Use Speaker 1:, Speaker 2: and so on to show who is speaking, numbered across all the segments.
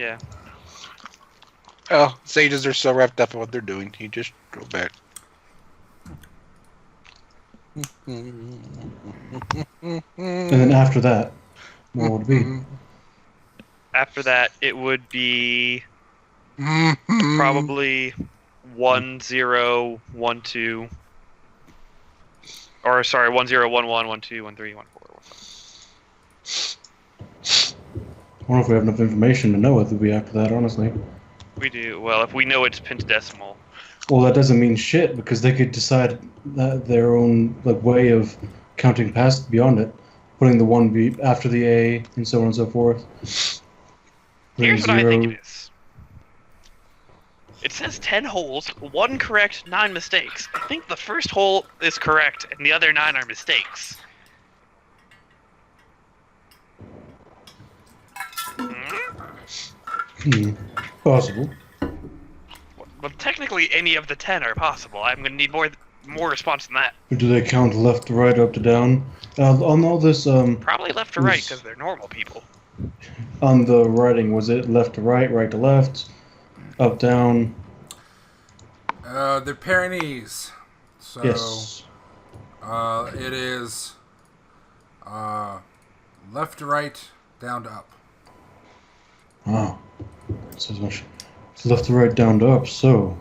Speaker 1: Yeah.
Speaker 2: Oh, sages are so wrapped up in what they're doing. You just go back.
Speaker 3: And then after that, what would it be?
Speaker 1: After that, it would be probably 1, 0, 1, 2. Or sorry, 1, 0, 1, 1, 1, 2, 1, 3, 1, 4, 1, 5.
Speaker 3: I wonder if we have enough information to know what it would be after that, honestly.
Speaker 1: We do. Well, if we know it's pentadecimal.
Speaker 3: Well, that doesn't mean shit, because they could decide their own way of counting past beyond it, putting the 1 after the A, and so on and so forth.
Speaker 1: Here's what I think it is. It says 10 holes, 1 correct, 9 mistakes. I think the first hole is correct, and the other 9 are mistakes.
Speaker 3: Possible.
Speaker 1: Well, technically, any of the 10 are possible. I'm going to need more response than that.
Speaker 3: Do they count left to right, up to down? On all this,
Speaker 1: probably left to right because they're normal people.
Speaker 3: On the writing, was it left to right, right to left, up, down?
Speaker 4: They're Pyrenees. So,
Speaker 3: yes.
Speaker 4: It is left to right, down to up.
Speaker 3: Oh. So much. It's left to right, down to up, so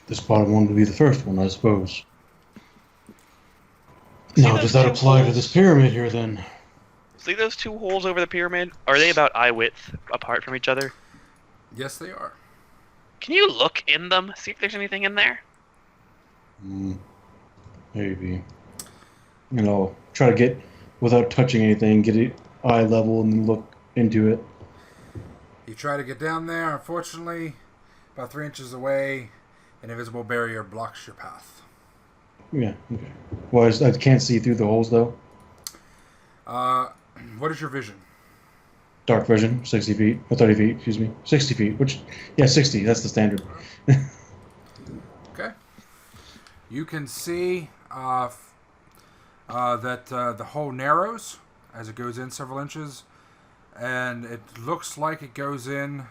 Speaker 3: this bottom one would be the first one, I suppose. Now, does that apply to this pyramid here, then?
Speaker 1: See those 2 holes over the pyramid? Are they about eye width apart from each other?
Speaker 4: Yes, they are.
Speaker 1: Can you look in them? See if there's anything in there?
Speaker 3: Maybe. Try to get, without touching anything, get it eye level and then look into it.
Speaker 4: You try to get down there. Unfortunately, about 3 inches away, an invisible barrier blocks your path.
Speaker 3: Yeah, okay. Well, I can't see through the holes, though.
Speaker 4: What is your vision?
Speaker 3: Dark vision, 60 feet, or 30 feet, excuse me. 60 feet, 60, that's the standard.
Speaker 4: Okay. You can see that the hole narrows as it goes in several inches, and it looks like it goes in,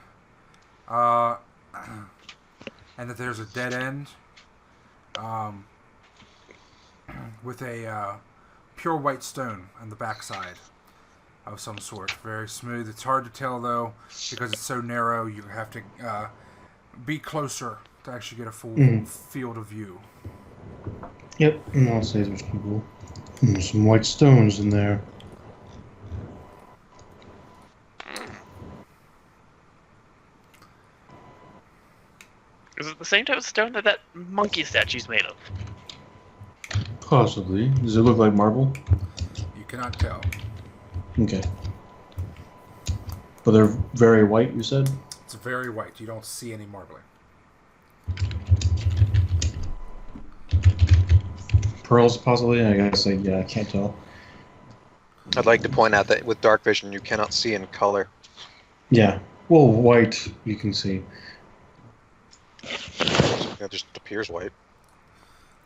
Speaker 4: and that there's a dead end with a pure white stone on the backside of some sort. Very smooth. It's hard to tell, though, because it's so narrow. You have to be closer to actually get a full field of view.
Speaker 3: Yep, and I'll say there's some white stones in there.
Speaker 1: Is it the same type of stone that monkey statue's made of?
Speaker 3: Possibly. Does it look like marble?
Speaker 4: You cannot tell.
Speaker 3: Okay. But they're very white, you said?
Speaker 4: It's very white. You don't see any marbling.
Speaker 3: Pearls, possibly? I gotta say, yeah, I can't tell.
Speaker 5: I'd like to point out that with dark vision, you cannot see in color.
Speaker 3: Yeah. Well, white, you can see.
Speaker 5: It just appears white.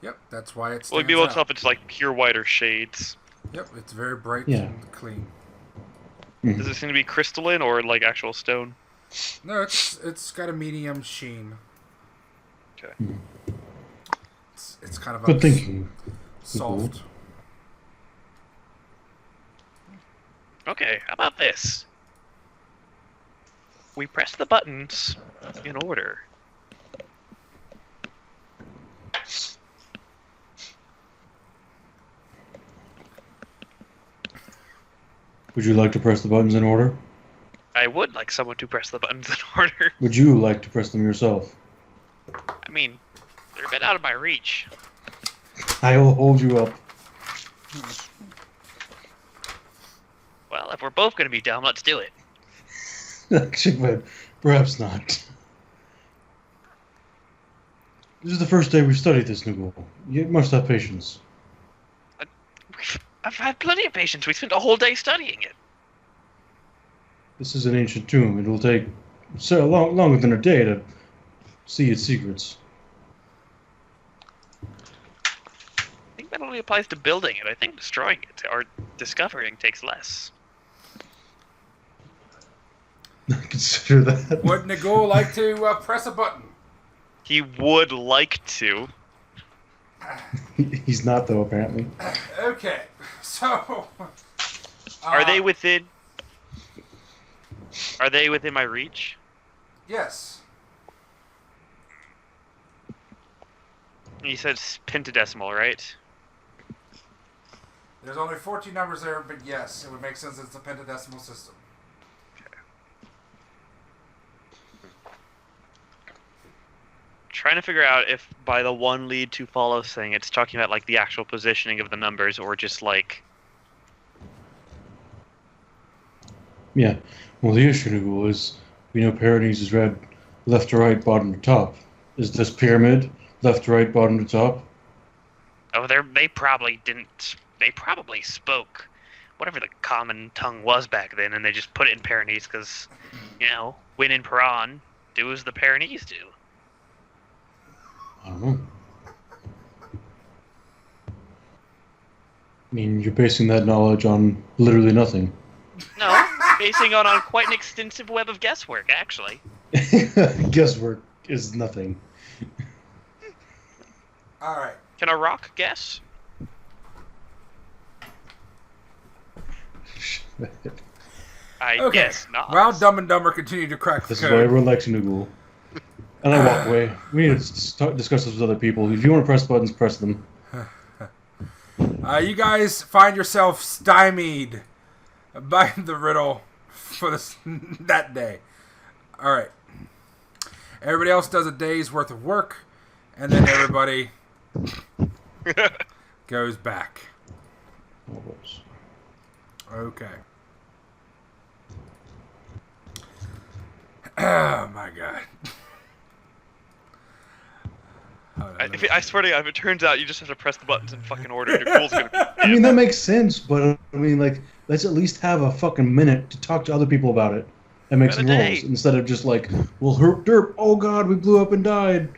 Speaker 4: Yep, that's why it's.
Speaker 1: Well, you'd be able to tell if it's like pure white or shades.
Speaker 4: Yep, it's very bright
Speaker 3: Yeah.
Speaker 4: and clean.
Speaker 1: Does it seem to be crystalline or like actual stone?
Speaker 4: No, it's got a medium sheen.
Speaker 1: Okay.
Speaker 4: It's kind of
Speaker 3: Good thinking.
Speaker 4: soft.
Speaker 1: Okay, how about this? We press the buttons in order.
Speaker 3: Would you like to press the buttons in order?
Speaker 1: I would like someone to press the buttons in order.
Speaker 3: Would you like to press them yourself?
Speaker 1: I mean, they're a bit out of my reach.
Speaker 3: I will hold you up.
Speaker 1: Well, if we're both going to be dumb, let's do it.
Speaker 3: Actually, but perhaps not. This is the first day we studied this, Nugul. You must have patience.
Speaker 1: I've had plenty of patience. We spent a whole day studying it.
Speaker 3: This is an ancient tomb. It will take so longer than a day to see its secrets.
Speaker 1: I think that only applies to building it. I think destroying it or discovering takes less.
Speaker 3: Consider that.
Speaker 4: Would Nagul like to press a button?
Speaker 1: He would like to.
Speaker 3: He's not, though, apparently.
Speaker 4: Okay, so...
Speaker 1: Are they within... Are they within my reach?
Speaker 4: Yes.
Speaker 1: You said pentadecimal, right?
Speaker 4: There's only 14 numbers there, but yes, it would make sense it's a pentadecimal system.
Speaker 1: Trying to figure out if by the one lead to follow thing it's talking about like the actual positioning of the numbers or just like...
Speaker 3: Yeah. Well, the issue, Nagul, is we know Pyrenees is read left to right, bottom to top. Is this pyramid left to right, bottom to top?
Speaker 1: Oh, they probably didn't... They probably spoke whatever the common tongue was back then, and they just put it in Pyrenees because, you know, when in Piran, do as the Pyrenees do.
Speaker 3: I don't know. I mean, you're basing that knowledge on literally nothing.
Speaker 1: No, basing on quite an extensive web of guesswork, actually.
Speaker 3: Guesswork is nothing.
Speaker 4: All right.
Speaker 1: Can a rock guess? I guess not.
Speaker 4: While Dumb and Dumber continue to crack the
Speaker 3: This is why
Speaker 4: code.
Speaker 3: everyone likes Nagul. And I walk away. We need to discuss this with other people. If you want to press buttons, press them.
Speaker 4: You guys find yourself stymied by the riddle for that day. All right. Everybody else does a day's worth of work, and then everybody goes back. Okay. Oh my god.
Speaker 1: I swear to God, if it turns out you just have to press the buttons in fucking order, Nicole's gonna...
Speaker 3: I mean, that makes sense, but I mean, like, let's at least have a fucking minute to talk to other people about it and make some rolls instead of just like, well, herp derp, oh god, we blew up and died.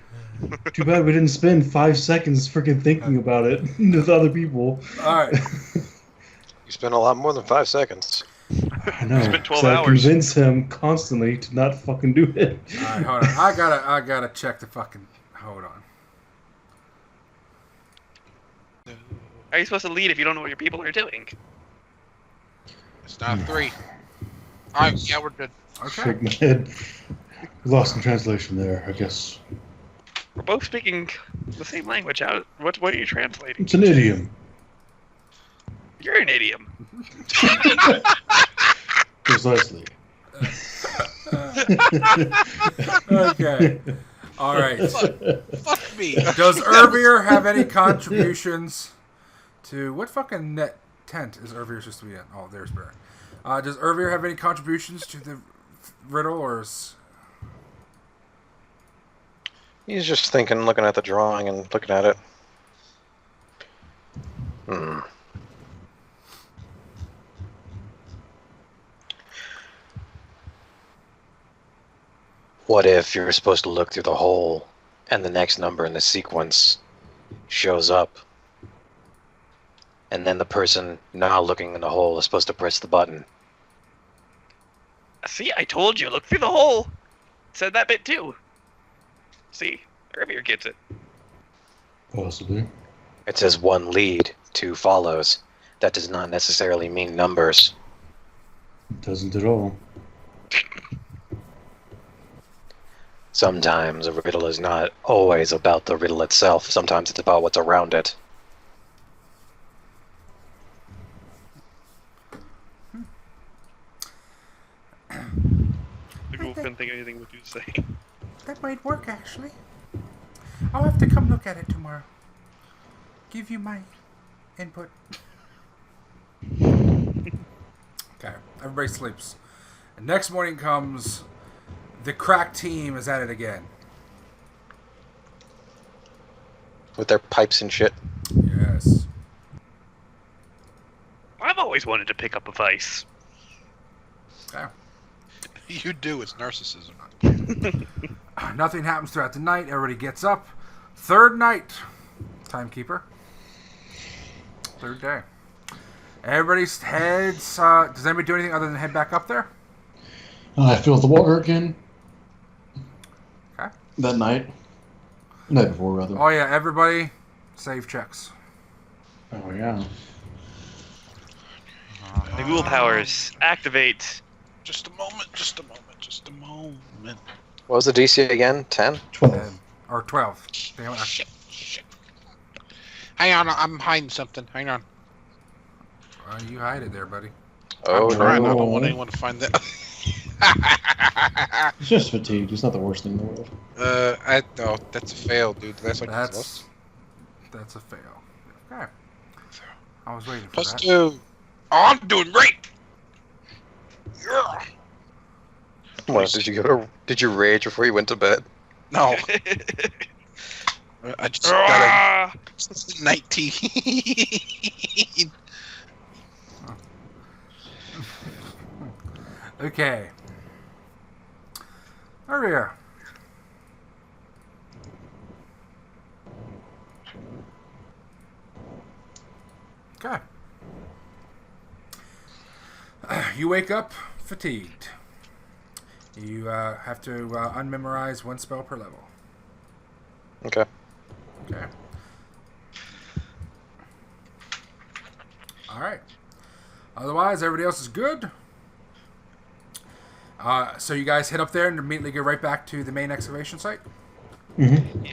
Speaker 3: Too bad we didn't spend 5 seconds freaking thinking about it with other people.
Speaker 4: All right.
Speaker 5: You spent a lot more than 5 seconds.
Speaker 3: I know.
Speaker 1: Spent 12
Speaker 3: so I
Speaker 1: hours.
Speaker 3: convince him constantly to not fucking do it.
Speaker 4: All right, hold on. I gotta check the fucking. Hold on.
Speaker 1: How are you supposed to lead if you don't know what your people are doing?
Speaker 2: It's not 3. Alright, yeah, we're good.
Speaker 4: Okay.
Speaker 3: Shake my head. Lost in translation there, I guess.
Speaker 1: We're both speaking the same language. What are you translating?
Speaker 3: It's an idiom.
Speaker 1: You're an idiom.
Speaker 3: Precisely.
Speaker 4: Okay. All right.
Speaker 2: Fuck me.
Speaker 4: Does Urvir have any contributions to what fucking net tent is Urvir supposed to be in? Oh, there's Bear. Does Urvir have any contributions to the riddle, or is...
Speaker 5: He's just thinking, looking at the drawing and looking at it. What if you're supposed to look through the hole and the next number in the sequence shows up, and then the person now looking in the hole is supposed to press the button?
Speaker 1: See, I told you. Look through the hole. Said that bit too. See, Urvir gets it.
Speaker 3: Possibly.
Speaker 5: It says 1 lead, 2 follows. That does not necessarily mean numbers.
Speaker 3: It doesn't at all.
Speaker 5: Sometimes a riddle is not always about the riddle itself. Sometimes it's about what's around it.
Speaker 1: Nicole couldn't think of anything what you say.
Speaker 4: That might work, actually. I'll have to come look at it tomorrow. Give you my input. Okay, everybody sleeps. And next morning comes, the crack team is at it again.
Speaker 5: With their pipes and shit.
Speaker 4: Yes.
Speaker 1: I've always wanted to pick up a vice.
Speaker 4: Okay.
Speaker 2: You do, it's narcissism.
Speaker 4: Nothing happens throughout the night. Everybody gets up. Third night. Timekeeper. Third day. Everybody heads... does anybody do anything other than head back up there?
Speaker 3: I filled the water again.
Speaker 4: Okay.
Speaker 3: That night. The night before, rather.
Speaker 4: Oh yeah, everybody, save checks.
Speaker 3: Oh, yeah.
Speaker 1: The ghoul powers activate.
Speaker 2: Just a moment, just a moment, just a moment.
Speaker 5: What was the DC again? 10?
Speaker 3: 12.
Speaker 4: Or 12. Damn it.
Speaker 2: Shit. Hang on, I'm hiding something. Hang on.
Speaker 4: You hide it there, buddy.
Speaker 5: Oh,
Speaker 2: I'm trying. I
Speaker 3: no.
Speaker 2: don't want anyone to find that.
Speaker 3: It's just fatigue. It's not the worst thing in the world.
Speaker 2: No, that's a fail, dude. That's like
Speaker 4: That's a fail. Okay. I was waiting for
Speaker 2: plus
Speaker 4: that.
Speaker 2: 2. Oh, I'm doing great. Yeah.
Speaker 5: What, did you rage before you went to bed?
Speaker 2: No, I just got
Speaker 1: Ah!
Speaker 2: a 19.
Speaker 4: Okay. Urvir. Okay. You wake up fatigued. You have to unmemorize one spell per level.
Speaker 5: Okay.
Speaker 4: Okay. Alright. Otherwise, everybody else is good. So you guys head up there and immediately get right back to the main excavation site?
Speaker 3: Mm-hmm.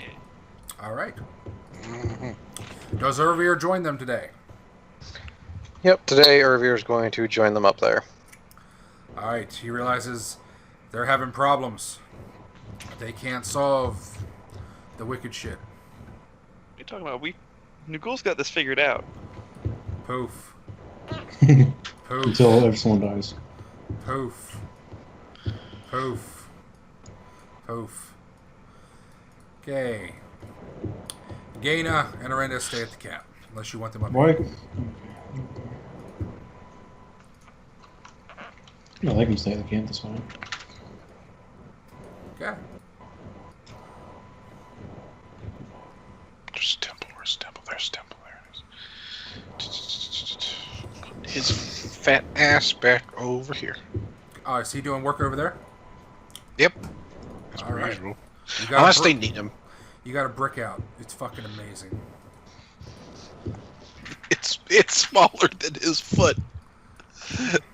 Speaker 4: Alright. Does Urvir join them today?
Speaker 5: Yep, today Urvir is going to join them up there.
Speaker 4: Alright, he realizes they're having problems. They can't solve the wicked shit.
Speaker 1: What are you talking about? Nugul's got this figured out.
Speaker 4: Poof. Poof.
Speaker 3: Until everyone dies.
Speaker 4: Poof. Poof. Poof. Okay. Gaina and Arenda stay at the camp. Unless you want them up
Speaker 3: Why?
Speaker 4: here.
Speaker 3: No, they can stay at the camp, that's fine.
Speaker 4: Okay.
Speaker 2: There's a temple. Where's the temple? There's a temple. There it is. Put his fat ass back over here.
Speaker 4: Is he doing work over there?
Speaker 2: Yep.
Speaker 4: All right.
Speaker 2: Usual.
Speaker 4: You got
Speaker 2: Unless
Speaker 4: a
Speaker 2: they need him.
Speaker 4: You got a brick out. It's fucking amazing.
Speaker 2: It's smaller than his foot.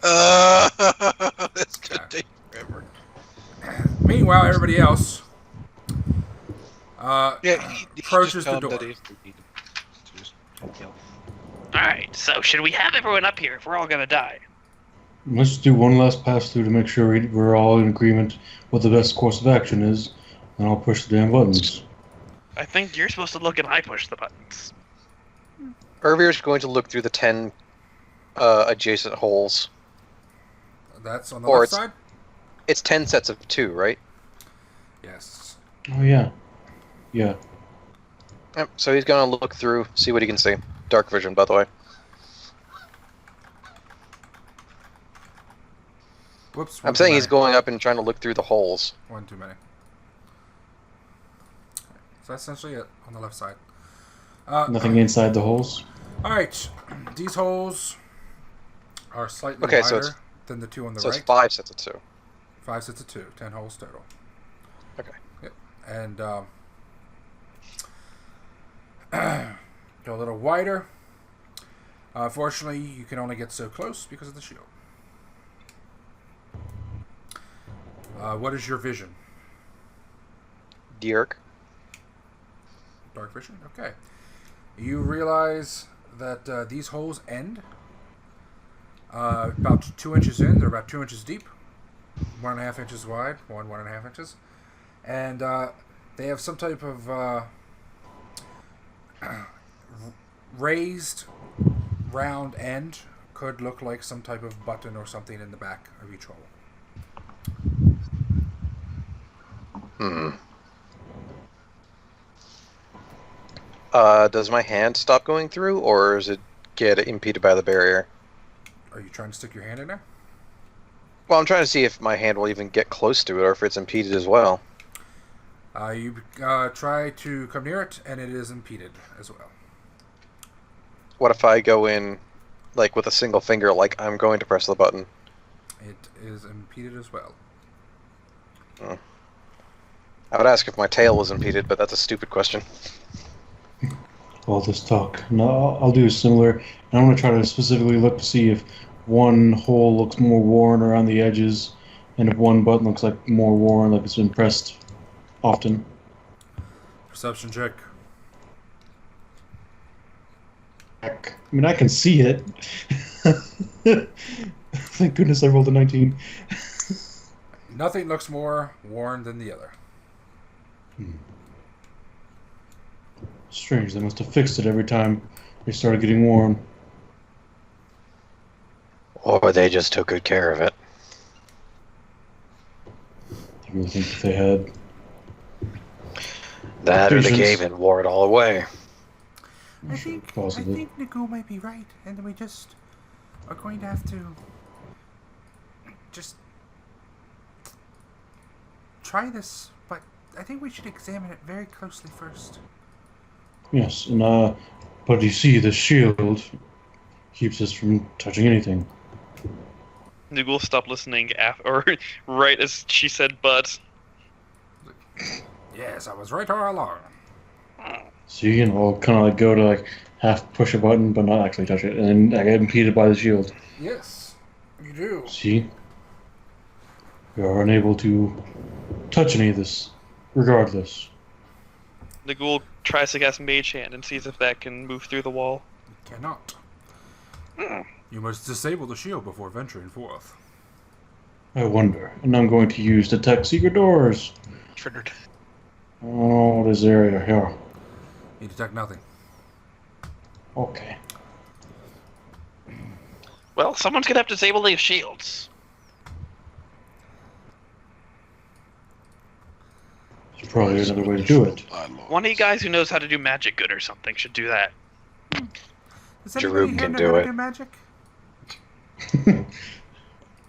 Speaker 2: That's gonna take forever.
Speaker 4: Meanwhile, everybody else
Speaker 2: Yeah,
Speaker 4: approaches the door.
Speaker 1: Alright, so should we have everyone up here if we're all gonna die?
Speaker 3: Let's just do one last pass through to make sure we're all in agreement what the best course of action is, and I'll push the damn buttons.
Speaker 1: I think you're supposed to look and I push the buttons.
Speaker 5: Urvir is going to look through the 10 adjacent holes.
Speaker 4: That's on the
Speaker 5: Or
Speaker 4: left
Speaker 5: it's-
Speaker 4: side?
Speaker 5: It's 10 sets of 2, right?
Speaker 4: Yes.
Speaker 3: Oh, yeah. Yeah.
Speaker 5: Yep, so he's going to look through, see what he can see. Dark vision, by the way.
Speaker 4: Whoops.
Speaker 5: I'm saying he's going up and trying to look through the holes.
Speaker 4: One too many. So that's essentially it on the left side.
Speaker 3: Nothing inside the holes?
Speaker 4: Alright. These holes are slightly
Speaker 5: Okay, so
Speaker 4: wider
Speaker 5: it's-
Speaker 4: than the two on the
Speaker 5: So
Speaker 4: right.
Speaker 5: it's 5 sets of 2.
Speaker 4: 5 sets of 2. 10 holes total.
Speaker 5: Okay.
Speaker 4: Yep. And go a little wider. Fortunately, you can only get so close because of the shield. What is your vision?
Speaker 5: Jerruk.
Speaker 4: Dark vision? Okay. You realize that these holes end about 2 inches in. They're about 2 inches deep. 1.5 inches wide. 1.5 inches. And they have some type of raised round end. Could look like some type of button or something in the back of each hole.
Speaker 5: Does my hand stop going through, or does it get impeded by the barrier?
Speaker 4: Are you trying to stick your hand in there?
Speaker 5: Well, I'm trying to see if my hand will even get close to it, or if it's impeded as well.
Speaker 4: You try to come near it, and it is impeded as well.
Speaker 5: What if I go in, like, with a single finger, like I'm going to press the button?
Speaker 4: It is impeded as well.
Speaker 5: I would ask if my tail was impeded, but that's a stupid question.
Speaker 3: All this talk. No, I'll do similar. I want to try to specifically look to see if one hole looks more worn around the edges, and if one button looks like more worn, like it's been pressed often.
Speaker 4: Perception check.
Speaker 3: I mean, I can see it. Thank goodness I rolled a 19.
Speaker 4: Nothing looks more worn than the other.
Speaker 3: Strange, they must have fixed it every time they started getting warm.
Speaker 5: Or they just took good care of it.
Speaker 3: I really think if they had.
Speaker 5: That or they
Speaker 3: Patience.
Speaker 5: gave and wore it all away.
Speaker 4: I think Nagu might be right, and we just are going to have to just try this, but I think we should examine it very closely first.
Speaker 3: Yes, and but you see, the shield keeps us from touching anything.
Speaker 1: Nugul stopped listening or right as she said but.
Speaker 4: Yes, I was right all along.
Speaker 3: See, and I'll kind of like go to like half push a button, but not actually touch it, and then I get impeded by the shield.
Speaker 4: Yes, you do.
Speaker 3: See, we are unable to touch any of this, regardless.
Speaker 1: Nugul tries to cast Mage Hand and sees if that can move through the wall.
Speaker 4: You cannot. You must disable the shield before venturing forth.
Speaker 3: I wonder, and I'm going to use detect secret doors.
Speaker 2: Triggered.
Speaker 3: Oh, this area here.
Speaker 4: You detect nothing.
Speaker 3: Okay.
Speaker 1: Well, someone's gonna have to disable these shields.
Speaker 3: There's probably another way to do it.
Speaker 1: One of you guys who knows how to do magic good or something should do that.
Speaker 4: Does anybody
Speaker 5: Jerruk
Speaker 4: here
Speaker 5: can
Speaker 4: know
Speaker 5: do
Speaker 4: how to
Speaker 5: it.
Speaker 4: do magic?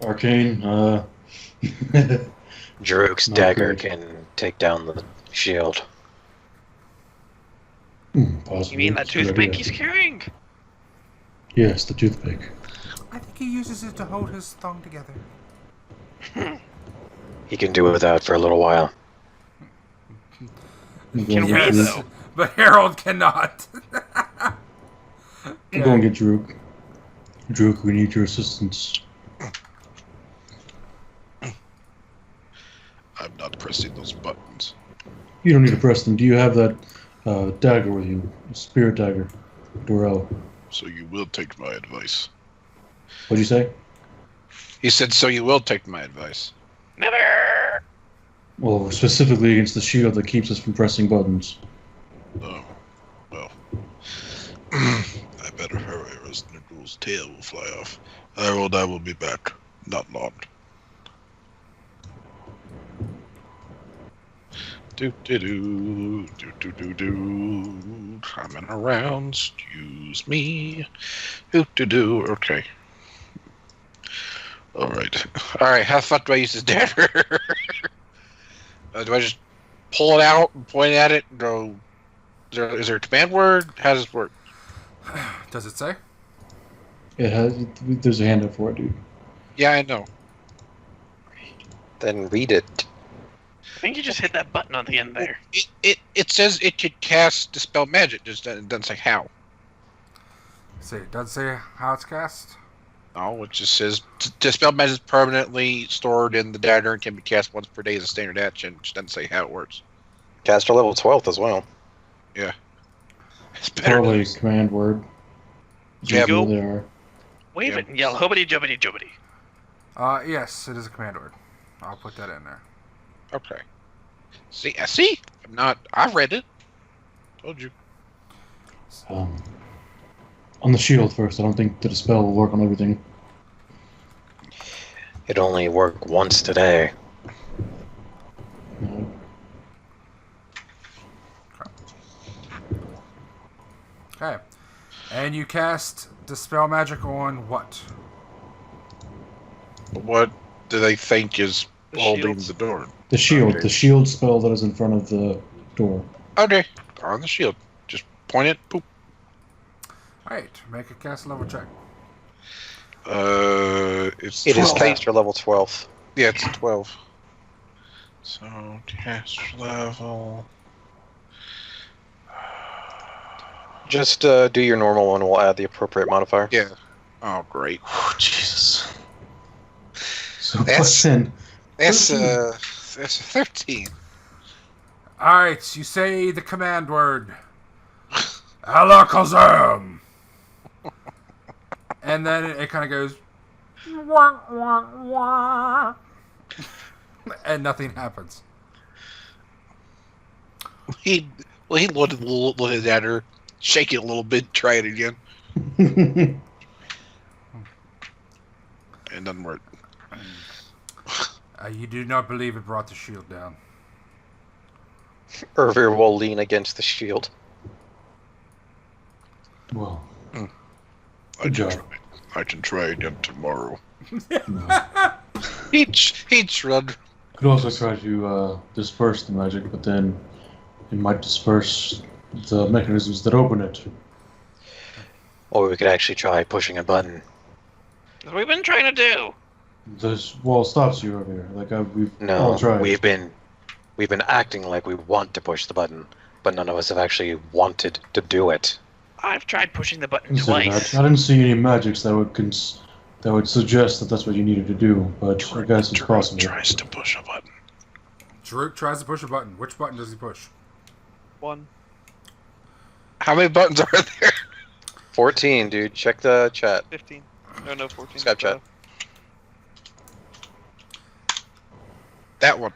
Speaker 3: Arcane,
Speaker 5: Jerruk's
Speaker 3: Not
Speaker 5: dagger
Speaker 3: good.
Speaker 5: can take down the shield.
Speaker 3: Possibly.
Speaker 1: You mean that
Speaker 3: It's a good
Speaker 1: toothpick
Speaker 3: idea.
Speaker 1: he's carrying?
Speaker 3: Yes, the toothpick.
Speaker 4: I think he uses it to hold his thong together.
Speaker 5: He can do without for a little while.
Speaker 3: I'm
Speaker 1: Can
Speaker 3: going
Speaker 1: we,
Speaker 3: to
Speaker 1: though?
Speaker 4: But Harold cannot.
Speaker 3: I'm going to get Jerruk. Jerruk, we need your assistance.
Speaker 2: I'm not pressing those buttons.
Speaker 3: You don't need to press them. Do you have that dagger with you? A spirit dagger. Dorel.
Speaker 2: So you will take my advice.
Speaker 3: What'd you say?
Speaker 2: He said, so you will take my advice.
Speaker 1: Never!
Speaker 3: Well, specifically against the shield that keeps us from pressing buttons.
Speaker 2: Oh, well. I better hurry or else Nugul's tail will fly off. I will be back. Not long. Do-do-do, do-do-do-do. Coming around, excuse me. Do-do-do, okay. Alright, how the fuck do I use this dagger? Do I just pull it out and point at it and go, is there a command word? How does this work?
Speaker 4: Does it say?
Speaker 3: It has. There's a handout for it, dude.
Speaker 2: Yeah, I know.
Speaker 5: Then read it.
Speaker 1: I think you just hit that button on the end there.
Speaker 2: It says it could cast Dispel Magic, just it doesn't say how.
Speaker 4: See, it does say how it's cast.
Speaker 2: No, it just says Dispel Magic is permanently stored in the dagger and can be cast once per day as a standard action. It just doesn't say how it works.
Speaker 5: Caster level 12th as well.
Speaker 2: Yeah. It's better.
Speaker 3: Probably a command word.
Speaker 2: Yeah,
Speaker 1: go.
Speaker 3: They are.
Speaker 1: Wave
Speaker 2: Yeah.
Speaker 1: it and yell, hoobity jubbity jubbity.
Speaker 4: Yes, it is a command word. I'll put that in there.
Speaker 2: Okay. See? I read it. Told you.
Speaker 3: On the shield first. I don't think the dispel will work on everything.
Speaker 5: It only worked once today.
Speaker 3: No.
Speaker 4: Okay. And you cast Dispel Magic on what?
Speaker 2: What do they think is
Speaker 1: The
Speaker 2: holding
Speaker 1: shields.
Speaker 2: the door?
Speaker 3: The shield.
Speaker 2: Okay.
Speaker 3: The shield spell that is in front of the door.
Speaker 2: Okay. On the shield. Just point it. Boop.
Speaker 4: Alright, make a cast level check.
Speaker 2: It's
Speaker 5: It is
Speaker 2: 12.
Speaker 5: caster level 12th.
Speaker 2: Yeah, it's 12. So, cast level.
Speaker 5: Just do your normal one. We'll add the appropriate modifier.
Speaker 2: Yeah. Oh, great.
Speaker 3: Jesus. So
Speaker 2: That's-
Speaker 3: +10.
Speaker 2: That's
Speaker 3: 13.
Speaker 2: that's a 13.
Speaker 4: Alright, you say the command word. Alakazam! And then it kind of goes. Wah, wah, wah. And nothing happens.
Speaker 2: He looked at her, shake it a little bit, try it again. It doesn't work.
Speaker 4: You do not believe it brought the shield down.
Speaker 5: Urvir will lean against the shield.
Speaker 3: Well,
Speaker 2: I
Speaker 3: Good job.
Speaker 2: can try again tomorrow.
Speaker 3: no.
Speaker 2: He'd shrug.
Speaker 3: Could also try to disperse the magic, but then it might disperse the mechanisms that open it.
Speaker 5: Or we could actually try pushing a button.
Speaker 1: That's what we've been trying to do.
Speaker 3: This wall stops you over here. Like we've all
Speaker 5: No,
Speaker 3: tried.
Speaker 5: we've been acting like we want to push the button, but none of us have actually wanted to do it.
Speaker 1: I've tried pushing the button
Speaker 3: Consider
Speaker 1: twice.
Speaker 3: that. I didn't see any magics that would suggest that that's what you needed to do, but I guess it's possible.
Speaker 2: Tries to push a button.
Speaker 4: Jerruk tries to push a button. Which button does he push?
Speaker 1: 1.
Speaker 2: How many buttons are there?
Speaker 5: 14, dude. Check the chat.
Speaker 1: 15. No, 14.
Speaker 5: Skype chat.
Speaker 2: That one.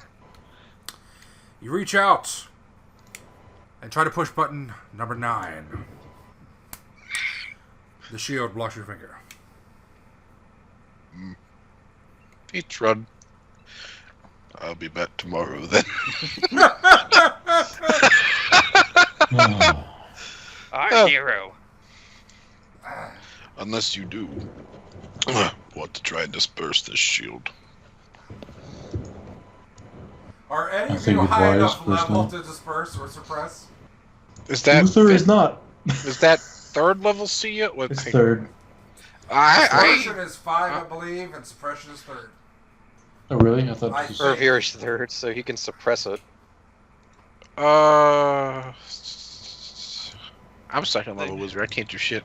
Speaker 4: You reach out and try to push button number 9. The shield blocks your finger.
Speaker 2: He shrugged. I'll be back tomorrow then.
Speaker 1: Our hero.
Speaker 2: Unless you do want to try and disperse this shield.
Speaker 4: Are any
Speaker 3: I
Speaker 4: of
Speaker 3: think
Speaker 4: you
Speaker 3: it's
Speaker 4: high
Speaker 3: wise,
Speaker 4: enough level
Speaker 3: personally.
Speaker 4: to disperse or suppress?
Speaker 2: Is that
Speaker 3: Uther is not.
Speaker 2: is that third level see yet? What,
Speaker 3: It's third.
Speaker 4: Suppression is 5, I believe, and suppression is 3rd.
Speaker 3: Oh, really? I thought
Speaker 4: I
Speaker 3: it was...
Speaker 4: think-
Speaker 5: Urvir is 3rd, so he can suppress it.
Speaker 2: I'm second level wizard. I can't do shit.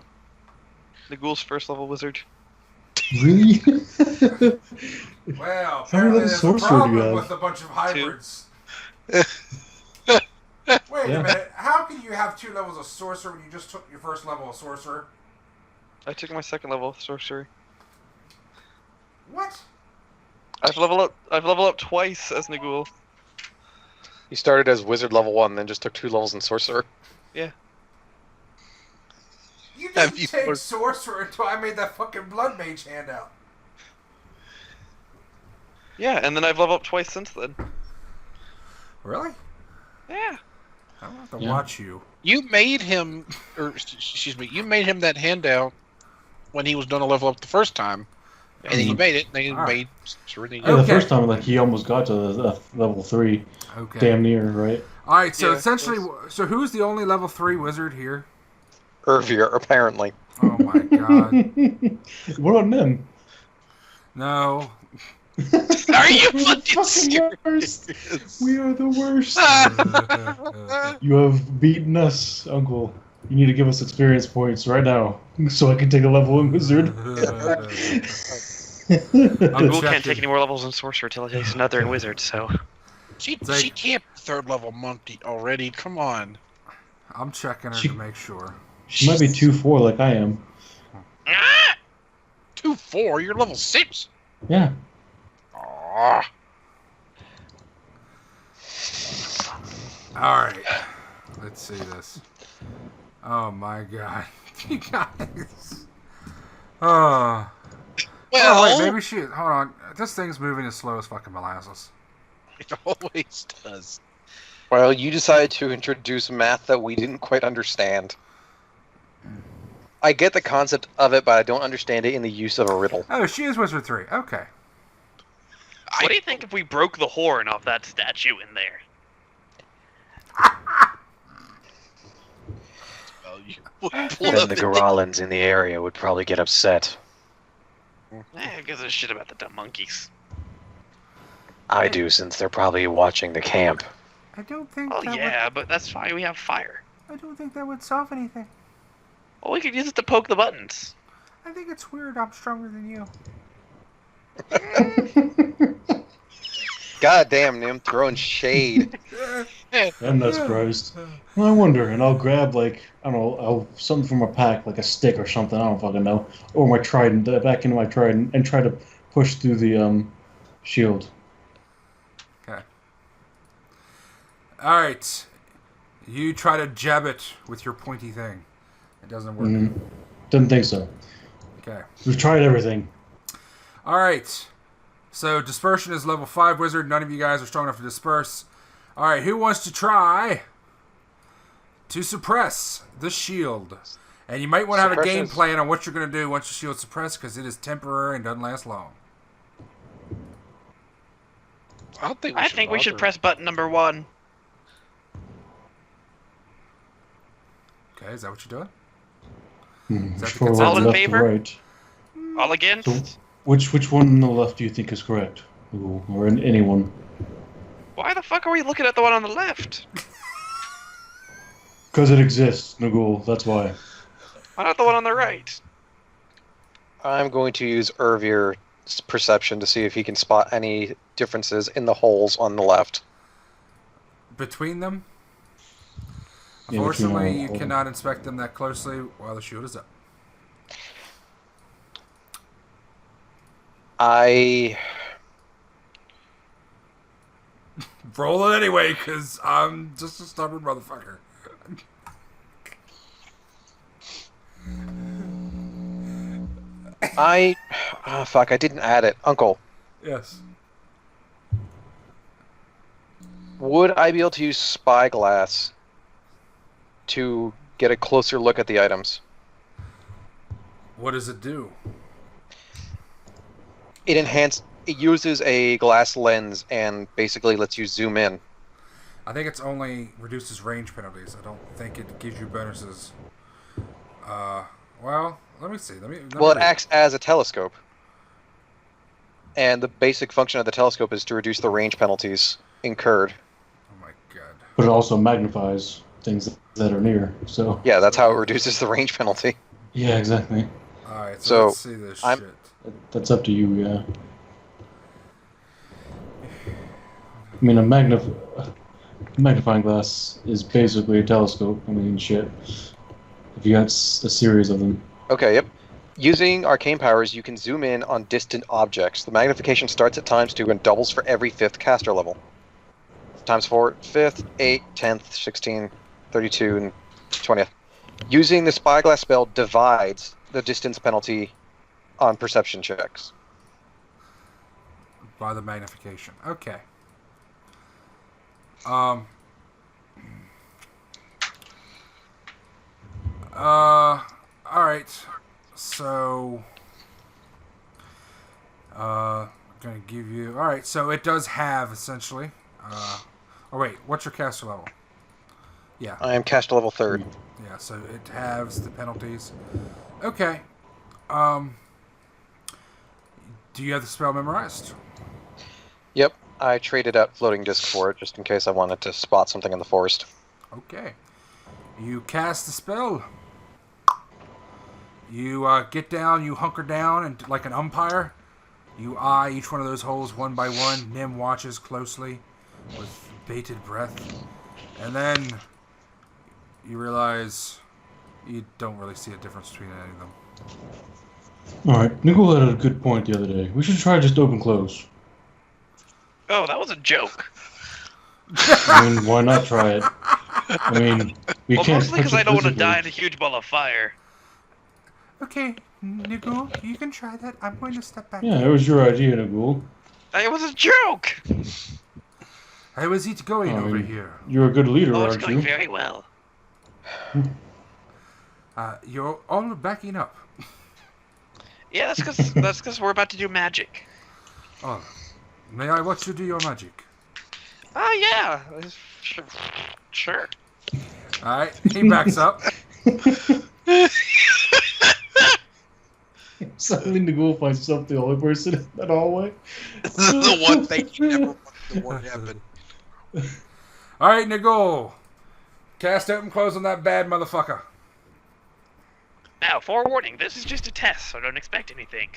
Speaker 1: The ghoul's first level wizard.
Speaker 3: Really?
Speaker 4: Well,
Speaker 3: How many
Speaker 4: apparently
Speaker 3: level
Speaker 4: there's a
Speaker 3: sorcerer do you
Speaker 4: problem
Speaker 3: have?
Speaker 4: with a bunch of hybrids. Wait
Speaker 3: Yeah.
Speaker 4: a minute. How can you have 2 levels of sorcerer when you just took your first level of sorcerer?
Speaker 1: I took my second level of sorcery.
Speaker 4: What?
Speaker 1: I've leveled up twice as Nagul.
Speaker 5: He started as wizard level 1, then just took 2 levels in sorcerer.
Speaker 1: Yeah.
Speaker 4: You
Speaker 2: Have
Speaker 4: didn't
Speaker 2: you
Speaker 4: take
Speaker 2: learned-
Speaker 4: sorcerer until I made that fucking blood mage handout.
Speaker 1: Yeah, and then I've leveled up twice since then.
Speaker 4: Really?
Speaker 1: Yeah.
Speaker 4: I'll have to
Speaker 3: Yeah.
Speaker 4: watch you.
Speaker 2: You made him, or excuse me, you made him that handout when he was going to level up the first time, and then you made it. And then you
Speaker 4: Alright.
Speaker 2: made sure that you
Speaker 3: Yeah, the
Speaker 4: Okay.
Speaker 3: first time, like, he almost got to the level 3.
Speaker 4: Okay.
Speaker 3: Damn near, right?
Speaker 4: Alright, so
Speaker 1: Yeah,
Speaker 4: essentially, so who's the only level 3 wizard here?
Speaker 5: Urvir, apparently.
Speaker 4: Oh my god.
Speaker 3: What about them?
Speaker 4: No.
Speaker 2: Are you
Speaker 3: We're the
Speaker 2: fucking serious?
Speaker 3: worst. We are the worst. You have beaten us, Uncle. You need to give us experience points right now, so I can take a level in wizard.
Speaker 1: Nagul
Speaker 4: check
Speaker 1: can't take
Speaker 4: it.
Speaker 1: any more levels in sorcerer till he takes another in wizard, so.
Speaker 2: She
Speaker 4: Like-
Speaker 2: can't be third level monkey already. Come on.
Speaker 4: I'm checking her
Speaker 3: She-
Speaker 4: to make sure.
Speaker 3: She might be 2-4 like I am.
Speaker 1: Ah!
Speaker 2: 2-4. You're level 6.
Speaker 3: Yeah.
Speaker 2: Aw.
Speaker 4: Alright. Let's see this. Oh my god. You guys. Oh.
Speaker 2: Well,
Speaker 4: Oh, wait, maybe she. Hold on. This thing's moving as slow as fucking molasses.
Speaker 2: it always does.
Speaker 5: Well, you decided to introduce math that we didn't quite understand. I get the concept of it, but I don't understand it in the use of a riddle.
Speaker 4: Oh, she is Wizard 3. Okay.
Speaker 1: What do you think if we broke the horn off that statue in there?
Speaker 2: Well, you
Speaker 5: Then
Speaker 2: plug
Speaker 5: the
Speaker 2: it.
Speaker 5: Goralans in the area would probably get upset.
Speaker 1: Who gives a shit about the dumb monkeys?
Speaker 5: I do, since they're probably watching the camp.
Speaker 4: I don't think
Speaker 1: Well,
Speaker 4: that
Speaker 1: yeah, but that's fine. We have fire.
Speaker 4: I don't think that would solve anything.
Speaker 1: Well, we could use it to poke the buttons.
Speaker 4: I think it's weird I'm stronger than you.
Speaker 5: God damn, Nim, throwing shade.
Speaker 3: I'm not surprised. Well, I wonder, and I'll grab like I don't know, something from a pack, like a stick or something. I don't fucking know, or my trident, back into my trident, and try to push through the shield.
Speaker 4: Okay. All right. You try to jab it with your pointy thing. It doesn't work.
Speaker 3: Didn't think so.
Speaker 4: Okay.
Speaker 3: We've tried everything.
Speaker 4: All right. So dispersion is level 5 wizard. None of you guys are strong enough to disperse. All right. Who wants to try to suppress the shield? And you might want to have a game plan on what you're going to do once the shield's suppressed, because it is temporary and doesn't last long.
Speaker 2: I think
Speaker 1: we should press button number 1.
Speaker 4: Okay, is that what you're doing?
Speaker 3: Is
Speaker 4: that the
Speaker 3: consensus?
Speaker 1: All in
Speaker 3: Left to
Speaker 1: favor?
Speaker 3: right.
Speaker 1: All against?
Speaker 3: So, which one on the left do you think is correct? Ooh, or in anyone?
Speaker 1: Why the fuck are we looking at the one on the left?
Speaker 3: Because it exists, Nagul. That's why.
Speaker 1: Why not the one on the right?
Speaker 5: I'm going to use Urvir's perception to see if he can spot any differences in the holes on the left.
Speaker 4: Between them?
Speaker 3: Yeah,
Speaker 4: Unfortunately, you cannot inspect them that closely while the shield is up. Roll it anyway, because I'm just a stubborn motherfucker.
Speaker 5: Fuck, I didn't add it. Uncle,
Speaker 4: Yes.
Speaker 5: would I be able to use spyglass to get a closer look at the items?
Speaker 4: What does it do?
Speaker 5: It uses a glass lens and basically lets you zoom in.
Speaker 4: I think it's only reduces range penalties. I don't think it gives you bonuses. Well, let me see. Let me
Speaker 5: Well, it acts as a telescope. And the basic function of the telescope is to reduce the range penalties incurred.
Speaker 4: Oh my god.
Speaker 3: But it also magnifies things that are near. So
Speaker 5: Yeah, that's how it reduces the range penalty.
Speaker 3: yeah, exactly.
Speaker 4: Alright,
Speaker 5: So,
Speaker 4: let's see this
Speaker 5: I'm-
Speaker 4: shit.
Speaker 3: That's up to you. Yeah. I mean, a magnifying glass is basically a telescope. I mean, shit. If you got a series of them.
Speaker 5: Okay, yep. Using arcane powers, you can zoom in on distant objects. The magnification starts at ×2 and doubles for every 5th caster level. ×4, 5th, 8th, 10th, 16th, 32, and 20th. Using the spyglass spell divides the distance penalty on perception checks.
Speaker 4: By the magnification. Okay. Alright. So I'm gonna give you alright, so it does have essentially oh wait, what's your caster level? Yeah.
Speaker 5: I am caster level 3rd.
Speaker 4: Yeah, so it halves the penalties. Okay. Do you have the spell memorized?
Speaker 5: Yep, I traded out floating disc for it just in case I wanted to spot something in the forest.
Speaker 4: Okay. You cast the spell. You get down, you hunker down, and like an umpire, you eye each one of those holes one by one. Nim watches closely with bated breath. And then you realize you don't really see a difference between any of them.
Speaker 3: Alright, Nicole had a good point the other day. We should try just open close.
Speaker 1: Oh, that was a joke.
Speaker 3: I mean, why not try it? I mean, we
Speaker 1: Well,
Speaker 3: can't.
Speaker 1: mostly because I don't want to
Speaker 3: physically.
Speaker 1: die in a huge ball of fire.
Speaker 4: Okay, Nigel, you can try that. I'm going to step back.
Speaker 3: Yeah, it was your idea, Nagul.
Speaker 1: It was a joke.
Speaker 4: How is it going
Speaker 3: I
Speaker 4: over
Speaker 3: mean,
Speaker 4: here?
Speaker 3: You're a good leader,
Speaker 1: Oh, it's
Speaker 3: aren't
Speaker 1: going
Speaker 3: you?
Speaker 1: very well.
Speaker 4: You're all backing up.
Speaker 1: Yeah, that's because we're about to do magic.
Speaker 4: Oh, may I watch you do your magic?
Speaker 1: Oh yeah, sure.
Speaker 4: Alright, he backs up.
Speaker 3: Suddenly Nagul finds himself the only person in that hallway.
Speaker 2: The one thing you never wanted to want happen.
Speaker 4: Alright, Nagul. Cast open close on that bad motherfucker.
Speaker 1: Now, forewarning, this is just a test, so don't expect anything.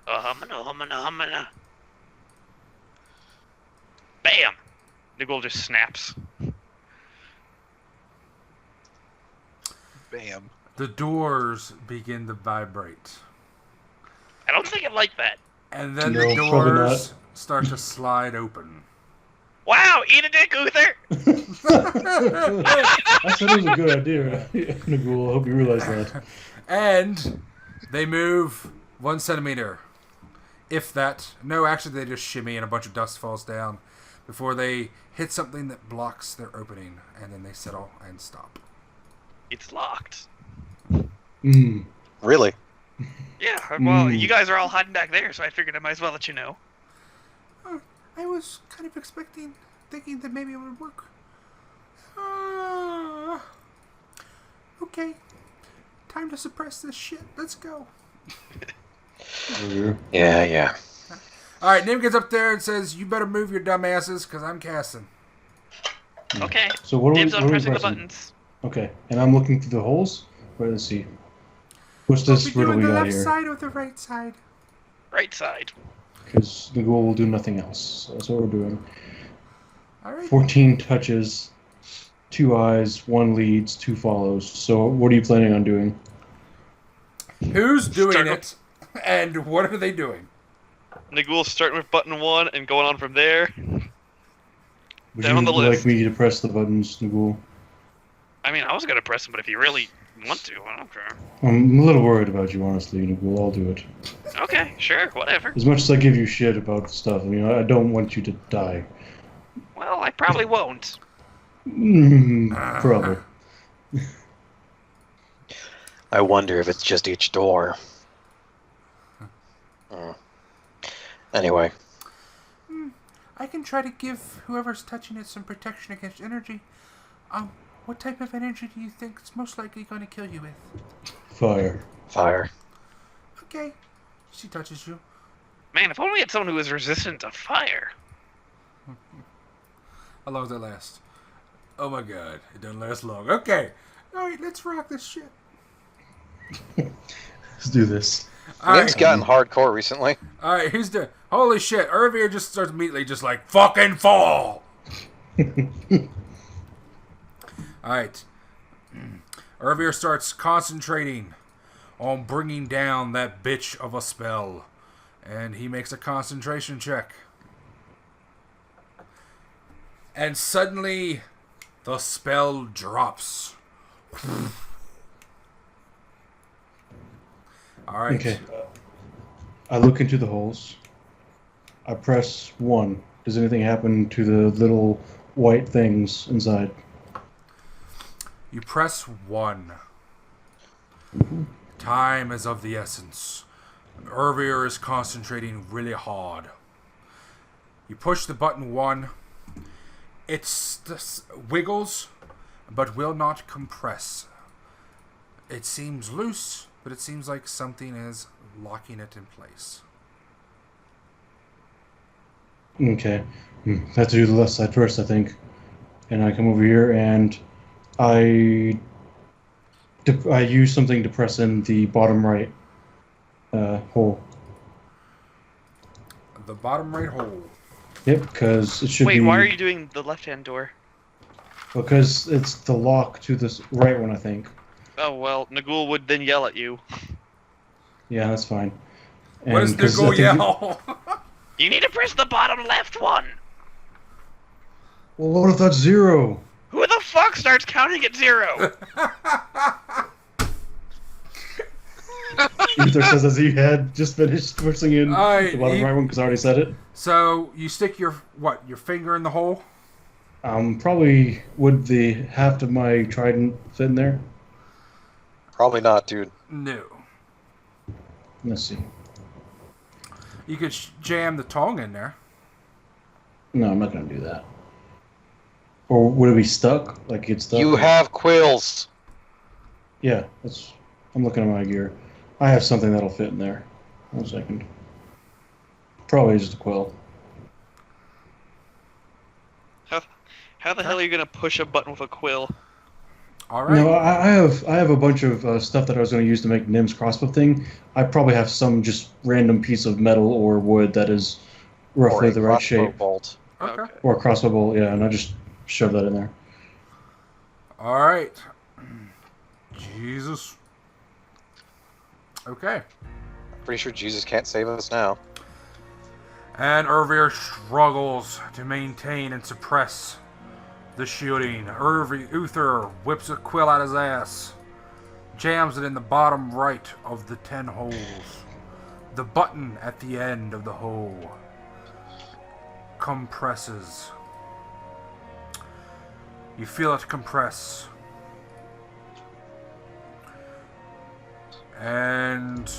Speaker 1: Humana. Bam! Nagul just snaps.
Speaker 2: Bam.
Speaker 4: The doors begin to vibrate.
Speaker 1: I don't think it like that.
Speaker 4: And then
Speaker 3: No,
Speaker 4: the
Speaker 3: probably
Speaker 4: doors start to slide open.
Speaker 1: Wow, eat a dick, Uther!
Speaker 3: I said it was a good idea, Nagul. I hope you realize that.
Speaker 4: And they move 1 centimeter. If that. No, actually they just shimmy and a bunch of dust falls down before they hit something that blocks their opening, and then they settle and stop.
Speaker 1: It's locked.
Speaker 3: Mm.
Speaker 5: Really?
Speaker 1: Yeah, well, you guys are all hiding back there, so I figured I might as well let you know.
Speaker 4: I was kind of thinking that maybe it would work. Okay. Time to suppress this shit. Let's go.
Speaker 5: Yeah.
Speaker 4: Alright, Nim gets up there and says, you better move your dumb asses, because I'm casting.
Speaker 1: Okay.
Speaker 3: So what are
Speaker 1: Dibs
Speaker 3: we,
Speaker 1: on
Speaker 3: what are we
Speaker 1: pressing the
Speaker 3: pressing?
Speaker 1: buttons.
Speaker 3: Okay, and I'm looking through the holes. Wait, let's see. What's this riddle we got here?
Speaker 4: side or the right side?
Speaker 1: Right side.
Speaker 3: Because the goal will do nothing else. So that's what we're doing.
Speaker 4: Alright.
Speaker 3: 14 touches, 2 eyes, 1 leads, 2 follows. So what are you planning on doing?
Speaker 4: Who's doing
Speaker 1: Start
Speaker 4: it? And what are they doing?
Speaker 1: Nagul's starting with button 1 and going on from there.
Speaker 3: Would
Speaker 1: Down
Speaker 3: you
Speaker 1: the
Speaker 3: like
Speaker 1: list.
Speaker 3: me to press the buttons, Nagul?
Speaker 1: I mean, I was gonna press them, but if you really want to, I don't care.
Speaker 3: I'm a little worried about you, honestly, Nagul. I'll do it.
Speaker 1: Okay, sure, whatever.
Speaker 3: As much as I give you shit about stuff, I mean, I don't want you to die.
Speaker 1: Well, I probably won't.
Speaker 3: Probably.
Speaker 5: I wonder if it's just each door. Anyway.
Speaker 4: I can try to give whoever's touching it some protection against energy. What type of energy do you think is most likely going to kill you with?
Speaker 3: Fire.
Speaker 4: Okay. She touches you.
Speaker 1: Man, if only we had someone who was resistant to fire.
Speaker 4: How long does that last? Oh my god, it doesn't last long. Okay. Alright, let's rock this shit.
Speaker 3: Let's do this.
Speaker 5: Nim's gotten hardcore recently.
Speaker 4: Alright, who's the... Holy shit, Urvir just starts immediately just like, fucking fall! Alright. Urvir starts concentrating on bringing down that bitch of a spell. And he makes a concentration check. And suddenly, the spell drops. Alright.
Speaker 3: Okay. I look into the holes. I press 1. Does anything happen to the little white things inside?
Speaker 4: You press 1. Time is of the essence. Urvir is concentrating really hard. You push the button 1. It wiggles, but will not compress. It seems loose, but it seems like something is locking it in place.
Speaker 3: Okay. Have to do the left side first, I think. And I come over here and I use something to press in the bottom right hole.
Speaker 4: The bottom right hole.
Speaker 3: Yep, because it should be...
Speaker 1: Wait, why are you doing the left-hand door?
Speaker 3: Because it's the lock to this right one, I think.
Speaker 1: Oh, well, Nagul would then yell at you.
Speaker 3: Yeah, that's fine.
Speaker 4: What does
Speaker 3: And 'cause I
Speaker 4: Nagul
Speaker 3: think
Speaker 4: yell?
Speaker 1: You need to press the bottom left one!
Speaker 3: Well, what if that's 0?
Speaker 1: Who the fuck starts counting at 0?
Speaker 3: Uther says as he had just finished pushing in
Speaker 4: Alright,
Speaker 3: the bottom right one because I already said it.
Speaker 4: So, you stick your finger in the hole?
Speaker 3: Probably would the haft of my trident fit in there?
Speaker 5: Probably not, dude.
Speaker 4: No.
Speaker 3: Let's see.
Speaker 4: You could jam the tongue in there.
Speaker 3: No, I'm not going to do that. Or would it be stuck? Like it's stuck?
Speaker 5: You have quills.
Speaker 3: Yeah, that's... I'm looking at my gear. I have something that'll fit in there. 1 second. Probably just a quill.
Speaker 1: How the hell are you gonna push a button with a quill?
Speaker 4: All right.
Speaker 3: No, I have a bunch of stuff that I was going to use to make Nim's crossbow thing. I probably have some just random piece of metal or wood that is roughly the right shape.
Speaker 5: Bolt.
Speaker 4: Okay.
Speaker 3: Or a crossbow bolt, yeah, and I just shove that in there.
Speaker 4: All right. Jesus. Okay.
Speaker 5: Pretty sure Jesus can't save us now.
Speaker 4: And Urvir struggles to maintain and suppress the shooting. Uther whips a quill out his ass, jams it in the bottom right of the 10 holes. The button at the end of the hole compresses. You feel it compress. And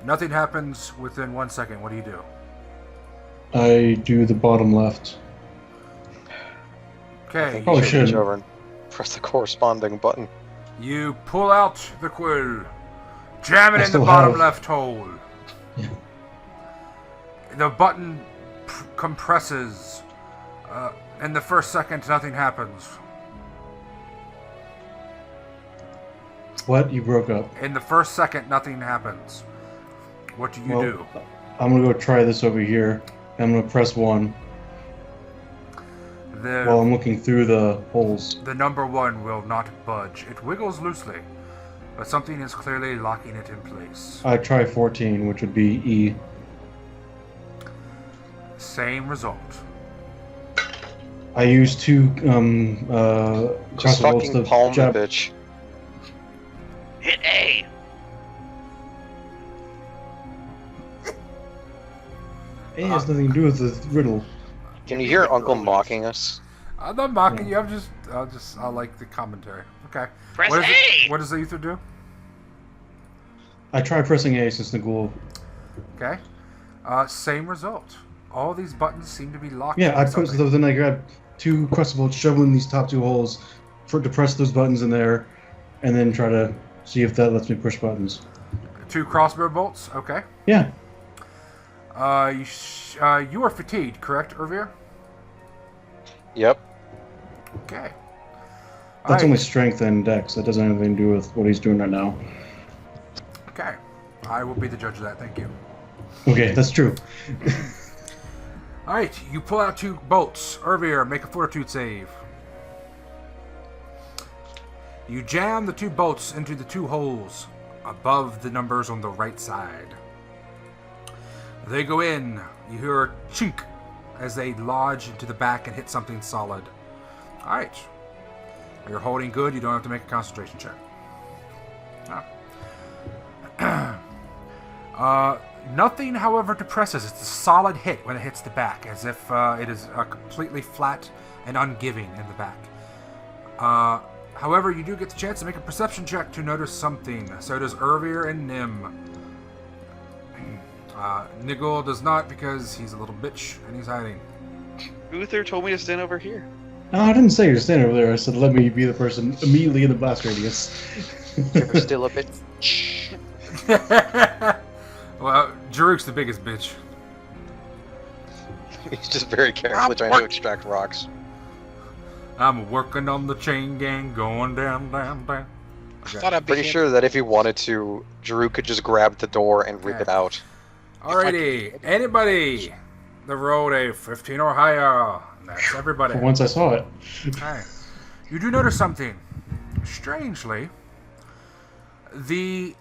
Speaker 4: nothing happens within 1 second. What do you do?
Speaker 3: I do the bottom left.
Speaker 4: Okay.
Speaker 3: Probably
Speaker 5: Reach
Speaker 3: shouldn't.
Speaker 5: over and press the corresponding button.
Speaker 4: You pull out the quill, jam it
Speaker 3: I
Speaker 4: in the
Speaker 3: still
Speaker 4: bottom
Speaker 3: have-
Speaker 4: left hole.
Speaker 3: Yeah.
Speaker 4: The button compresses. In the first second, nothing happens.
Speaker 3: What? You broke up.
Speaker 4: In the first second, nothing happens. What do you do?
Speaker 3: I'm going to go try this over here. I'm going to press 1 while I'm looking through the holes.
Speaker 4: The number 1 will not budge. It wiggles loosely, but something is clearly locking it in place.
Speaker 3: I try 14, which would be E.
Speaker 4: Same result.
Speaker 3: I use 2
Speaker 5: Just
Speaker 3: crossbow bolts
Speaker 5: fucking
Speaker 3: to
Speaker 5: palm the
Speaker 3: jab.
Speaker 5: bitch.
Speaker 1: Hit A.
Speaker 3: It has nothing to do with the riddle.
Speaker 5: Can you hear Uncle mocking us?
Speaker 4: I'm not mocking you. I like the commentary. Okay.
Speaker 1: Press
Speaker 4: What, is
Speaker 1: A.
Speaker 4: it, what does the Uther do?
Speaker 3: I try pressing A since Nagul.
Speaker 4: Okay. Same result. All these buttons seem to be locked.
Speaker 3: Yeah,
Speaker 4: by
Speaker 3: I put
Speaker 4: something.
Speaker 3: then I grab 2 crossbow bolts, shove them in these top 2 holes, to press those buttons in there, and then try to see if that lets me push buttons.
Speaker 4: 2 crossbow bolts. Okay.
Speaker 3: Yeah,
Speaker 4: You are fatigued, correct, Urvir?
Speaker 5: Yep.
Speaker 4: Okay.
Speaker 3: that's
Speaker 4: Alright.
Speaker 3: only strength and dex. That doesn't have anything to do with what he's doing right now.
Speaker 4: Okay. I will be the judge of that. Thank you.
Speaker 3: Okay, that's true.
Speaker 4: All right. You pull out 2 bolts. Urvir, make a fortitude save. You jam the 2 bolts into the 2 holes above the numbers on the right side. They go in. You hear a chink as they lodge into the back and hit something solid. All right. You're holding good. You don't have to make a concentration check. Nothing, however, depresses. It's a solid hit when it hits the back, as if it is completely flat and ungiving in the back. However, you do get the chance to make a perception check to notice something. So does Urvir and Nim. Nigel does not because he's a little bitch and he's hiding.
Speaker 1: Uther told me to stand over here.
Speaker 3: No, I didn't say you're standing over there. I said let me be the person immediately in the blast radius.
Speaker 5: You're still a bit.
Speaker 4: Well, Jerruk's the biggest bitch.
Speaker 5: He's just very carefully trying to extract rocks.
Speaker 4: I'm working on the chain gang, going down, down, down. Okay.
Speaker 2: Thought I'd
Speaker 5: Pretty sure that if he wanted to, Jerruk could just grab the door and rip it out.
Speaker 4: Alrighty, anybody that rolled a 15 or higher. That's everybody.
Speaker 3: For once I saw it.
Speaker 4: Okay. You do notice something. Strangely, the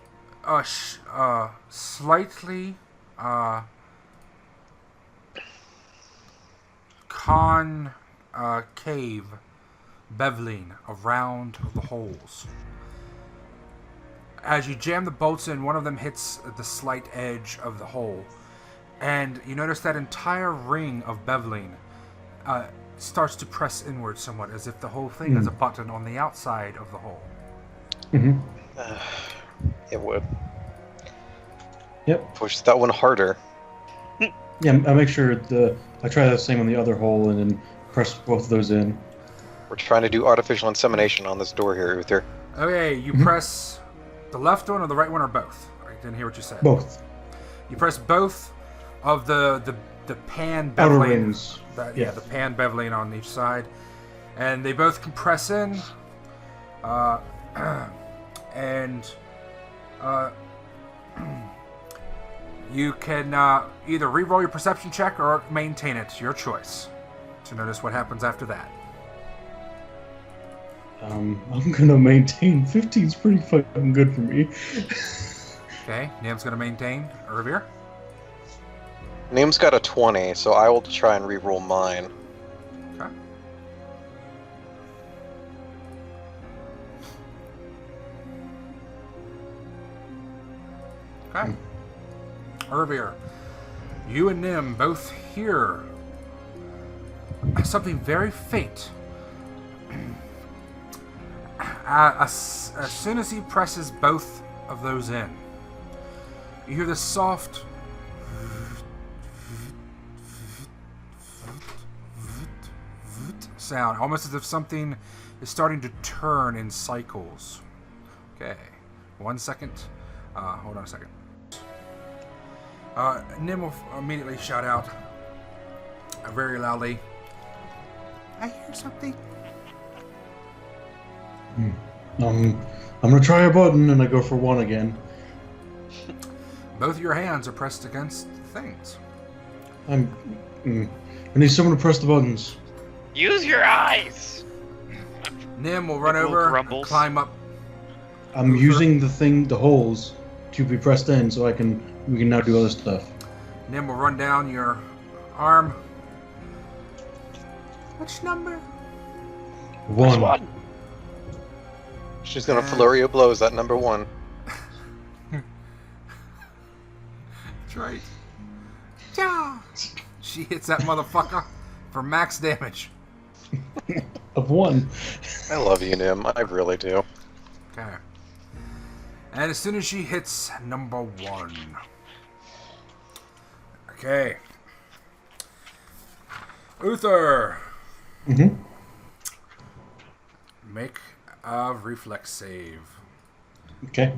Speaker 4: slightly concave beveling around the holes. As you jam the bolts in, one of them hits the slight edge of the hole, and you notice that entire ring of beveling starts to press inward somewhat, as if the whole thing is a button on the outside of the hole.
Speaker 3: Mm-hmm.
Speaker 5: It would.
Speaker 3: Yep.
Speaker 5: Push that one harder.
Speaker 3: Yeah, I make sure I try the same on the other hole and then press both of those in.
Speaker 5: We're trying to do artificial insemination on this door here, Uther.
Speaker 4: Okay, you press The left one or the right one or both? I didn't hear what you said.
Speaker 3: Both.
Speaker 4: You press both of the pan
Speaker 3: Outer
Speaker 4: beveling.
Speaker 3: rings.
Speaker 4: Yeah, the pan beveling on each side. And they both compress in. And you can either re-roll your perception check or maintain it. Your choice. To notice what happens after that.
Speaker 3: I'm gonna maintain. 15's pretty fucking good for me.
Speaker 4: Okay, Nim's going to maintain. Urvir?
Speaker 5: Nim's got a 20, so I will try and re-roll mine.
Speaker 4: Okay. Okay. Urvir, you and Nim both hear something very faint. As soon as he presses both of those in, you hear this soft sound, almost as if something is starting to turn in cycles. Okay, 1 second. Hold on a second. Nim will immediately shout out very loudly, I hear something.
Speaker 3: I'm gonna try a button, and I go for 1 again.
Speaker 4: Both your hands are pressed against things.
Speaker 3: I need someone to press the buttons.
Speaker 1: Use your eyes.
Speaker 4: Nim will run
Speaker 1: It will
Speaker 4: over,
Speaker 1: grumbles.
Speaker 4: climb up.
Speaker 3: I'm
Speaker 4: Uther.
Speaker 3: using the holes to be pressed in, so we can now do other stuff.
Speaker 4: Nim will run down your arm. Which number?
Speaker 3: 1.
Speaker 5: She's gonna flurry of blows at number 1.
Speaker 4: That's right. Yeah. She hits that motherfucker for max damage.
Speaker 3: Of 1.
Speaker 5: I love you, Nim. I really do.
Speaker 4: Okay. And as soon as she hits number 1. Okay. Uther.
Speaker 3: Mm-hmm.
Speaker 4: Make a reflex save.
Speaker 3: Okay.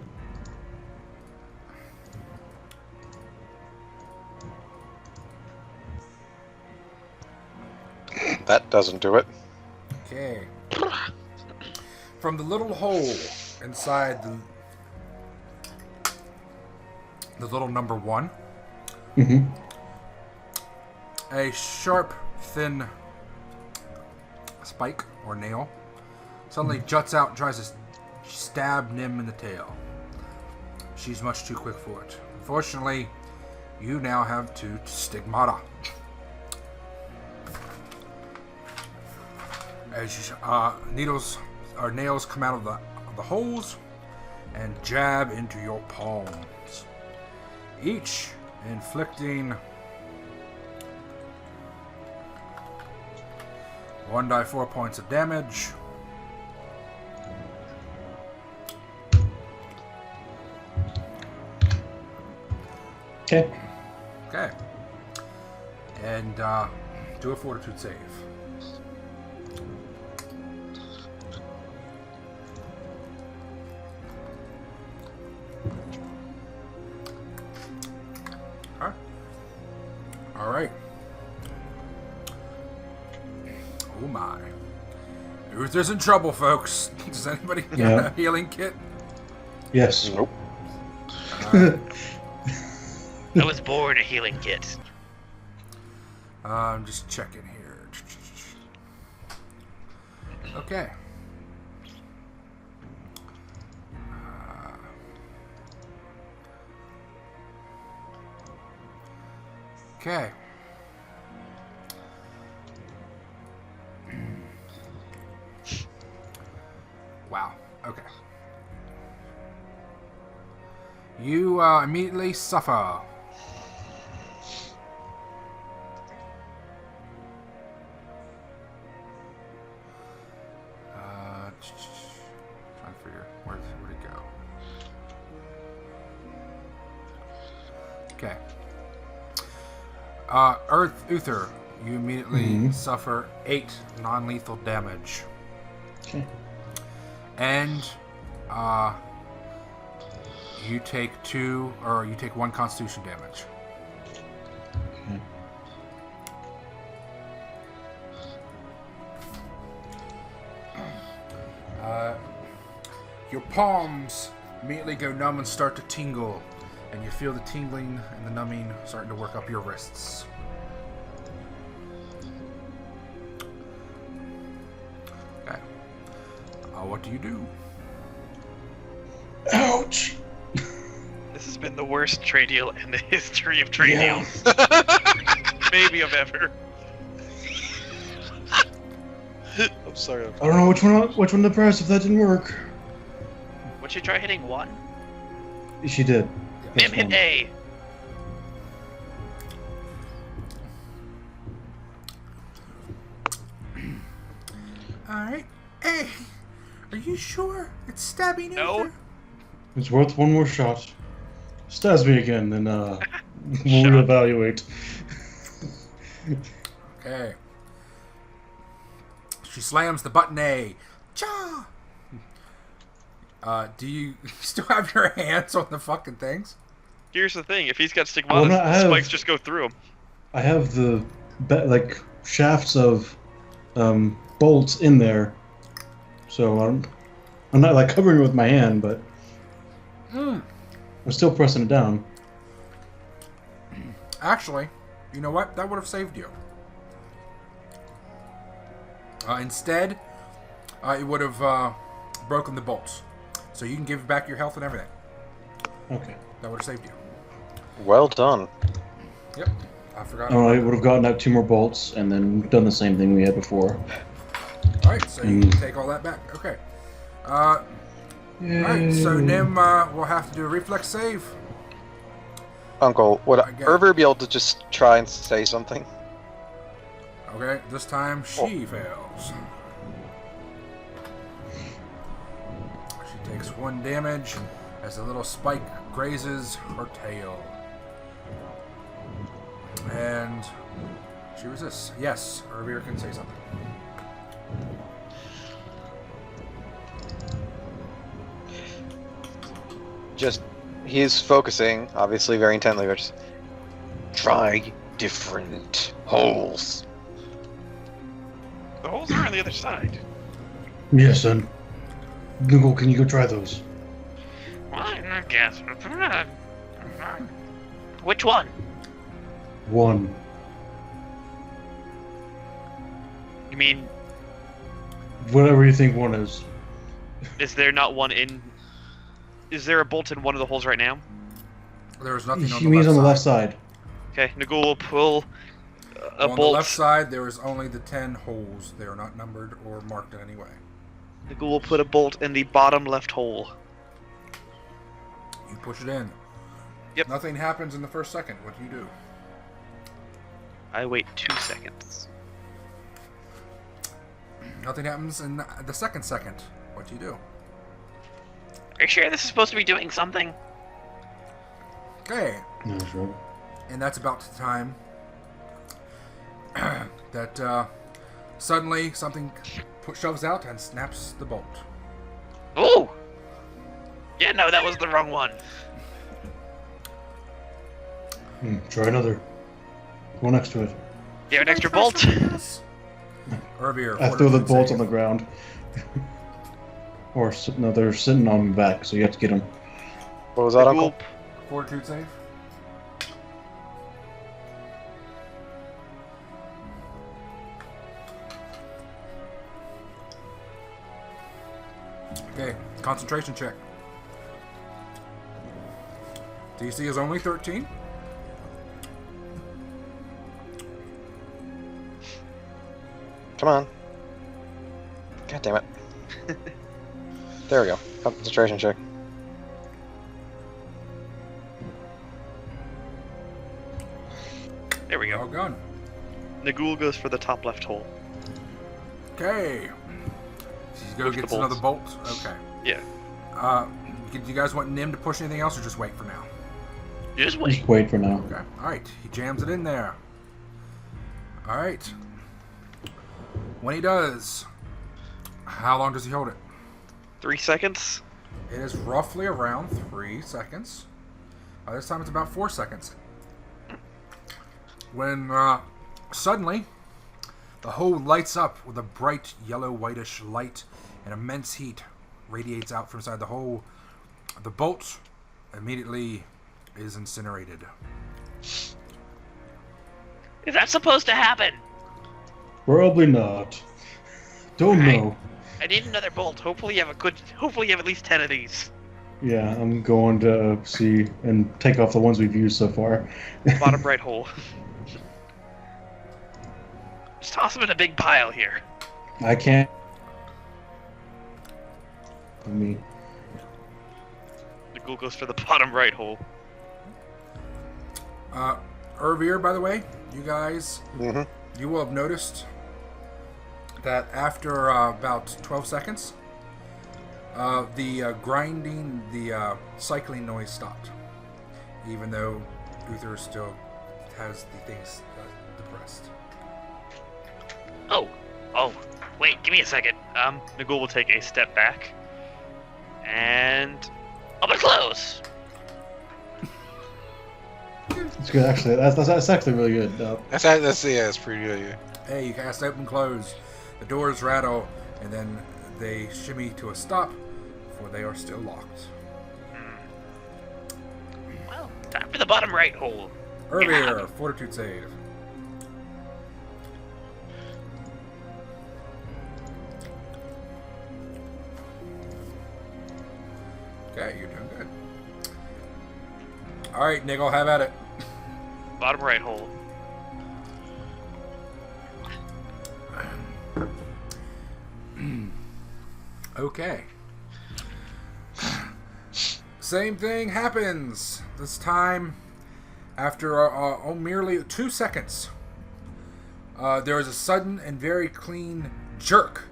Speaker 5: That doesn't do it.
Speaker 4: Okay. From the little hole inside the little number 1,
Speaker 3: Mm-hmm.
Speaker 4: a sharp, thin spike or nail suddenly juts out and tries to stab Nim in the tail. She's much too quick for it. Unfortunately, you now have 2 stigmata. As needles or nails come out of the holes and jab into your palms, each inflicting 1d4 points of damage.
Speaker 3: Okay.
Speaker 4: Okay. And do a fortitude save. All right. Oh my. Uther's in trouble, folks. Does anybody get
Speaker 3: Yeah.
Speaker 4: a healing kit?
Speaker 3: Yes.
Speaker 5: Nope.
Speaker 1: I was born a healing kit.
Speaker 4: I'm just checking here. Okay. Okay. Wow. Okay. You immediately suffer. Trying to figure where'd it go. Okay. Uther, you immediately suffer 8 non-lethal damage.
Speaker 3: Okay.
Speaker 4: And You take 1 Constitution damage. Your palms immediately go numb and start to tingle, and you feel the tingling and the numbing starting to work up your wrists. Okay. What do you do?
Speaker 3: Ouch!
Speaker 1: This has been the worst trade deal in the history of trade deals. Maybe of ever.
Speaker 2: I'm sorry.
Speaker 3: I don't know which one to press if that didn't work.
Speaker 1: Would she try hitting 1?
Speaker 3: She did.
Speaker 1: Mim hit A.
Speaker 4: Alright. Hey! Are you sure it's stabbing
Speaker 1: No.
Speaker 4: Uther?
Speaker 3: It's worth one more shot. Stabs me again, then we'll reevaluate.
Speaker 4: Okay. She slams the button A. Cha! Do you still have your hands on the fucking things?
Speaker 1: Here's the thing: if he's got stigmata, the spikes just go through him.
Speaker 3: I have the shafts of bolts in there, so I'm not like covering it with my hand, but I'm still pressing it down.
Speaker 4: Actually, you know what? That would have saved you. Instead, it would have broken the bolts. So you can give back your health and everything.
Speaker 3: Okay.
Speaker 4: That would have saved you.
Speaker 5: Well done.
Speaker 4: Yep. I forgot.
Speaker 3: I would have gotten out 2 more bolts and then done the same thing we had before.
Speaker 4: Alright, so you can take all that back. Okay. Alright, so Nim will have to do a reflex save.
Speaker 5: Uncle, would
Speaker 4: I get it.
Speaker 5: Urvir be able to just try and say something?
Speaker 4: Okay, this time she fails. She takes 1 damage as a little spike grazes her tail. And she resists. Yes, Urvir can say something.
Speaker 5: Just, he's focusing, obviously very intently, but just try different holes.
Speaker 1: The holes are on the other side.
Speaker 3: Yes, son. Google, can you go try those?
Speaker 1: Well, I guess. Which one?
Speaker 3: 1.
Speaker 1: You mean,
Speaker 3: Whatever you think 1 is.
Speaker 1: is there not one in? Is there a bolt in one of the holes right now?
Speaker 4: There is nothing on
Speaker 3: She
Speaker 4: the
Speaker 3: means
Speaker 4: left
Speaker 3: on the
Speaker 4: side.
Speaker 3: left side.
Speaker 1: Okay, Nagul will pull a
Speaker 4: On
Speaker 1: bolt.
Speaker 4: the left side, there is only the 10 holes. They are not numbered or marked in any way.
Speaker 1: Nagul will put a bolt in the bottom left hole.
Speaker 4: You push it in.
Speaker 1: Yep.
Speaker 4: Nothing happens in the first second. What do you do?
Speaker 1: I wait 2 seconds.
Speaker 4: Nothing happens in the second second. What do you do?
Speaker 1: Are you sure this is supposed to be doing something?
Speaker 4: Okay.
Speaker 3: No, sure.
Speaker 4: And that's about the time that suddenly something shoves out and snaps the bolt.
Speaker 1: Ooh! Yeah, no, that was the wrong one.
Speaker 3: Try another. Go next to it.
Speaker 1: You have an extra bolt?
Speaker 4: Urvir,
Speaker 3: I throw the
Speaker 4: fortitude
Speaker 3: bolts
Speaker 4: save.
Speaker 3: on the ground. No, they're sitting on my back, so you have to get them.
Speaker 5: What was that, Uncle?
Speaker 4: Fortitude save. Okay, concentration check. DC is only 13.
Speaker 5: Come on. God damn it. There we go. Concentration check.
Speaker 1: There we
Speaker 4: All
Speaker 1: go.
Speaker 4: gone.
Speaker 1: Nagul goes for the top left hole.
Speaker 4: Okay. She's go
Speaker 1: Push the
Speaker 4: gets another
Speaker 1: bolts.
Speaker 4: bolt. Okay.
Speaker 1: Yeah.
Speaker 4: Do you guys want Nim to push anything else, or just wait for now?
Speaker 1: Just wait.
Speaker 3: Just wait for now.
Speaker 4: Okay. All right. He jams it in there. All right. When he does, how long does he hold it?
Speaker 1: 3 seconds?
Speaker 4: It is roughly around 3 seconds. This time it's about 4 seconds. When suddenly the hole lights up with a bright yellow-whitish light, and immense heat radiates out from inside the hole. The bolt immediately is incinerated.
Speaker 1: Is that supposed to happen?
Speaker 3: Probably not. Don't know.
Speaker 1: I need another bolt. Hopefully you have at least 10 of these.
Speaker 3: Yeah, I'm going to see and take off the ones we've used so far.
Speaker 1: Bottom right hole. Just toss them in a big pile here.
Speaker 3: I can't. Me.
Speaker 1: The ghoul goes for the bottom right hole.
Speaker 4: Urvir, by the way, you guys,
Speaker 5: Mm-hmm.
Speaker 4: you will have noticed that after about 12 seconds, the grinding, the cycling noise stopped, even though Uther still has the things depressed.
Speaker 1: Oh, wait, give me a second. The ghoul will take a step back. And open close.
Speaker 3: It's good, actually. That's actually really good.
Speaker 2: That's pretty good. Yeah.
Speaker 4: Hey, you cast open close. The doors rattle, and then they shimmy to a stop, for they are still locked.
Speaker 1: Well, time for the bottom right hole.
Speaker 4: Urvir, fortitude save. Okay, you're doing good. Alright, Niggle, have at it.
Speaker 1: Bottom right hole.
Speaker 4: Okay. Same thing happens. This time, after merely 2 seconds, there is a sudden and very clean jerk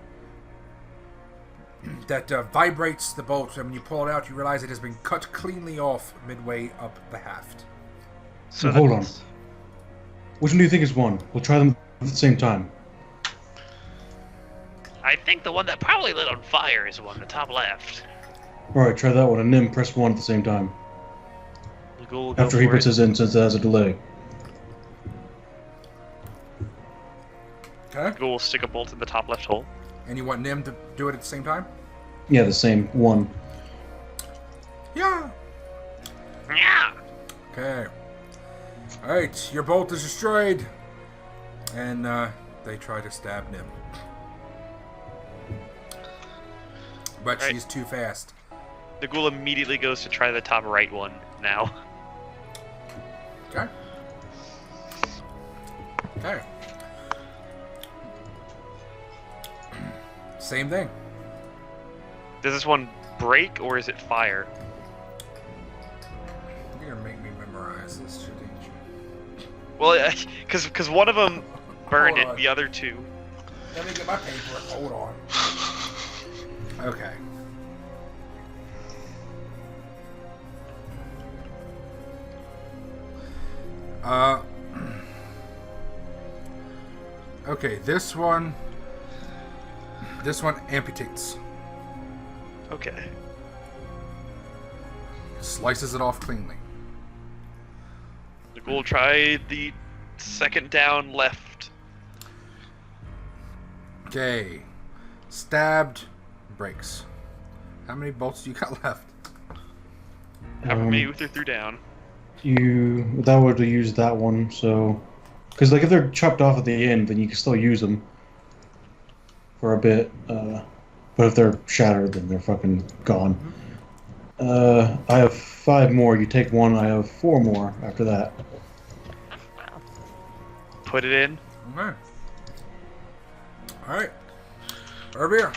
Speaker 4: that vibrates the bolt, and when you pull it out, you realize it has been cut cleanly off midway up the haft.
Speaker 1: So
Speaker 3: hold on. Which one do you think is one? We'll try them at the same time.
Speaker 1: I think the one that probably lit on fire is one, the top left.
Speaker 3: Alright, try that one, and Nim, press 1 at the same time.
Speaker 1: The ghoul will go
Speaker 3: After he
Speaker 1: for
Speaker 3: puts
Speaker 1: it.
Speaker 3: his in, since it has a delay.
Speaker 4: Okay.
Speaker 1: The ghoul will stick a bolt in the top left hole.
Speaker 4: And you want Nim to do it at the same time?
Speaker 3: Yeah, the same one.
Speaker 4: Yeah.
Speaker 1: Yeah.
Speaker 4: Okay. Alright, your bolt is destroyed. And they try to stab Nim. But
Speaker 1: Right.
Speaker 4: she's too fast.
Speaker 1: The ghoul immediately goes to try the top right one now.
Speaker 4: Okay. Okay. Same thing.
Speaker 1: Does this one break or is it fire?
Speaker 4: You're gonna make me memorize this shit, ain't you?
Speaker 1: Well, because one of them burned
Speaker 4: Hold
Speaker 1: it,
Speaker 4: on.
Speaker 1: the other two.
Speaker 4: Let me get my paper. Hold on. Okay. Okay, this one amputates.
Speaker 1: Okay.
Speaker 4: Slices it off cleanly.
Speaker 1: The ghoul tried the second down left.
Speaker 4: Okay. Stabbed, breaks. How many bolts do you got left?
Speaker 1: However many Uther threw down.
Speaker 3: That would use that one, so... Because, like, if they're chopped off at the end, then you can still use them for a bit. But if they're shattered, then they're fucking gone. I have 5 more. You take 1, I have 4 more after that.
Speaker 1: Put it in.
Speaker 4: Okay. Alright. Urvir.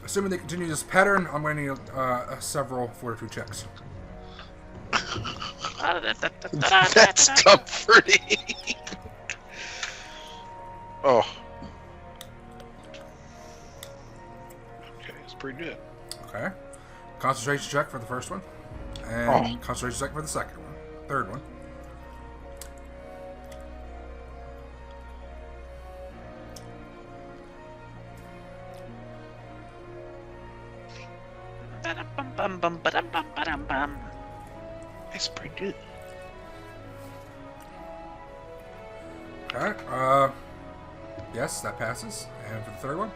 Speaker 4: Assuming they continue this pattern, I'm going to need several fortitude checks.
Speaker 2: That's comforting. Oh. Okay, it's pretty good.
Speaker 4: Okay. Concentration check for the first one. And concentration check for the second one. Third one.
Speaker 1: Bum bum ba-dum bum ba-dum bum.
Speaker 2: That's pretty good.
Speaker 4: Alright, yes, that passes. And for the third one.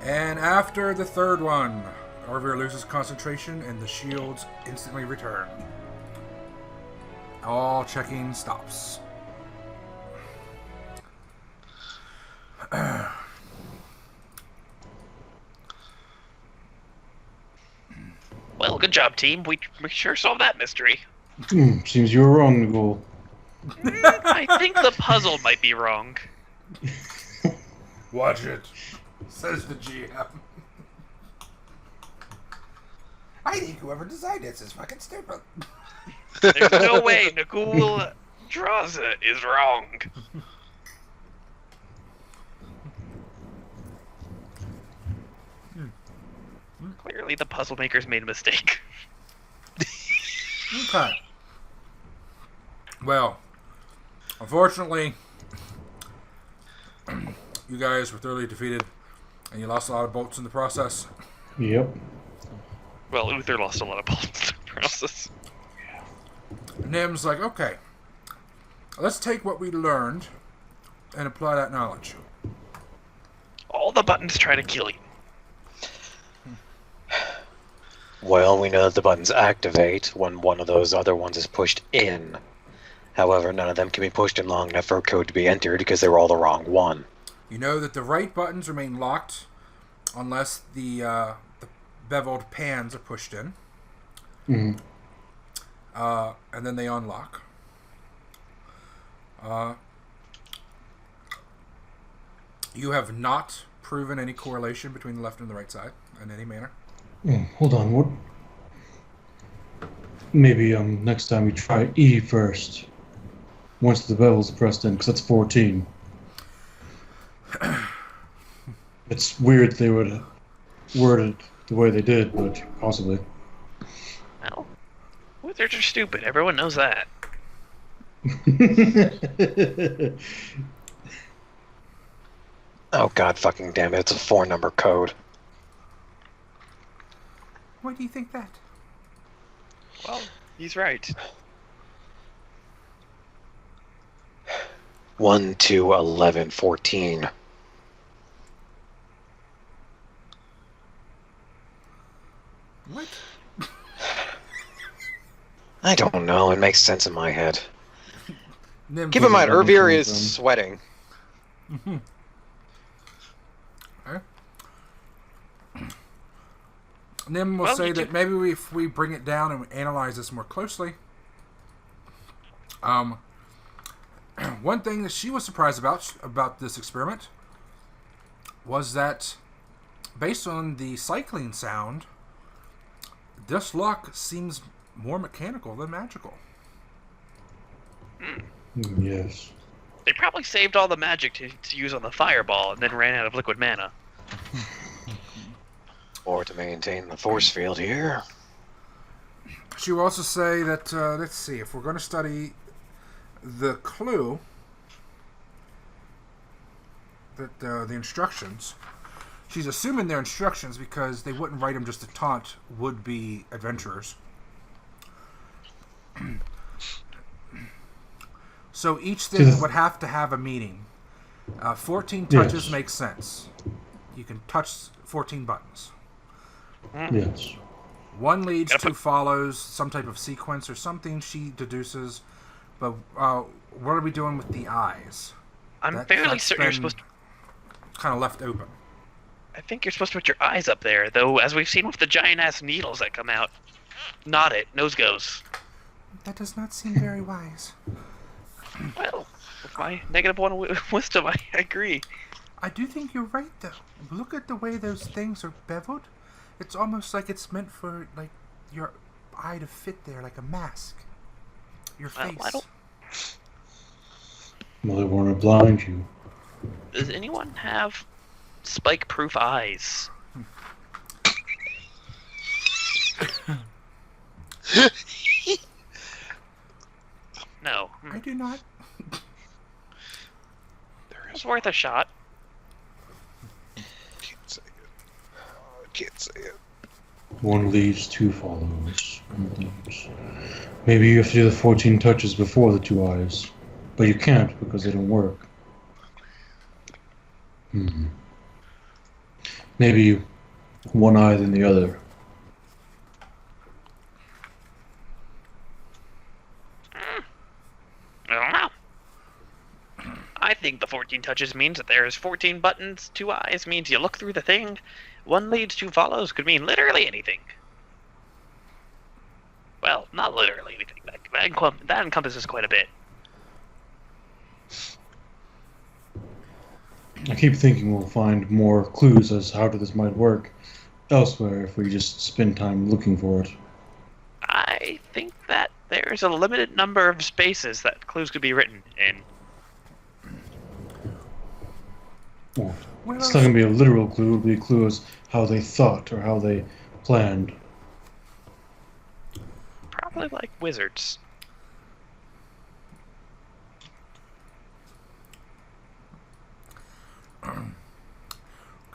Speaker 4: And after the third one, Urvir loses concentration and the shields instantly return. All checking stops.
Speaker 1: Well, good job, team. We sure solved that mystery.
Speaker 3: Seems you were wrong, Nicole.
Speaker 1: I think the puzzle might be wrong.
Speaker 4: Watch it, says the GM. I think whoever designed this is fucking stupid.
Speaker 1: There's no way Nagul draws it is wrong. Clearly, the puzzle makers made a mistake.
Speaker 4: Okay. Well, unfortunately, you guys were thoroughly defeated, and you lost a lot of bolts in the process.
Speaker 3: Yep.
Speaker 1: Well, Uther lost a lot of bolts in the process.
Speaker 4: Nim's like, okay, let's take what we learned and apply that knowledge.
Speaker 1: All the buttons try to kill you.
Speaker 5: Well, we know that the buttons activate when one of those other ones is pushed in. However, none of them can be pushed in long enough for a code to be entered because they were all the wrong one.
Speaker 4: You know that the right buttons remain locked unless the beveled pans are pushed in.
Speaker 3: Mm-hmm.
Speaker 4: And then they unlock. You have not proven any correlation between the left and the right side in any manner.
Speaker 3: Hold on, what? Maybe next time we try E first. Once the bevel's pressed in, because that's 14. It's weird they would word it the way they did, but possibly.
Speaker 1: Well, Uthers are stupid. Everyone knows that.
Speaker 5: Oh god fucking damn it, it's a 4-number code.
Speaker 4: Why do you think that?
Speaker 1: Well, he's right.
Speaker 5: 1, 2, 11, 14.
Speaker 4: What?
Speaker 5: I don't know, it makes sense in my head.
Speaker 4: Nim,
Speaker 5: Keep in mind,
Speaker 3: where
Speaker 5: Urvir
Speaker 3: it
Speaker 5: is
Speaker 3: comes from.
Speaker 5: sweating.
Speaker 4: Okay. Nim will
Speaker 1: Well,
Speaker 4: say
Speaker 1: you
Speaker 4: that
Speaker 1: can-
Speaker 4: maybe if we bring it down and analyze this more closely, one thing that she was surprised about this experiment was that based on the cycling sound, this lock seems more mechanical than magical.
Speaker 3: Yes.
Speaker 1: They probably saved all the magic to use on the fireball and then ran out of liquid mana.
Speaker 5: Or to maintain the force field here.
Speaker 4: She will also say that, let's see, if we're going to study the clue, that the instructions, she's assuming they're instructions because they wouldn't write them just to taunt would-be adventurers. So each thing would have to have a meaning. 14 touches
Speaker 3: Yes.
Speaker 4: makes sense. You can touch 14 buttons.
Speaker 3: Yes.
Speaker 4: One leads
Speaker 1: Yep.
Speaker 4: to follows, some type of sequence or something she deduces. But what are we doing with the eyes?
Speaker 1: I'm fairly certain you're supposed to...
Speaker 4: Kind of left open.
Speaker 1: I think you're supposed to put your eyes up there, though, as we've seen with the giant-ass needles that come out. Not it. Nose goes.
Speaker 4: That does not seem very wise.
Speaker 1: Well, with my -1 wisdom, I agree.
Speaker 4: I do think you're right, though. Look at the way those things are beveled. It's almost like it's meant for, like, your eye to fit there, like a mask. Your
Speaker 1: Well,
Speaker 4: face.
Speaker 1: I don't...
Speaker 3: Well, they want to blind you.
Speaker 1: Does anyone have spike-proof eyes? No.
Speaker 4: I do not.
Speaker 1: It's worth a shot.
Speaker 2: Can't say it. Oh, I can't say it.
Speaker 3: One leads, two follows. One leads. Maybe you have to do the 14 touches before the 2 eyes. But you can't because they don't work. Maybe one eye than the other.
Speaker 1: I don't know. I think the 14 touches means that there's 14 buttons, 2 eyes means you look through the thing. One leads, 2 follows could mean literally anything. Well, not literally anything. That encompasses quite a bit.
Speaker 3: I keep thinking we'll find more clues as how this might work elsewhere if we just spend time looking for it.
Speaker 1: I think that there's a limited number of spaces that clues could be written in.
Speaker 3: Well, it's not going to be a literal clue. It'll be a clue as how they thought or how they planned.
Speaker 1: Probably like wizards.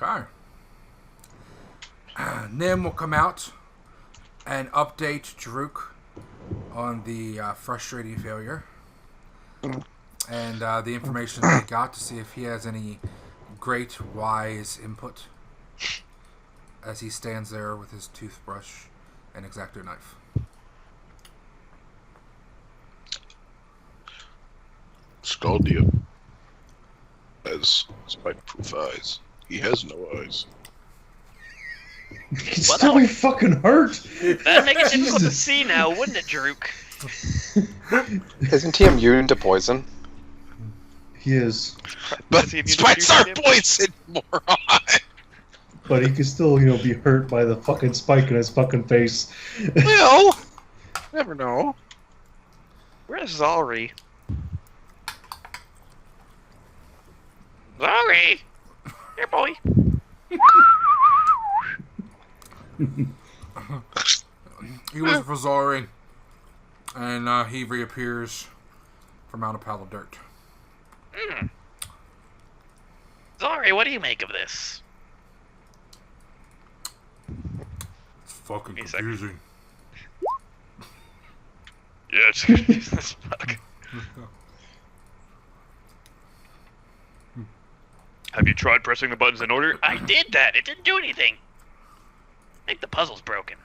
Speaker 4: Okay. Nim will come out and update Jerruk on the frustrating failure and the information they got to see if he has any great wise input as he stands there with his toothbrush and X-Acto knife.
Speaker 2: Scaldia has spike-proof eyes. He has no eyes.
Speaker 3: He'd still be fucking hurt.
Speaker 1: That'd make it difficult to see now, wouldn't it, Jerruk?
Speaker 5: Isn't he immune to poison?
Speaker 3: He is.
Speaker 2: But
Speaker 1: Is he immune to
Speaker 2: spikes are
Speaker 1: shooting?
Speaker 2: poison, moron!
Speaker 3: But he can still, be hurt by the fucking spike in his fucking face.
Speaker 2: Well, never know.
Speaker 1: Where's Zalri? Zalri! Here, boy.
Speaker 4: He was for Zari, and he reappears from out a pile of dirt.
Speaker 1: Zalri, what do you make of this?
Speaker 4: It's fucking
Speaker 1: Wait a second.
Speaker 4: confusing.
Speaker 1: Yeah, it's confusing as fuck. Have you tried pressing the buttons in order? I did that. It didn't do anything. I think the puzzle's broken.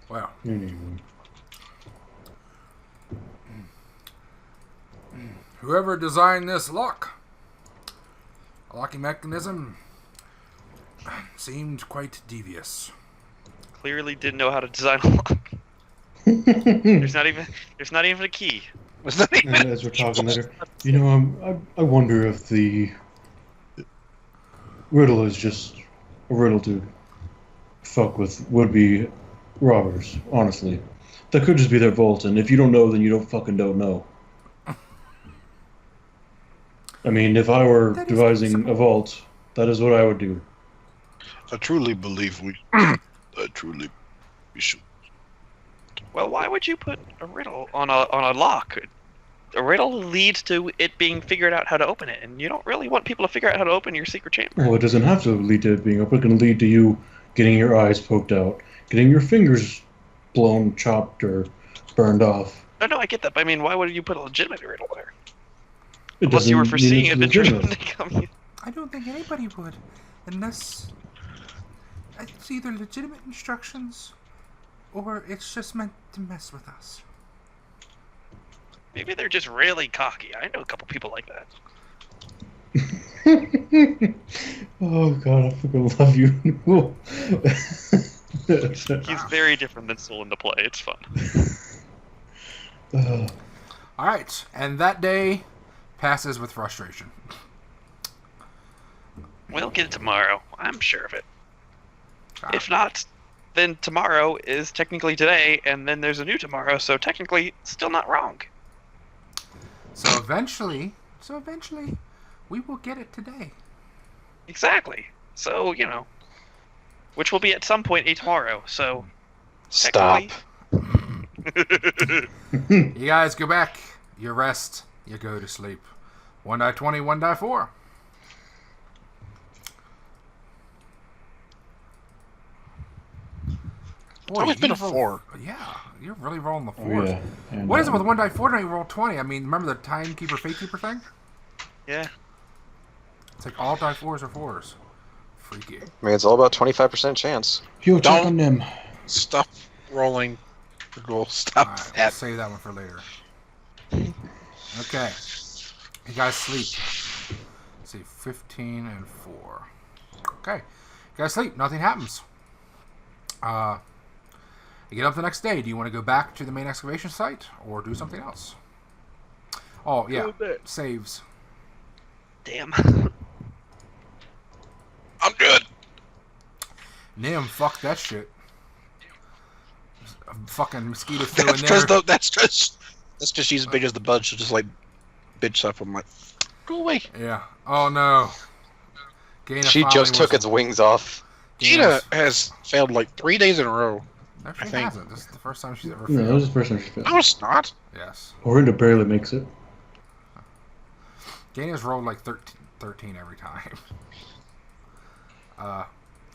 Speaker 4: Wow.
Speaker 3: Anyway.
Speaker 4: Whoever designed this locking mechanism seemed quite devious.
Speaker 1: Clearly didn't know how to design a lock. There's not even a key.
Speaker 2: Was that even?
Speaker 3: And as we're talking later, I wonder if the riddle is just a riddle to fuck with would-be robbers, honestly. That could just be their vault, and if you don't know, then you don't know. I mean, if I were devising a vault, that is what I would do.
Speaker 2: I truly believe we should.
Speaker 1: Well, why would you put a riddle on a lock? A riddle leads to it being figured out how to open it, and you don't really want people to figure out how to open your secret chamber.
Speaker 3: Well, it doesn't have to lead to it being open. It can lead to you getting your eyes poked out, getting your fingers blown, chopped, or burned off.
Speaker 1: No, I get that, but I mean, why would you put a legitimate riddle there?
Speaker 3: It
Speaker 1: Unless you were
Speaker 3: doesn't mean
Speaker 1: foreseeing
Speaker 3: it's
Speaker 1: adventures when
Speaker 3: legitimate.
Speaker 1: they come.
Speaker 4: I don't think anybody would, unless it's either legitimate instructions or it's just meant to mess with us.
Speaker 1: Maybe they're just really cocky. I know a couple people like that.
Speaker 3: Oh god, I fucking love you.
Speaker 1: He's very different than Sollyn to play. It's fun.
Speaker 4: Alright, and that day passes with frustration.
Speaker 1: We'll get it tomorrow. I'm sure of it.
Speaker 4: Ah.
Speaker 1: If not, then tomorrow is technically today, and then there's a new tomorrow, so technically still not wrong.
Speaker 4: So eventually, we will get it today.
Speaker 1: Exactly. So, which will be at some point a tomorrow, so...
Speaker 5: Stop.
Speaker 4: You guys go back, you rest, you go to sleep. 1 die 20, 1 die 4.
Speaker 2: It's always been a 4.
Speaker 4: Yeah, you're really rolling the
Speaker 3: Oh,
Speaker 4: 4s.
Speaker 3: yeah. And,
Speaker 4: What is it with 1 die 4 and you roll 20? I mean, remember the timekeeper, fatekeeper thing?
Speaker 1: Yeah.
Speaker 4: It's like all die 4s are 4s. Freaky.
Speaker 5: I mean, it's all about 25% chance.
Speaker 3: Yo, check
Speaker 2: Don't-
Speaker 3: on them.
Speaker 2: Stop rolling. We'll stop
Speaker 4: Alright, we'll
Speaker 2: that.
Speaker 4: save that one for later. Okay. You guys sleep. Let's see, 15 and 4. Okay. You guys sleep. Nothing happens. You get up the next day. Do you want to go back to the main excavation site or do something else? Oh, yeah. Saves.
Speaker 1: Damn.
Speaker 2: I'm good.
Speaker 4: Nim, fuck that shit. A fucking mosquito flew in
Speaker 2: That's
Speaker 4: there.
Speaker 2: because she's as big as the bud. She'll just like bitch stuff. I'm like, go away.
Speaker 4: Yeah. Oh, no. Gaina
Speaker 5: She
Speaker 4: finally
Speaker 5: just took
Speaker 4: was-
Speaker 5: its wings off.
Speaker 2: Gina has failed like 3 days in a row.
Speaker 4: No, she
Speaker 2: I think-
Speaker 4: hasn't. This is the first time she's ever
Speaker 3: Yeah, that
Speaker 4: failed.
Speaker 3: was the first time she failed.
Speaker 2: No, it's not.
Speaker 4: Yes.
Speaker 3: Orinda barely makes it.
Speaker 4: Gaina's rolled like 13 every time.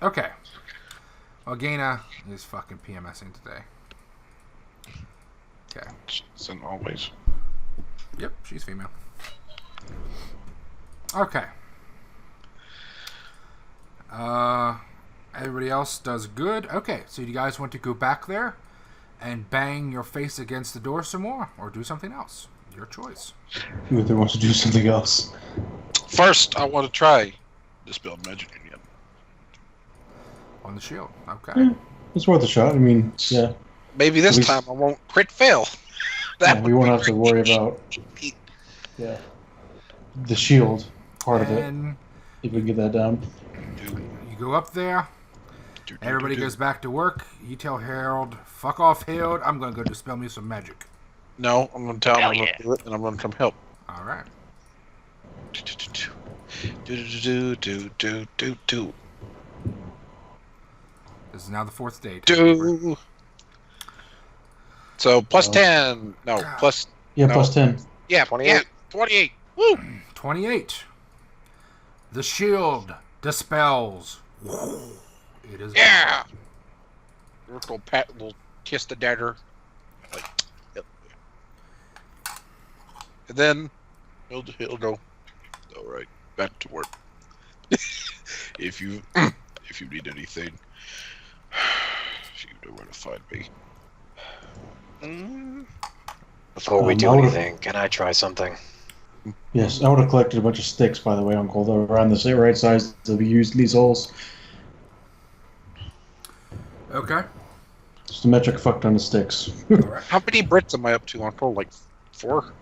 Speaker 4: Okay. Well, Gaina is fucking PMSing today. Okay.
Speaker 2: It's in always.
Speaker 4: Yep, she's female. Okay. Everybody else does good. Okay, so you guys want to go back there and bang your face against the door some more, or do something else? Your choice.
Speaker 3: Uther wants to do something else.
Speaker 2: First, I want to try Dispel Magic again.
Speaker 4: On the shield. Okay.
Speaker 3: Yeah, it's worth a shot. I mean, yeah.
Speaker 2: Maybe this
Speaker 3: At least-
Speaker 2: time I won't crit fail.
Speaker 3: Yeah, we
Speaker 2: would
Speaker 3: won't
Speaker 2: be
Speaker 3: have to
Speaker 2: great.
Speaker 3: worry about the shield part of it,
Speaker 4: And
Speaker 3: if we can get that down.
Speaker 4: you go up there. Everybody goes back to work. You tell Harold, fuck off, Harold. I'm going to go dispel me some magic.
Speaker 2: No, I'm going to tell him
Speaker 1: Hell
Speaker 2: I'm going
Speaker 1: yeah.
Speaker 2: to do it, and I'm going to come help.
Speaker 4: All right.
Speaker 2: Do.
Speaker 4: This is now the 4th day.
Speaker 2: Do. So plus
Speaker 3: Well.
Speaker 2: 10. No,
Speaker 4: God.
Speaker 2: plus.
Speaker 3: Yeah,
Speaker 2: No.
Speaker 3: plus 10.
Speaker 2: Yeah,
Speaker 5: 28.
Speaker 2: 28. Woo!
Speaker 4: 28. The shield dispels. It is.
Speaker 2: Yeah! Little pat will kiss the dagger. Like, yep. And then he'll go. All right, back to work. if you need anything, you know where to find me.
Speaker 5: Before we do
Speaker 3: I would've-
Speaker 5: anything, can I try something?
Speaker 3: Yes, I would have collected a bunch of sticks, by the way, Uncle. They're around the right size to be used in these holes.
Speaker 4: Okay.
Speaker 3: Just a metric fuck ton of sticks.
Speaker 2: How many Brits am I up to, Uncle? Like 4?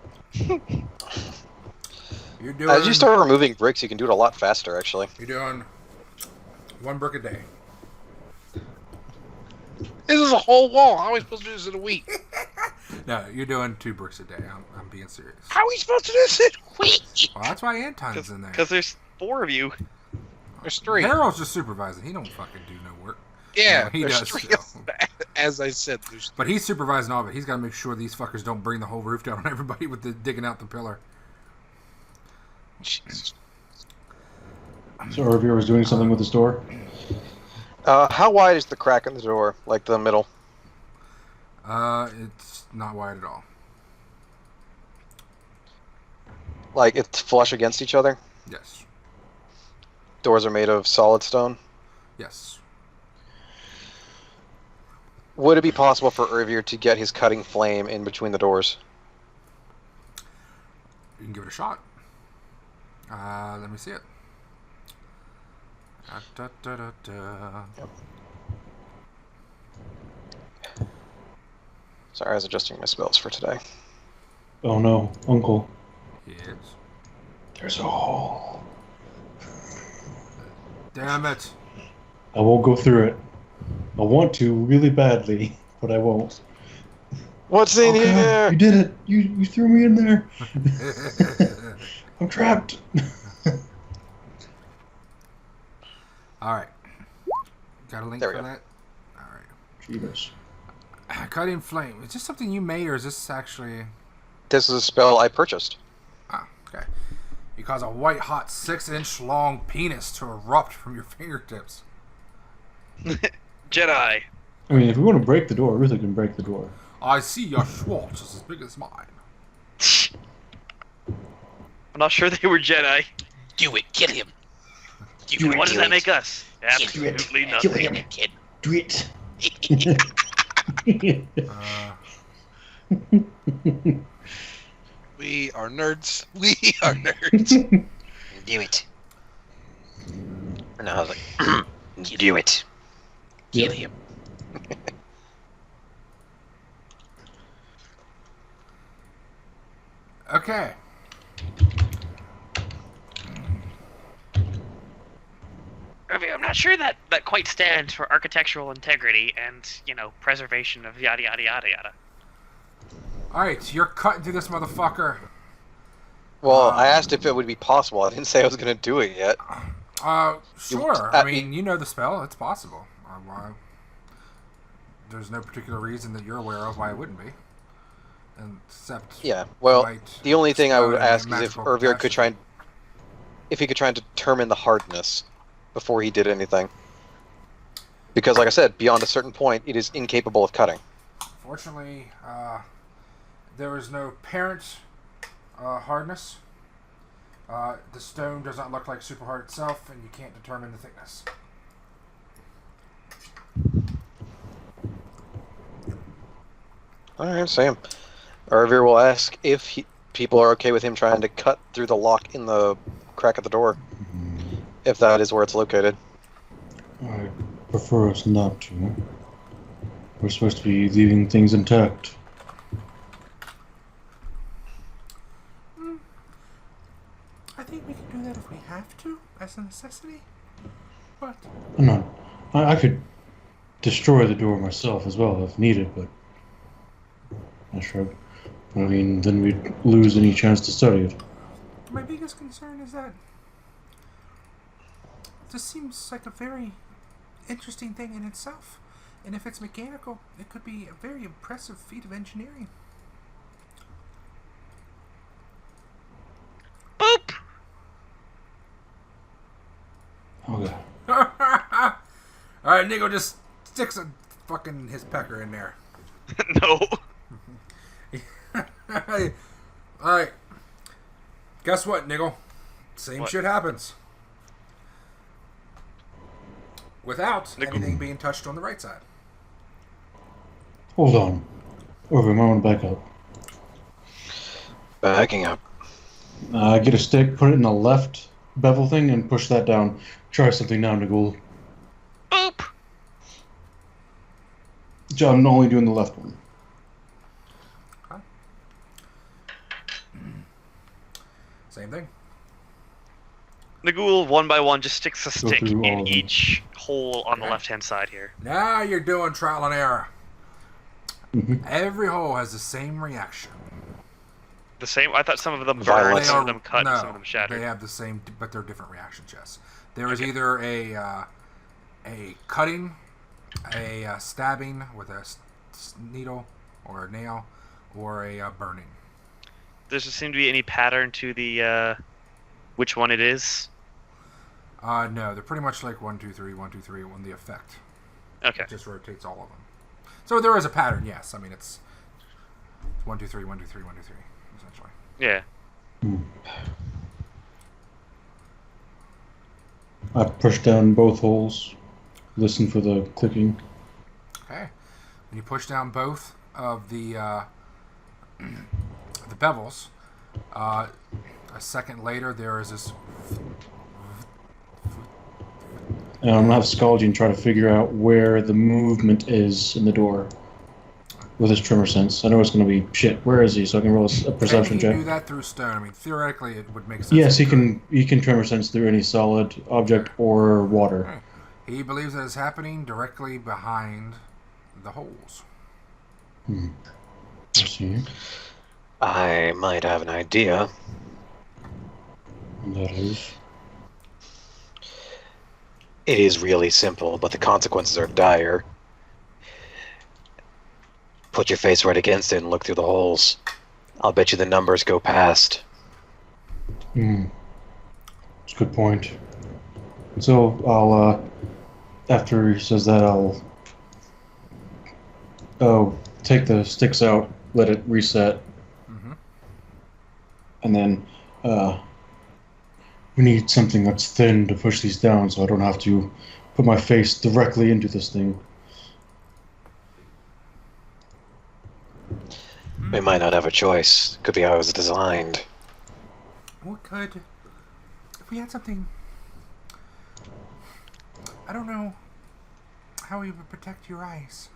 Speaker 4: You're doing.
Speaker 5: As you start removing bricks, you can do it a lot faster, actually.
Speaker 4: You're doing 1 brick a day.
Speaker 2: This is a whole wall. How are we supposed to do this in a week?
Speaker 4: No, you're doing 2 bricks a day. I'm being serious.
Speaker 2: How are we supposed to do this in a week?
Speaker 4: Well, that's why Anton's in there.
Speaker 1: Because there's 4 of you.
Speaker 2: There's 3.
Speaker 4: Harold's just supervising. He don't fucking do no work.
Speaker 2: Yeah,
Speaker 4: Well, he
Speaker 2: there's
Speaker 4: does
Speaker 2: 3.
Speaker 4: still.
Speaker 2: As I said, there's
Speaker 4: But he's supervising all of it. He's got to make sure these fuckers don't bring the whole roof down on everybody with the digging out the pillar.
Speaker 2: Jesus.
Speaker 3: So Urvir was doing something with this door.
Speaker 5: How wide is the crack in the door? Like the middle?
Speaker 4: It's not wide at all.
Speaker 5: Like it's flush against each other?
Speaker 4: Yes.
Speaker 5: Doors are made of solid stone?
Speaker 4: Yes.
Speaker 5: Would it be possible for Urvir to get his cutting flame in between the doors?
Speaker 4: You can give it a shot. Let me see it. Da, da, da, da.
Speaker 5: Sorry, I was adjusting my spells for today.
Speaker 3: Oh no, Uncle.
Speaker 4: Yes.
Speaker 3: There's a hole.
Speaker 4: Damn it.
Speaker 3: I won't go through it. I want to really badly, but I won't.
Speaker 5: What's in
Speaker 3: Oh, God,
Speaker 5: here?
Speaker 3: you did it! You threw me in there. I'm trapped.
Speaker 4: Alright. Got a link
Speaker 5: There we
Speaker 4: for
Speaker 5: go.
Speaker 4: that? Alright.
Speaker 3: Jeebus.
Speaker 4: Cutting flame. Is this something you made or is this actually...
Speaker 5: This is a spell I purchased.
Speaker 4: Ah, okay. You cause a white hot 6-inch long penis to erupt from your fingertips.
Speaker 1: Jedi.
Speaker 3: I mean, if we want to break the door, Uther can break the door.
Speaker 4: I see your Schwartz is as big as mine.
Speaker 1: I'm not sure they were Jedi.
Speaker 2: Do it. Kill him.
Speaker 1: What does that make us? Absolutely
Speaker 3: Kill
Speaker 1: nothing.
Speaker 3: him. Do it.
Speaker 2: We are nerds. We are nerds.
Speaker 5: Do it. No, I was like, do it.
Speaker 2: Kill him.
Speaker 4: Okay.
Speaker 1: Urvir, I'm not sure that quite stands for architectural integrity and, preservation of yada yada yada yada.
Speaker 4: Alright, you're cutting through this motherfucker.
Speaker 5: Well, I asked if it would be possible. I didn't say I was going to do it yet.
Speaker 4: Sure. I mean, you know the spell. It's possible. There's no particular reason that you're aware of why it wouldn't be. Except...
Speaker 5: Yeah, well, the only thing I would ask is if Urvir could try and... If he could try and determine the hardness before he did anything. Because, like I said, beyond a certain point, it is incapable of cutting.
Speaker 4: Fortunately, there is no apparent hardness. The stone does not look like super hard itself, and you can't determine the thickness.
Speaker 5: Alright, Sam. Urvir will ask if people are okay with him trying to cut through the lock in the crack of the door. If that is where it's located.
Speaker 3: I prefer us not to. We're supposed to be leaving things intact.
Speaker 4: I think we can do that if we have to, as a necessity. But
Speaker 3: I'm not. I could destroy the door myself as well if needed, but I shrug. I mean, then we'd lose any chance to study it.
Speaker 4: my biggest concern is that this seems like a very interesting thing in itself. And if it's mechanical, it could be a very impressive feat of engineering.
Speaker 1: Boop!
Speaker 3: Okay.
Speaker 4: Alright, Nico just sticks a fucking his pecker in there.
Speaker 1: No.
Speaker 4: Alright. Guess what, Niggle? Same
Speaker 1: What?
Speaker 4: shit happens. Without
Speaker 1: Niggle.
Speaker 4: anything being touched on the right side.
Speaker 3: Hold on. Over, I want to back up.
Speaker 5: Backing up.
Speaker 3: Get a stick, put it in the left bevel thing, and push that down. Try something now, Nigel.
Speaker 1: Boop!
Speaker 3: I'm only doing the left one.
Speaker 4: Okay. Same thing.
Speaker 1: Nagul, one by one, just sticks a stick
Speaker 3: through all
Speaker 1: in
Speaker 3: of them.
Speaker 1: each hole on the
Speaker 4: Okay.
Speaker 1: left-hand side here.
Speaker 4: Now you're doing trial and error.
Speaker 3: Mm-hmm.
Speaker 4: Every hole has the same reaction.
Speaker 1: The same. I thought some of them burned,
Speaker 5: Violent.
Speaker 1: some of them cut,
Speaker 4: no,
Speaker 1: and some of them shattered.
Speaker 4: they have the same, but they're different reaction chests. There is
Speaker 1: Okay.
Speaker 4: either a cutting, a stabbing with a needle or a nail, or a burning.
Speaker 1: Does there seem to be any pattern to the which one it is?
Speaker 4: No, they're pretty much like 1, 2, 3, 1, 2, 3 on the effect.
Speaker 1: Okay.
Speaker 4: It just rotates all of them. So there is a pattern, yes. I mean, it's 1, 2, 3, 1, 2, 3, 1, 2, 3, essentially.
Speaker 1: Yeah.
Speaker 3: I push down both holes. Listen for the clicking.
Speaker 4: Okay. When you push down both of the bevels, a second later there is this.
Speaker 3: And I'm gonna have Scalgian try to figure out where the movement is in the door with his tremor sense. I know it's gonna be shit. Where is he? So I can roll a perception
Speaker 4: Can you do
Speaker 3: check.
Speaker 4: that through stone? I mean, theoretically, it would make sense.
Speaker 3: Yes, he
Speaker 4: if you
Speaker 3: can. He can tremor sense through any solid object or water.
Speaker 4: could. He believes that it's happening directly behind the holes.
Speaker 3: Let's see.
Speaker 5: I might have an idea.
Speaker 3: And that is.
Speaker 5: It is really simple, but the consequences are dire. Put your face right against it and look through the holes. I'll bet you the numbers go past.
Speaker 3: It's a good point. So I'll, after he says that, I'll take the sticks out, let it reset,
Speaker 4: Mm-hmm.
Speaker 3: and then we need something that's thin to push these down so I don't have to put my face directly into this thing.
Speaker 5: We might not have a choice. Could be how it was designed.
Speaker 4: What could... If we had something... I don't know how we would protect your eyes.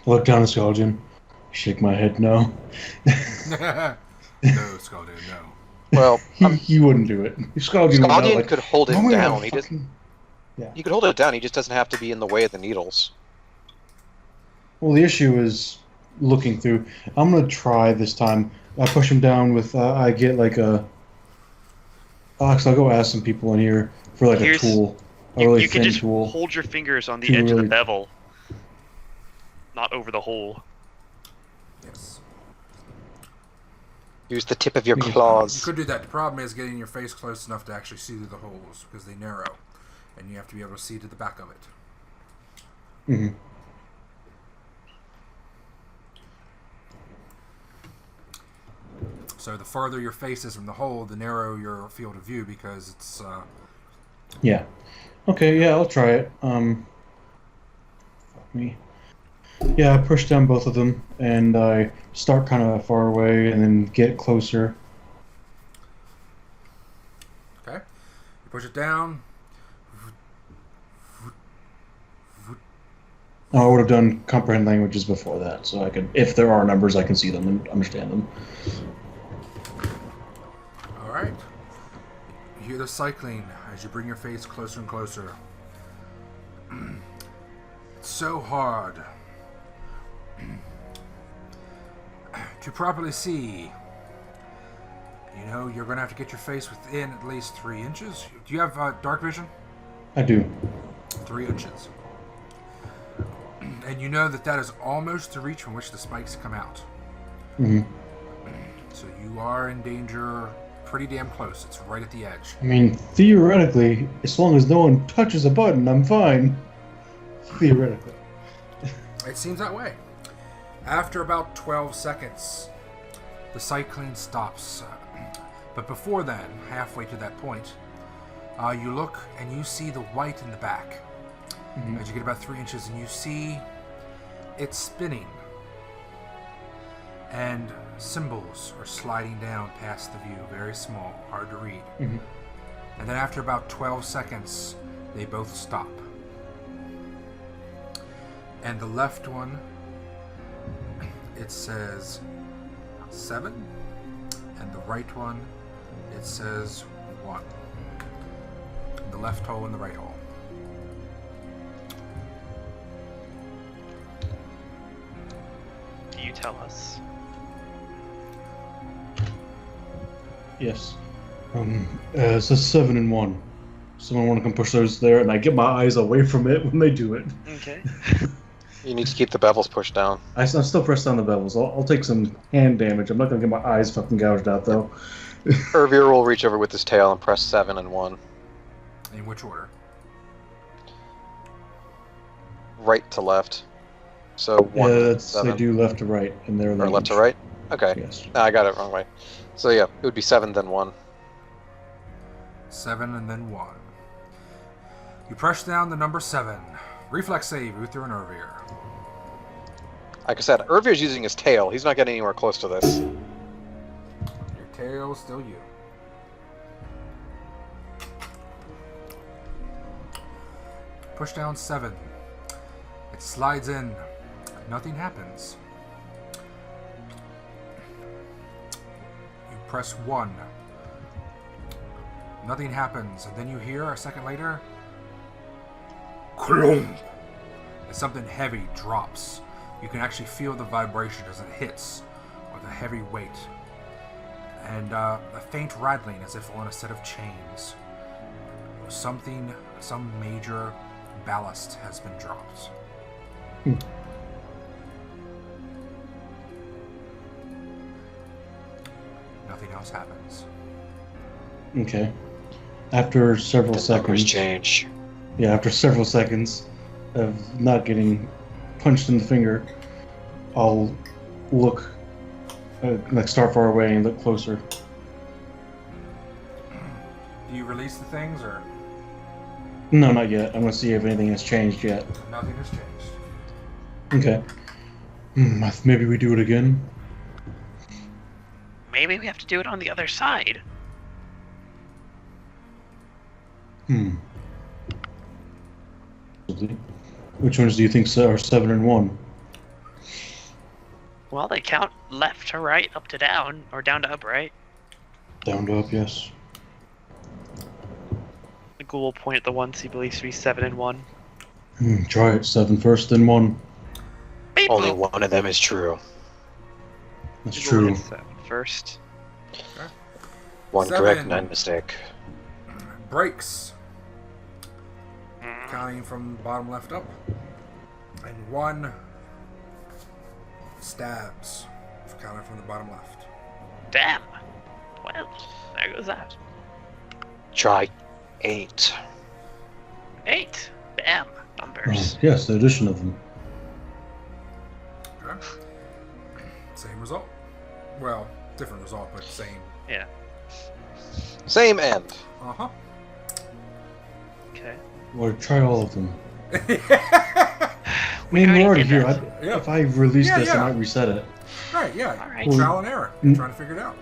Speaker 3: I look down at Skaldian, shake my head no.
Speaker 4: No, Scalded, no.
Speaker 5: Well,
Speaker 3: He wouldn't do it. Skaldian would
Speaker 5: Skaldian
Speaker 3: know, like,
Speaker 5: could hold it
Speaker 3: "How am I gonna
Speaker 5: down. He just
Speaker 3: fucking-" Yeah.
Speaker 5: he could hold it down. He just doesn't have to be in the way of the needles.
Speaker 3: Well, the issue is looking through. I'm gonna try this time. I push him down with. I get like a. Actually, I'll go ask some people in here for like
Speaker 1: Here's-
Speaker 3: a tool, a
Speaker 1: You,
Speaker 3: really
Speaker 1: you can
Speaker 3: thin
Speaker 1: just
Speaker 3: tool.
Speaker 1: hold your fingers on the
Speaker 3: To
Speaker 1: edge of
Speaker 3: really-
Speaker 1: the bevel, not over the hole.
Speaker 4: Yes.
Speaker 5: Use the tip of your
Speaker 3: You
Speaker 4: You
Speaker 5: claws.
Speaker 4: could do that. The problem is getting your face close enough to actually see through the holes because they narrow, and you have to be able to see to the back of it.
Speaker 3: Mm-hmm.
Speaker 4: So the farther your face is from the hole, the narrower your field of view because it's.
Speaker 3: Yeah. Okay. Yeah, I'll try it. Fuck me. Yeah, I push down both of them, and I start kind of far away, and then get closer.
Speaker 4: Okay. You push it down.
Speaker 3: I would have done comprehend languages before that, so I could, if there are numbers, I can see them and understand them.
Speaker 4: All right. You hear the cycling as you bring your face closer and closer. It's so hard to properly see. You know, you're going to have to get your face within at least 3 inches. Do you have dark vision?
Speaker 3: I do.
Speaker 4: 3 inches. And you know that that is almost the reach from which the spikes come out.
Speaker 3: Hmm.
Speaker 4: So you are in danger pretty damn close. It's right at the edge.
Speaker 3: I mean, theoretically, as long as no one touches a button, I'm fine. Theoretically.
Speaker 4: It seems that way. After about 12 seconds, the cycling stops. But before then, halfway to that point, you look and you see the white in the back.
Speaker 3: Mhm.
Speaker 4: As you get about 3 inches, and you see it spinning. And symbols are sliding down past the view, very small, hard to read.
Speaker 3: Mhm.
Speaker 4: And then after about 12 seconds, they both stop. And the left one, it says 7, and the right one, it says 1. The left hole and the right hole.
Speaker 1: Do you tell us?
Speaker 3: Yes. It says 7 and 1. Someone want to come push those there, and I get my eyes away from it when they do it.
Speaker 1: Okay.
Speaker 5: You need to keep the bevels pushed down.
Speaker 3: I still press down the bevels. I'll take some hand damage. I'm not gonna get my eyes fucking gouged out though.
Speaker 5: Urvir will reach over with his tail and press 7 and 1.
Speaker 4: In which order?
Speaker 5: Right to left. So 1
Speaker 3: Yeah,
Speaker 5: and 7.
Speaker 3: they do left to right, and they're
Speaker 5: Or left to right? Okay.
Speaker 3: Yes.
Speaker 5: No, I got it wrong way. So yeah, it would be 7 then 1.
Speaker 4: 7 and then 1. You press down the number 7. Reflex save, Uther and Urvir.
Speaker 5: Like I said, Urvir's using his tail. He's not getting anywhere close to this.
Speaker 4: Your tail is still you. Push down 7. It slides in. Nothing happens. You press 1. Nothing happens. And then you hear, a second later, Klung! As something heavy drops. You can actually feel the vibration as it hits with a heavy weight. And a faint rattling as if on a set of chains. Some major ballast has been dropped. Nothing else happens.
Speaker 3: Okay. After several
Speaker 5: The numbers
Speaker 3: seconds,
Speaker 5: change.
Speaker 3: yeah, after several seconds of not getting punched in the finger, I'll look, like start far away and look closer.
Speaker 4: Do you release the things, or
Speaker 3: No, not yet. I'm gonna see if anything has changed yet.
Speaker 4: nothing has changed?
Speaker 3: Okay. Maybe we do it again.
Speaker 1: Maybe we have to do it on the other side.
Speaker 3: Which ones do you think are 7 and 1?
Speaker 1: Well, they count left to right, up to down, or down to up, right?
Speaker 3: Down to up, yes.
Speaker 1: The ghoul will point at the ones he believes to be 7 and 1.
Speaker 3: Try it. 7 first, then 1.
Speaker 1: Beep,
Speaker 5: Only
Speaker 1: boop.
Speaker 5: one of them is true.
Speaker 3: That's
Speaker 1: The ghoul
Speaker 3: true.
Speaker 1: gets 7 first.
Speaker 5: One
Speaker 4: 7.
Speaker 5: correct, 9 mistake.
Speaker 4: Breaks. Counting from bottom left up. And 1 stabs. Counting from the bottom left.
Speaker 1: Damn. Well, there goes that.
Speaker 5: Try 8.
Speaker 1: 8. Bam. Numbers.
Speaker 3: Yes, the addition of them.
Speaker 4: Okay. Same result. Well, different result, but same.
Speaker 1: Yeah.
Speaker 5: Same end.
Speaker 4: Uh-huh.
Speaker 1: Okay.
Speaker 3: Or try all of them. I
Speaker 1: We
Speaker 3: mean, we're already
Speaker 1: already did
Speaker 3: here.
Speaker 1: that.
Speaker 4: Yeah.
Speaker 3: If I release
Speaker 4: Yeah,
Speaker 3: this,
Speaker 4: yeah.
Speaker 3: I might reset it.
Speaker 4: Right, yeah.
Speaker 1: All right.
Speaker 4: Trial and error. You're trying to figure it out.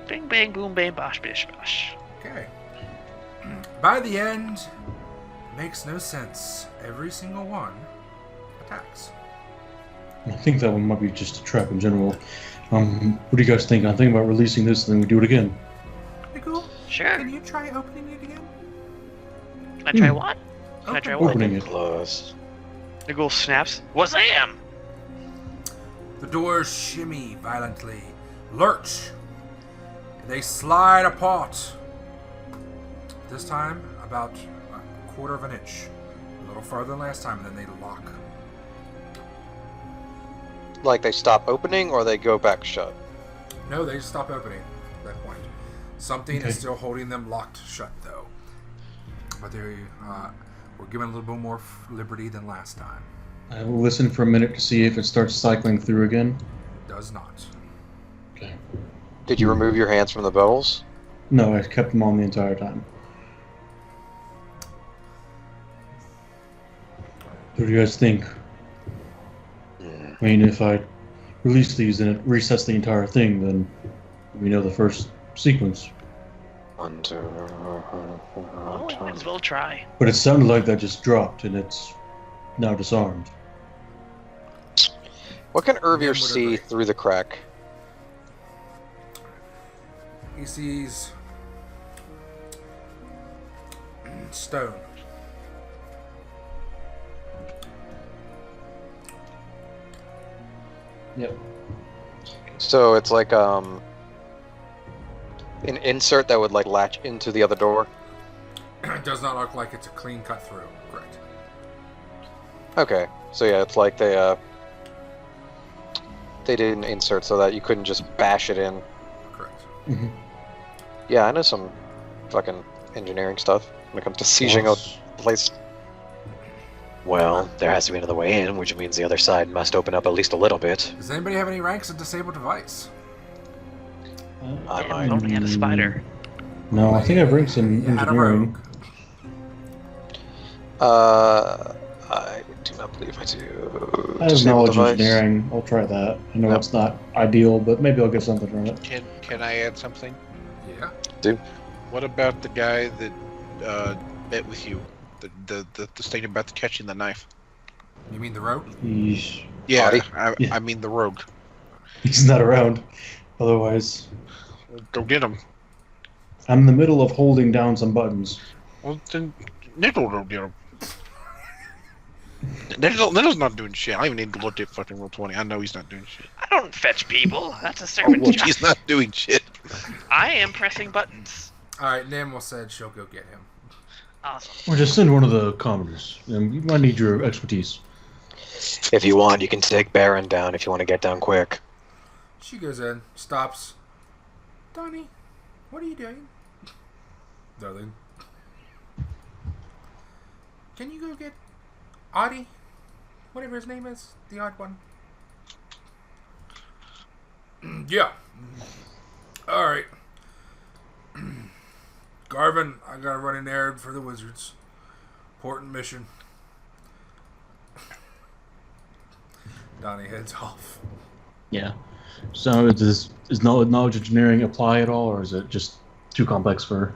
Speaker 1: Bing, bang, boom, bang, bosh, bish, bosh.
Speaker 4: Okay. By the end, it makes no sense. Every single one attacks.
Speaker 3: I think that one might be just a trap in general. What do you guys think? I'm thinking about releasing this, and then we do it again.
Speaker 4: Hey, cool.
Speaker 1: Sure.
Speaker 4: Can you try opening it again?
Speaker 1: Can I try what? Can I try what?
Speaker 3: Opening it.
Speaker 5: Close.
Speaker 1: The ghoul snaps. Wazam!
Speaker 4: The doors shimmy violently, lurch. They slide apart. This time, about a quarter of an inch. A little farther than last time, and then they lock.
Speaker 5: Like they stop opening or they go back shut?
Speaker 4: No, they stop opening at that point. Something
Speaker 3: Okay.
Speaker 4: is still holding them locked shut, though. But they were given a little bit more liberty than last time.
Speaker 3: I will listen for a minute to see if it starts cycling through again.
Speaker 4: Does not.
Speaker 3: Okay.
Speaker 5: Did you remove your hands from the bells?
Speaker 3: No, I kept them on the entire time. What do you guys think? I mean, if I release these and it resets the entire thing, then we know the first sequence.
Speaker 5: 1, 2,
Speaker 1: Well, we might as well try.
Speaker 3: But it sounded like that just dropped, and it's now disarmed.
Speaker 5: What can
Speaker 4: Then
Speaker 5: Urvir
Speaker 4: would
Speaker 5: see
Speaker 4: agree.
Speaker 5: through the crack?
Speaker 4: He sees stone.
Speaker 3: Yep.
Speaker 5: So it's like an insert that would like latch into the other door.
Speaker 4: It does not look like it's a clean cut through. Correct.
Speaker 5: Okay, so yeah, it's like they did an insert so that you couldn't just bash it in.
Speaker 4: Correct.
Speaker 3: Mm-hmm.
Speaker 5: Yeah, I know some fucking engineering stuff when it comes to sieging a place. Well, there has to be another way in, which means the other side must open up at least a little bit.
Speaker 4: Does anybody have any ranks in disabled device?
Speaker 5: I
Speaker 1: Damn,
Speaker 5: might.
Speaker 1: only had a spider.
Speaker 3: No, I think I've ranked in
Speaker 4: You had a
Speaker 3: engineering.
Speaker 4: rogue.
Speaker 5: I do not believe I do.
Speaker 3: I have
Speaker 5: Disabled
Speaker 3: knowledge
Speaker 5: device.
Speaker 3: engineering. I'll try that. I know
Speaker 5: Yep.
Speaker 3: it's not ideal, but maybe I'll get something from it.
Speaker 2: Can I add something?
Speaker 4: Yeah.
Speaker 2: What about the guy that met with you? The thing about catching the knife.
Speaker 4: You mean the rogue?
Speaker 2: Yeah,
Speaker 5: Body?
Speaker 3: Yeah.
Speaker 2: I mean the rogue.
Speaker 3: He's not around. Otherwise,
Speaker 2: Go get him.
Speaker 3: I'm in the middle of holding down some buttons.
Speaker 2: Well, then Necro go get him. Necro's not doing shit. I don't even need to look at fucking Roll20. I know he's not doing shit.
Speaker 1: I don't fetch people. That's a servant's job.
Speaker 2: He's not doing shit.
Speaker 1: I am pressing buttons.
Speaker 4: Alright, Namel said she'll go get him.
Speaker 1: Awesome.
Speaker 3: Or just send one of the commanders. You might need your expertise.
Speaker 5: If you want, you can take Baron down if you want to get down quick.
Speaker 4: She goes in, stops. Donnie, what are you doing? Nothing. can you go get Audie? Whatever his name is, the odd one. Yeah. All right. Garvin, I gotta run an errand for the wizards. Important mission. Donnie heads off.
Speaker 3: Yeah. So does knowledge engineering apply at all, or is it just too complex for?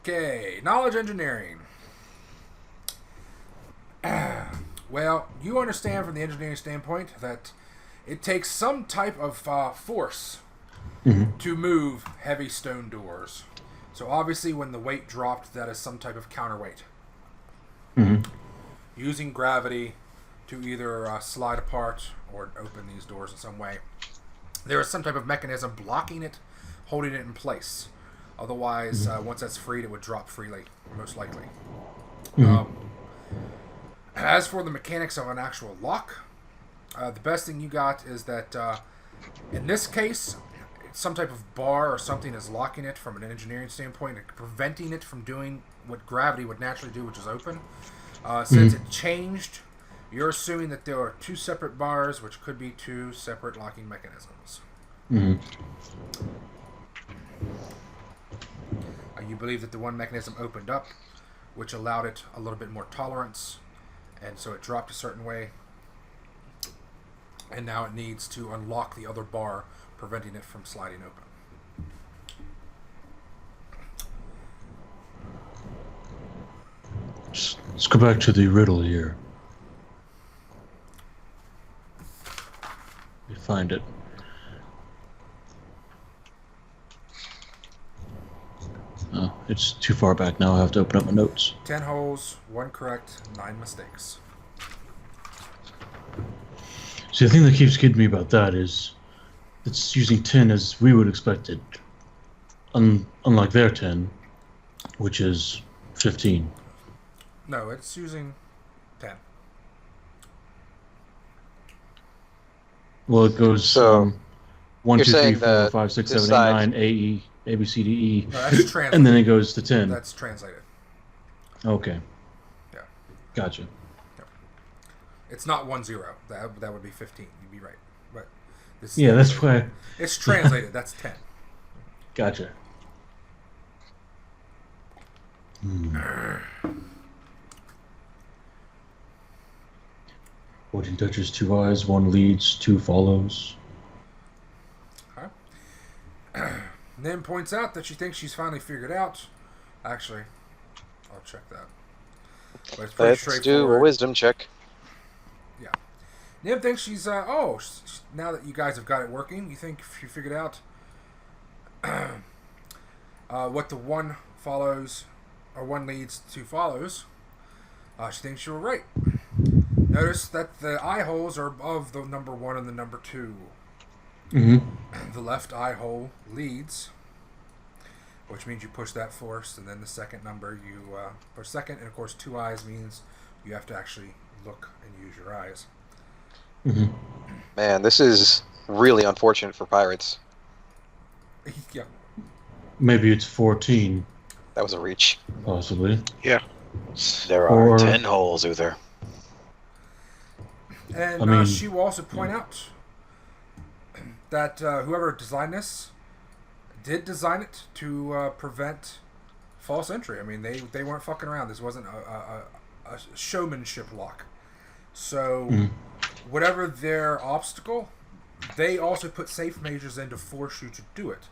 Speaker 4: Okay, knowledge engineering. Well, you understand from the engineering standpoint that it takes some type of force to move heavy stone doors. So obviously when the weight dropped, that is some type of counterweight. Using gravity to either slide apart or open these doors in some way. There is some type of mechanism blocking it, holding it in place. Otherwise, once that's freed, it would drop freely, most likely. As for the mechanics of an actual lock, the best thing you got is that, in this case, some type of bar or something is locking it from an engineering standpoint, preventing it from doing what gravity would naturally do, which is open. Since it changed, you're assuming that there are two separate bars, which could be two separate locking mechanisms. You believe that the one mechanism opened up, which allowed it a little bit more tolerance, and so it dropped a certain way, and now it needs to unlock the other bar, preventing it from sliding open.
Speaker 3: Let's go back to the riddle here. We find it. Oh, it's too far back now. I have to open up my notes.
Speaker 4: 10 holes, 1 correct, 9 mistakes.
Speaker 3: See, the thing that keeps kidding me about that is it's using 10 as we would expect it. Unlike their 10, which is 15.
Speaker 4: No, it's using 10.
Speaker 3: Well, it goes
Speaker 5: So,
Speaker 3: 1,
Speaker 5: you're
Speaker 3: 2, 3,
Speaker 5: saying
Speaker 3: 4,
Speaker 5: that
Speaker 3: 5, 6,
Speaker 5: this
Speaker 3: 7, 8,
Speaker 5: side-
Speaker 3: 9, A, E, A, B, C, D, E.
Speaker 4: No, that's translated.
Speaker 3: And then it goes to 10.
Speaker 4: That's translated.
Speaker 3: Okay.
Speaker 4: Yeah.
Speaker 3: Gotcha.
Speaker 4: It's not 1-0. That would be 15. You'd be right. But this is
Speaker 3: Yeah, that's why.
Speaker 4: it's translated. That's 10.
Speaker 3: Gotcha. Fortune touches 2 eyes, 1 leads, 2 follows.
Speaker 4: Nim points out that she thinks she's finally figured out. Actually, I'll check that. But it's pretty
Speaker 5: let's do a
Speaker 4: straightforward.
Speaker 5: wisdom check.
Speaker 4: Yeah. Nim thinks she's, now that you guys have got it working, you think you figured out what the 1 follows, or 1 leads, 2 follows. She thinks you were right. Notice that the eye holes are above the number 1 and the number 2. The left eye hole leads, which means you push that first, and then the second number you push second, and of course 2 eyes means you have to actually look and use your eyes.
Speaker 5: Man, this is really unfortunate for pirates.
Speaker 4: Yeah.
Speaker 3: Maybe it's 14,
Speaker 5: That was a reach.
Speaker 3: possibly.
Speaker 2: Yeah.
Speaker 6: There
Speaker 3: Or-
Speaker 6: are 10 holes, Uther.
Speaker 4: And
Speaker 3: I mean-
Speaker 4: she will also point out that whoever designed this did design it to prevent false entry. I mean, they weren't fucking around. This wasn't a showmanship lock. So, whatever their obstacle, they also put safe measures in to force you to do it.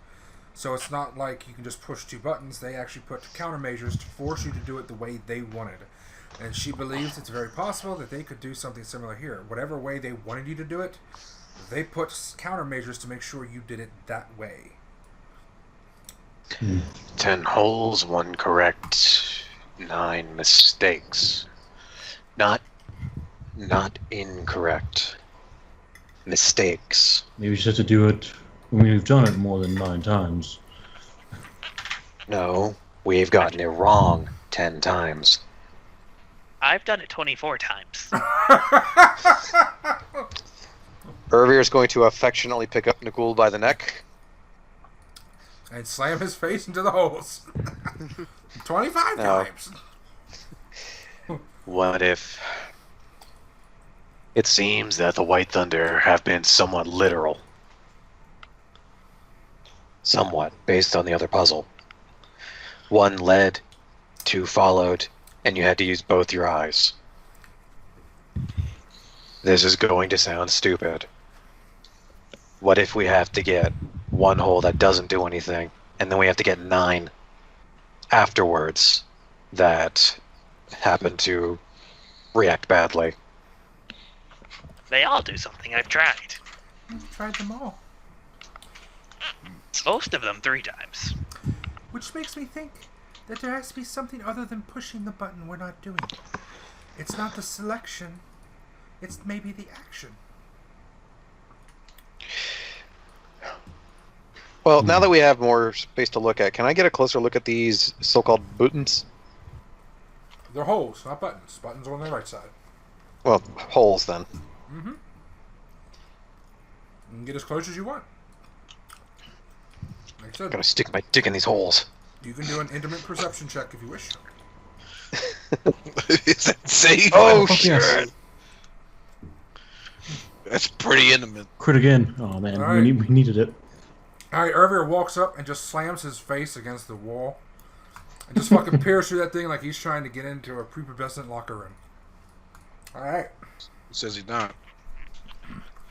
Speaker 4: So it's not like you can just push 2 buttons. They actually put countermeasures to force you to do it the way they wanted. And she believes it's very possible that they could do something similar here. Whatever way they wanted you to do it, they put countermeasures to make sure you did it that way.
Speaker 6: 10 holes, 1 correct, 9 mistakes. Not incorrect. Mistakes.
Speaker 3: Maybe you just have to do it. I mean, we've done it more than 9 times.
Speaker 6: No, we've gotten it wrong 10 times.
Speaker 1: I've done it 24 times.
Speaker 5: Urvir is going to affectionately pick up Nagul by the neck.
Speaker 4: And slam his face into the holes. 25
Speaker 5: No.
Speaker 4: times.
Speaker 6: What if it seems that the White Thunder have been somewhat literal? Somewhat, based on the other puzzle. One led, two followed, and you had to use both your eyes. This is going to sound stupid. What if we have to get one hole that doesn't do anything, and then we have to get 9 afterwards that happen to react badly?
Speaker 1: They all do something. I've tried.
Speaker 4: You've tried them all.
Speaker 1: Most of them 3 times.
Speaker 4: Which makes me think that there has to be something other than pushing the button we're not doing. It's not the selection. It's maybe the action.
Speaker 5: Well, now that we have more space to look at, can I get a closer look at these so-called buttons?
Speaker 4: They're holes, not buttons. Buttons are on the right side.
Speaker 5: Well, holes then.
Speaker 4: Mm-hmm. You can get as close as you want. Like I said,
Speaker 5: Gotta stick my dick in these holes.
Speaker 4: you can do an intimate perception check if you wish.
Speaker 2: Is that safe?
Speaker 5: Oh,
Speaker 3: fuck
Speaker 5: shit!
Speaker 3: yes.
Speaker 2: That's pretty intimate.
Speaker 3: Crit again. Oh man,
Speaker 4: All right.
Speaker 3: we needed it.
Speaker 4: Alright, Urvir walks up and just slams his face against the wall. And just fucking peers through that thing like he's trying to get into a prepubescent locker room. Alright.
Speaker 2: He says he's not.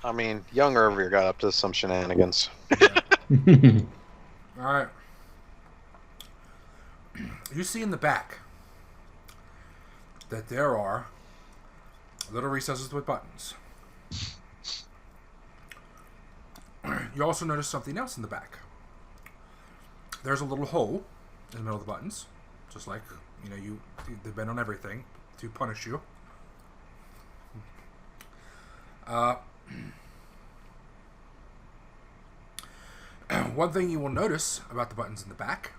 Speaker 5: I mean, young Urvir got up to some shenanigans.
Speaker 4: Alright. You see in the back that there are little recesses with buttons. You also notice something else in the back. There's a little hole in the middle of the buttons, just like, you know, they've been on everything to punish you. One thing you will notice about the buttons in the back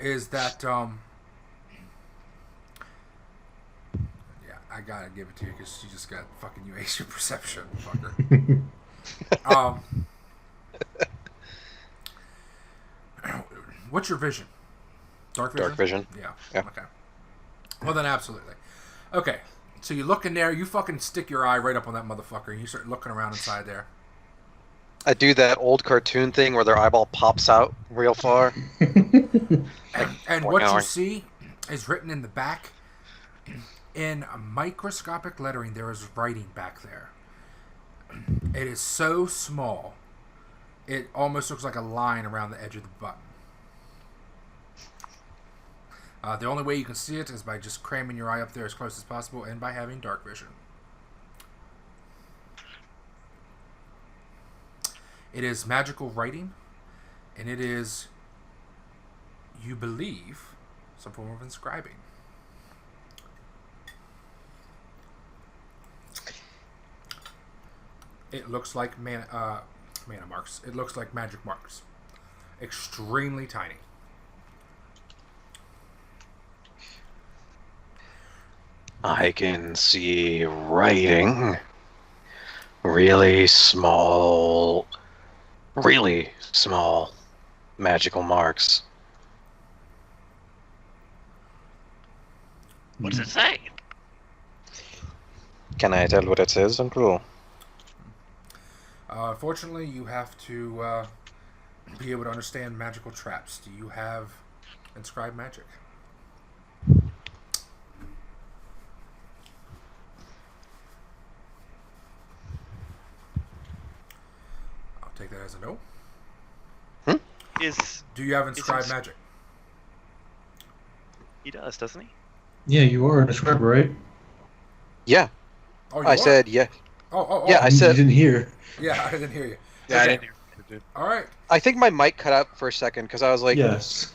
Speaker 4: is that, yeah, I gotta give it to you because you just got fucking you ace your perception, fucker. What's your vision? Dark vision?
Speaker 5: Dark vision.
Speaker 4: Yeah.
Speaker 5: Yeah.
Speaker 4: Okay. Well then, absolutely. Okay. So you look in there, you fucking stick your eye right up on that motherfucker, and you start looking around inside there.
Speaker 5: I do that old cartoon thing where their eyeball pops out real far.
Speaker 4: And what you see is written in the back, in microscopic lettering, there is writing back there. It is so small, it almost looks like a line around the edge of the button. The only way you can see it is by just cramming your eye up there as close as possible and by having dark vision. It is magical writing, and it is, you believe, some form of inscribing. It looks like mana marks. It looks like magic marks. Extremely tiny.
Speaker 6: I can see writing. Really small magical marks.
Speaker 1: What does it say?
Speaker 5: Can I tell what it says, Uncle?
Speaker 4: Fortunately, you have to be able to understand magical traps. Do you have inscribed magic? I'll take that as a no. Do you have inscribed magic?
Speaker 1: He does, doesn't he?
Speaker 3: Yeah, you are a scribe, right?
Speaker 5: Yeah.
Speaker 4: Oh, you
Speaker 5: I
Speaker 4: are?
Speaker 5: said yeah.
Speaker 4: Oh.
Speaker 5: Yeah, I
Speaker 3: You
Speaker 5: said.
Speaker 3: didn't hear.
Speaker 4: Yeah, I didn't hear you.
Speaker 2: Yeah, I
Speaker 4: Okay.
Speaker 2: didn't hear it, dude.
Speaker 4: All right.
Speaker 5: I think my mic cut out for a second because I was like,
Speaker 3: Yes.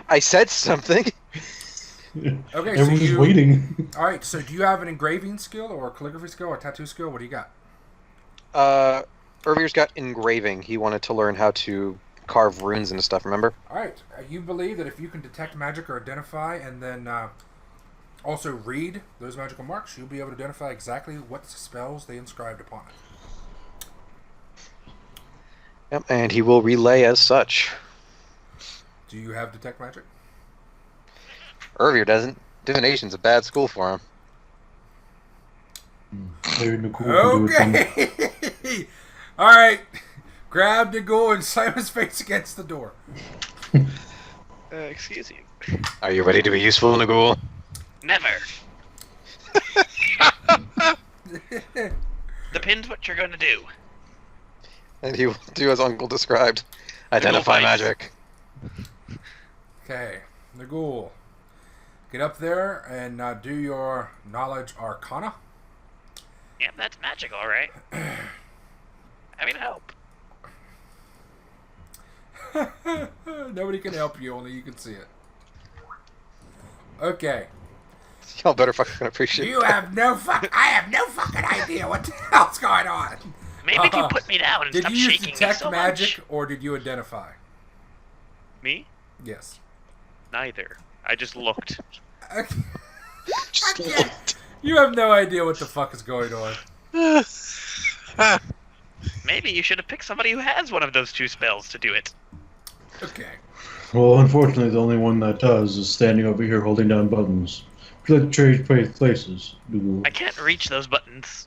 Speaker 5: I said something.
Speaker 4: Okay,
Speaker 3: Everyone's
Speaker 4: so
Speaker 3: just waiting.
Speaker 4: All right, so do you have an engraving skill or a calligraphy skill or a tattoo skill? What do you got?
Speaker 5: Urvir's got engraving. He wanted to learn how to carve runes and stuff. Remember?
Speaker 4: All right, you believe that if you can detect magic or identify, and then also read those magical marks, you'll be able to identify exactly what spells they inscribed upon it.
Speaker 5: Yep. And he will relay as such.
Speaker 4: Do you have detect magic?
Speaker 5: Urvir doesn't. Divination's a bad school for him.
Speaker 3: Maybe Nicole can do it some-
Speaker 4: Okay. All right. Grab Nagul and slam his face against the door.
Speaker 1: Excuse you.
Speaker 6: Are you ready to be useful, Nagul?
Speaker 1: Never. Depends what you're gonna do.
Speaker 5: And he will do as Uncle described.
Speaker 6: Identify
Speaker 1: Nagul
Speaker 6: magic.
Speaker 4: Okay, Nagul. Get up there and do your knowledge arcana.
Speaker 1: Yeah, that's magic, all right. I mean, help.
Speaker 4: Nobody can help you, only you can see it. Okay.
Speaker 5: Y'all better fucking appreciate
Speaker 4: You have no I have no fucking idea what the hell's going on.
Speaker 1: Maybe if you put me down and
Speaker 4: Did
Speaker 1: stop
Speaker 4: you use
Speaker 1: shaking me
Speaker 4: detect
Speaker 1: so
Speaker 4: magic
Speaker 1: much.
Speaker 4: or did you identify?
Speaker 1: Me?
Speaker 4: Yes.
Speaker 1: Neither. I just looked.
Speaker 4: Okay.
Speaker 2: Just
Speaker 4: I can't- You have no idea what the fuck is going on.
Speaker 1: Maybe you should have picked somebody who has one of those two spells to do it.
Speaker 4: Okay.
Speaker 3: Well, unfortunately, the only one that does is standing over here holding down buttons. Would you like to trade places? Google.
Speaker 1: I can't reach those buttons.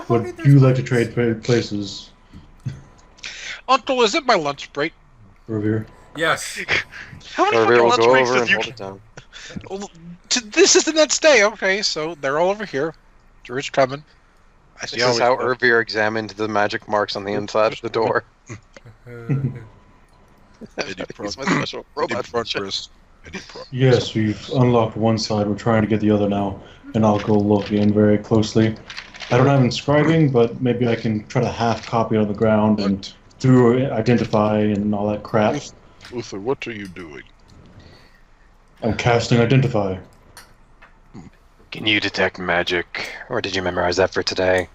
Speaker 3: Would you like to trade places,
Speaker 2: Uncle, is it my lunch break?
Speaker 3: Urvir?
Speaker 4: Yes.
Speaker 1: How many
Speaker 5: Urvir
Speaker 1: fucking
Speaker 5: will
Speaker 1: lunch
Speaker 5: go
Speaker 1: breaks
Speaker 5: over
Speaker 1: does
Speaker 5: and
Speaker 1: you
Speaker 5: hold
Speaker 1: get?
Speaker 5: it down.
Speaker 2: Well, this is the next day. Okay, so they're all over here. Drew's coming. I see
Speaker 5: This is how
Speaker 2: we go.
Speaker 5: Urvir examined the magic marks on the inside of the door.
Speaker 2: Any
Speaker 5: He's my special
Speaker 2: Any
Speaker 5: robot.
Speaker 2: progress? Any progress?
Speaker 3: Yes, we've unlocked one side. We're trying to get the other now, and I'll go look in very closely. I don't have inscribing, but maybe I can try to half copy it on the ground and through identify and all that crap.
Speaker 2: Uther, what are you doing?
Speaker 3: I'm casting identify.
Speaker 6: Can you detect magic? Or did you memorize that for today?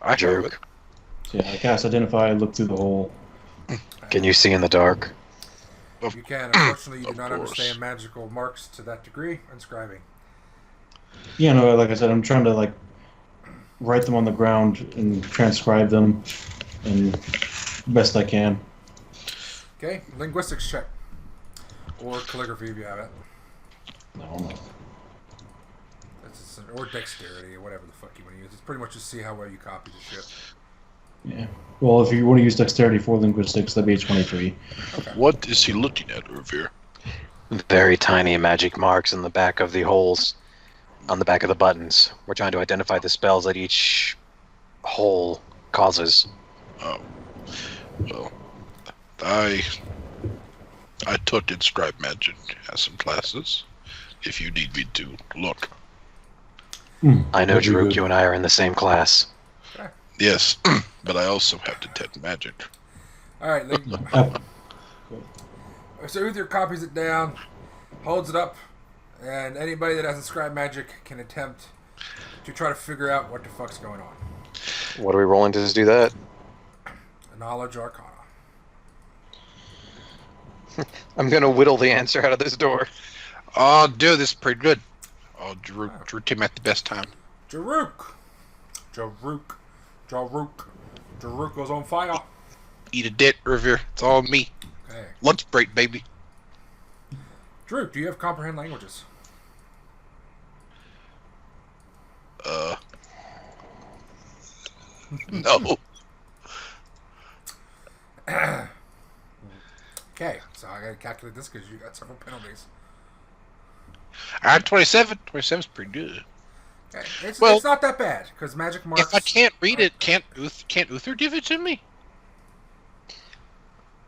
Speaker 2: I have
Speaker 6: Jerruk.
Speaker 2: it.
Speaker 3: So yeah, I cast identify. Look through the hole.
Speaker 6: Can you see in the dark?
Speaker 4: You can. Unfortunately, you do
Speaker 2: Of
Speaker 4: not
Speaker 2: course.
Speaker 4: understand magical marks to that degree. Inscribing.
Speaker 3: Yeah, no, like I said, I'm trying to like write them on the ground and transcribe them, and best I can.
Speaker 4: Okay. Linguistics check. Or calligraphy if you have it.
Speaker 3: No.
Speaker 4: Or dexterity or whatever the fuck you want to use. It's pretty much just see how well you copy the shit.
Speaker 3: Yeah. Well, if you want to use dexterity for linguistics, that'd be a 23.
Speaker 4: Okay.
Speaker 2: What is he looking at, Urvir?
Speaker 6: Very tiny magic marks in the back of the holes, on the back of the buttons. We're trying to identify the spells that each hole causes.
Speaker 2: Oh, well, I took inscribe magic as some classes. If you need me to look,
Speaker 6: I know,
Speaker 3: That'd be
Speaker 6: Jerruk,
Speaker 3: good.
Speaker 6: you and I are in the same class.
Speaker 2: yes, but I also have detect magic.
Speaker 4: Alright, so Uther copies it down, holds it up, and anybody that has inscribed magic can attempt to try to figure out what the fuck's going on.
Speaker 5: What are we rolling to do that?
Speaker 4: Knowledge arcana.
Speaker 5: I'm gonna whittle the answer out of this door.
Speaker 2: Oh, dude, this is pretty good. Oh, Drew came at the best time.
Speaker 4: Jerruk! Jerruk. Jerruk. Jerruk goes on fire.
Speaker 2: Eat a dick, Urvir. It's all me.
Speaker 4: Okay.
Speaker 2: Lunch break, baby.
Speaker 4: Jerruk, do you have comprehend languages?
Speaker 2: No.
Speaker 4: Okay, so I gotta calculate this because you got several penalties.
Speaker 2: I had 27. 27's pretty good.
Speaker 4: Okay. It's
Speaker 2: Well,
Speaker 4: not that bad because magic marks.
Speaker 2: If I can't read it, can't Uther give it to me?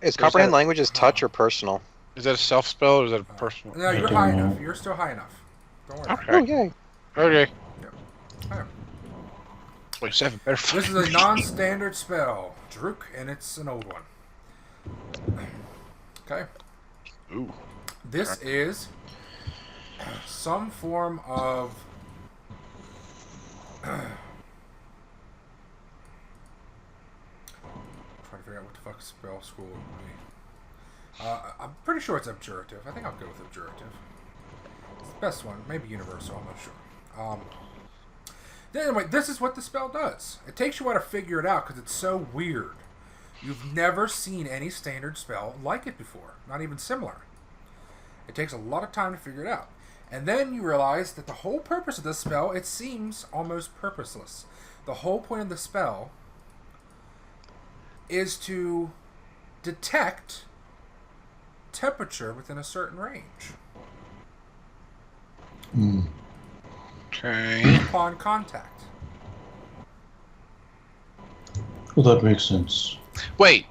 Speaker 5: Is
Speaker 2: Or
Speaker 5: comprehend
Speaker 2: is that-
Speaker 5: languages touch or personal?
Speaker 2: Is that a self spell or is that a personal?
Speaker 4: No, you're
Speaker 3: don't
Speaker 4: high
Speaker 3: know.
Speaker 4: enough. You're still high enough. Don't worry.
Speaker 2: Okay.
Speaker 5: Oh yay!
Speaker 2: Okay.
Speaker 4: Alright.
Speaker 2: 27 better.
Speaker 4: This is a non-standard spell, Jerruk, and it's an old one. Okay.
Speaker 2: Ooh.
Speaker 4: This is some form of trying to figure out what the fuck spell school would be. I'm pretty sure it's abjurative. I think I'll go with abjurative. It's the best one. Maybe universal. I'm not sure. Anyway, this is what the spell does. It takes you a while to figure it out because it's so weird. You've never seen any standard spell like it before. Not even similar. It takes a lot of time to figure it out. And then you realize that the whole purpose of this spell, it seems almost purposeless. The whole point of the spell is to detect temperature within a certain range.
Speaker 2: Okay.
Speaker 4: Upon contact.
Speaker 3: Well, that makes sense.
Speaker 2: Wait,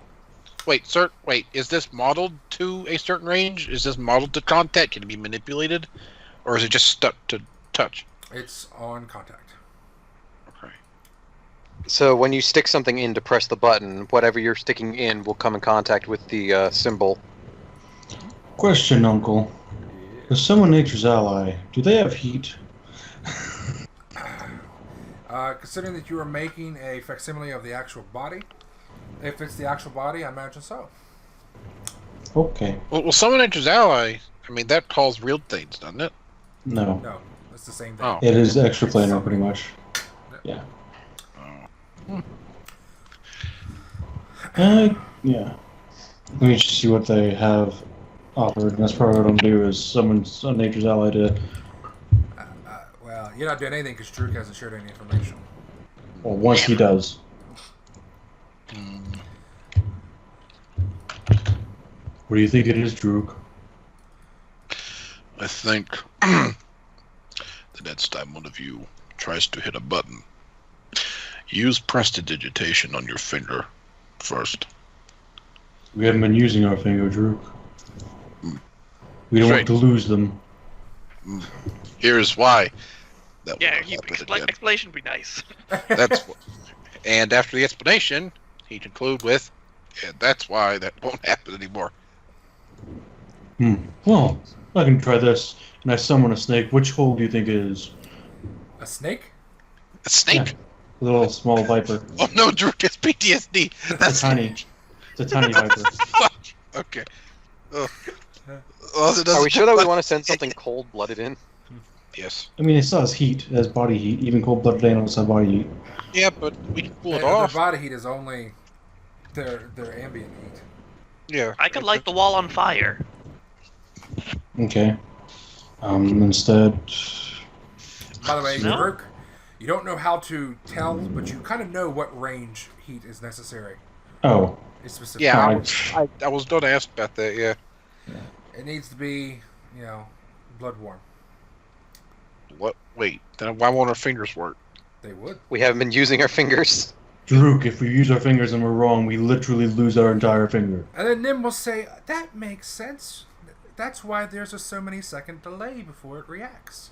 Speaker 2: is this modeled to a certain range? Is this modeled to contact? Can it be manipulated? Or is it just stuck to touch?
Speaker 4: It's on contact.
Speaker 2: Okay.
Speaker 5: So when you stick something in to press the button, whatever you're sticking in will come in contact with the symbol.
Speaker 3: Question, Uncle. Is someone nature's ally? Do they have heat?
Speaker 4: Considering that you are making a facsimile of the actual body, if it's the actual body, I imagine so.
Speaker 3: Okay.
Speaker 2: Well, summon nature's ally. I mean, that calls real things, doesn't it?
Speaker 3: No.
Speaker 4: No, it's the same thing.
Speaker 2: Oh.
Speaker 3: It is extra planar, pretty much. Yeah. Yeah. Let me just see what they have offered. And that's probably what I'm gonna do is summon nature's ally to.
Speaker 4: Well, you're not doing anything because Jerruk hasn't shared any information.
Speaker 3: Well, once he does. What do you think it is, Jerruk?
Speaker 2: I think the next time one of you tries to hit a button, use prestidigitation on your finger first.
Speaker 3: We haven't been using our finger, Jerruk. We don't want to lose them.
Speaker 2: Here's why. That
Speaker 1: Yeah,
Speaker 2: won't happen again.
Speaker 1: explanation would be nice.
Speaker 2: That's and after the explanation, he conclude with, and that's why that won't happen anymore.
Speaker 3: Well, I can try this. And I summon a snake. Which hole do you think it is?
Speaker 4: A snake?
Speaker 2: A snake?
Speaker 3: Yeah. A little small viper.
Speaker 2: Oh no, Drew gets PTSD. That's
Speaker 3: Tiny. It's a tiny viper.
Speaker 2: Fuck. Okay. Oh, it
Speaker 5: Are we
Speaker 2: doesn't-
Speaker 5: sure that we want to send something cold-blooded in?
Speaker 2: Yes.
Speaker 3: I mean, it still has heat. It has body heat. Even cold-blooded animals have body heat.
Speaker 2: Yeah, but we can cool it
Speaker 4: Their
Speaker 2: off.
Speaker 4: body heat is only their ambient heat.
Speaker 2: Yeah.
Speaker 1: I could light the wall on fire.
Speaker 3: Okay. Instead...
Speaker 4: By the way,
Speaker 1: No?
Speaker 4: Jerruk, you don't know how to tell, but you kind of know what range heat is necessary.
Speaker 3: Oh.
Speaker 4: It's specific.
Speaker 2: Yeah, I was going to ask about that, yeah.
Speaker 4: It needs to be, blood warm.
Speaker 2: What? Wait, then why won't our fingers work?
Speaker 4: They would.
Speaker 5: We haven't been using our fingers.
Speaker 3: Jerruk, if we use our fingers and we're wrong, we literally lose our entire finger.
Speaker 4: And then Nim will say, that makes sense. That's why there's a so many second delay before it reacts.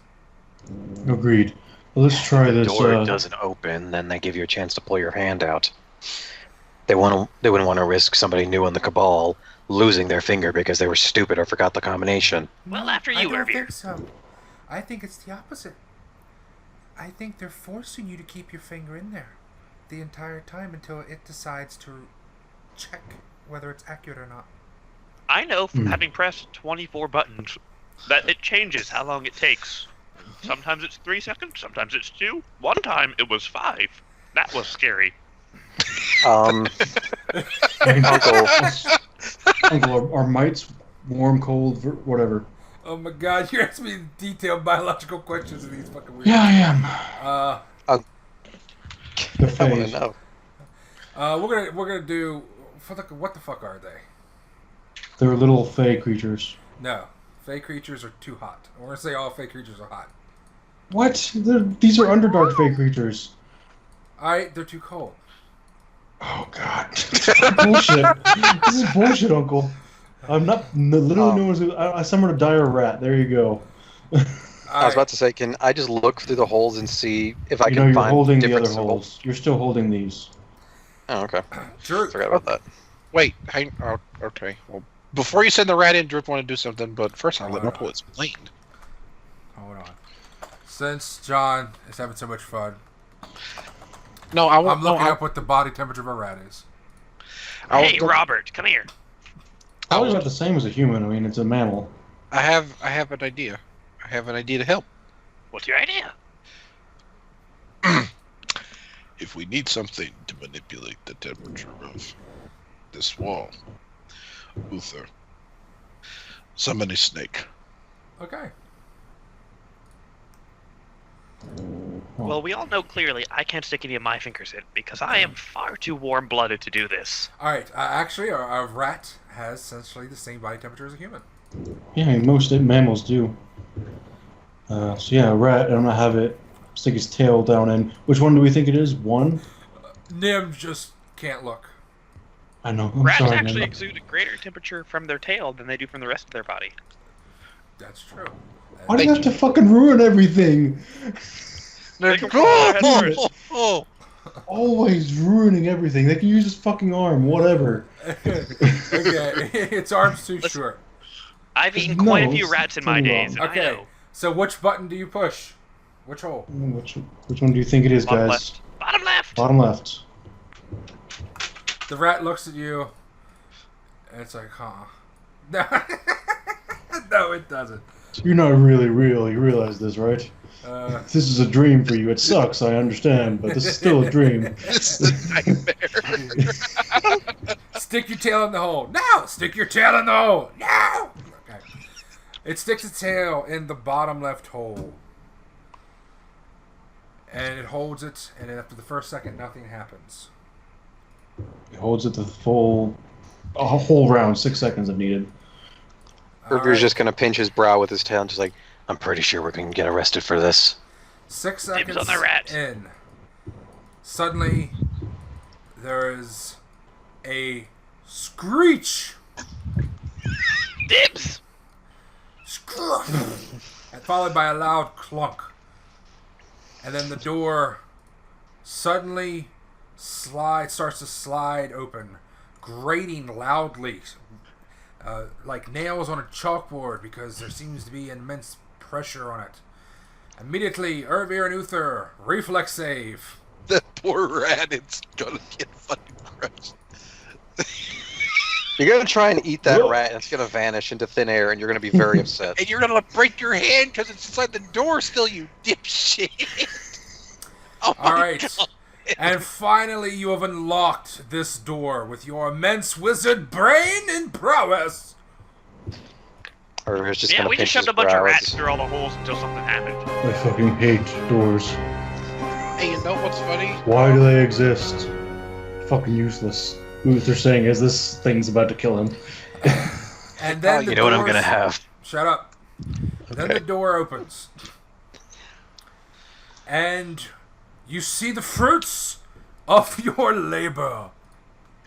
Speaker 3: Agreed. Well, let's try this.
Speaker 6: Door doesn't open, then they give you a chance to pull your hand out. They wouldn't want to risk somebody new in the Cabal losing their finger because they were stupid or forgot the combination.
Speaker 1: Well, after you,
Speaker 4: I don't
Speaker 1: Urvir.
Speaker 4: think so. I think it's the opposite. I think they're forcing you to keep your finger in there the entire time until it decides to check whether it's accurate or not.
Speaker 1: I know from having pressed 24 buttons that it changes how long it takes. Sometimes it's 3 seconds, sometimes it's 2. One time it was 5. That was scary.
Speaker 5: Uncle,
Speaker 3: Uncle, are mites warm, cold, whatever?
Speaker 4: Oh my god, you're asking me detailed biological questions in these fucking weird.
Speaker 3: Yeah, I am. The
Speaker 5: I want to
Speaker 3: phase.
Speaker 5: know.
Speaker 4: We're gonna do. What the fuck are they?
Speaker 3: They're little fey creatures.
Speaker 4: No, fey creatures are too hot. We're gonna say all fey creatures are hot.
Speaker 3: What? These are Underdark fey creatures.
Speaker 4: Alright, they're too cold.
Speaker 3: Oh god. Bullshit. This is bullshit, Uncle. I'm not. Literally, no one's. I summoned a dire rat. There you go.
Speaker 5: I was about to say, can I just look through the holes and see if I
Speaker 3: You
Speaker 5: can
Speaker 3: know, you're
Speaker 5: find
Speaker 3: holding the
Speaker 5: different
Speaker 3: other
Speaker 5: symbols?
Speaker 3: holes. You're still holding these.
Speaker 5: Oh, okay.
Speaker 4: Jerruk,
Speaker 5: Forgot about that.
Speaker 2: Wait, hang. Oh, okay. Well, before you send the rat in, Drip want to do something, but first I'll let Uncle explain.
Speaker 4: hold on. Since John is having so much fun,
Speaker 2: No, I won't.
Speaker 4: I'm looking up what the body temperature of a rat is.
Speaker 1: Hey, Robert, come here.
Speaker 3: Probably about the same as a human. I mean, it's a mammal.
Speaker 2: I have an idea. I have an idea to help.
Speaker 1: What's your idea?
Speaker 2: If we need something to manipulate the temperature of this wall, Uther, summon a snake.
Speaker 4: Okay.
Speaker 1: Well, we all know clearly I can't stick any of my fingers in because I am far too warm-blooded to do this.
Speaker 4: Alright, actually, a rat has essentially the same body temperature as a human.
Speaker 3: Yeah, most mammals do. So yeah, a rat, and I'm gonna have it stick its tail down in. Which one do we think it is? One?
Speaker 4: Nim just can't look.
Speaker 3: I know. I'm
Speaker 1: Rats
Speaker 3: sorry,
Speaker 1: actually
Speaker 3: Nana.
Speaker 1: exude a greater temperature from their tail than they do from the rest of their body.
Speaker 4: That's true.
Speaker 3: Why do you have to fucking ruin everything?
Speaker 1: They can fly ahead first.
Speaker 2: Oh,
Speaker 3: Always ruining everything. They can use his fucking arm, whatever.
Speaker 4: Okay, its arm's too short.
Speaker 1: I've eaten
Speaker 3: No,
Speaker 1: quite a few
Speaker 3: it's
Speaker 1: rats in
Speaker 3: too
Speaker 1: my
Speaker 3: long.
Speaker 1: days. And I
Speaker 4: Okay,
Speaker 1: know.
Speaker 4: so which button do you push? Which hole?
Speaker 3: Which one do you think it is,
Speaker 1: Bottom
Speaker 3: guys?
Speaker 1: left. Bottom left.
Speaker 3: Bottom left.
Speaker 4: The rat looks at you, and it's like, huh. No, it doesn't.
Speaker 3: You're not really real. You realize this, right?
Speaker 4: This
Speaker 3: This is a dream for you. It sucks, I understand, but this is still a dream.
Speaker 2: this is a nightmare.
Speaker 4: Stick your tail in the hole. No! Stick your tail in the hole. No! Okay. It sticks its tail in the bottom left hole. And it holds it, and then after the first second, nothing happens.
Speaker 3: He holds it the a whole round, 6 seconds if needed.
Speaker 5: Urvir's just gonna pinch his brow with his tail and just like, I'm pretty sure we're gonna get arrested for this.
Speaker 4: 6
Speaker 1: Dibs
Speaker 4: seconds
Speaker 1: on the rat.
Speaker 4: in. Suddenly, there is a screech.
Speaker 1: Dibs.
Speaker 4: And followed by a loud clunk. And then the door suddenly starts to slide open, grating loudly, like nails on a chalkboard, because there seems to be immense pressure on it. Immediately, Urvir and Uther, reflex save.
Speaker 2: That poor rat is gonna get fucking crushed.
Speaker 5: You're gonna try and eat that rat, and it's gonna vanish into thin air, and you're gonna be very upset.
Speaker 2: And you're gonna break your hand because it's inside the door still, you dipshit. Oh my
Speaker 4: Alright.
Speaker 2: God.
Speaker 4: And finally, you have unlocked this door with your immense wizard brain and prowess.
Speaker 5: Urvir's just
Speaker 1: Yeah,
Speaker 5: gonna
Speaker 1: we
Speaker 5: pinch
Speaker 1: just shoved
Speaker 5: his
Speaker 1: a bunch of
Speaker 5: brow.
Speaker 1: rats through all the holes until something happened.
Speaker 3: I fucking hate doors.
Speaker 2: Hey, you know what's funny?
Speaker 3: Why do they exist? Fucking useless. Uther saying as this thing's about to kill him.
Speaker 4: And then
Speaker 5: You
Speaker 4: the
Speaker 5: know what I'm
Speaker 4: doors-
Speaker 5: gonna have?
Speaker 4: Shut up. Then
Speaker 3: Okay.
Speaker 4: the door opens. And you see the fruits of your labor.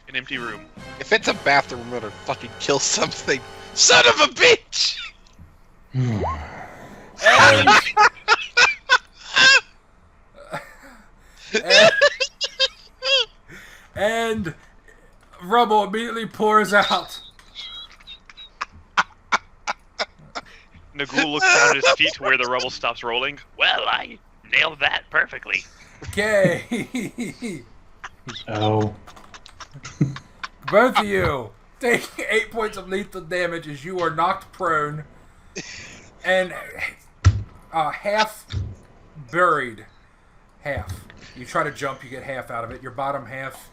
Speaker 1: An empty room.
Speaker 2: If it's a bathroom, I'm gonna fucking kill something. Son of a bitch!
Speaker 4: And rubble immediately pours out.
Speaker 1: Nagul looks down at his feet to where the rubble stops rolling. Well, I nailed that perfectly.
Speaker 4: Okay.
Speaker 3: Ow.
Speaker 4: Both of you take 8 points of lethal damage as you are knocked prone and half buried. Half. You try to jump, you get half out of it. Your bottom half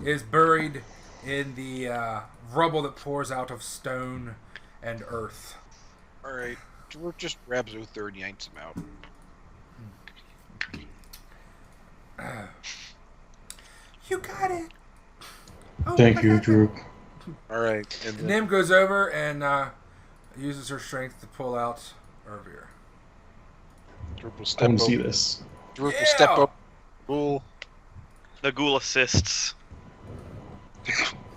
Speaker 4: is buried in the rubble that pours out of stone and earth.
Speaker 2: Alright, Jerruk just grabs Uther and yanks him out.
Speaker 4: You got it. Oh,
Speaker 3: Thank you, Drew.
Speaker 2: Alright, and then
Speaker 4: Nim goes over and uses her strength to pull out Urvir.
Speaker 2: Jerruk will
Speaker 3: I
Speaker 2: step
Speaker 3: want to see
Speaker 2: over.
Speaker 3: this.
Speaker 2: Jerruk will step
Speaker 4: Yeah.
Speaker 2: up. Cool.
Speaker 1: Nagul assists.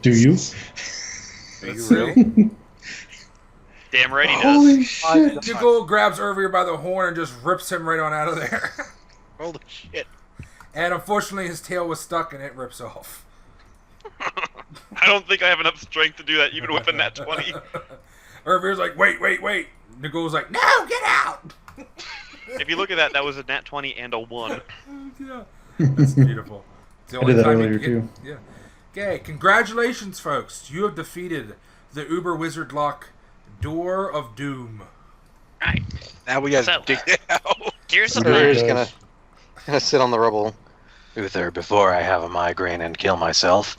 Speaker 3: Do you?
Speaker 2: Are
Speaker 4: Let's
Speaker 2: you
Speaker 4: see.
Speaker 2: real?
Speaker 1: Damn right he does.
Speaker 3: Holy shit!
Speaker 4: Nagul grabs Urvir by the horn and just rips him right on out of there.
Speaker 2: Holy shit.
Speaker 4: And unfortunately, his tail was stuck and it rips off.
Speaker 1: I don't think I have enough strength to do that, even with a nat 20.
Speaker 4: Urvir's like, wait. Nagul's like, no, get out!
Speaker 1: If you look at that, that was a nat 20 and a 1.
Speaker 4: Yeah, that's beautiful. It's the
Speaker 3: I did that
Speaker 4: time you
Speaker 3: earlier,
Speaker 4: get-
Speaker 3: too.
Speaker 4: Yeah. Okay, congratulations, folks. You have defeated the Uber Wizard Lock Door of Doom.
Speaker 1: Right.
Speaker 2: Now we gotta
Speaker 1: So-
Speaker 2: dig it out.
Speaker 1: Here's the
Speaker 3: Okay.
Speaker 1: plan.
Speaker 5: Urvir's gonna sit on the rubble.
Speaker 6: Uther, before I have a migraine and kill myself,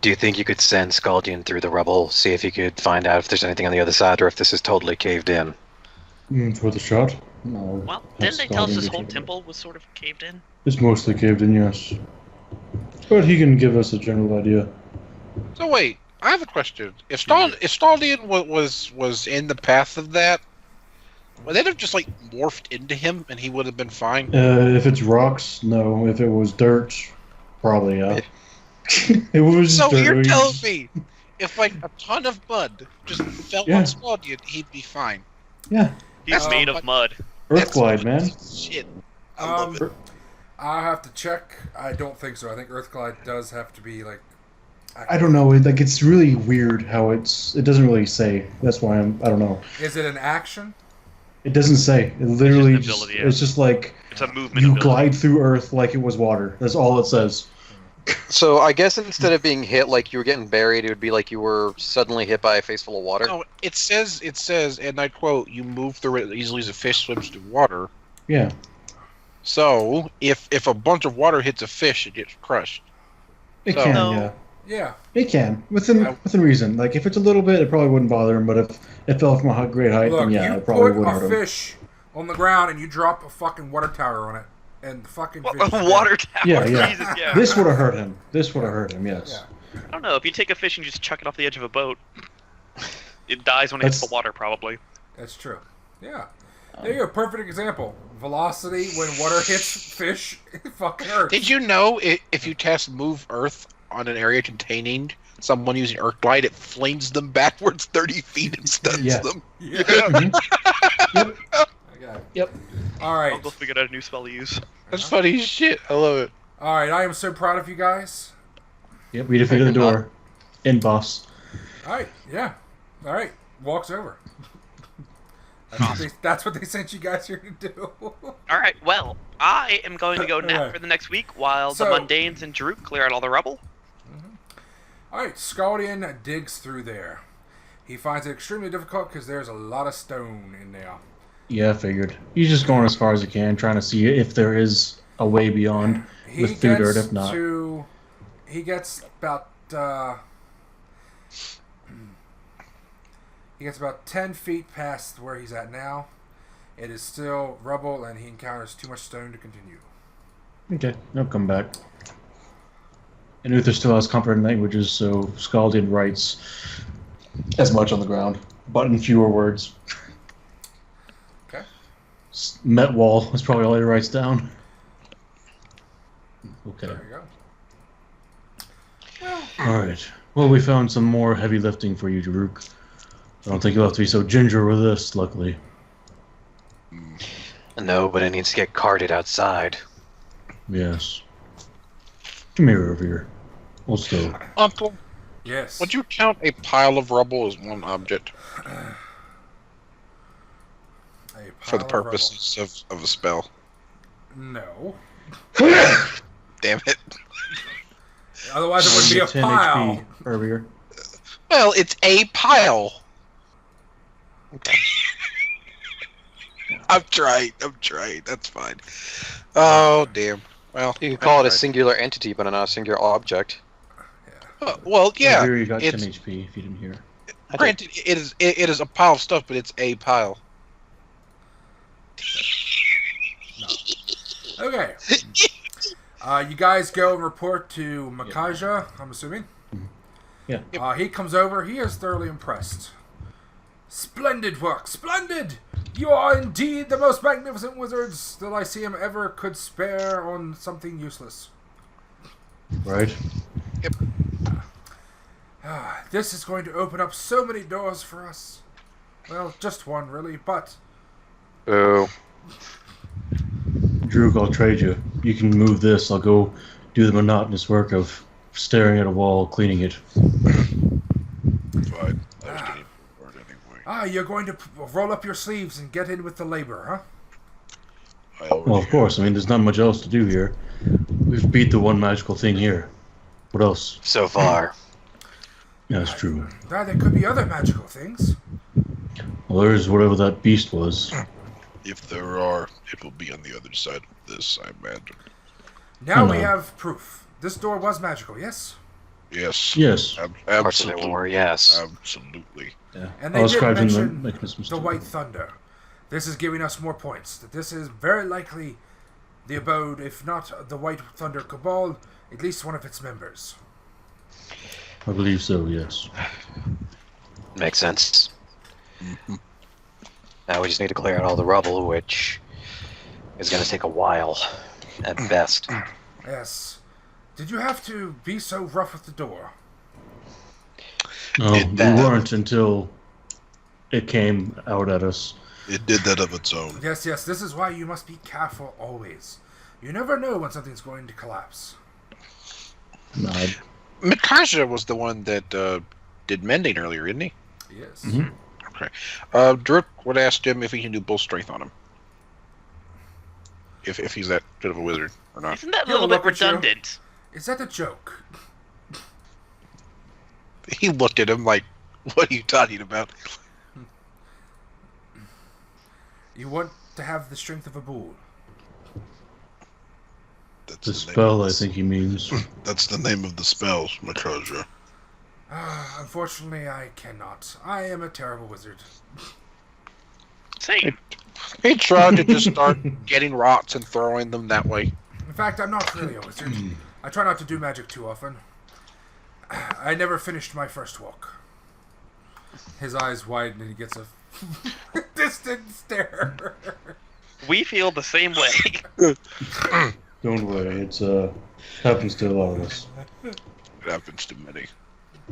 Speaker 6: do you think you could send Skaldian through the rubble, see if you could find out if there's anything on the other side, or if this is totally caved in?
Speaker 3: For the shot. No.
Speaker 1: Well,
Speaker 3: that's
Speaker 1: didn't they tell us
Speaker 3: Scaldian
Speaker 1: this whole
Speaker 3: betrayal.
Speaker 1: temple was sort of caved in?
Speaker 3: It's mostly caved in, yes. But he can give us a general idea.
Speaker 2: So wait, I have a question. If Scaldian was in the path of that, would they have just like morphed into him and he would have been fine?
Speaker 3: If it's rocks, no. If it was dirt, probably, yeah. It was
Speaker 2: So
Speaker 3: dirt.
Speaker 2: you're telling me, if like a ton of mud just fell
Speaker 3: Yeah.
Speaker 2: on Scaldian, he'd be fine?
Speaker 3: Yeah.
Speaker 1: He's
Speaker 2: That's
Speaker 1: made
Speaker 2: not
Speaker 1: of mud.
Speaker 3: Earthglide, man.
Speaker 2: Shit. I love it.
Speaker 4: I'll have to check. I don't think so. I think Earthglide does have to be like.
Speaker 3: I don't know. Like, it's really weird how it doesn't really say. That's why I don't know.
Speaker 4: Is it an action?
Speaker 3: It doesn't say. It literally
Speaker 1: It's just an ability, yeah.
Speaker 3: it's just like
Speaker 1: It's a movement
Speaker 3: you
Speaker 1: ability.
Speaker 3: glide through Earth like it was water. That's all it says.
Speaker 5: So I guess instead of being hit like you were getting buried, it would be like you were suddenly hit by a face full of water.
Speaker 2: No, it says, and I quote, "You move through it as a fish swims through water."
Speaker 3: Yeah.
Speaker 2: So if a bunch of water hits a fish, it gets crushed.
Speaker 3: It
Speaker 2: So-
Speaker 3: can,
Speaker 1: No.
Speaker 3: yeah.
Speaker 4: Yeah.
Speaker 3: It can. Within reason. Like, if it's a little bit, it probably wouldn't bother him, but if it fell from a great height,
Speaker 4: Look,
Speaker 3: then yeah,
Speaker 4: you
Speaker 3: it probably
Speaker 4: put
Speaker 3: would hurt
Speaker 4: a
Speaker 3: him.
Speaker 4: fish on the ground and you drop a fucking water tower on it, and the fucking fish. is dead.
Speaker 1: Water tower.
Speaker 3: Yeah, yeah.
Speaker 1: Jesus, yeah.
Speaker 3: This would have hurt him. This would have hurt him, yes.
Speaker 4: Yeah.
Speaker 1: I don't know. If you take a fish and just chuck it off the edge of a boat, it dies when it hits
Speaker 3: That's-
Speaker 1: the water, probably.
Speaker 4: That's true. Yeah. There you go. Perfect example. Velocity when water hits fish, it fucking hurts.
Speaker 2: Did you know if you cast Move Earth on an area containing someone using Earthglide, it flings them backwards 30 feet and stuns
Speaker 3: Yeah.
Speaker 2: them?
Speaker 4: Yeah.
Speaker 3: Yep.
Speaker 4: Okay.
Speaker 3: Yep.
Speaker 4: All right.
Speaker 1: I'll go figure out a new spell to use.
Speaker 2: That's funny as shit. I love it.
Speaker 4: All right. I am so proud of you guys.
Speaker 3: Yep, we defeated the door. In boss.
Speaker 4: All right. Yeah. All right. Walks over. That's what they sent you guys here to do.
Speaker 1: All right. Well, I am going to go nap
Speaker 4: Alright.
Speaker 1: for the next week while
Speaker 4: So-
Speaker 1: the mundanes and Jerruk clear out all the rubble.
Speaker 4: All right. Scaldian digs through there. He finds it extremely difficult because there's a lot of stone in there.
Speaker 3: Yeah, I figured. He's just going as far as he can, trying to see if there is a way beyond
Speaker 4: He
Speaker 3: with food, or
Speaker 4: gets
Speaker 3: if not.
Speaker 4: He gets about. He gets about 10 feet past where he's at now. It is still rubble, and he encounters too much stone to continue.
Speaker 3: Okay, he'll come back. And Uther still has comforting languages, so Scaldian writes as much on the ground, but in fewer words.
Speaker 4: Okay.
Speaker 3: Met wall is probably all he writes down. Okay.
Speaker 4: There you go.
Speaker 3: Alright. Well, we found some more heavy lifting for you, Jerruk. I don't think you'll have to be so ginger with this, luckily.
Speaker 6: No, but it needs to get carted outside.
Speaker 3: Yes. Come here, Urvir. Hold still.
Speaker 2: Uncle,
Speaker 4: Yes.
Speaker 2: would you count a pile of rubble as one object
Speaker 4: A
Speaker 2: for the
Speaker 4: pile of
Speaker 2: purposes of a spell?
Speaker 4: rubble. No.
Speaker 2: Damn it.
Speaker 4: Otherwise, it would be a
Speaker 3: 10
Speaker 4: pile.
Speaker 3: HP, Urvir.
Speaker 2: Well, it's a pile. I'm trying. That's fine. Oh, damn. Well,
Speaker 5: You could call it a
Speaker 2: tried.
Speaker 5: singular entity, but not a singular object.
Speaker 2: Well, yeah.
Speaker 3: Urvir, you got 10
Speaker 2: it's-
Speaker 3: HP if you didn't hear.
Speaker 2: Granted, it is a pile of stuff, but it's a pile.
Speaker 4: Okay. You guys go and report to Makaja, I'm assuming.
Speaker 3: Yeah.
Speaker 4: He comes over. He is thoroughly impressed. Splendid work. Splendid! You are indeed the most magnificent wizards the Lyceum ever could spare on something useless.
Speaker 3: Right?
Speaker 4: This is going to open up so many doors for us. Well, just one, really, but...
Speaker 5: Boo.
Speaker 3: Jerruk, I'll trade you. You can move this. I'll go do the monotonous work of staring at a wall, cleaning it.
Speaker 2: Fine. I was getting bored anyway.
Speaker 4: you're going to roll up your sleeves and get in with the labor, huh?
Speaker 2: I already
Speaker 3: Well, of course. I mean, there's not much else to do here. We've beat the one magical thing here. What else?
Speaker 6: So far.
Speaker 3: Yeah, that's true.
Speaker 4: There could be other magical things.
Speaker 3: Well, there's whatever that beast was.
Speaker 2: If there are, it will be on the other side of this, I imagine.
Speaker 4: Now we
Speaker 3: no.
Speaker 4: have proof. This door was magical, yes?
Speaker 2: Yes.
Speaker 3: Yes.
Speaker 6: Parts of it
Speaker 2: Absolutely.
Speaker 6: were, yes.
Speaker 2: Absolutely.
Speaker 3: Yeah.
Speaker 4: And
Speaker 3: I'll
Speaker 4: they did
Speaker 3: ascribe him the
Speaker 4: mention
Speaker 3: mechanisms
Speaker 4: the
Speaker 3: to it.
Speaker 4: White Thunder. This is giving us more points. That this is very likely the abode, if not the White Thunder Cabal, at least one of its members.
Speaker 3: I believe so, yes.
Speaker 6: Makes sense. Now we just need to clear out all the rubble, which is going to take a while at best.
Speaker 4: Yes. Did you have to be so rough with the door?
Speaker 3: No, we weren't until it came out at us.
Speaker 2: It did that of its own.
Speaker 4: Yes, yes. This is why you must be careful always. You never know when something's going to collapse.
Speaker 3: No,
Speaker 2: Mikaja was the one that did mending earlier, isn't he?
Speaker 4: Yes.
Speaker 3: Mhm.
Speaker 2: Okay. Jerruk would ask him if he can do bull strength on him. If he's that good of a wizard or not.
Speaker 1: Isn't that a
Speaker 4: He'll
Speaker 1: little bit
Speaker 4: look at you.
Speaker 1: redundant?
Speaker 4: Is that a joke?
Speaker 2: He looked at him like, what are you talking about?
Speaker 4: You want to have the strength of a bull.
Speaker 2: That's
Speaker 3: the
Speaker 2: name
Speaker 3: spell,
Speaker 2: of
Speaker 3: I
Speaker 2: the-
Speaker 3: think he means.
Speaker 2: That's the name of the spell, Mikaja.
Speaker 4: Unfortunately, I cannot. I am a terrible wizard.
Speaker 1: Same.
Speaker 2: He tried to just start getting rocks and throwing them that way.
Speaker 4: In fact, I'm not really a wizard. I try not to do magic too often. I never finished my first walk. His eyes widen and he gets a distant stare.
Speaker 1: We feel the same way.
Speaker 3: Don't worry, it's happens to a lot of us.
Speaker 2: It happens to many.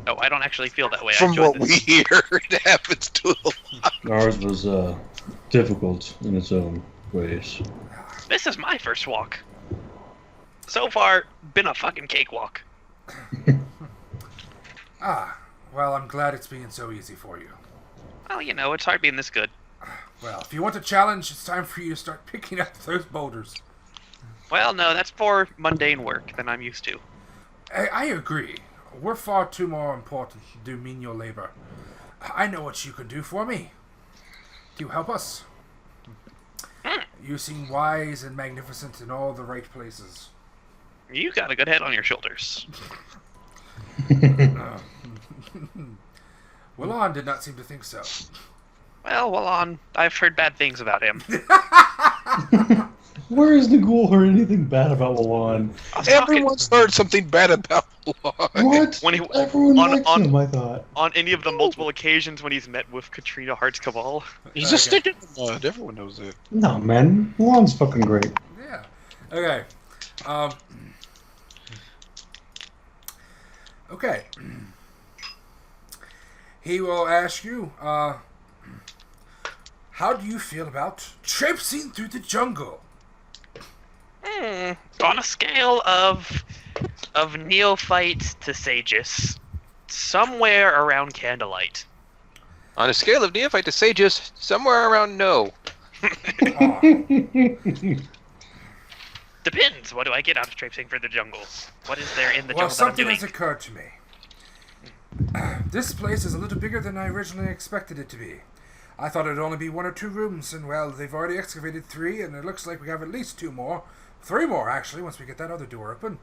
Speaker 1: Oh, I don't actually feel that way. I
Speaker 2: From
Speaker 1: enjoyed
Speaker 2: what we
Speaker 1: this.
Speaker 2: hear, it happens to a lot.
Speaker 3: Ours was difficult in its own ways.
Speaker 1: This is my first walk. So far, been a fucking cakewalk.
Speaker 4: Well, I'm glad it's being so easy for you.
Speaker 1: Well, you know, it's hard being this good.
Speaker 4: Well, if you want a challenge, it's time for you to start picking up those boulders.
Speaker 1: Well, no, that's more mundane work than I'm used to.
Speaker 4: I agree. We're far too more important to do menial labor. I know what you can do for me. Do you help us? You seem wise and magnificent in all the right places.
Speaker 1: You got a good head on your shoulders.
Speaker 4: Willon did not seem to think so.
Speaker 1: Well, Rolun, I've heard bad things about him.
Speaker 3: Where has the ghoul heard anything bad about Lawan?
Speaker 1: I was talking
Speaker 2: Everyone's heard something bad about Lon.
Speaker 3: What?
Speaker 1: When he-
Speaker 3: Everyone
Speaker 1: on-
Speaker 3: likes
Speaker 1: on-
Speaker 3: him, I thought.
Speaker 1: on any of the multiple occasions when he's met with Katrina Hart's Cabal.
Speaker 2: He's a stick in the mud. Everyone knows that.
Speaker 3: No, man. Lawan's fucking great.
Speaker 4: Yeah. Okay. Okay. He will ask you, how do you feel about traipsing through the jungle?
Speaker 1: On a scale of neophyte to sages, somewhere around candlelight.
Speaker 5: On a scale of neophyte to sages, somewhere around no.
Speaker 4: Aw.
Speaker 1: Depends. What do I get out of traipsing through the jungle? What is there in the
Speaker 4: Well,
Speaker 1: jungle that I'm
Speaker 4: something
Speaker 1: doing?
Speaker 4: has occurred to me. This place is a little bigger than I originally expected it to be. I thought it'd only be 1 or 2 rooms, and well, they've already excavated 3, and it looks like we have at least 2 more. 3 more, actually, once we get that other door open.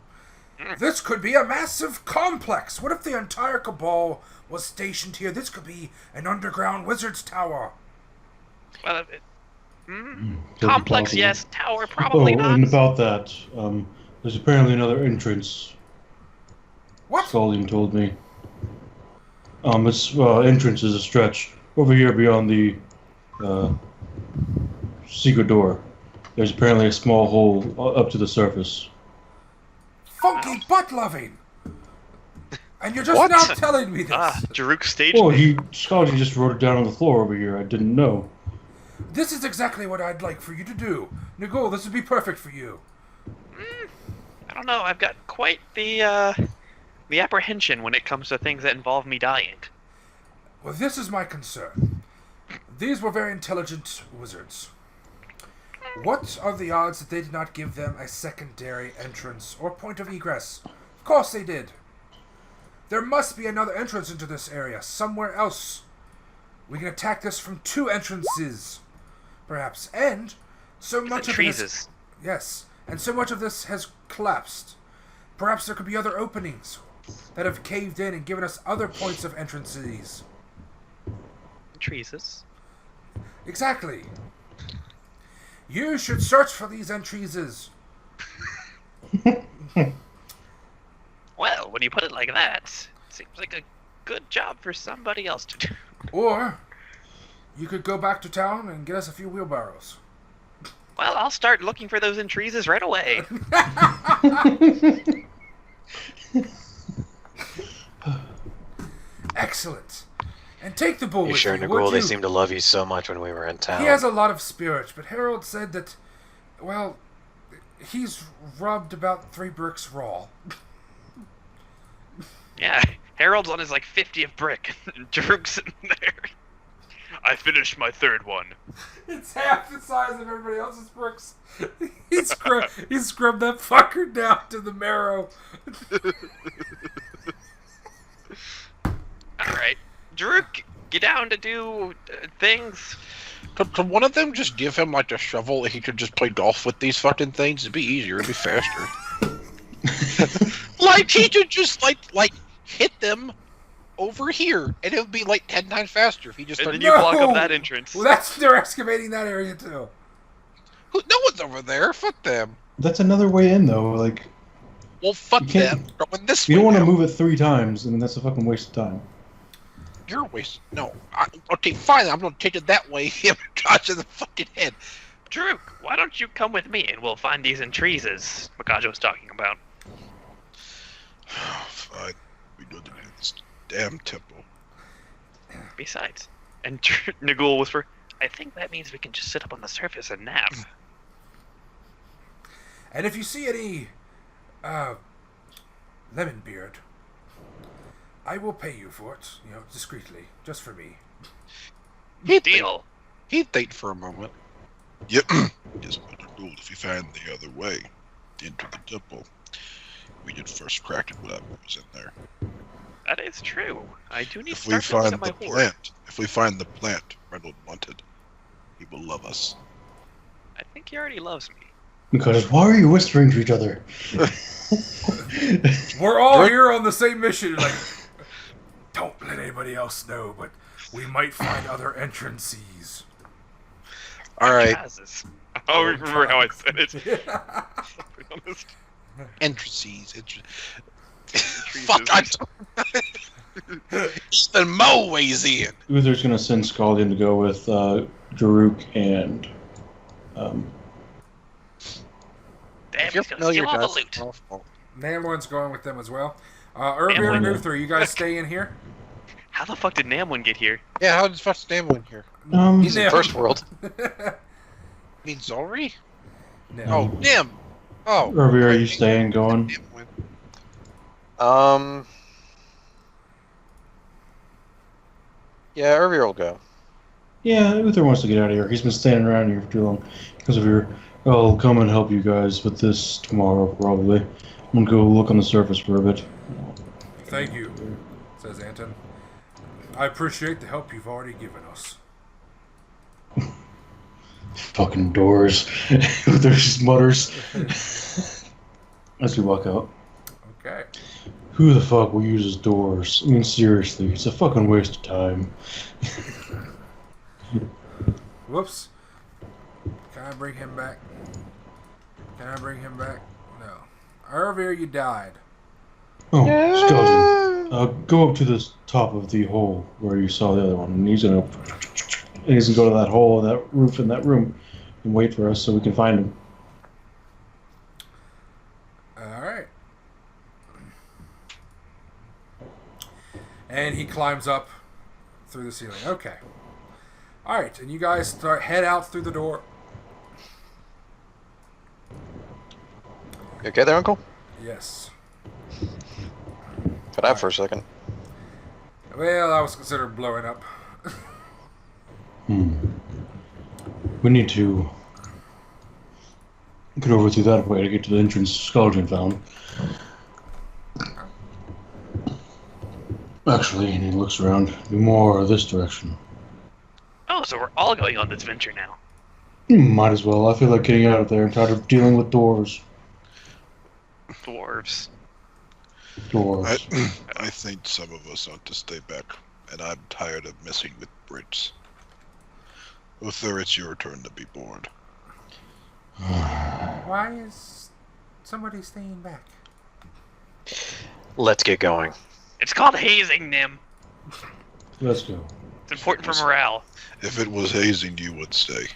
Speaker 4: This could be a massive complex. What if the entire Cabal was stationed here? This could be an underground wizard's tower.
Speaker 1: Well,
Speaker 3: Could be
Speaker 1: complex,
Speaker 3: possible.
Speaker 1: yes. Tower, probably
Speaker 3: Oh,
Speaker 1: not.
Speaker 3: and about that, there's apparently another entrance.
Speaker 4: What?
Speaker 3: Sollyn told me. Its entrance is a stretch over here beyond the secret door. There's apparently a small hole up to the surface.
Speaker 4: Funky butt-loving! And you're just
Speaker 2: What?
Speaker 4: now telling me this.
Speaker 1: Jerruk stage
Speaker 3: Oh,
Speaker 1: name.
Speaker 3: Scholarly just wrote it down on the floor over here. I didn't know.
Speaker 4: This is exactly what I'd like for you to do. Nigel, this would be perfect for you.
Speaker 1: I don't know. I've got quite the apprehension when it comes to things that involve me dying.
Speaker 4: Well, this is my concern. These were very intelligent wizards. What are the odds that they did not give them a secondary entrance or point of egress? Of course they did. There must be another entrance into this area, somewhere else. We can attack this from 2 entrances, perhaps. And so much of this...
Speaker 1: Trees.
Speaker 4: Yes, and so much of this has collapsed. Perhaps there could be other openings that have caved in and given us other points of entrances.
Speaker 1: Trees.
Speaker 4: Exactly. You should search for these entries.
Speaker 1: Well, when you put it like that, seems like a good job for somebody else to do.
Speaker 4: Or you could go back to town and get us a few wheelbarrows.
Speaker 1: Well, I'll start looking for those entreaties right away.
Speaker 4: Excellent. And take the bull
Speaker 6: You
Speaker 4: with
Speaker 6: sure,
Speaker 4: you,
Speaker 6: Nagul?
Speaker 4: would
Speaker 6: They
Speaker 4: you?
Speaker 6: seemed to love you so much when we were in town.
Speaker 4: He has a lot of spirit, but Harold said that, well, he's rubbed about 3 bricks raw.
Speaker 1: Yeah, Harold's on his like 50th brick, and Jerruk's sitting there. I finished my 3rd one.
Speaker 4: It's half the size of everybody else's bricks. He scrubbed that fucker down to the marrow.
Speaker 1: Alright, Jerruk, get down to do things.
Speaker 2: Could one of them just give him like a shovel and he could just play golf with these fucking things? It'd be easier, it'd be faster. Like he could just like hit them over here and it would be like 10 times faster if he just
Speaker 1: And
Speaker 2: started.
Speaker 1: then you block up that entrance.
Speaker 4: Well, they're excavating that area too.
Speaker 2: No one's over there, fuck them.
Speaker 3: That's another way in, though. Like,
Speaker 2: Well, fuck
Speaker 3: You can't-
Speaker 2: them. Going this
Speaker 3: you don't
Speaker 2: way
Speaker 3: want to
Speaker 2: now.
Speaker 3: move it 3 times. I mean, that's a fucking waste of time.
Speaker 2: You're wasting. No. Okay, fine. I'm gonna take it that way. Him dodge in the fucking head.
Speaker 1: Jerruk, why don't you come with me and we'll find these entreaties Makajo was talking about.
Speaker 2: Fine. We know to do this damn temple.
Speaker 1: Besides, and Nagul whisper, I think that means we can just sit up on the surface and nap.
Speaker 4: And if you see any, lemon beard, I will pay you for it, discreetly, just for me.
Speaker 1: Deal.
Speaker 2: He'd think for a moment. Yep. Yes, but Nagul, if we find the other way into the temple, we did first crack it whatever was in there.
Speaker 1: That is true. I do need
Speaker 2: If
Speaker 1: to
Speaker 2: we
Speaker 1: start
Speaker 2: find
Speaker 1: building
Speaker 2: the
Speaker 1: up my horde.
Speaker 2: plant Reynolds wanted, he will love us.
Speaker 1: I think he already loves me.
Speaker 3: Because why are you whispering to each other?
Speaker 4: We're all here on the same mission. Like, don't let anybody else know, but we might find other entrances.
Speaker 2: Alright,
Speaker 1: Chazes. I don't remember how I said it. To be honest.
Speaker 2: entrances. Fuck, Even Mo weighs in.
Speaker 3: Uther's gonna send Scaldian to go with Jerruk and
Speaker 1: Damn,
Speaker 2: If you're
Speaker 1: he's gonna
Speaker 2: familiar,
Speaker 1: steal all the
Speaker 2: guys,
Speaker 1: loot.
Speaker 4: Namwin's going with them as well. Urvir and Uther, you guys stay in here?
Speaker 1: How the fuck did Namwin get here?
Speaker 2: Yeah, how does fuck Stamble in here?
Speaker 5: He's in first world.
Speaker 2: You mean Zolri?
Speaker 4: No.
Speaker 2: Oh, damn. Oh.
Speaker 3: Urvir, are you staying going?
Speaker 5: Yeah, Urvir will go.
Speaker 3: Yeah, Uther wants to get out of here. He's been standing around here for too long. Because of your, I'll come and help you guys with this tomorrow, probably. I'm gonna go look on the surface for a bit.
Speaker 4: Thank you, says Anton. I appreciate the help you've already given us.
Speaker 3: Fucking doors. Uther just mutters as we walk out.
Speaker 4: Okay.
Speaker 3: Who the fuck will use doors? I mean, seriously, it's a fucking waste of time.
Speaker 4: Whoops. Can I bring him back? Can I bring him back? No. Urvir, you died.
Speaker 3: Oh, Skeleton. Go up to the top of the hole where you saw the other one, and he's gonna go to that hole, that roof in that room, and wait for us so we can find him.
Speaker 4: Alright. And he climbs up through the ceiling. Okay. Alright, and you guys head out through the door.
Speaker 5: You okay there, Uncle?
Speaker 4: Yes.
Speaker 5: Cut out for a second.
Speaker 4: Well, I was considered blowing up.
Speaker 3: We need to get over through that way to get to the entrance Skeleton found. Actually, and he looks around, be more this direction.
Speaker 1: Oh, so we're all going on this venture now.
Speaker 3: Might as well. I feel like getting out of there and tired of dealing with doors.
Speaker 1: Dwarves.
Speaker 3: Doors.
Speaker 2: I think some of us ought to stay back, and I'm tired of messing with bricks. Uther, it's your turn to be bored.
Speaker 4: Why is somebody staying back?
Speaker 6: Let's get going.
Speaker 1: It's called hazing, Nim.
Speaker 3: Let's go.
Speaker 1: It's important for morale.
Speaker 2: If it was hazing, you would stay.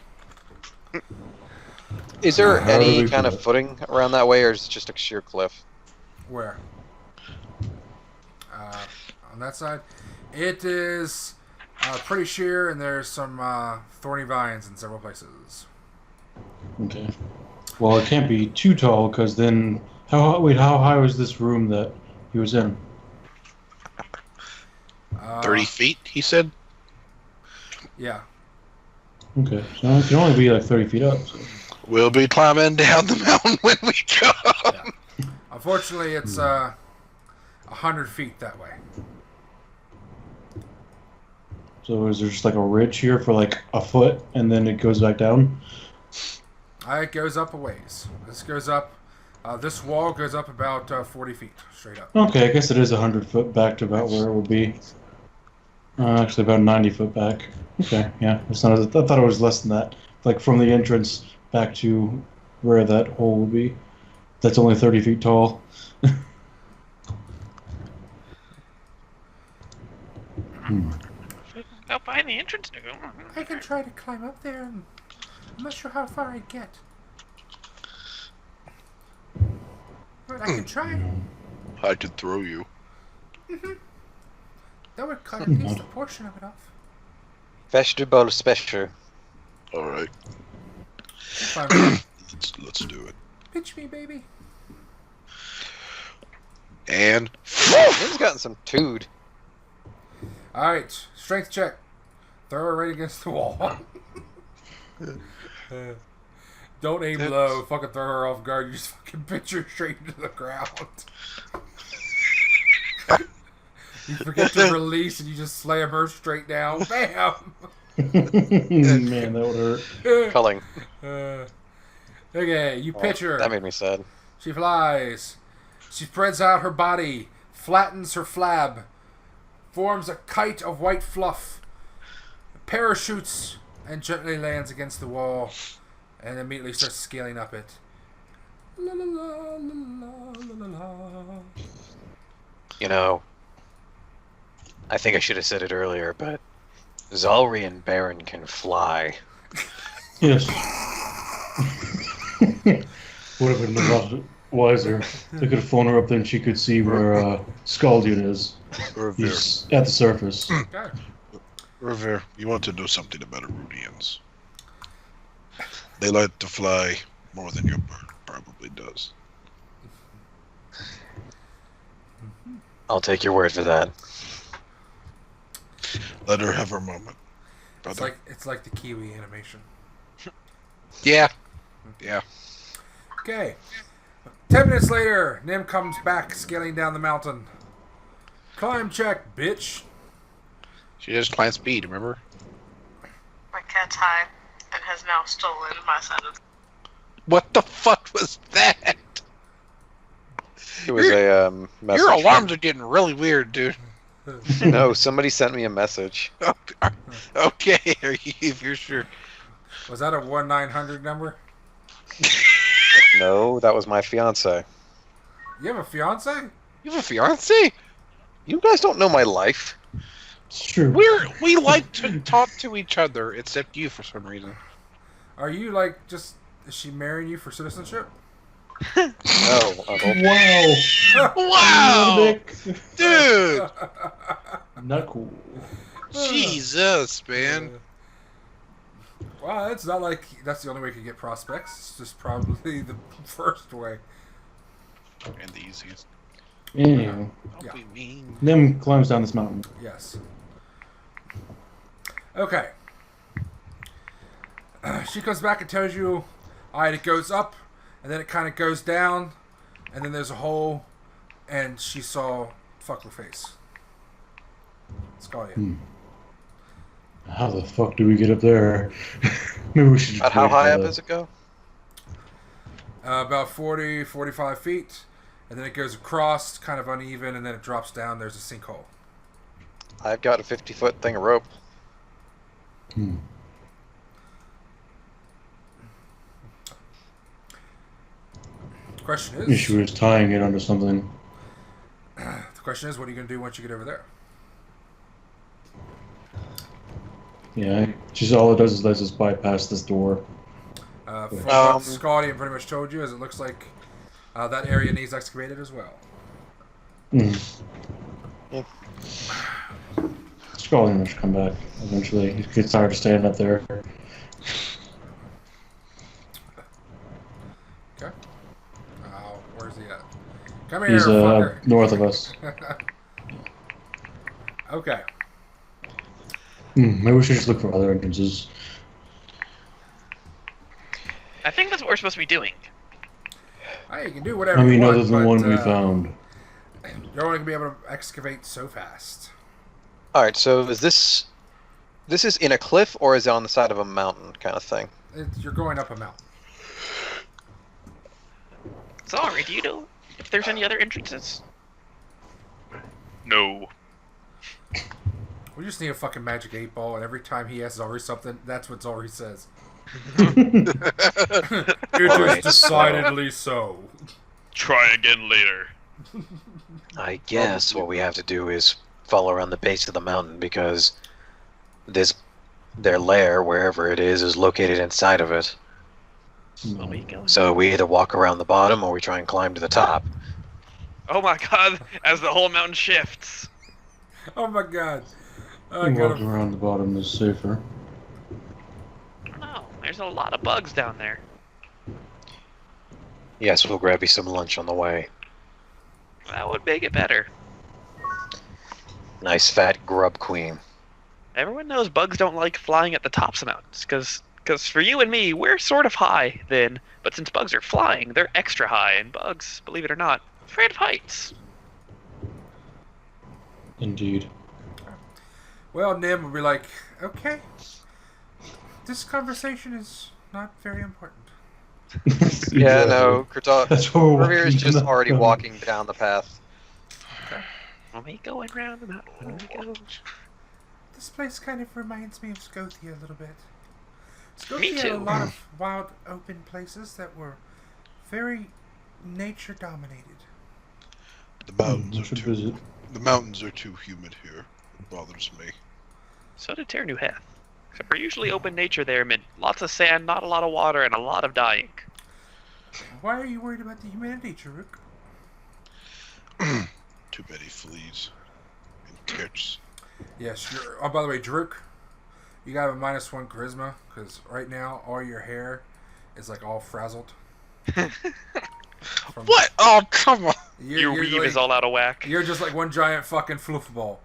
Speaker 5: Is there
Speaker 3: How do
Speaker 5: any
Speaker 3: we
Speaker 5: kind
Speaker 3: do
Speaker 5: of
Speaker 3: it?
Speaker 5: footing around that way, or is it just a sheer cliff?
Speaker 4: Where? On that side? It is pretty sheer, and there's some thorny vines in several places.
Speaker 3: Okay. Well, it can't be too tall, because then... how high was this room that he was in?
Speaker 2: 30 feet, he said?
Speaker 4: Yeah.
Speaker 3: Okay. So it can only be like 30 feet up. So.
Speaker 2: We'll be climbing down the mountain when we go.
Speaker 4: Yeah. Unfortunately, it's 100 feet that way.
Speaker 3: So is there just like a ridge here for like a foot, and then it goes back down?
Speaker 4: It goes up a ways. This goes up. This wall goes up about 40 feet straight up.
Speaker 3: Okay, I guess it is 100 foot back to about where it would be. Actually, about 90 foot back. Okay, yeah. It's not. I thought it was less than that. Like from the entrance back to where that hole would be. That's only 30 feet tall.
Speaker 1: Out by the entrance.
Speaker 4: I can try to climb up there, and I'm not sure how far I get. But I can try.
Speaker 2: I could throw you.
Speaker 4: That would cut at least a portion of it off.
Speaker 5: Vegetable special.
Speaker 2: Alright,
Speaker 4: Fine.
Speaker 2: let's do it.
Speaker 4: Pitch me, baby.
Speaker 2: And...
Speaker 5: He's gotten some tood.
Speaker 4: Alright, strength check. Throw her right against the wall. Don't aim low. Fucking throw her off guard. You just fucking pitch her straight into the ground. You forget to release and you just slam her straight down. Bam!
Speaker 3: Man, that would hurt.
Speaker 5: Culling.
Speaker 4: Okay, you pitch her.
Speaker 5: That made me sad.
Speaker 4: She flies. She spreads out her body, flattens her flab, forms a kite of white fluff, parachutes, and gently lands against the wall, and immediately starts scaling up it. La la la la la la la.
Speaker 6: You know, I think I should have said it earlier, but Zalri and Baron can fly.
Speaker 3: Yes. Would have been a lot wiser. They could have flown her up there and she could see where Scaldian is.
Speaker 2: Urvir.
Speaker 3: He's at the surface.
Speaker 4: Okay.
Speaker 2: Urvir, you want to know something about Erudians. They like to fly more than your bird probably does.
Speaker 6: I'll take your word for that.
Speaker 2: Let her have her moment. Brother.
Speaker 4: It's like the Kiwi animation.
Speaker 2: Yeah. Yeah.
Speaker 4: Okay. 10 minutes later, Nim comes back scaling down the mountain. Climb check, bitch.
Speaker 2: She just climbed speed, remember?
Speaker 7: My cat's high and has now stolen my side of.
Speaker 2: What the fuck was that?
Speaker 5: It was a message.
Speaker 2: Your alarms are getting really weird, dude.
Speaker 5: No, somebody sent me a message.
Speaker 2: Okay, if you're sure.
Speaker 4: Was that a 1-900 number?
Speaker 5: No, that was my fiance.
Speaker 4: You have a fiance?
Speaker 2: You have a fiance?
Speaker 5: You guys don't know my life.
Speaker 3: It's true.
Speaker 2: We like to talk to each other, except you for some reason.
Speaker 4: Are you like just? Is she marrying you for citizenship?
Speaker 5: No, Uncle.
Speaker 3: Wow.
Speaker 2: Wow,
Speaker 3: Nick.
Speaker 2: dude!
Speaker 3: Not cool.
Speaker 2: Jesus, man.
Speaker 4: Well, it's not like that's the only way you can get prospects. It's just probably the first way.
Speaker 2: And the easiest.
Speaker 3: Anyway,
Speaker 2: Don't be mean.
Speaker 3: Nim climbs down this mountain.
Speaker 4: Yes. Okay. She comes back and tells you, alright, it goes up, and then it kind of goes down, and then there's a hole, and she saw fucker face. Scalia.
Speaker 3: How the fuck do we get up there? Maybe we should just
Speaker 5: About how
Speaker 3: wait for
Speaker 5: high up
Speaker 3: the-
Speaker 5: does it go?
Speaker 4: About 40, 45 feet, and then it goes across, kind of uneven, and then it drops down. There's a sinkhole.
Speaker 5: I've got a 50-foot thing of rope.
Speaker 4: question
Speaker 3: Yeah,
Speaker 4: is,
Speaker 3: she was tying it onto something.
Speaker 4: the question is, what are you going to do once you get over there?
Speaker 3: Yeah, she's all it does is lets us bypass this door.
Speaker 4: From what Scotty pretty much told you, is it looks like that area needs excavated as well.
Speaker 3: Scalding should come back eventually. He gets tired of standing up there.
Speaker 4: Okay. Where's he at? Come here,
Speaker 3: He's
Speaker 4: fucker.
Speaker 3: north of us.
Speaker 4: Okay.
Speaker 3: Maybe we should just look for other entrances.
Speaker 1: I think that's what we're supposed to be doing.
Speaker 4: Hey, you can do whatever
Speaker 3: I mean,
Speaker 4: you want,
Speaker 3: other than the
Speaker 4: but,
Speaker 3: one we found.
Speaker 4: You're only going to be able to excavate so fast.
Speaker 5: Alright, so is this is in a cliff or is it on the side of a mountain kind of thing?
Speaker 4: You're going up a mountain.
Speaker 1: Sorry, do you know if there's any other entrances? No.
Speaker 4: We just need a fucking magic 8-ball, and every time he asks Zari something, that's what Zari says. It is decidedly so.
Speaker 1: Try again later.
Speaker 6: I guess what we have to do is follow around the base of the mountain because their lair, wherever it is located inside of it. So we either walk around the bottom or we try and climb to the top.
Speaker 1: Oh my god, as the whole mountain shifts.
Speaker 4: Oh my god.
Speaker 3: Walking around the bottom is safer.
Speaker 1: I don't know, there's a lot of bugs down there.
Speaker 6: Yes, we'll grab you some lunch on the way.
Speaker 1: That would make it better.
Speaker 6: Nice fat grub queen.
Speaker 1: Everyone knows bugs don't like flying at the tops of mountains, because for you and me, we're sort of high then, but since bugs are flying, they're extra high, and bugs, believe it or not, afraid of heights.
Speaker 3: Indeed.
Speaker 4: Well, Nim will be like, okay, this conversation is not very important.
Speaker 5: Yeah, no, Kurtal.
Speaker 3: That's what we're
Speaker 5: Urvir is
Speaker 3: walking
Speaker 5: just
Speaker 3: down.
Speaker 5: already walking down the path.
Speaker 1: Let me go around the mountain. Let me go.
Speaker 4: This place kind of reminds me of Scotia a little bit.
Speaker 1: Me
Speaker 4: Scotia had a
Speaker 1: too.
Speaker 4: lot of wild, open places that were very nature-dominated.
Speaker 2: The
Speaker 3: We
Speaker 2: mountains are
Speaker 3: should
Speaker 2: too.
Speaker 3: visit.
Speaker 2: The mountains are too humid here. It bothers me.
Speaker 1: So did Ternuheth. Except for usually open nature there meant lots of sand, not a lot of water, and a lot of dying.
Speaker 4: Why are you worried about the humidity, Jerruk?
Speaker 2: Too many fleas and ticks.
Speaker 4: Yes, you're... Oh, by the way, Jerruk, you got a -1 charisma, because right now, all your hair is, like, all frazzled.
Speaker 2: What? Oh, come on!
Speaker 1: Your weave is all out of whack.
Speaker 4: You're just like one giant fucking fluff ball.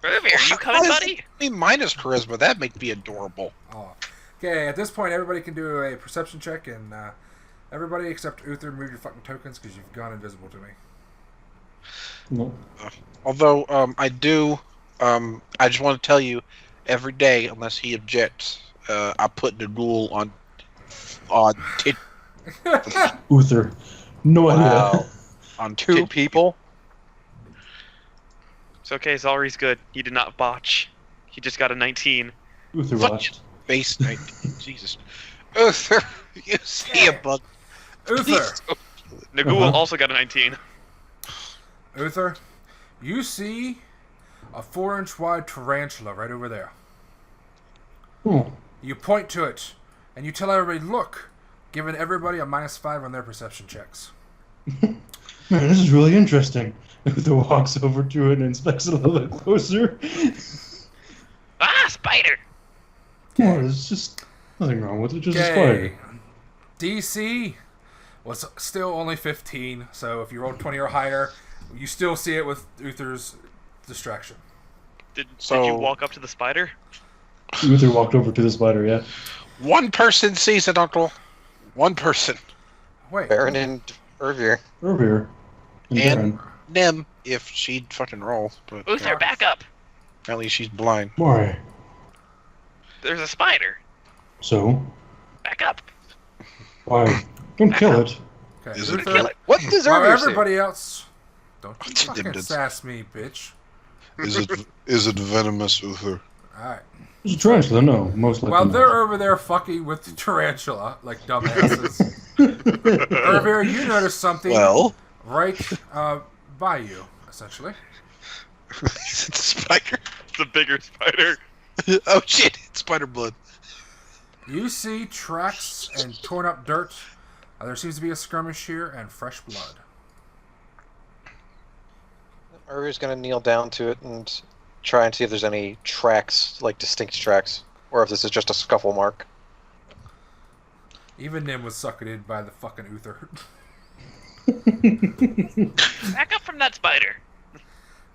Speaker 1: Urvir, are you coming, buddy?
Speaker 2: Me minus charisma. That make me adorable.
Speaker 4: Oh. Okay, at this point, everybody can do a perception check, and everybody except Uther, move your fucking tokens, because you've gone invisible to me.
Speaker 3: No.
Speaker 2: Although I do. I just want to tell you, every day, unless he objects, I put the rule on
Speaker 3: Uther. No idea.
Speaker 5: Wow.
Speaker 2: on
Speaker 5: Two people?
Speaker 1: It's okay, Zalri's good. He did not botch. He just got a 19.
Speaker 3: Uther
Speaker 2: Fuck
Speaker 3: watched.
Speaker 2: base 19. Jesus. Uther, you see a bug.
Speaker 4: Uther!
Speaker 2: Please don't kill it.
Speaker 1: Nagul also got a 19.
Speaker 4: Uther, you see a 4-inch wide tarantula right over there.
Speaker 3: Oh.
Speaker 4: You point to it, and you tell everybody, look, giving everybody a -5 on their perception checks.
Speaker 3: Man, this is really interesting. Uther walks over to it and inspects it a little bit closer.
Speaker 1: Ah, spider!
Speaker 3: Oh, there's just nothing wrong with it, just a
Speaker 4: Okay.
Speaker 3: spider.
Speaker 4: DC was still only 15, so if you rolled 20 or higher, you still see it with Uther's distraction.
Speaker 1: Did
Speaker 2: So-
Speaker 1: you walk up to the spider?
Speaker 3: Uther walked over to the spider, yeah.
Speaker 2: One person sees it, Uncle. One person.
Speaker 4: Wait.
Speaker 5: Baron and Urvir.
Speaker 3: Urvir. And
Speaker 2: And-
Speaker 3: Baron.
Speaker 2: Nem, if she'd fucking roll. But
Speaker 1: Uther, back up!
Speaker 2: apparently she's blind.
Speaker 3: Why?
Speaker 1: There's a spider.
Speaker 3: So?
Speaker 1: Back up.
Speaker 3: Why? Don't kill it.
Speaker 4: Okay.
Speaker 2: Is it
Speaker 4: Uther,
Speaker 1: Kill it.
Speaker 5: What does
Speaker 4: while
Speaker 5: Urvir say?
Speaker 4: everybody else... Don't you
Speaker 2: What's
Speaker 4: fucking
Speaker 2: difference?
Speaker 4: sass me, bitch.
Speaker 2: Is it venomous, Uther?
Speaker 4: Alright.
Speaker 3: It's a tarantula, no. Most likely
Speaker 4: While
Speaker 3: not.
Speaker 4: they're over there fucking with the tarantula, like dumbasses, Urvir, you notice something
Speaker 2: Well,
Speaker 4: right by you, essentially.
Speaker 2: is it the spider?
Speaker 1: It's a bigger spider.
Speaker 2: Oh shit! It's spider blood.
Speaker 4: You see tracks and torn up dirt. There seems to be a skirmish here and fresh blood.
Speaker 5: Urvir's gonna kneel down to it and try and see if there's any tracks, like distinct tracks, or if this is just a scuffle mark.
Speaker 4: Even Nim was suckered in by the fucking Uther.
Speaker 1: Back up from that spider.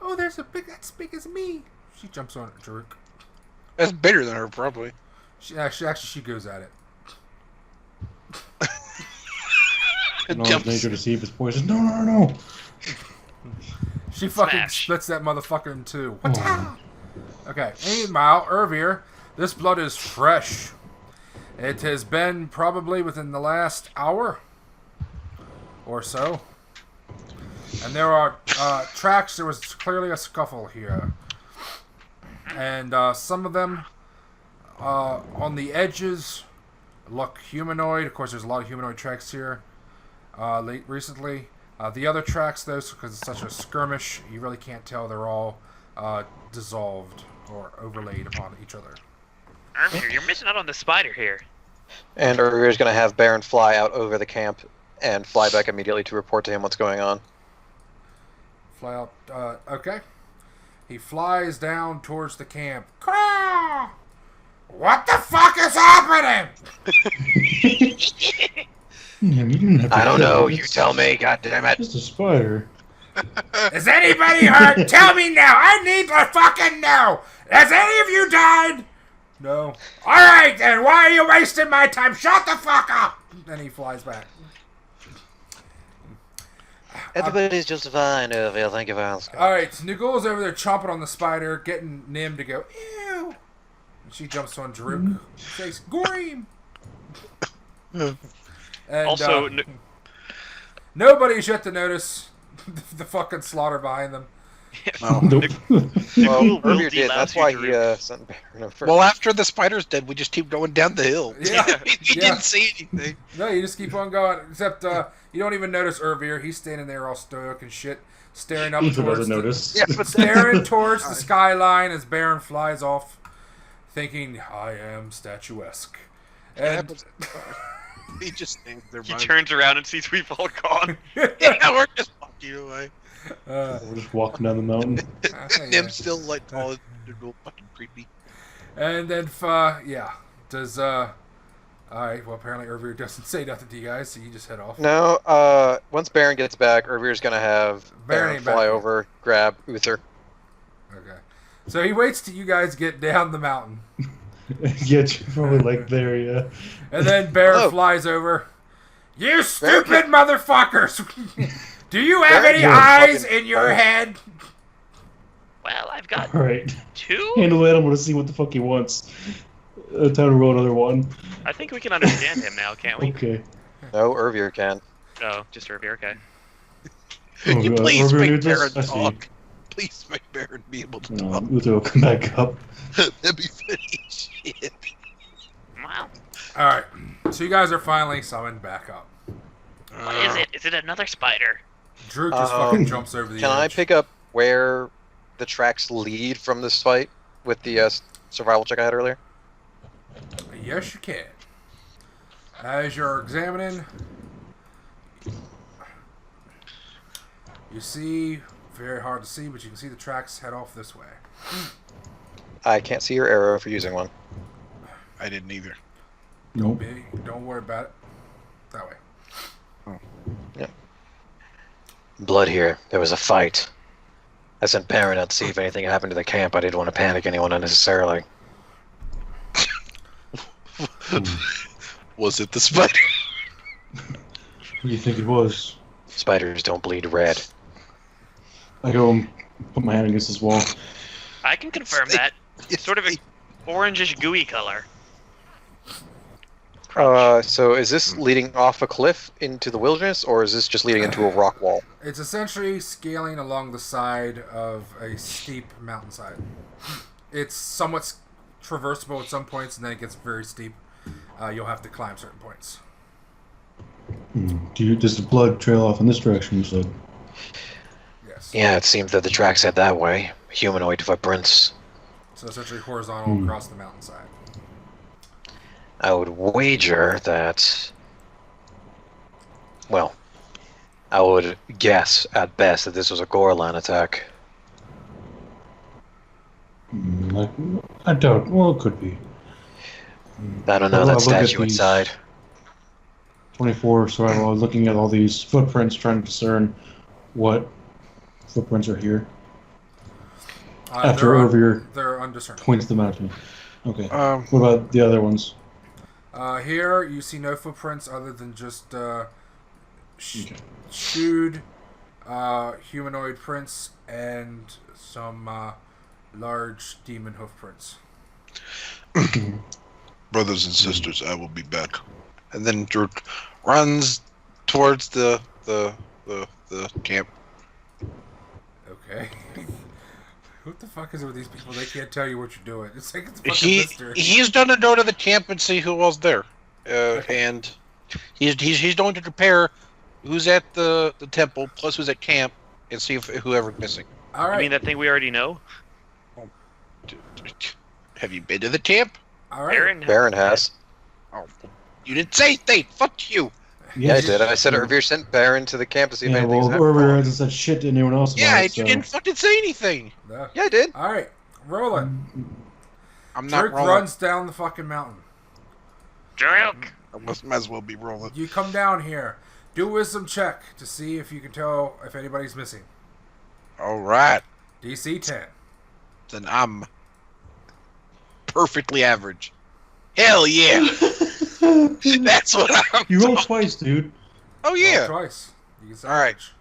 Speaker 4: Oh, there's a big that's big as me. She jumps on Jerruk.
Speaker 2: That's bigger than her, probably.
Speaker 4: She goes at it.
Speaker 3: And all nature to see if it's poison. No.
Speaker 4: She fucking
Speaker 1: Smash.
Speaker 4: splits that motherfucker in two.
Speaker 3: Oh.
Speaker 4: Okay. Meanwhile, Urvir, this blood is fresh. It has been probably within the last hour or so. And there are tracks. There was clearly a scuffle here. And some of them on the edges look humanoid. Of course, there's a lot of humanoid tracks here recently. The other tracks, though, because it's such a skirmish, you really can't tell. They're all dissolved or overlaid upon each other.
Speaker 1: Urvir, you're missing out on the spider here.
Speaker 5: And Urvir's gonna have Baron fly out over the camp and fly back immediately to report to him what's going on.
Speaker 4: Fly out. Okay. He flies down towards the camp. Caw! What the fuck is happening?
Speaker 3: Yeah, you didn't have to
Speaker 6: I don't
Speaker 3: kill
Speaker 6: know.
Speaker 3: it.
Speaker 6: You tell me. God damn it.
Speaker 3: Just a spider.
Speaker 4: Is anybody hurt? Tell me now. I need to fucking know. Has any of you died? No. All right, then. Why are you wasting my time? Shut the fuck up. Then he flies back.
Speaker 5: Everybody's just fine, Urvir. Thank you for asking.
Speaker 4: All right, Nugul's over there chomping on the spider, getting Nim to go, ew. And she jumps on Jerruk. Says, Goreem. And,
Speaker 1: Also,
Speaker 4: nobody's yet to notice the fucking slaughter behind them.
Speaker 3: Nope.
Speaker 5: Well,
Speaker 1: will
Speaker 5: Urvir did.
Speaker 1: delouse
Speaker 5: That's
Speaker 1: you,
Speaker 5: why he
Speaker 1: Jerruk.
Speaker 5: sent Baron over.
Speaker 2: Well, after the spider's dead, we just keep going down the hill.
Speaker 4: Yeah.
Speaker 2: we
Speaker 4: Yeah.
Speaker 2: didn't see anything.
Speaker 4: No, you just keep on going. Except you don't even notice Urvir. He's standing there all stoic and shit, staring up
Speaker 3: Uther
Speaker 4: towards
Speaker 3: doesn't
Speaker 4: the,
Speaker 3: notice.
Speaker 2: Yeah, but
Speaker 4: staring towards the skyline as Baron flies off, thinking, I am statuesque. And
Speaker 2: he just stands there.
Speaker 1: he
Speaker 2: by
Speaker 1: turns around and sees we've all gone.
Speaker 2: Yeah, we're just walking away.
Speaker 4: uh,
Speaker 3: We're just walking down the mountain.
Speaker 2: Nim's still like tall and real fucking creepy.
Speaker 4: and then, does, alright, well, apparently Urvir doesn't say nothing to you guys, so you just head off.
Speaker 5: No, once Baron gets back, Urvir's gonna have
Speaker 4: Baron
Speaker 5: Baron
Speaker 4: ain't
Speaker 5: fly
Speaker 4: back yet.
Speaker 5: over, grab Uther.
Speaker 4: Okay. So he waits till you guys get down the mountain.
Speaker 3: Yeah, you're probably like there, yeah.
Speaker 4: And then Baron
Speaker 5: Hello.
Speaker 4: flies over. You stupid motherfuckers! Do you have
Speaker 5: Baron
Speaker 4: any
Speaker 5: can't
Speaker 4: eyes
Speaker 5: fucking
Speaker 4: in your
Speaker 5: fly.
Speaker 4: head?
Speaker 1: Well, I've got
Speaker 3: Alright.
Speaker 1: 2.
Speaker 3: Handle it, I'm gonna see what the fuck he wants. Time to roll another one.
Speaker 1: I think we can understand him now, can't we?
Speaker 3: Okay.
Speaker 5: No, Urvir can.
Speaker 1: Oh, just Urvir, okay.
Speaker 3: Oh,
Speaker 2: You
Speaker 3: God.
Speaker 2: please
Speaker 3: Urvir
Speaker 2: make
Speaker 3: knew this?
Speaker 2: Baron
Speaker 3: I see.
Speaker 2: talk. Please make Baron be able to talk.
Speaker 3: Uther will come back up.
Speaker 2: That'd be funny as shit.
Speaker 1: Wow.
Speaker 4: Alright. So you guys are finally summoned back up.
Speaker 1: What is it? Is it another spider?
Speaker 4: Drew just
Speaker 5: Um,
Speaker 4: fucking jumps over the
Speaker 5: Can I
Speaker 4: edge.
Speaker 5: pick up where the tracks lead from this fight with the survival check I had earlier?
Speaker 4: Yes, you can. As you're examining, you see, very hard to see, but you can see the tracks head off this way.
Speaker 5: I can't see your arrow for using one.
Speaker 2: I didn't either.
Speaker 3: Nope.
Speaker 4: Don't worry about it. That way.
Speaker 6: Blood here. There was a fight. I sent Baron out to see if anything happened to the camp. I didn't want to panic anyone unnecessarily.
Speaker 2: Was it the spider?
Speaker 3: What do you think it was?
Speaker 6: Spiders don't bleed red.
Speaker 3: I go and put my hand against this wall.
Speaker 1: I can confirm that. It's sort of an orangish gooey color.
Speaker 5: So is this leading off a cliff into the wilderness, or is this just leading into a rock wall?
Speaker 4: It's essentially scaling along the side of a steep mountainside. It's somewhat traversable at some points, and then it gets very steep. You'll have to climb certain points.
Speaker 3: Does the blood trail off in this direction? You said.
Speaker 4: Yes.
Speaker 6: Yeah, it seemed that the tracks head that way. Humanoid footprints.
Speaker 4: So essentially horizontal across the mountainside.
Speaker 6: I would wager that... Well, I would guess at best that this was a Gorlan attack.
Speaker 3: I doubt. Well, it could be.
Speaker 6: I don't know,
Speaker 3: I'll
Speaker 6: that
Speaker 3: look at
Speaker 6: statue
Speaker 3: these.
Speaker 6: inside.
Speaker 3: 24 survival. Looking at all these footprints, trying to discern what footprints are here. After Urvir
Speaker 4: they're undiscernible.
Speaker 3: points them out to me. Okay.
Speaker 2: Um,
Speaker 3: What about the other ones?
Speaker 4: Here you see no footprints other than just shoed humanoid prints and some large demon hoof prints.
Speaker 2: Brothers and sisters, I will be back. And then Jerruk runs towards the camp.
Speaker 4: Okay. What the fuck is it with these people? They can't tell you what you're doing. It's like it's fucking mystery.
Speaker 2: He's gonna go to the camp and see who else there, and he's going to compare who's at the temple plus who's at camp and see if whoever's missing.
Speaker 4: All
Speaker 1: You
Speaker 4: right.
Speaker 1: mean that thing we already know?
Speaker 2: Have you been to the camp?
Speaker 4: All right.
Speaker 5: Baron has.
Speaker 2: Oh, you didn't say anything. Fuck you.
Speaker 5: Yeah, I did. I said Urvir sent Baron to the camp to see if
Speaker 3: Yeah,
Speaker 5: anything's
Speaker 3: well,
Speaker 5: happening.
Speaker 3: Urvir hasn't said shit to anyone else about
Speaker 2: Yeah,
Speaker 3: it,
Speaker 2: you
Speaker 3: so.
Speaker 2: didn't fucking say anything.
Speaker 4: No.
Speaker 5: Yeah, I did.
Speaker 4: All right. Rolling.
Speaker 2: I'm not
Speaker 4: Jerruk
Speaker 2: rolling.
Speaker 4: runs down the fucking mighten.
Speaker 1: Jerruk!
Speaker 2: I might as well be rolling.
Speaker 4: You come down here. Do a wisdom check to see if you can tell if anybody's missing.
Speaker 2: All right,
Speaker 4: DC 10.
Speaker 2: then I'm perfectly average. Hell yeah. That's what I'm.
Speaker 3: You rolled twice, dude.
Speaker 2: Oh yeah.
Speaker 4: Roll twice. You get
Speaker 2: All right.
Speaker 4: average.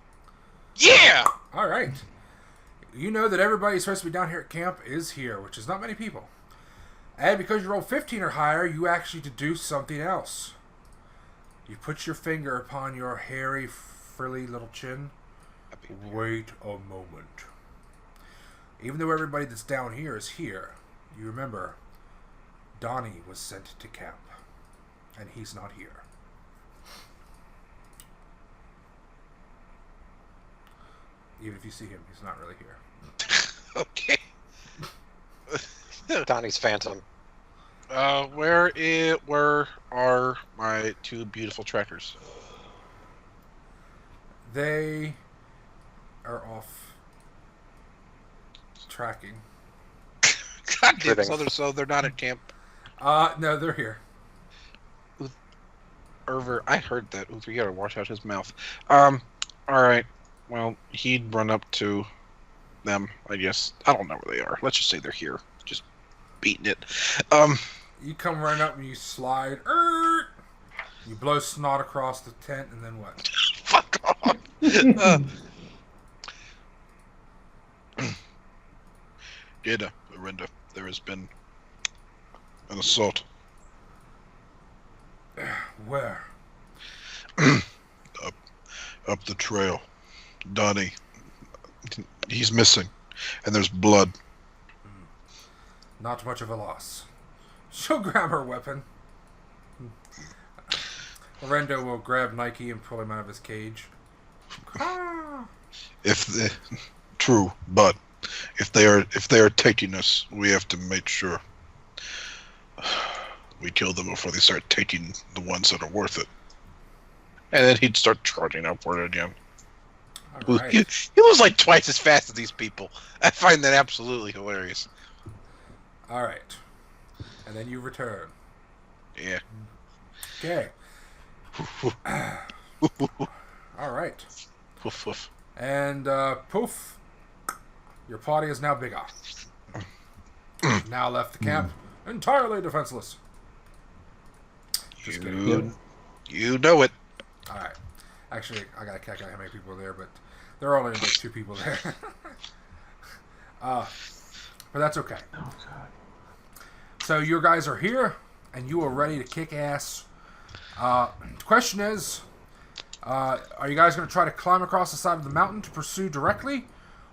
Speaker 2: Yeah.
Speaker 4: All right. You know that everybody supposed to be down here at camp is here, which is not many people. And because you rolled 15 or higher, you actually deduce something else. You put your finger upon your hairy, frilly little chin. Wait a moment. Even though everybody that's down here is here, you remember, Donnie was sent to camp. And he's not here. Even if you see him, he's not really here.
Speaker 2: Okay.
Speaker 5: Donnie's phantom.
Speaker 2: Where are my two beautiful trackers?
Speaker 4: They are off tracking.
Speaker 2: God damn,
Speaker 5: Living.
Speaker 2: so they're not at camp.
Speaker 4: No, they're here.
Speaker 2: Urvir, I heard that. Uther, you gotta wash out his mouth. Alright. Well, he'd run up to them, I guess. I don't know where they are. Let's just say they're here. Just beating it.
Speaker 4: You come running up and you slide. You blow snot across the tent, and then what?
Speaker 2: Fuck off. Geda, Arinda, there has been an assault.
Speaker 4: Where?
Speaker 2: Up the trail. Donnie. He's missing. And there's blood.
Speaker 4: Not much of a loss. She'll grab her weapon. Orendo will grab Nike and pull him out of his cage.
Speaker 2: True, but if they are taking us, we have to make sure we kill them before they start taking the ones that are worth it. And then he'd start charging upward again.
Speaker 4: All right.
Speaker 2: He was like twice as fast as these people. I find that absolutely hilarious.
Speaker 4: All right. And then you return.
Speaker 2: Yeah.
Speaker 4: Okay. All right.
Speaker 2: Woof, woof.
Speaker 4: And poof, your party is now bigger. Now left the camp entirely defenseless. Just kidding.
Speaker 2: You know it.
Speaker 4: All right. Actually, I gotta calculate how many people are there, but there are only like 2 people there. But that's okay.
Speaker 3: Oh, God.
Speaker 4: So you guys are here, and you are ready to kick ass. The question is, are you guys going to try to climb across the side of the mountain to pursue directly,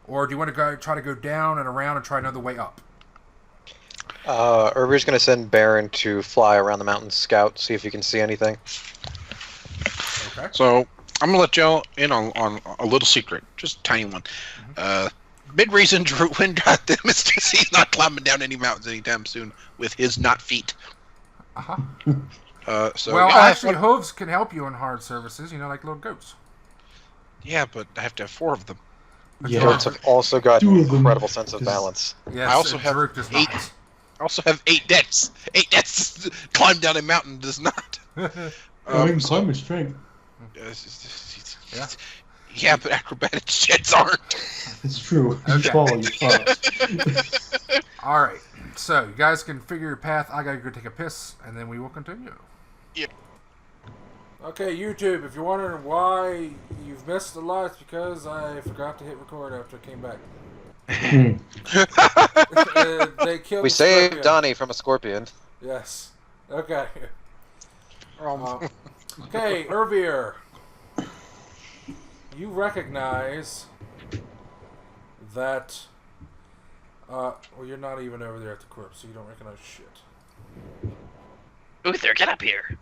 Speaker 4: or do you want to try to go down and around and try another way up?
Speaker 5: Urvir's going to send Baron to fly around the mountain, scout, see if he can see anything.
Speaker 4: Okay.
Speaker 2: So I'm gonna let y'all in on a little secret, just a tiny one. Mid reason Druin got them is because he's not climbing down any mountains anytime soon with his not feet.
Speaker 4: Uh-huh.
Speaker 2: So
Speaker 4: Well,
Speaker 2: yeah,
Speaker 4: actually, hooves can help you in hard surfaces, like little goats.
Speaker 2: yeah, but I have to have 4 of them.
Speaker 3: Yeah.
Speaker 5: Goats have also got an
Speaker 3: 2 of them,
Speaker 5: incredible sense of
Speaker 3: 'cause-
Speaker 5: balance.
Speaker 4: Yes,
Speaker 2: I also have
Speaker 4: Jerruk does
Speaker 2: 8.
Speaker 4: not.
Speaker 2: I also have 8 dex. 8 dex climb down a mountain does not.
Speaker 3: I mean, climate strength.
Speaker 4: Yeah.
Speaker 2: Yeah, but acrobatic jets aren't.
Speaker 3: It's true. You
Speaker 4: Okay.
Speaker 3: fall, you fuck.
Speaker 4: All right. So, you guys can figure your path. I gotta go take a piss, and then we will continue.
Speaker 2: Yeah.
Speaker 4: Okay, YouTube, if you're wondering why you've missed a lot, it's because I forgot to hit record after I came back. They killed
Speaker 5: We
Speaker 4: the
Speaker 5: saved
Speaker 4: scorpion.
Speaker 5: Donnie from a scorpion.
Speaker 4: Yes. Okay.
Speaker 2: Um,
Speaker 4: Okay, Urvir. You recognize that... well, you're not even over there at the corpse, so you don't recognize shit.
Speaker 1: Uther, get up here.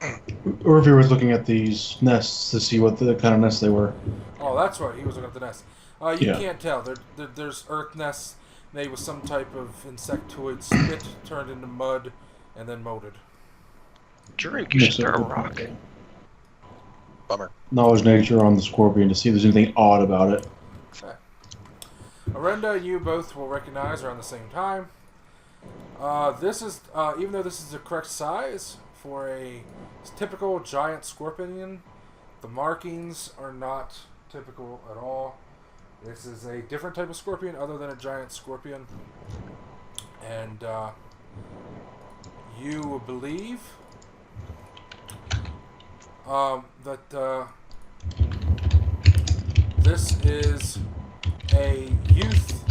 Speaker 3: Urvir was looking at these nests to see what the kind of nests they were.
Speaker 4: Oh, that's right. He was looking at the nest. You
Speaker 3: Yeah.
Speaker 4: can't tell. There's earth nests made with some type of insectoid spit turned into mud and then molded.
Speaker 1: Jerruk, you should throw a rock.
Speaker 5: Bummer.
Speaker 3: Knowledge nature on the scorpion to see if there's anything odd about it.
Speaker 4: Okay. Arenda, you both will recognize around the same time. This is, even though this is the correct size for a typical giant scorpion, the markings are not typical at all. This is a different type of scorpion other than a giant scorpion. And you believe that this is a youth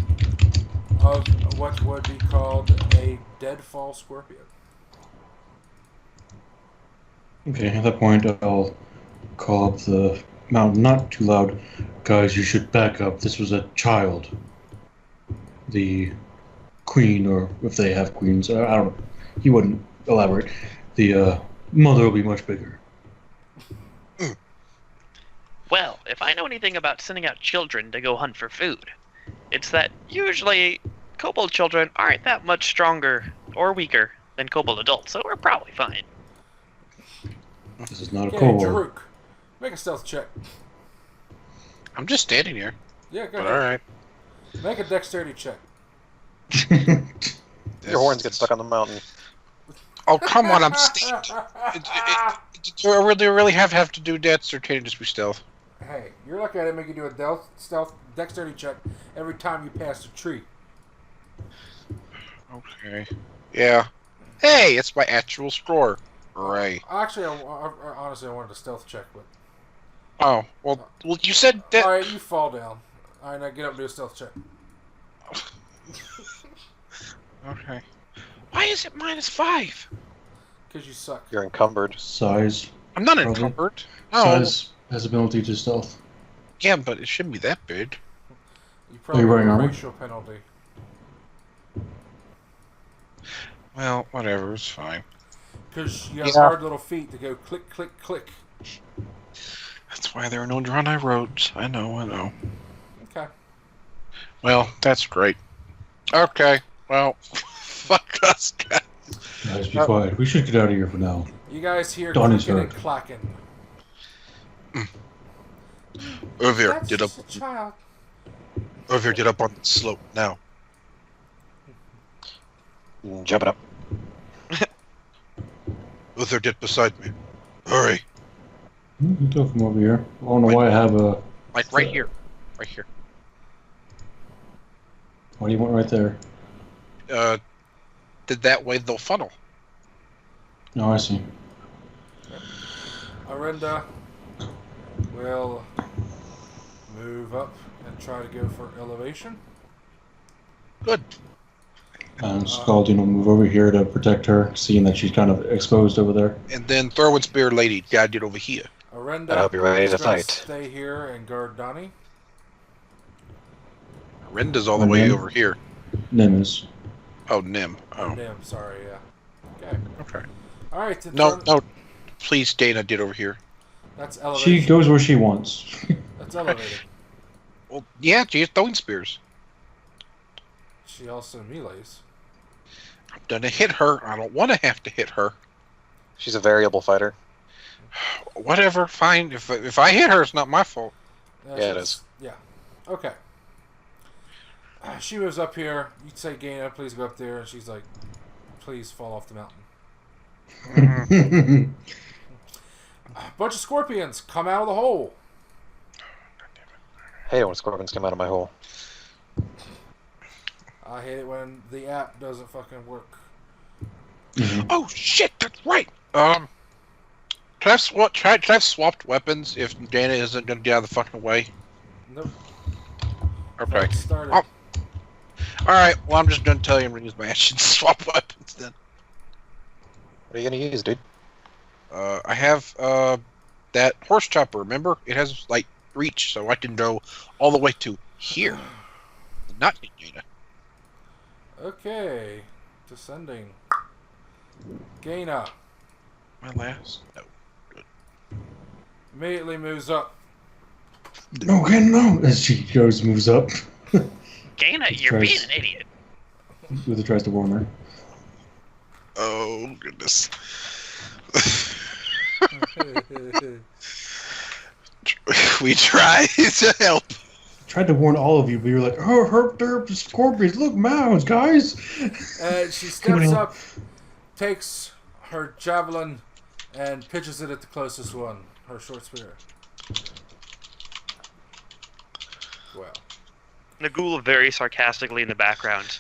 Speaker 4: of what would be called a deadfall scorpion.
Speaker 3: Okay, at that point, I'll call up the mountain, not too loud. Guys, you should back up. This was a child. The queen, or if they have queens, I don't know. He wouldn't elaborate. The mother will be much bigger.
Speaker 1: Well, if I know anything about sending out children to go hunt for food, it's that usually kobold children aren't that much stronger or weaker than kobold adults, so we're probably fine.
Speaker 3: This is not a
Speaker 4: Okay,
Speaker 3: kobold.
Speaker 4: Jerruk, make a stealth check.
Speaker 2: I'm just standing here.
Speaker 4: Yeah, go
Speaker 2: But
Speaker 4: ahead.
Speaker 2: alright.
Speaker 4: Make a dexterity check.
Speaker 5: Your horns get stuck on the mountain.
Speaker 2: Oh, come on, I'm standing. Do I really have to do deaths, or can it just be stealth?
Speaker 4: Hey, you're looking at it, make you do a stealth dexterity check every time you pass a tree.
Speaker 2: Okay. Yeah. Hey, it's my actual score. Right.
Speaker 4: Actually, honestly, I wanted a stealth check, but...
Speaker 2: Oh, well, you said that...
Speaker 4: Alright, you fall down. Alright, now get up and do a stealth check.
Speaker 2: Okay. Why is it -5?
Speaker 4: Because you suck.
Speaker 5: You're encumbered.
Speaker 3: Size.
Speaker 2: I'm not
Speaker 3: Probably.
Speaker 2: encumbered. No.
Speaker 3: Size has ability to stealth.
Speaker 2: Yeah, but it shouldn't be that big.
Speaker 4: You probably
Speaker 3: Are you wearing
Speaker 4: have a
Speaker 3: armor?
Speaker 4: racial penalty.
Speaker 2: Well, whatever, it's fine.
Speaker 4: Because you have
Speaker 2: Yeah.
Speaker 4: hard little feet to go click, click, click.
Speaker 2: That's why there are no Draenei roads. I know.
Speaker 4: Okay.
Speaker 2: Well, that's great. Okay, well, fuck us, guys.
Speaker 3: Guys, be quiet. We should get out of here for now.
Speaker 4: You guys hear
Speaker 3: Donnie's
Speaker 4: clicking and
Speaker 3: hurt.
Speaker 4: clacking.
Speaker 2: Urvir,
Speaker 4: That's
Speaker 2: get up.
Speaker 4: just a child.
Speaker 2: Urvir, get up on the slope now.
Speaker 5: Jump it up.
Speaker 2: Uther, get beside me. Hurry.
Speaker 3: You can go from over here. I don't know why I have a...
Speaker 2: Like right here. Right here.
Speaker 3: What do you want right there?
Speaker 2: That way they'll funnel.
Speaker 3: Oh, I see.
Speaker 4: Arenda will move up and try to go for elevation.
Speaker 2: Good.
Speaker 3: And Scaldine will move over here to protect her, seeing that she's kind of exposed over there.
Speaker 2: And then Thorwin Spear Lady, guide it over here.
Speaker 4: Arenda
Speaker 5: I hope you're ready
Speaker 4: is
Speaker 5: to
Speaker 4: gonna
Speaker 5: fight.
Speaker 4: stay here and guard Donnie.
Speaker 2: Renda's all the way
Speaker 3: Mhm.
Speaker 2: over here.
Speaker 3: Nims.
Speaker 2: Oh, Nim. Oh,
Speaker 4: Nim, sorry, yeah. Okay.
Speaker 2: okay.
Speaker 4: Alright,
Speaker 2: No, please, Dana, get over here.
Speaker 4: That's elevation.
Speaker 3: She goes where she wants.
Speaker 4: That's elevated.
Speaker 2: Well, yeah, she's throwing spears.
Speaker 4: She also melees.
Speaker 2: I'm gonna hit her. I don't want to have to hit her.
Speaker 5: She's a variable fighter.
Speaker 2: Whatever, fine. If I hit her, it's not my fault.
Speaker 5: Yeah, it is.
Speaker 4: Yeah. Okay. She moves up here. You say, Gaina, please go up there. And she's like, please fall off the mountain. A bunch of scorpions come out of the hole.
Speaker 5: I hate it when scorpions come out of my hole.
Speaker 4: I hate it when the app doesn't fucking work.
Speaker 2: Oh shit, that's right. Should I have swapped weapons if Dana isn't gonna get out of the fucking way?
Speaker 4: Nope.
Speaker 2: Okay.
Speaker 4: Fight started.
Speaker 2: Oh. Alright, well I'm just gonna tell you I'm gonna use my action to swap weapons then.
Speaker 5: What are you gonna use, dude?
Speaker 2: I have that horse chopper, remember? It has like reach, so I can go all the way to here. Not in Dana.
Speaker 4: Okay. Descending. Gaina
Speaker 2: My last? No.
Speaker 4: immediately moves up.
Speaker 3: Okay, no. As she goes, moves up.
Speaker 1: Gaina, you're being an idiot.
Speaker 3: Uther tries to warn her.
Speaker 2: Oh goodness. We tried to help.
Speaker 3: Tried to warn all of you, but you're like, oh, herp derp, scorpions, look, mounds, guys.
Speaker 4: And she steps up, takes her javelin, and pitches it at the closest one, her short spear. Well.
Speaker 1: Nagul very sarcastically in the background.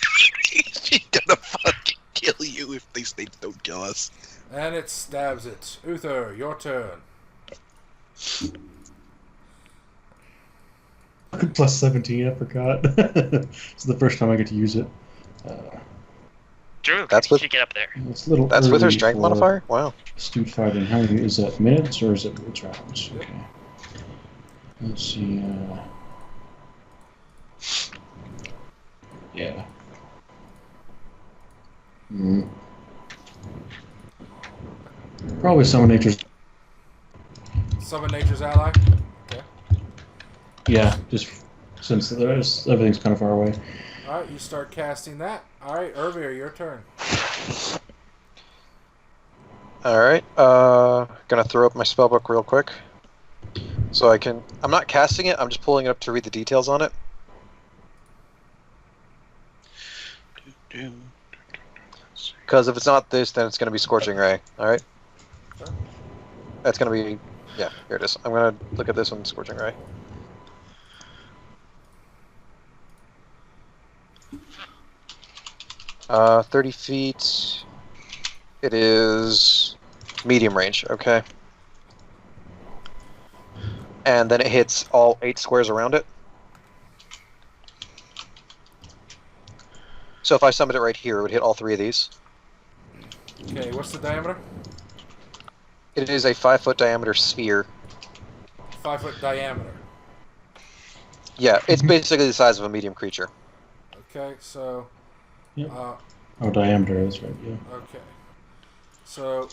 Speaker 2: She's gonna fucking kill you if these things don't kill us.
Speaker 4: And it stabs it. Uther, your turn.
Speaker 3: Plus 17, I forgot. It's the first time I get to use it.
Speaker 1: Jerruk,
Speaker 5: That's
Speaker 1: you
Speaker 5: with-
Speaker 1: should get up there.
Speaker 3: It's a little
Speaker 5: That's with her
Speaker 3: early
Speaker 5: strength
Speaker 3: for
Speaker 5: modifier? Wow.
Speaker 3: Astute fighting. How many is that? Minutes or is it rounds? Okay. Let's see. Yeah. Probably Summon Nature's.
Speaker 4: Summon Nature's Ally. Okay.
Speaker 3: Yeah, just since everything's kind of far away.
Speaker 4: Alright, you start casting that. Alright, Urvir, your turn.
Speaker 5: Alright, gonna throw up my spellbook real quick. So I can... I'm not casting it, I'm just pulling it up to read the details on it. Because if it's not this, then it's gonna be Scorching Ray. Alright? That's gonna be... Yeah, here it is. I'm gonna look at this one, Scorching Ray. Uh, 30 feet. It is medium range, okay. And then it hits all 8 squares around it. So if I summoned it right here, it would hit all 3 of these.
Speaker 4: Okay, what's the diameter?
Speaker 5: It is a 5-foot diameter sphere.
Speaker 4: 5 foot diameter.
Speaker 5: Yeah, it's basically the size of a medium creature.
Speaker 4: Okay, so...
Speaker 3: Yep. Oh, diameter, that's right, yeah.
Speaker 4: Okay. So,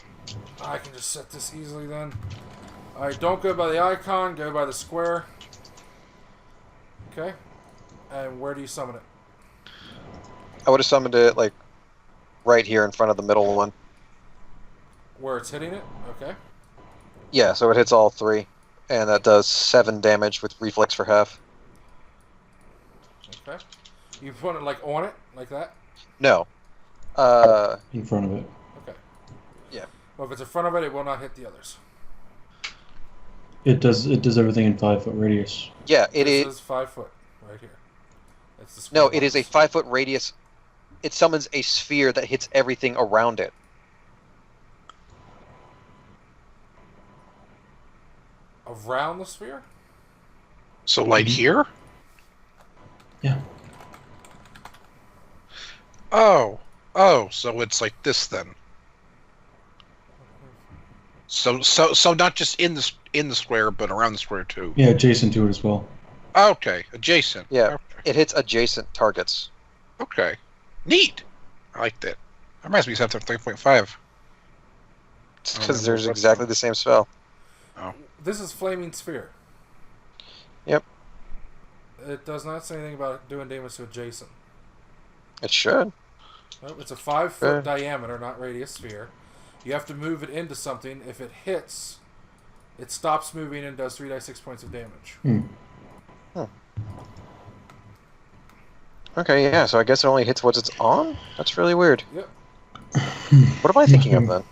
Speaker 4: I can just set this easily then. Alright, don't go by the icon, go by the square. Okay. And where do you summon it?
Speaker 5: I would have summoned it, like, right here in front of the middle one.
Speaker 4: Where it's hitting it? Okay.
Speaker 5: Yeah, so it hits all 3. And that does 7 damage with reflex for half.
Speaker 4: Okay. You put it, like, on it? Like that?
Speaker 5: No.
Speaker 3: In front of it.
Speaker 4: Okay.
Speaker 5: Yeah.
Speaker 4: Well, if it's in front of it, it will not hit the others.
Speaker 3: It does everything in 5-foot radius.
Speaker 5: Yeah, it
Speaker 4: This
Speaker 5: is...
Speaker 4: is 5 foot, right here. That's the
Speaker 5: No,
Speaker 4: square
Speaker 5: it is a
Speaker 4: box.
Speaker 5: 5-foot radius. It summons a sphere that hits everything around it.
Speaker 4: Around the sphere?
Speaker 2: So like here?
Speaker 3: Yeah.
Speaker 2: Oh, so it's like this then. So not just in the square, but around the square too.
Speaker 3: Yeah, adjacent to it as well.
Speaker 2: Okay, adjacent.
Speaker 5: Yeah,
Speaker 2: Okay.
Speaker 5: it hits adjacent targets.
Speaker 2: Okay. Neat. I like that. That reminds me of something 3.5.
Speaker 5: Because there's exactly the same spell.
Speaker 4: This is Flaming Sphere.
Speaker 5: Yep.
Speaker 4: It does not say anything about doing damage to adjacent.
Speaker 5: It should.
Speaker 4: Nope, it's a 5-foot diameter, not radius sphere. You have to move it into something. If it hits, it stops moving and does 3d6 points of damage.
Speaker 5: Okay, yeah, so I guess it only hits what it's on? That's really weird.
Speaker 4: Yep.
Speaker 5: What am I thinking of then?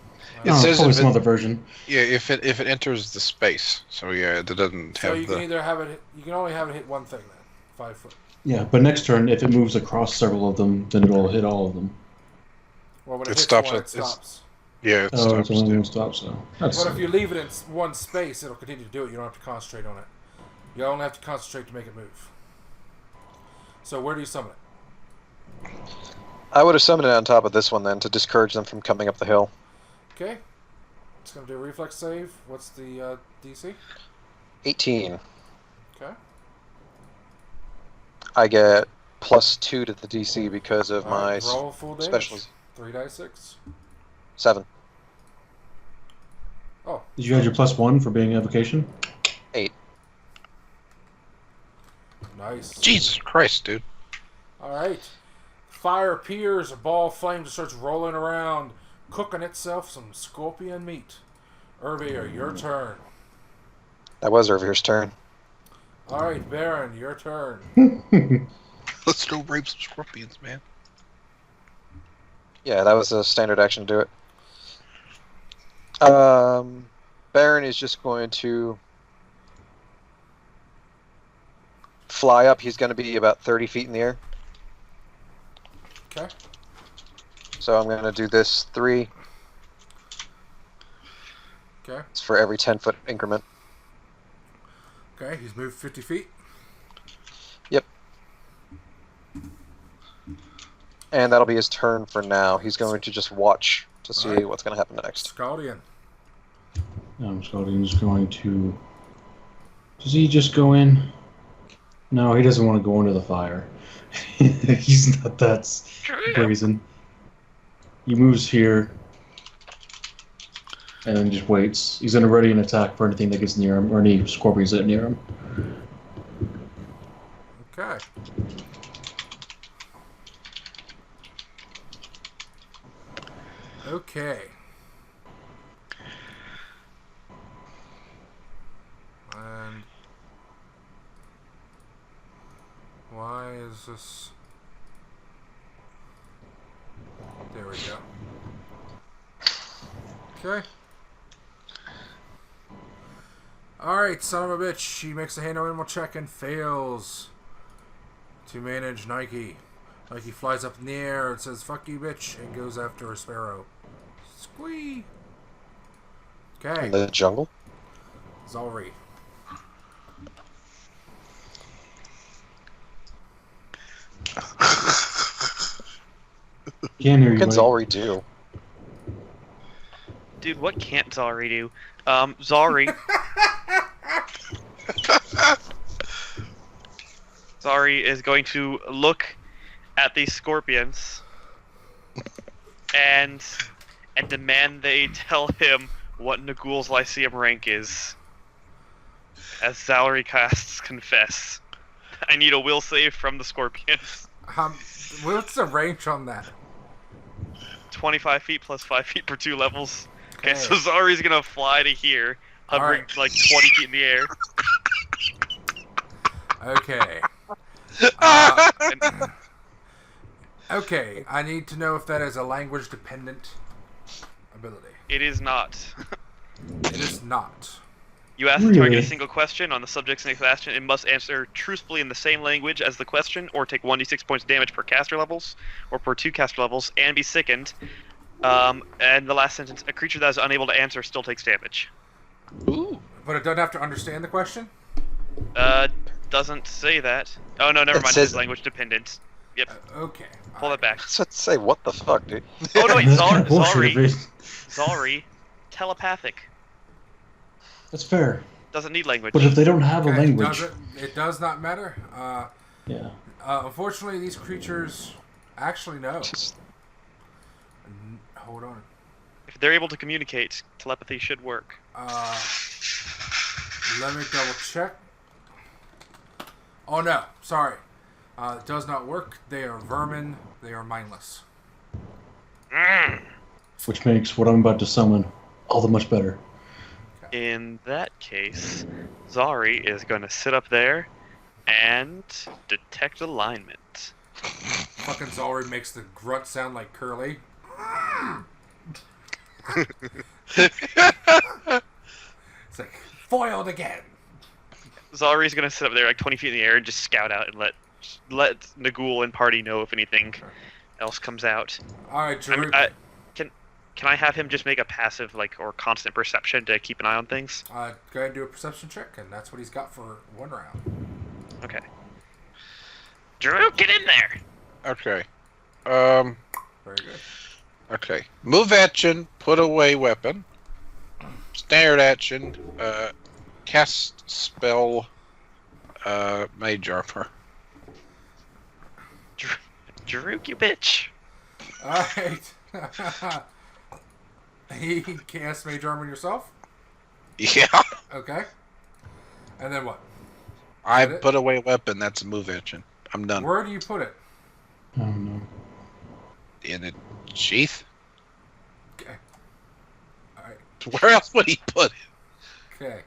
Speaker 2: It says
Speaker 3: probably
Speaker 2: if
Speaker 3: some
Speaker 2: it-
Speaker 3: other version.
Speaker 2: Yeah, if it enters the space, so yeah, it doesn't
Speaker 4: So
Speaker 2: have
Speaker 4: you
Speaker 2: the.
Speaker 4: can either have it. You can only have it hit one thing then. 5 foot.
Speaker 3: Yeah, but next turn, if it moves across several of them, then it'll hit all of them.
Speaker 4: Well, when
Speaker 2: It
Speaker 4: it hits
Speaker 2: stops
Speaker 4: one,
Speaker 2: at-
Speaker 4: it
Speaker 2: it's-
Speaker 4: stops.
Speaker 2: Yeah, it
Speaker 3: Oh,
Speaker 2: stops.
Speaker 3: it's only
Speaker 2: there.
Speaker 3: one stop, so that's
Speaker 4: But if you leave it in one space, it'll continue to do it. You don't have to concentrate on it. You only have to concentrate to make it move. So where do you summon it?
Speaker 5: I would have summoned it on top of this one then to discourage them from coming up the hill.
Speaker 4: Okay. It's going to do a reflex save. What's the DC?
Speaker 5: 18.
Speaker 4: Okay.
Speaker 5: I get +2 to the DC because of my
Speaker 4: Alright, roll full damage.
Speaker 5: specials.
Speaker 4: 3d6.
Speaker 5: 7.
Speaker 4: Oh,
Speaker 3: Did you add your +1 for being evocation?
Speaker 5: 8.
Speaker 4: nice.
Speaker 2: Jesus Christ, dude.
Speaker 4: Alright. Fire appears, a ball of flame just starts rolling around, cooking itself some scorpion meat. Urvir, your turn.
Speaker 5: That was Urvir's turn.
Speaker 4: Alright, Baron, your turn.
Speaker 2: Let's go rape some scorpions, man.
Speaker 5: Yeah, that was a standard action to do it. Baron is just going to fly up. He's going to be about 30 feet in the air.
Speaker 4: Okay.
Speaker 5: So I'm going to do this 3.
Speaker 4: Okay.
Speaker 5: It's for every 10-foot increment.
Speaker 4: Okay, he's moved 50 feet.
Speaker 5: Yep. And that'll be his turn for now. He's going to just watch to see
Speaker 4: Alright.
Speaker 5: what's going to happen next.
Speaker 4: Scaldian.
Speaker 3: Scotty's going to... Does he just go in? No, he doesn't want to go into the fire. He's not that brazen. He moves here. And then just waits. He's going to ready an attack for anything that gets near him, or any scorpions that near him.
Speaker 4: Okay. Okay. And why is this? There we go. Okay. Alright, son of a bitch. She makes a handle animal check and fails to manage Nike. Nike flies up in the air and says, "Fuck you, bitch," and goes after a sparrow. Squee! Okay.
Speaker 5: In the jungle?
Speaker 4: Zalri.
Speaker 3: Can't hear you,
Speaker 5: What can
Speaker 3: Mike.
Speaker 5: Zalri do?
Speaker 1: Dude, what can't Zalri do? Zalri. Zalri is going to look at these scorpions and demand they tell him what Nagul's Lyceum rank is. As Zalri casts Confess. I need a will save from the scorpions.
Speaker 4: What's the range on that?
Speaker 1: 25 feet plus 5 feet per 2 levels. Okay,
Speaker 4: Okay.
Speaker 1: so Zari's gonna fly to here, hovering
Speaker 4: Alright.
Speaker 1: like 20 feet in the air.
Speaker 4: Okay.
Speaker 1: And
Speaker 4: Okay, I need to know if that is a language-dependent ability.
Speaker 1: it is not.
Speaker 4: It is not.
Speaker 1: You ask the target
Speaker 3: Really?
Speaker 1: a single question on the subject's next action. It must answer truthfully in the same language as the question, or take 1d6 points of damage per caster levels, or per 2 caster levels, and be sickened. And the last sentence: a creature that is unable to answer still takes damage.
Speaker 2: Ooh.
Speaker 4: But it doesn't have to understand the question?
Speaker 1: Doesn't say that. Oh no, never
Speaker 5: It
Speaker 1: mind.
Speaker 5: says-
Speaker 1: It's language dependent. Yep.
Speaker 4: Okay.
Speaker 1: Pull that back.
Speaker 5: So to say, what the fuck, dude?
Speaker 1: Oh no, wait,
Speaker 3: That's kind of bullshit,
Speaker 1: Zalri.
Speaker 3: but
Speaker 1: Zalri, telepathic.
Speaker 3: that's fair.
Speaker 1: Doesn't need language.
Speaker 3: But if they don't have a
Speaker 4: Okay,
Speaker 3: language...
Speaker 4: it does not matter.
Speaker 3: Yeah.
Speaker 4: Unfortunately, these creatures actually know. Hold on.
Speaker 1: If it they're able to communicate. Telepathy should work.
Speaker 4: Let me double check. Oh no, sorry. It does not work. They are vermin. They are mindless.
Speaker 3: Which makes what I'm about to summon all the much better.
Speaker 1: In that case, Zari is going to sit up there and detect alignment.
Speaker 4: Fucking Zalri makes the grunt sound like Curly. It's like, foiled again.
Speaker 1: Zalri's going to sit up there like 20 feet in the air and just scout out and let Nagul and party know if anything else comes out.
Speaker 4: Alright, Jerruk.
Speaker 1: Can I have him just make a passive or constant perception to keep an eye on things?
Speaker 4: Go ahead and do a perception check, and that's what he's got for 1 round.
Speaker 1: Okay. Drew, get in there!
Speaker 2: Okay.
Speaker 4: Very good.
Speaker 2: Okay. Move action, put away weapon. Standard action, cast spell, mage armor.
Speaker 1: Drew, you bitch!
Speaker 4: Alright. He casts mage armor on yourself?
Speaker 2: Yeah.
Speaker 4: Okay. And then what?
Speaker 2: I put away weapon, that's a move action. I'm done.
Speaker 4: Where do you put it?
Speaker 3: I don't know.
Speaker 2: In a sheath?
Speaker 4: Okay. Alright.
Speaker 2: Where else would he put it?
Speaker 4: Okay.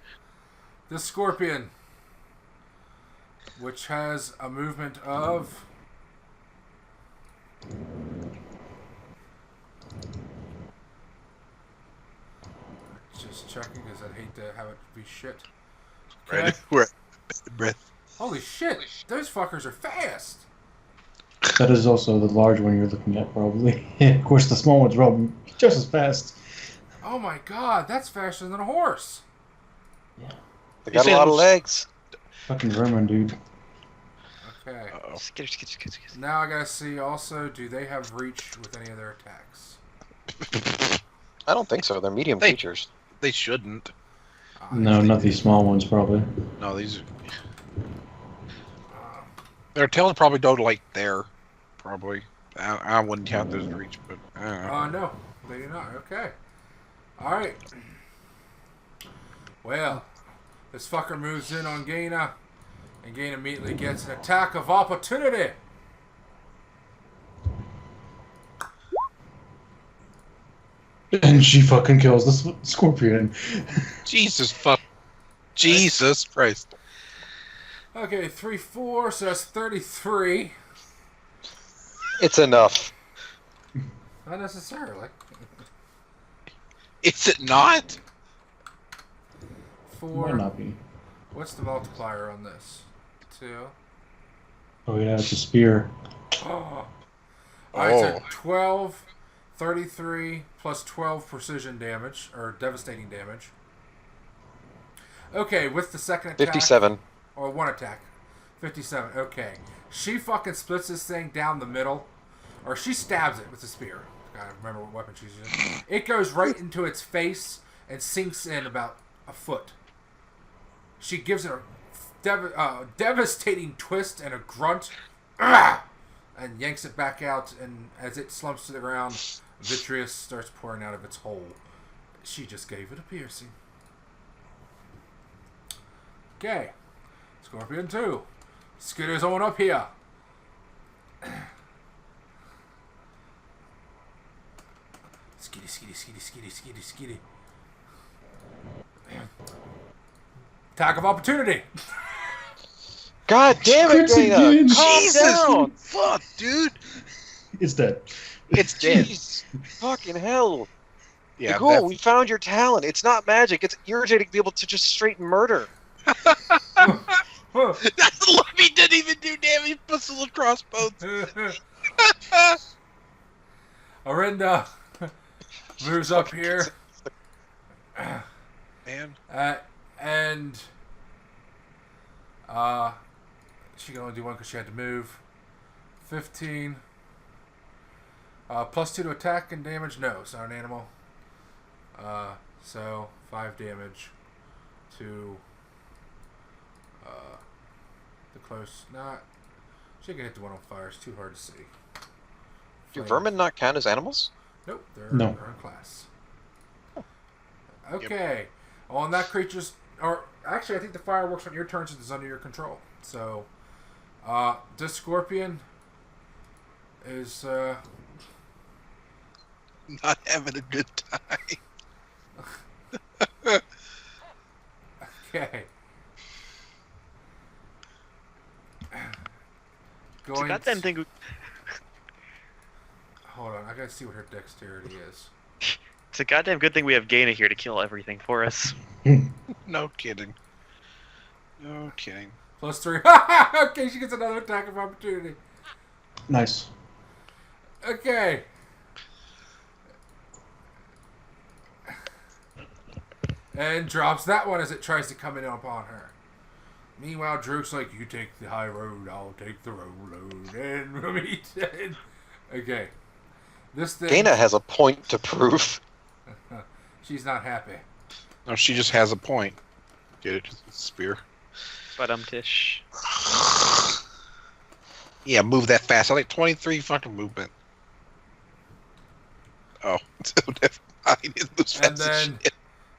Speaker 4: The scorpion, which has a movement of... Just checking because I'd hate to have it be shit. Okay.
Speaker 2: Right. Where? Breath.
Speaker 4: Holy shit! Those fuckers are fast!
Speaker 3: That is also the large one you're looking at, probably. Of course, the small one's probably just as fast.
Speaker 4: Oh my god, that's faster than a horse!
Speaker 3: Yeah.
Speaker 5: They got a lot of legs.
Speaker 3: Fucking vermin, dude.
Speaker 4: Okay.
Speaker 2: Uh-oh.
Speaker 4: Now I gotta see also, do they have reach with any of their attacks?
Speaker 5: I don't think so. They're medium creatures.
Speaker 2: They shouldn't.
Speaker 3: No, not these small ones, probably.
Speaker 2: No, these are... Their tails probably go like there. Probably. I wouldn't count those as reach, but I don't know.
Speaker 4: No, they do not. Okay. Alright. Well, this fucker moves in on Gaina, and Gaina immediately gets an attack of opportunity.
Speaker 3: And she fucking kills the scorpion.
Speaker 2: Jesus Christ.
Speaker 4: Okay, 3, 4, so that's 33.
Speaker 5: It's enough.
Speaker 4: Not necessarily.
Speaker 2: Is it not?
Speaker 4: 4.
Speaker 3: Might not be.
Speaker 4: What's the multiplier on this? 2.
Speaker 3: Oh yeah, it's a spear.
Speaker 4: Oh. Alright, so 12, 33, plus 12 precision damage, or devastating damage. Okay, with the second attack...
Speaker 5: 57.
Speaker 4: Or 1 attack. 57, okay. She fucking splits this thing down the middle. Or she stabs it with a spear. I gotta remember what weapon she's using. It goes right into its face and sinks in about a foot. She gives it a devastating twist and a grunt. And yanks it back out, and as it slumps to the ground, vitreous starts pouring out of its hole. She just gave it a piercing. Okay. Scorpion 2. Skitter's on up here. Skitty. Attack of opportunity.
Speaker 5: God damn it, Gaina! Calm down!
Speaker 2: Fuck, dude!
Speaker 3: It's dead.
Speaker 2: It's dead.
Speaker 5: Jeez. Fucking hell.
Speaker 2: Yeah,
Speaker 5: Cool, we found your talent. It's not magic. It's irritating to be able to just straight murder.
Speaker 2: That's he didn't even do damage. Pistol and crossbows.
Speaker 4: Orinda moves up here.
Speaker 2: Man.
Speaker 4: And she can only do 1 because she had to move. 15. Plus 2 to attack and damage. No, it's not an animal. So 5 damage to the close. Not. She can hit the one on fire. It's too hard to see.
Speaker 5: Do vermin not count as animals?
Speaker 4: Nope, they're
Speaker 3: No.
Speaker 4: in class. Okay. On that creature's... Or, actually, I think the fire works on your turn since it's under your control. So, this scorpion is...
Speaker 2: Not having a good time.
Speaker 4: Okay.
Speaker 1: It's a goddamn thing.
Speaker 4: Hold on, I gotta see what her dexterity is.
Speaker 1: It's a goddamn good thing we have Gaina here to kill everything for us.
Speaker 2: No kidding. No kidding.
Speaker 4: +3. Okay, she gets another attack of opportunity.
Speaker 3: Nice.
Speaker 4: Okay. And drops that one as it tries to come in upon her. Meanwhile, Jerruk's like, you take the high road, I'll take the road load, and we'll meet. Okay. This thing...
Speaker 5: Gaina has a point to prove.
Speaker 4: She's not happy.
Speaker 2: No, she just has a point. Get it? Spear.
Speaker 1: But tish.
Speaker 2: Yeah, move that fast. I like 23 fucking movement. Oh, I didn't lose fast
Speaker 4: And
Speaker 2: as
Speaker 4: then
Speaker 2: shit.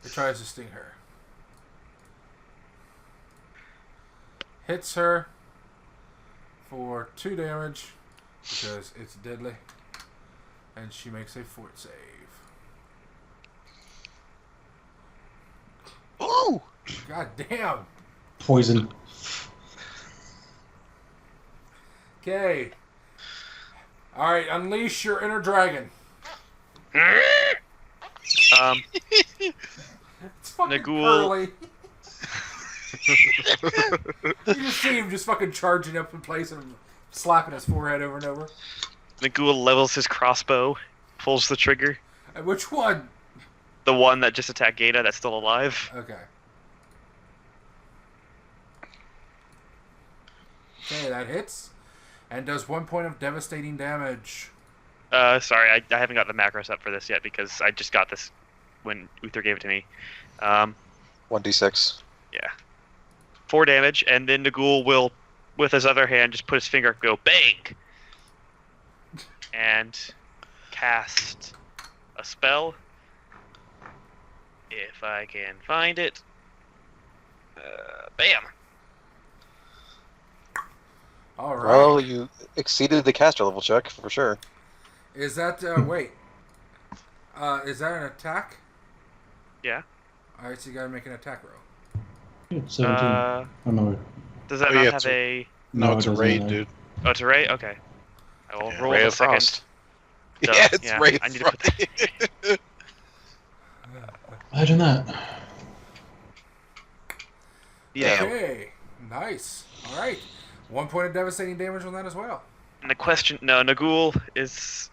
Speaker 4: it tries to sting her. Hits her for 2 damage because it's deadly. And she makes a fort save.
Speaker 2: Ooh!
Speaker 4: God damn.
Speaker 3: Poison.
Speaker 4: Okay. Alright, unleash your inner dragon. It's fucking
Speaker 1: Nagul.
Speaker 4: curly. You just see him just fucking charging up in place and slapping his forehead over and over.
Speaker 1: Nagul levels his crossbow, pulls the trigger.
Speaker 4: And which one?
Speaker 1: The one that just attacked Gaina that's still alive.
Speaker 4: Okay. Okay, that hits. And does 1 point of devastating damage.
Speaker 1: Sorry, I haven't got the macros up for this yet because I just got this when Uther gave it to me.
Speaker 5: 1d6.
Speaker 1: Yeah. 4 damage, and then Nagul will, with his other hand, just put his finger up, go bang! And cast a spell. If I can find it. Bam!
Speaker 4: Alright.
Speaker 5: Well, you exceeded the caster level check, for sure.
Speaker 4: Is that, wait. Is that an attack?
Speaker 1: Yeah.
Speaker 4: Alright, so you gotta make an attack roll.
Speaker 3: Yeah, 17. Oh, no.
Speaker 1: Does that
Speaker 2: Oh,
Speaker 1: not
Speaker 2: yeah,
Speaker 1: have
Speaker 2: it's
Speaker 1: a...
Speaker 2: No,
Speaker 3: it
Speaker 2: it's a
Speaker 3: doesn't
Speaker 2: raid,
Speaker 3: matter.
Speaker 2: dude.
Speaker 1: Oh, it's a ray? Okay. I will roll
Speaker 6: Ray
Speaker 1: the
Speaker 6: of
Speaker 1: second.
Speaker 6: Frost.
Speaker 1: Duh,
Speaker 2: Yeah, it's
Speaker 1: yeah,
Speaker 2: raid.
Speaker 1: I need to put that...
Speaker 3: Imagine that.
Speaker 1: Yeah.
Speaker 4: Okay. Nice. Alright. 1 point of devastating damage on that as well.
Speaker 1: And the question... No, Nagul is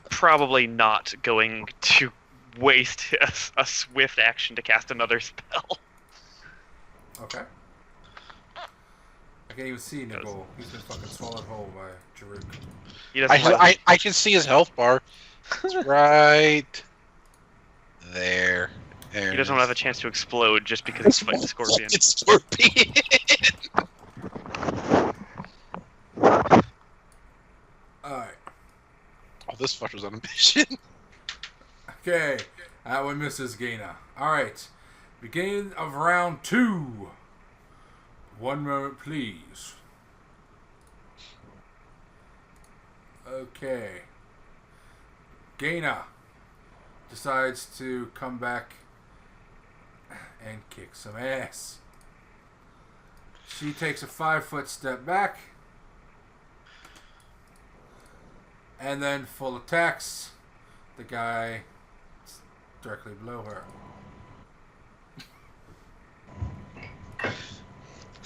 Speaker 1: probably not going to waste a swift action to cast another spell.
Speaker 4: Okay. I can't even see Nagul. He's been fucking swallowed whole by Jerruk.
Speaker 1: He doesn't
Speaker 2: I can see his health bar. It's right there. There
Speaker 1: He
Speaker 2: it
Speaker 1: doesn't
Speaker 2: is.
Speaker 1: have a chance to explode just because he's fighting the scorpion.
Speaker 2: It's scorpion.
Speaker 4: Alright.
Speaker 2: Oh, this fucker's on a mission.
Speaker 4: Okay. That one misses Gaina. Alright. Beginning of round 2. 1 moment, please. Okay. Gaina decides to come back and kick some ass. She takes a 5-foot step back and then full attacks the guy directly below her.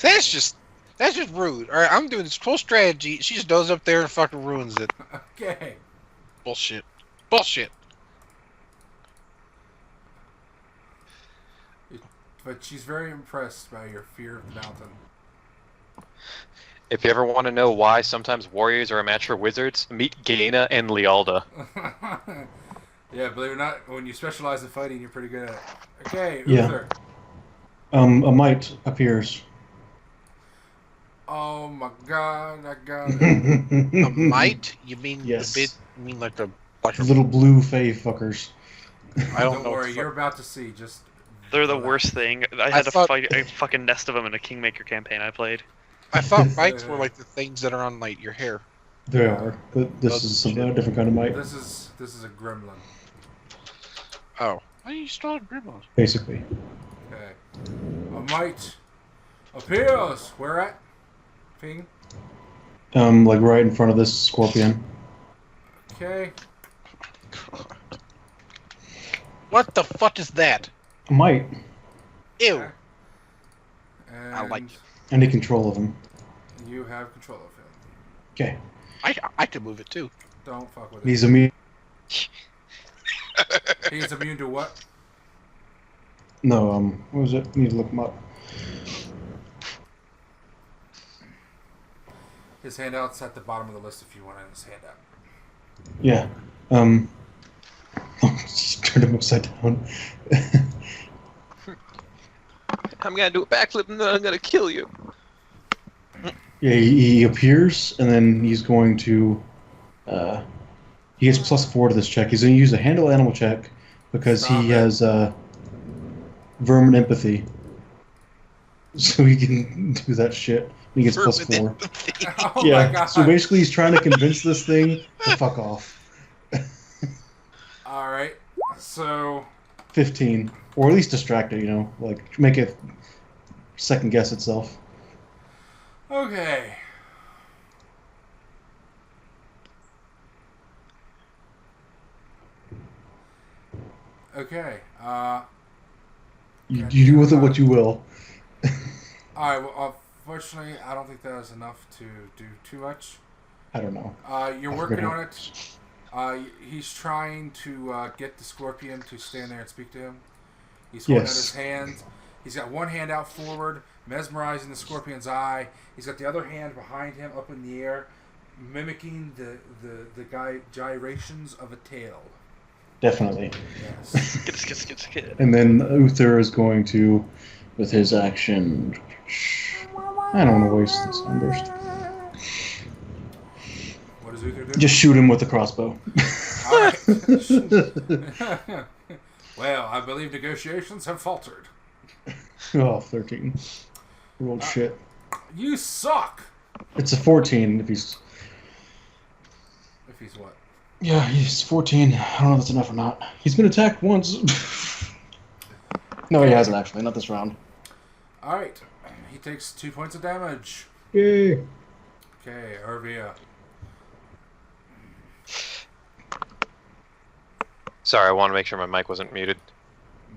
Speaker 2: That's just rude. All right, I'm doing this full strategy. She just goes up there and fucking ruins it.
Speaker 4: Okay.
Speaker 2: Bullshit.
Speaker 4: But she's very impressed by your fear of the mountain.
Speaker 6: If you ever want to know why sometimes warriors are a match for wizards, meet Gaina and Lialda.
Speaker 4: Yeah, believe it or not, when you specialize in fighting, you're pretty good at it. Okay,
Speaker 3: Yeah.
Speaker 4: Uther.
Speaker 3: A mite appears.
Speaker 4: Oh my god, I got it.
Speaker 2: A mite? You mean
Speaker 3: Yes.
Speaker 2: a bit? You mean like a
Speaker 3: Little blue fey fuckers.
Speaker 2: I don't
Speaker 4: Don't
Speaker 2: know.
Speaker 4: worry, you're about to see. Just
Speaker 1: They're the
Speaker 4: relax.
Speaker 1: worst thing. I had to
Speaker 2: thought-
Speaker 1: fight a fucking nest of them in a Kingmaker campaign I played.
Speaker 2: I thought mites were like the things that are on like your hair.
Speaker 3: They are, but this is a different kind of mite,
Speaker 4: This is a gremlin.
Speaker 2: Oh, why you still have gremlins?
Speaker 3: basically.
Speaker 4: Okay. A mite appears. Where at? Ping.
Speaker 3: Like right in front of this scorpion.
Speaker 4: Okay.
Speaker 2: What the fuck is that?
Speaker 3: A mite.
Speaker 2: Ew.
Speaker 4: Okay. And
Speaker 2: I like it.
Speaker 3: Any control of him.
Speaker 4: You have control of him.
Speaker 3: Okay.
Speaker 2: I can move it too.
Speaker 4: Don't fuck with
Speaker 3: He's
Speaker 4: it.
Speaker 3: immune.
Speaker 4: He's immune to what?
Speaker 3: No, what was it? Need to look him up.
Speaker 4: His handout's at the bottom of the list if you want his handout.
Speaker 3: Yeah. Just turned him upside down.
Speaker 5: I'm gonna do a backflip and then I'm gonna kill you.
Speaker 3: Yeah, he appears, and then he's going to. He gets +4 to this check. He's going to use a handle animal check because
Speaker 4: Stop
Speaker 3: he
Speaker 4: it.
Speaker 3: has vermin empathy. So he can do that shit. He gets +4.
Speaker 4: Oh
Speaker 3: Yeah.
Speaker 4: my god.
Speaker 3: So basically, he's trying to convince this thing to fuck off.
Speaker 4: Alright. So
Speaker 3: 15, or at least distract it. Like make it second guess itself.
Speaker 4: okay. Okay.
Speaker 3: You do with it what you will.
Speaker 4: Alright, well, unfortunately, I don't think that is enough to do too much.
Speaker 3: I don't know.
Speaker 4: You're
Speaker 3: I
Speaker 4: working
Speaker 3: forget
Speaker 4: on it. He's trying to get the scorpion to stand there and speak to him. He's holding out his hand. He's got one hand out forward, mesmerizing the scorpion's eye. He's got the other hand behind him, up in the air, mimicking the gyrations of a tail.
Speaker 3: Definitely.
Speaker 4: Yes.
Speaker 1: And
Speaker 3: And then Uther is going to, with his action. I don't want to waste this sunburst.
Speaker 4: What does Uther do?
Speaker 3: Just shoot him with the crossbow.
Speaker 4: Alright. Well, I believe negotiations have faltered.
Speaker 3: Oh, 13. Rolled shit.
Speaker 4: You suck!
Speaker 3: It's a 14 if he's.
Speaker 4: If he's what?
Speaker 3: Yeah, he's 14. I don't know if that's enough or not. He's been attacked once. No, he hasn't actually. Not this round.
Speaker 4: Alright. He takes 2 points of damage.
Speaker 3: Yay.
Speaker 4: Okay, Urvir.
Speaker 5: Sorry, I want to make sure my mic wasn't muted.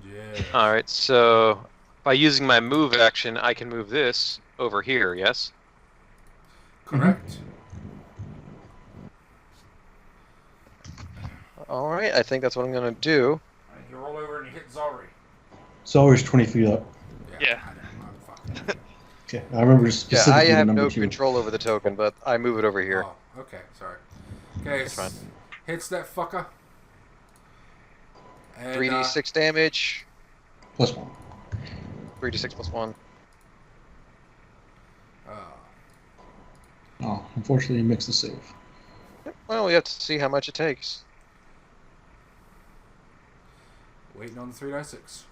Speaker 4: Yeah.
Speaker 5: Alright, so by using my move action, I can move this over here, yes?
Speaker 4: Correct.
Speaker 5: Alright, I think that's what I'm going to do.
Speaker 4: And you roll over and you hit Zari.
Speaker 3: It's always 20 feet up.
Speaker 1: Yeah.
Speaker 4: Motherfucker.
Speaker 3: Okay, I remember
Speaker 5: Yeah,
Speaker 3: specifically
Speaker 5: I
Speaker 3: the
Speaker 5: have
Speaker 3: number
Speaker 5: no
Speaker 3: 2.
Speaker 5: control over the token, but I move it over here.
Speaker 4: Oh, okay, sorry. Okay,
Speaker 5: That's fine.
Speaker 4: hits that fucker. And,
Speaker 5: 3d6 damage.
Speaker 3: +1.
Speaker 5: 3d6 plus 1.
Speaker 3: Oh, unfortunately, he makes the save.
Speaker 5: Yep, well, we have to see how much it takes.
Speaker 4: waiting on the 3d6.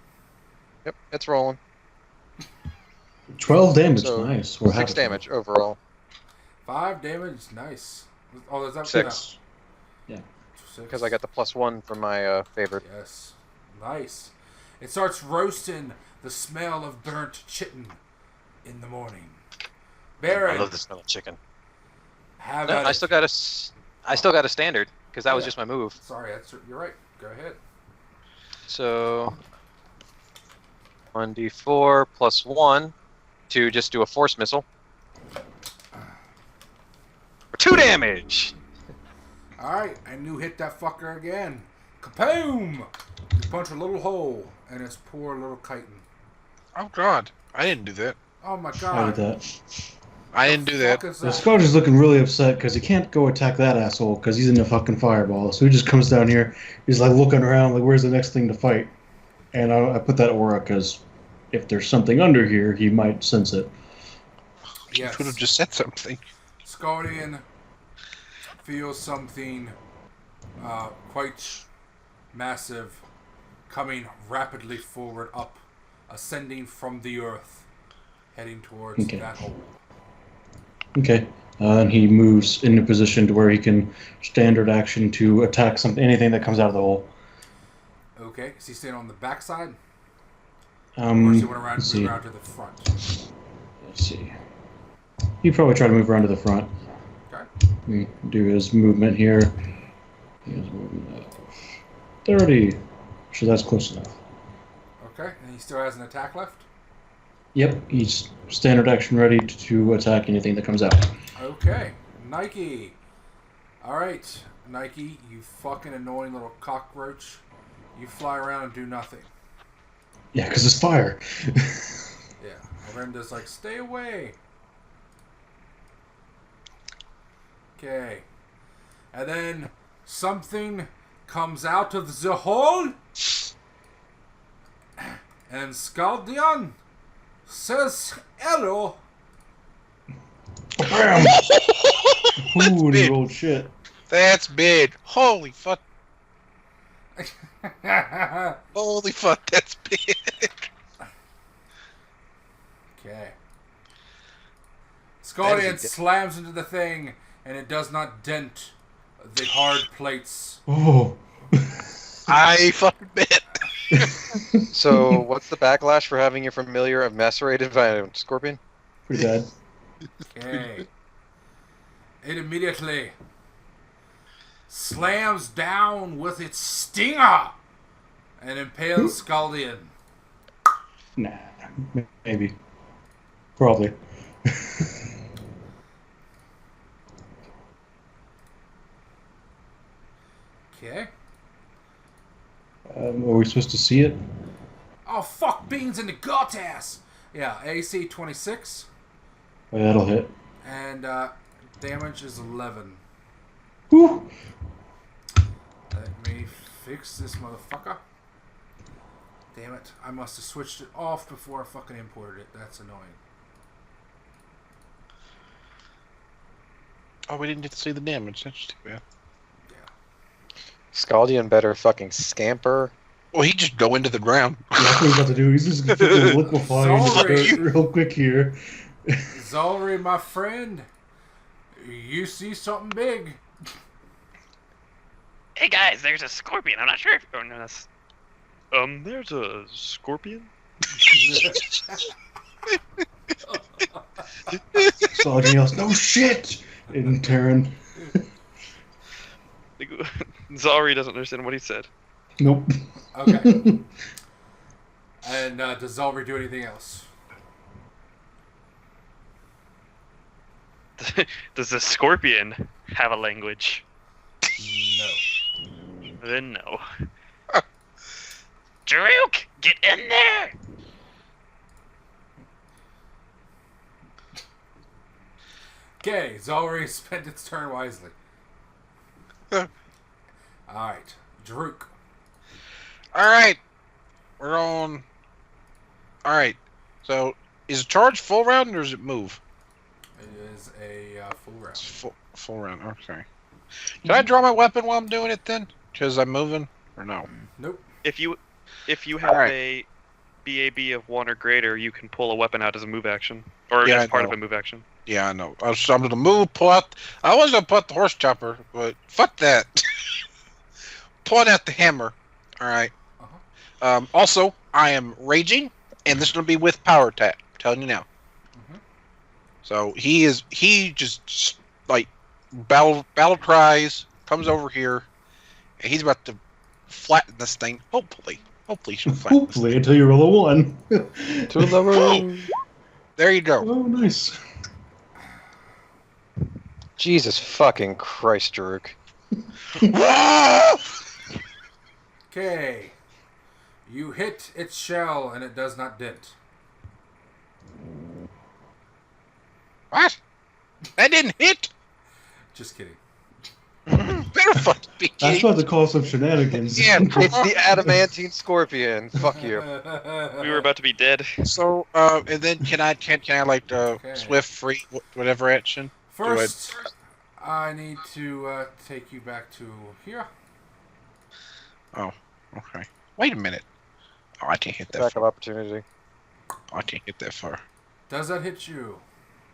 Speaker 5: Yep, it's rolling.
Speaker 3: 12 damage.
Speaker 5: So,
Speaker 3: Nice. We're
Speaker 5: 6
Speaker 3: happy.
Speaker 5: damage overall.
Speaker 4: 5 damage, nice. Oh, is that
Speaker 5: 6.
Speaker 3: Yeah.
Speaker 4: 6.
Speaker 5: Because I got the +1 from my favorite.
Speaker 4: Yes. Nice. It starts roasting the smell of burnt chitin in the morning. Baron,
Speaker 6: I love the smell of chicken.
Speaker 4: have
Speaker 5: No,
Speaker 4: at
Speaker 5: I
Speaker 4: it.
Speaker 5: still got a standard because that was
Speaker 4: Yeah.
Speaker 5: just my move.
Speaker 4: Sorry, you're right. Go ahead.
Speaker 5: So 1d4 plus 1 to just do a force missile. For 2 damage.
Speaker 4: Alright, and you hit that fucker again. Kapoom! You punch a little hole in its poor little chitin.
Speaker 2: Oh god, I didn't do that.
Speaker 4: Oh my
Speaker 3: I
Speaker 4: god.
Speaker 3: did that.
Speaker 2: I didn't do that.
Speaker 4: Fuck is
Speaker 3: The
Speaker 4: that?
Speaker 3: Scourge is looking really upset because he can't go attack that asshole because he's in a fucking fireball. So he just comes down here. He's like looking around, like, where's the next thing to fight? And I put that aura because if there's something under here, he might sense it.
Speaker 2: You
Speaker 4: Yes.
Speaker 2: could have just said something.
Speaker 4: Scardian feels something quite massive coming rapidly forward up, ascending from the earth, heading towards that hole.
Speaker 3: Okay. And he moves into position to where he can standard action to attack anything that comes out of the hole.
Speaker 4: Okay. Is he staying on the backside? Or is he want
Speaker 3: let's
Speaker 4: to
Speaker 3: see.
Speaker 4: move around to the front?
Speaker 3: Let's see. He'd probably try to move around to the front.
Speaker 4: Okay.
Speaker 3: Do his movement here. He has movement of 30. So that's close enough.
Speaker 4: Okay. And he still has an attack left?
Speaker 3: Yep, he's standard action ready to attack anything that comes out.
Speaker 4: Okay. Nike. Alright. Nike, you fucking annoying little cockroach. You fly around and do nothing.
Speaker 3: Yeah, because it's fire.
Speaker 4: Yeah. Arenda's like, stay away. Okay. And then something comes out of the hole. And Skaldian says hello.
Speaker 3: Bam! Ooh, he rolled shit.
Speaker 2: That's big. Holy fuck. Holy fuck, that's big.
Speaker 4: Okay. Skaldian slams into the thing, and it does not dent the hard plates.
Speaker 3: Oh.
Speaker 2: I fucking bet.
Speaker 5: So, what's the backlash for having your familiar eviscerated by a scorpion?
Speaker 3: Pretty bad.
Speaker 4: Okay. It immediately slams down with its stinger and impales Skaldian.
Speaker 3: Nah, maybe. Probably.
Speaker 4: Okay.
Speaker 3: Are we supposed to see it?
Speaker 4: Oh, fuck beans in the gut ass! Yeah, AC 26.
Speaker 3: Oh, yeah, that'll hit.
Speaker 4: And damage is 11.
Speaker 3: Whew.
Speaker 4: Let me fix this motherfucker. Damn it. I must have switched it off before I fucking imported it. That's annoying.
Speaker 2: Oh, we didn't get to see the damage. That's too bad.
Speaker 5: Skaldian better fucking scamper.
Speaker 2: Well, he just go into the ground.
Speaker 3: Yeah, that's what he's about to do. He's just going to liquefy
Speaker 4: Sorry.
Speaker 3: real quick here.
Speaker 4: Zolry, my friend, you see something big.
Speaker 1: Hey guys, there's a scorpion. I'm not sure if everyone knows. There's a scorpion?
Speaker 3: Somebody else, no shit! In Terran.
Speaker 1: Zalri doesn't understand what he said.
Speaker 3: Nope.
Speaker 4: Okay. And does Zolry do anything else?
Speaker 1: Does the scorpion have a language?
Speaker 4: No.
Speaker 1: Then no. Jerruk, get in there!
Speaker 4: Okay, Zolry spent its turn wisely. Alright, Jerruk.
Speaker 2: Alright. We're on. Alright. So, is charge full round or does it move?
Speaker 4: It is a full round.
Speaker 2: It's full round, okay. Can I draw my weapon while I'm doing it then? Because I'm moving? Or no?
Speaker 4: Nope.
Speaker 1: If you have
Speaker 2: Alright.
Speaker 1: a BAB of 1 or greater, you can pull a weapon out as a move action. Or
Speaker 2: Yeah,
Speaker 1: as
Speaker 2: I
Speaker 1: part
Speaker 2: know.
Speaker 1: of a move action.
Speaker 2: Yeah, I know. So I'm going to move, pull out. I was going to put the horse chopper, but fuck that. Pulling out the hammer. Alright. Also, I am raging, and this is going to be with power attack. I'm telling you now.
Speaker 4: Mhm.
Speaker 2: So he just like battle cries, comes over here, and he's about to flatten this thing. Hopefully she'll flatten this
Speaker 3: Hopefully, until you roll a 1.
Speaker 5: To the room.
Speaker 2: There you go.
Speaker 3: Oh, nice.
Speaker 5: Jesus fucking Christ, Jerruk.
Speaker 4: Okay. You hit its shell and it does not dent.
Speaker 2: What? That didn't hit?
Speaker 4: Just kidding.
Speaker 2: Better fucking be
Speaker 3: That's
Speaker 2: kidding.
Speaker 3: about to cause some shenanigans.
Speaker 2: Yeah.
Speaker 5: It's the adamantine scorpion. Fuck you.
Speaker 1: We were about to be dead.
Speaker 2: So, and then can I like
Speaker 4: Okay.
Speaker 2: swift free whatever action?
Speaker 4: First, I need to take you back to here.
Speaker 2: Oh, okay. Wait a minute. Oh, I can't hit that
Speaker 5: Attack of
Speaker 2: far.
Speaker 5: opportunity.
Speaker 2: Oh, I can't hit that far.
Speaker 4: Does that hit you?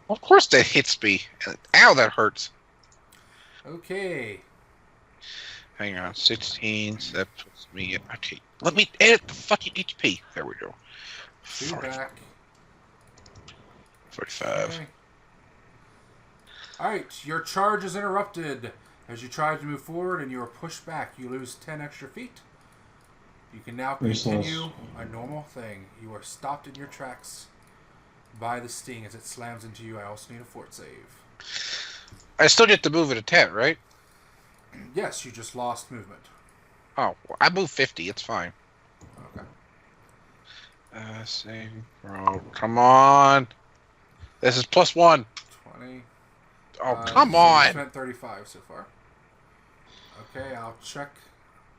Speaker 2: Of course that hits me. Ow, that hurts.
Speaker 4: Okay.
Speaker 2: Hang on. 16. So that puts me at... Okay. Let me edit the fucking HP. There we go.
Speaker 4: 2 back.
Speaker 2: 45.
Speaker 4: Okay. Alright, your charge is interrupted. As you try to move forward and you are pushed back, you lose 10 extra feet. You can now continue a normal thing. You are stopped in your tracks by the sting as it slams into you. I also need a fort save.
Speaker 2: I still get to move at a 10, right?
Speaker 4: Yes, you just lost movement.
Speaker 2: Oh, well, I moved 50. It's fine.
Speaker 4: Okay.
Speaker 2: Save, bro. Come on. This is +1.
Speaker 4: 20.
Speaker 2: Oh, come
Speaker 4: so
Speaker 2: on.
Speaker 4: You spent 35 so far. Okay, I'll check.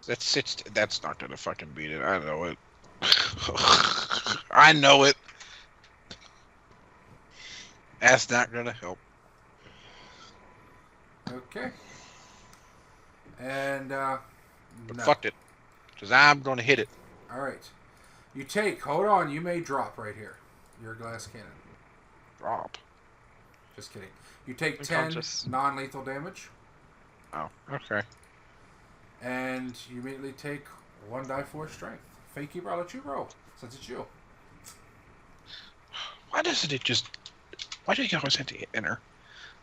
Speaker 2: That's not gonna fucking beat it. I know it. I know it. That's not gonna help.
Speaker 4: Okay. And, no.
Speaker 2: Fuck it. Because I'm gonna hit it.
Speaker 4: Alright. You take, hold on, you may drop right here. Your glass cannon.
Speaker 2: Drop.
Speaker 4: Just kidding. You take 10
Speaker 1: Unconscious.
Speaker 4: non-lethal damage,
Speaker 2: Oh, okay.
Speaker 4: and you immediately take 1 die 4 strength. Fate Keeper, I'll let you roll, since it's you.
Speaker 2: Why doesn't it just... Why do you always have to enter?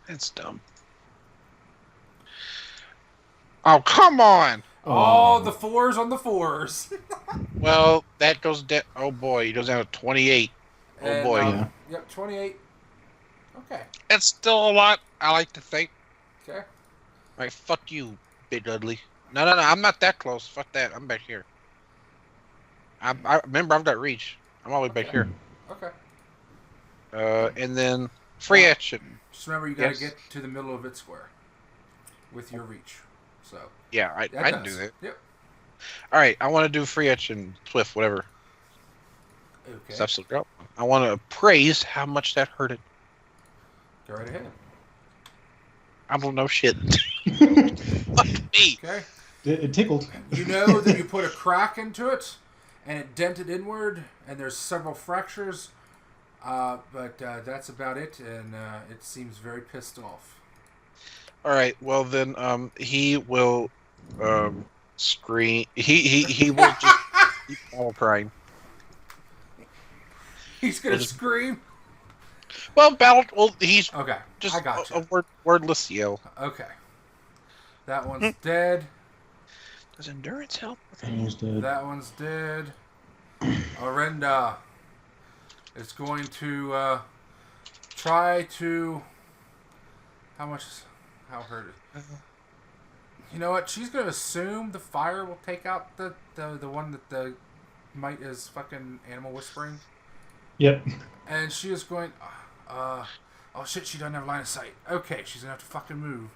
Speaker 2: That's dumb. Oh, come on!
Speaker 4: Oh, the 4s on the 4s.
Speaker 2: Well, that goes down... Oh, boy. He goes down to 28. Oh,
Speaker 4: And,
Speaker 2: boy.
Speaker 3: Yeah.
Speaker 4: Yep, 28. Okay.
Speaker 2: It's still a lot, I like to think.
Speaker 4: Okay.
Speaker 2: Alright, fuck you, Big Ugly. No, I'm not that close. Fuck that. I'm back here. I remember I've got reach. I'm all the way back here.
Speaker 4: Okay.
Speaker 2: And then free action.
Speaker 4: Just remember, you gotta
Speaker 2: Yes.
Speaker 4: get to the middle of its square with your reach. So
Speaker 2: Yeah, I can do that.
Speaker 4: Yep.
Speaker 2: Alright, I want to do free action, Swift, whatever.
Speaker 4: Okay.
Speaker 2: Stuff still go. I want to appraise how much that hurted.
Speaker 4: Go right ahead.
Speaker 2: I don't know shit. Fuck me.
Speaker 4: Okay.
Speaker 3: It tickled.
Speaker 4: You know that you put a crack into it, and it dented inward, and there's several fractures, but that's about it, and it seems very pissed off.
Speaker 2: Alright, well then, he will, scream. He will just keep all crying.
Speaker 4: He's gonna scream.
Speaker 2: Well, he's
Speaker 4: Okay,
Speaker 2: just
Speaker 4: I got you.
Speaker 2: a wordless yell.
Speaker 4: Okay, that one's dead.
Speaker 2: Does endurance help?
Speaker 3: Almost dead.
Speaker 4: That one's dead. Orenda is going to try to. How hurt it? You know what? She's gonna assume the fire will take out the one that the might is fucking animal whispering.
Speaker 3: Yep.
Speaker 4: And she is going. Oh shit! She doesn't have line of sight. Okay, she's gonna have to fucking move.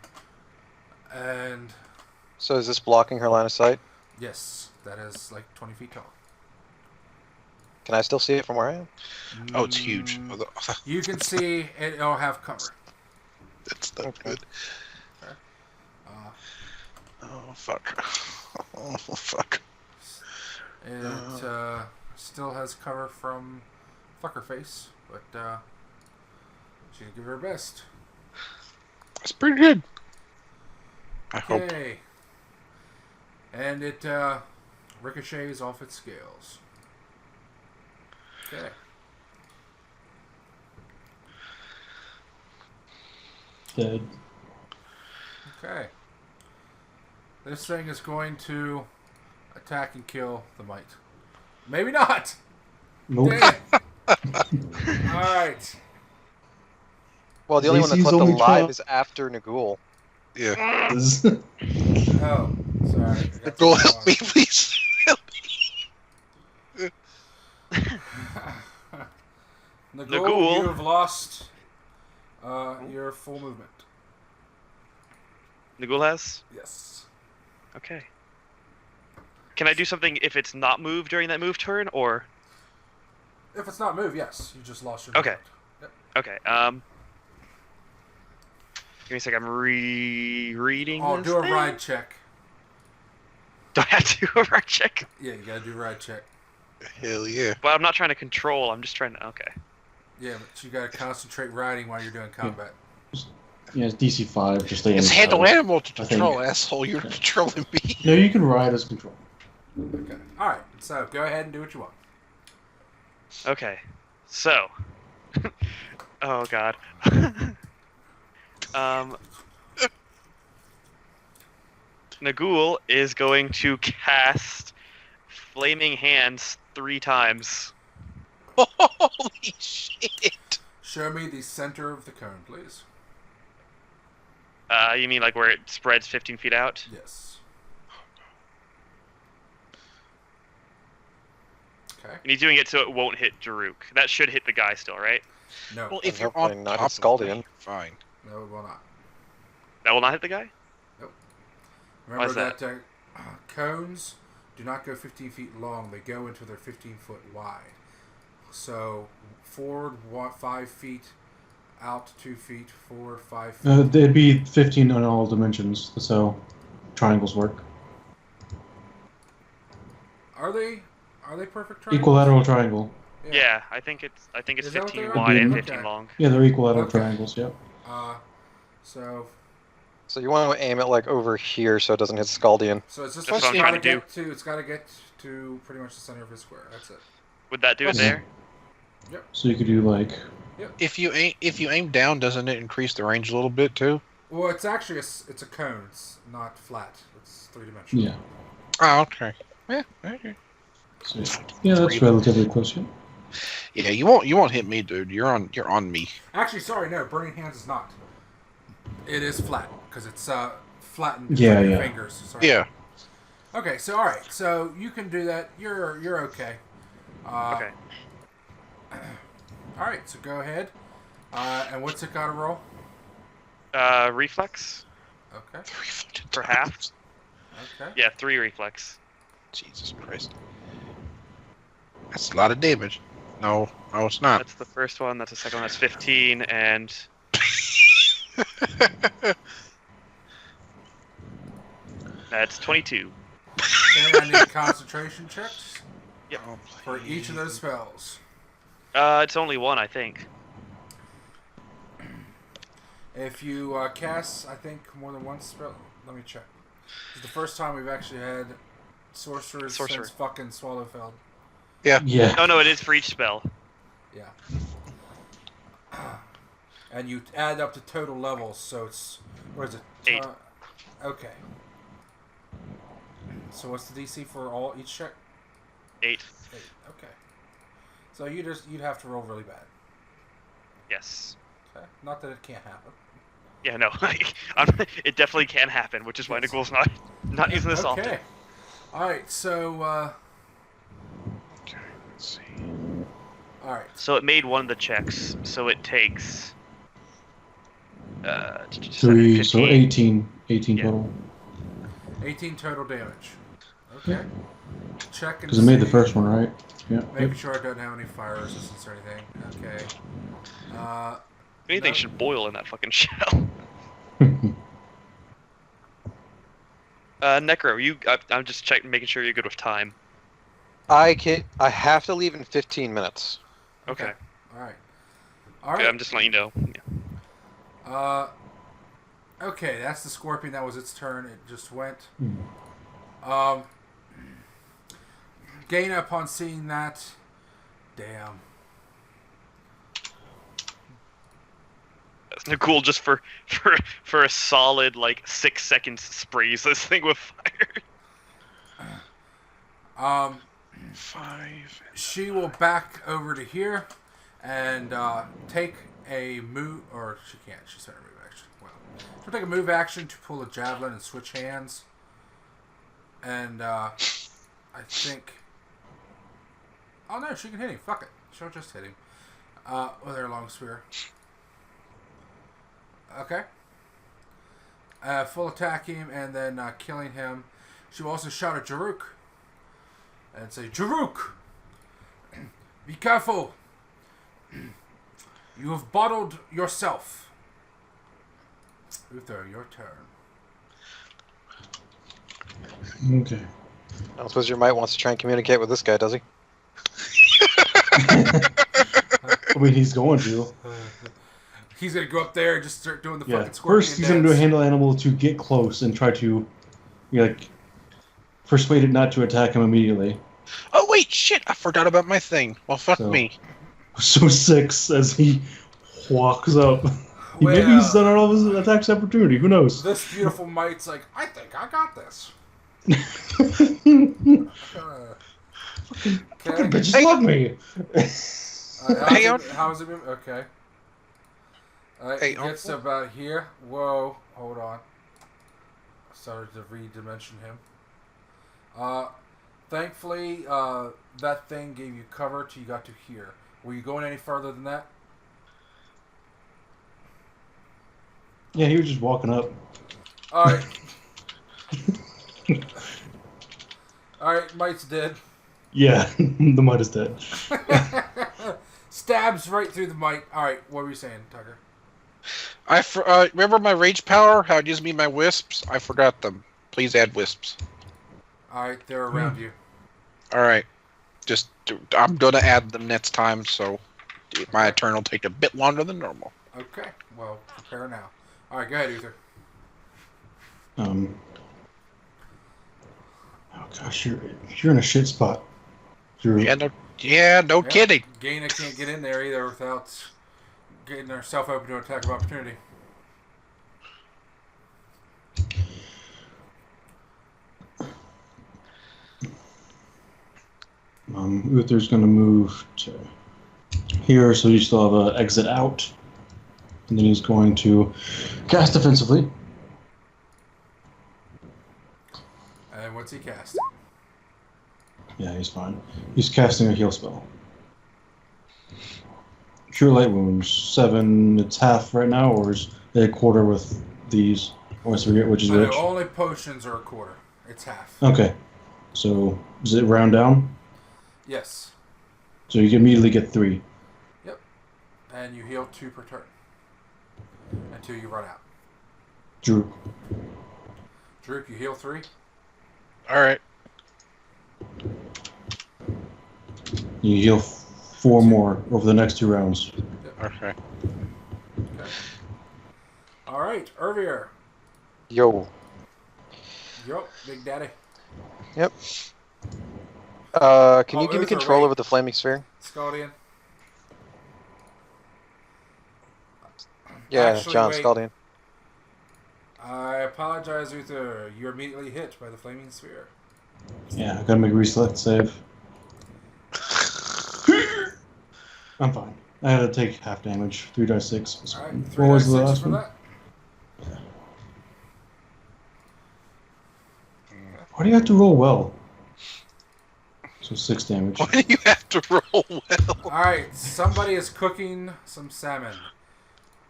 Speaker 4: And
Speaker 5: So is this blocking her line of sight?
Speaker 4: yes, that is like 20 feet tall.
Speaker 5: Can I still see it from where I am?
Speaker 2: Oh, it's huge.
Speaker 4: You can see it'll have cover.
Speaker 2: That's not
Speaker 5: Okay.
Speaker 2: good.
Speaker 4: Uh,
Speaker 2: Oh, fuck. Oh, fuck.
Speaker 4: It still has cover from Fuckerface, but she's gonna give her best.
Speaker 2: That's pretty good. I hope.
Speaker 4: Okay. And it ricochets off its scales. Okay.
Speaker 3: Dead.
Speaker 4: Okay. This thing is going to attack and kill the mite. Maybe not!
Speaker 3: Nope.
Speaker 4: Damn it. Alright.
Speaker 5: Well, the only one that's
Speaker 3: AC's
Speaker 5: left
Speaker 3: only
Speaker 5: alive
Speaker 3: 12.
Speaker 5: is after Nagul.
Speaker 2: Yeah.
Speaker 4: Oh, sorry.
Speaker 2: Go help me, please.
Speaker 4: Nagul, you have lost your full movement.
Speaker 1: Nagul has?
Speaker 4: Yes.
Speaker 1: Okay. Can I do something if it's not moved during that move turn, or?
Speaker 4: If it's not moved, yes. You just lost your
Speaker 1: Okay.
Speaker 4: movement. Yep.
Speaker 1: Okay, give me a sec, I'm rereading
Speaker 4: Oh,
Speaker 1: this
Speaker 4: do a
Speaker 1: thing.
Speaker 4: ride check.
Speaker 1: Do I have to do a right check?
Speaker 4: Yeah, you gotta do a ride check.
Speaker 2: Hell yeah.
Speaker 1: Well, I'm not trying to control. I'm just trying to. Okay.
Speaker 4: Yeah, but you gotta concentrate riding while you're doing combat.
Speaker 3: Yeah, it's DC 5. Just stay
Speaker 2: It's
Speaker 3: inside.
Speaker 2: handle animal to
Speaker 3: I
Speaker 2: control,
Speaker 3: think.
Speaker 2: asshole. You're controlling me.
Speaker 3: No, you can ride as control.
Speaker 4: Okay. Alright, so go ahead and do what you want.
Speaker 1: Okay. So. Oh God. Nagul is going to cast Flaming Hands 3 times.
Speaker 2: Holy shit.
Speaker 4: Show me the center of the cone, please.
Speaker 1: You mean like where it spreads 15 feet out?
Speaker 4: Yes. Okay.
Speaker 1: And he's doing it so it won't hit Jerruk. That should hit the guy still, right?
Speaker 4: No,
Speaker 2: Well, if
Speaker 5: And
Speaker 2: you're
Speaker 5: hopefully
Speaker 2: on
Speaker 5: not
Speaker 2: top
Speaker 5: hit
Speaker 2: of me,
Speaker 5: Scaldian.
Speaker 2: you're fine.
Speaker 4: no, it will not.
Speaker 1: That will not hit the guy?
Speaker 4: Remember
Speaker 1: Why's
Speaker 4: that cones do not go 15 feet long. They go until they're 15 foot wide. So forward 5 feet, out 2 feet, forward 5 feet.
Speaker 3: They'd be 15 on all dimensions. That's how triangles work.
Speaker 4: Are they perfect triangles?
Speaker 3: Equilateral triangle.
Speaker 1: Yeah, I think it's
Speaker 4: Is that what
Speaker 1: 15
Speaker 4: they are?
Speaker 1: wide and
Speaker 3: Okay.
Speaker 1: 15 long.
Speaker 3: Yeah, they're equilateral
Speaker 4: Okay.
Speaker 3: triangles. Yeah.
Speaker 4: So
Speaker 5: So you want to aim it like over here so it doesn't hit Scaldian.
Speaker 4: it's just
Speaker 1: That's what I'm
Speaker 4: gotta
Speaker 1: trying to do.
Speaker 4: get to. It's got to get to pretty much the center of his square. That's it.
Speaker 1: Would that do it there?
Speaker 3: So you could do like.
Speaker 2: If you aim down, doesn't it increase the range a little bit too?
Speaker 4: Well, it's actually it's a cone. It's not flat. It's 3-dimensional.
Speaker 3: Yeah.
Speaker 2: Oh, okay. Yeah. Okay.
Speaker 3: So, yeah, that's relatively close. Yeah.
Speaker 2: Yeah, you won't hit me, dude. You're on me.
Speaker 4: Actually, sorry, no. Burning Hands is not. It is flat because it's flattened.
Speaker 3: Yeah,
Speaker 4: with your
Speaker 3: yeah.
Speaker 4: Fingers. Sorry.
Speaker 2: Yeah.
Speaker 4: Okay, so all right, so you can do that. You're okay.
Speaker 1: Okay.
Speaker 4: All right, so go ahead. And what's it got to roll?
Speaker 1: Reflex
Speaker 4: Okay.
Speaker 1: for half.
Speaker 4: Okay.
Speaker 1: Yeah, 3 reflex.
Speaker 2: Jesus Christ. That's a lot of damage. No, it's not.
Speaker 1: That's the first one. That's the second one. That's 15, and that's 22.
Speaker 4: Okay, I need concentration checks
Speaker 1: Yep.
Speaker 2: Oh,
Speaker 4: for each of those spells.
Speaker 1: It's only 1, I think.
Speaker 4: If you cast, I think, more than one spell, let me check. It's the first time we've actually had sorcerers
Speaker 1: Sorcerer.
Speaker 4: since fucking Swallowfeld.
Speaker 2: Yeah.
Speaker 3: Yeah.
Speaker 1: Oh no, it is for each spell.
Speaker 4: Yeah. And you add up the total levels, so it's, what is it?
Speaker 1: 8.
Speaker 4: Okay. So what's the DC for each check?
Speaker 1: 8.
Speaker 4: 8. Okay. So you'd have to roll really bad.
Speaker 1: Yes.
Speaker 4: Okay. Not that it can't happen.
Speaker 1: Yeah, no. It definitely can happen, which is why Nagul's not using this often.
Speaker 4: Okay. All right. So.
Speaker 2: Okay, let's see.
Speaker 4: All right.
Speaker 1: So it made one of the checks, so it takes
Speaker 3: 3, so
Speaker 1: 15.
Speaker 3: 18
Speaker 1: Yeah.
Speaker 3: total.
Speaker 4: 18 total damage. Okay. Check and
Speaker 3: Because it made the
Speaker 4: see.
Speaker 3: first one, right? Yeah.
Speaker 4: Making sure it doesn't have any fire resistance or anything. Okay.
Speaker 1: Anything
Speaker 4: No.
Speaker 1: should boil in that fucking shell. Necro, I'm just making sure you're good with time.
Speaker 5: I have to leave in 15 minutes.
Speaker 1: Okay.
Speaker 4: All right. All
Speaker 1: Okay,
Speaker 4: right.
Speaker 1: I'm just letting you know. Yeah.
Speaker 4: Okay, that's the scorpion. That was its turn. It just went.
Speaker 3: Hmm.
Speaker 4: Gaina, upon seeing that, damn.
Speaker 1: That's Nagul just for a solid like 6 seconds sprays this thing with fire.
Speaker 2: 5.
Speaker 4: She will back over to here and take a move, or she can't. She's had a move action. Well, she'll take a move action to pull a javelin and switch hands. And I think. Oh no, she can hit him. Fuck it. She'll just hit him with her long spear. Okay. Full attack him and then killing him. She will also shout at Jerruk and say, Jerruk! Be careful! You have bottled yourself. Uther, your turn.
Speaker 3: Okay.
Speaker 5: I don't suppose your mite wants to try and communicate with this guy, does he?
Speaker 3: I mean, he's going to.
Speaker 4: He's gonna go up there and just start doing the
Speaker 3: Yeah.
Speaker 4: fucking scorpion
Speaker 3: First, he's going to do a
Speaker 4: dance.
Speaker 3: handle animal to get close and try to, persuade it not to attack him immediately.
Speaker 2: Oh wait, shit! I forgot about my thing. Well, fuck
Speaker 3: So-
Speaker 2: me.
Speaker 3: So 6 as he walks up. Maybe
Speaker 4: Well-
Speaker 3: he's done all of his attacks opportunity. Who knows?
Speaker 4: This beautiful mite's like, I think I got this.
Speaker 3: Fucking
Speaker 4: Okay.
Speaker 3: bitches love me.
Speaker 4: How's it been? Okay.
Speaker 2: Hey,
Speaker 4: It gets to about here. Whoa, hold on. I started to redimension him. Thankfully, that thing gave you cover till you got to here. Were you going any further than that?
Speaker 3: Yeah, he was just walking up.
Speaker 4: Alright. Alright, Mite's dead.
Speaker 3: Yeah, the mud is dead.
Speaker 4: Stabs right through the mite. Alright, what were you saying, Tucker?
Speaker 2: Remember my rage power? How it gives me my wisps? I forgot them. Please add wisps.
Speaker 4: Alright, they're around you.
Speaker 2: Alright. I'm gonna add them next time, so my turn will take a bit longer than normal.
Speaker 4: Okay, well, prepare now. Alright, go ahead, Uther.
Speaker 3: Oh gosh, you're in a shit spot.
Speaker 2: Yeah, no kidding.
Speaker 4: Gaina can't get in there either without getting herself open to attack of opportunity.
Speaker 3: Uther's gonna move to here, so you still have an exit out. And then he's going to cast defensively.
Speaker 4: And what's he cast?
Speaker 3: Yeah, he's fine. He's casting a heal spell. Cure light wounds. 7, it's half right now, or is it a quarter with these? I always forget which is which.
Speaker 4: Only potions are a quarter. It's half.
Speaker 3: Okay. So, is it round down?
Speaker 4: Yes.
Speaker 3: So you can immediately get 3.
Speaker 4: Yep. And you heal 2 per turn. Until you run out.
Speaker 3: Drew.
Speaker 4: Jerruk, you heal 3.
Speaker 2: Alright.
Speaker 3: You heal 4 more over the next 2 rounds.
Speaker 2: Okay.
Speaker 4: Okay. Alright, Urvir.
Speaker 5: Yo.
Speaker 4: Yup, Big Daddy.
Speaker 5: Yep. Can you give me
Speaker 4: Uther,
Speaker 5: control
Speaker 4: wait.
Speaker 5: over the flaming sphere?
Speaker 4: Scaldian.
Speaker 5: Yeah,
Speaker 4: Actually,
Speaker 5: John
Speaker 4: wait.
Speaker 5: Scaldian.
Speaker 4: I apologize, Uther. You're immediately hit by the flaming sphere.
Speaker 3: Yeah, I gotta make a reselect save. I'm fine. I had to take half damage. 3d6.
Speaker 4: Alright,
Speaker 3: What
Speaker 4: 3
Speaker 3: was the
Speaker 4: dice
Speaker 3: last
Speaker 4: for
Speaker 3: one?
Speaker 4: that.
Speaker 3: Why do you have to roll well? So 6 damage.
Speaker 2: Why do you have to roll well?
Speaker 4: Alright, somebody is cooking some salmon.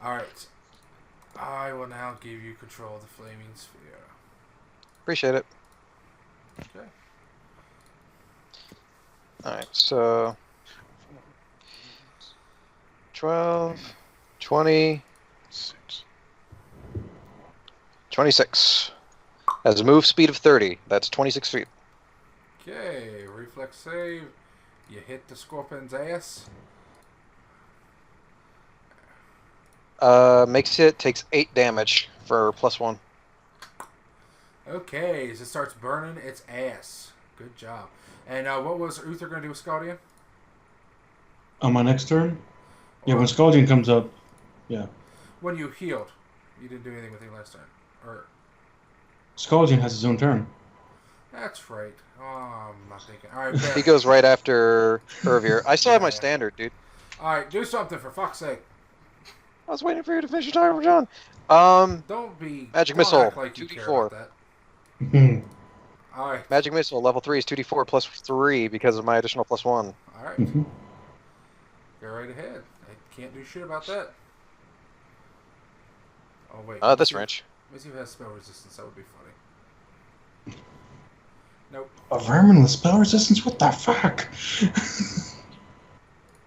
Speaker 4: Alright. I will now give you control of the flaming sphere.
Speaker 5: Appreciate it.
Speaker 4: Okay.
Speaker 5: Alright, so 12, 20, 26. Has a move speed of 30. That's 26 feet.
Speaker 4: Okay, reflex save. You hit the scorpion's ass.
Speaker 5: Makes it, takes 8 damage for +1.
Speaker 4: Okay, as it starts burning its ass. Good job. And what was Uther going to do with Scaldian?
Speaker 3: On my next turn? Yeah, when Scaldian comes up, yeah.
Speaker 4: When you healed. You didn't do anything with him last turn. Or
Speaker 3: Scaldian has his own turn.
Speaker 4: that's right. Oh, I'm not thinking. Alright, fair.
Speaker 5: He goes right after Urvir. I still have my standard, dude.
Speaker 4: Alright, do something for fuck's sake.
Speaker 5: I was waiting for you to finish your timer, John.
Speaker 4: Don't be
Speaker 5: Magic
Speaker 4: don't
Speaker 5: missile,
Speaker 4: act like you care
Speaker 5: 2d4.
Speaker 4: about that. Alright.
Speaker 5: Magic Missile, level 3 is 2d4 plus 3 because of my additional +1.
Speaker 4: Alright.
Speaker 3: Mhm.
Speaker 4: Go right ahead. I can't do shit about that. Oh wait.
Speaker 5: This wrench.
Speaker 4: Let me see if it has spell resistance. That would be funny. Nope.
Speaker 3: A vermin with spell resistance? What the fuck?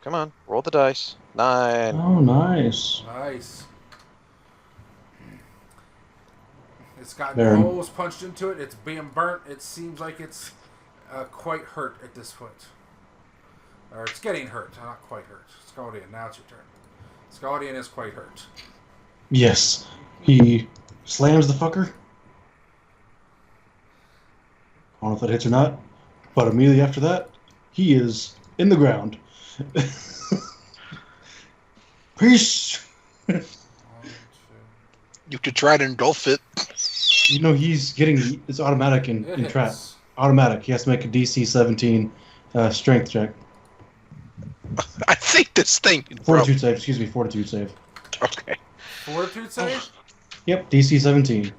Speaker 5: Come on, roll the dice. 9.
Speaker 3: Oh, nice.
Speaker 4: Nice. It's got
Speaker 3: There.
Speaker 4: holes punched into it. It's being burnt. It seems like it's quite hurt at this point. Or it's getting hurt, not quite hurt. Scaldian, now it's your turn. Scaldian is quite hurt.
Speaker 3: Yes. He slams the fucker. I don't know if that hits or not, but immediately after that, he is in the ground. Peace!
Speaker 2: You could try to engulf it.
Speaker 3: You know, he's getting... It's automatic in trap. Automatic. He has to make a DC 17 strength check.
Speaker 2: I think this thing...
Speaker 3: Fortitude save. Excuse me, fortitude save.
Speaker 2: Okay.
Speaker 4: Fortitude save?
Speaker 3: Yep, DC 17.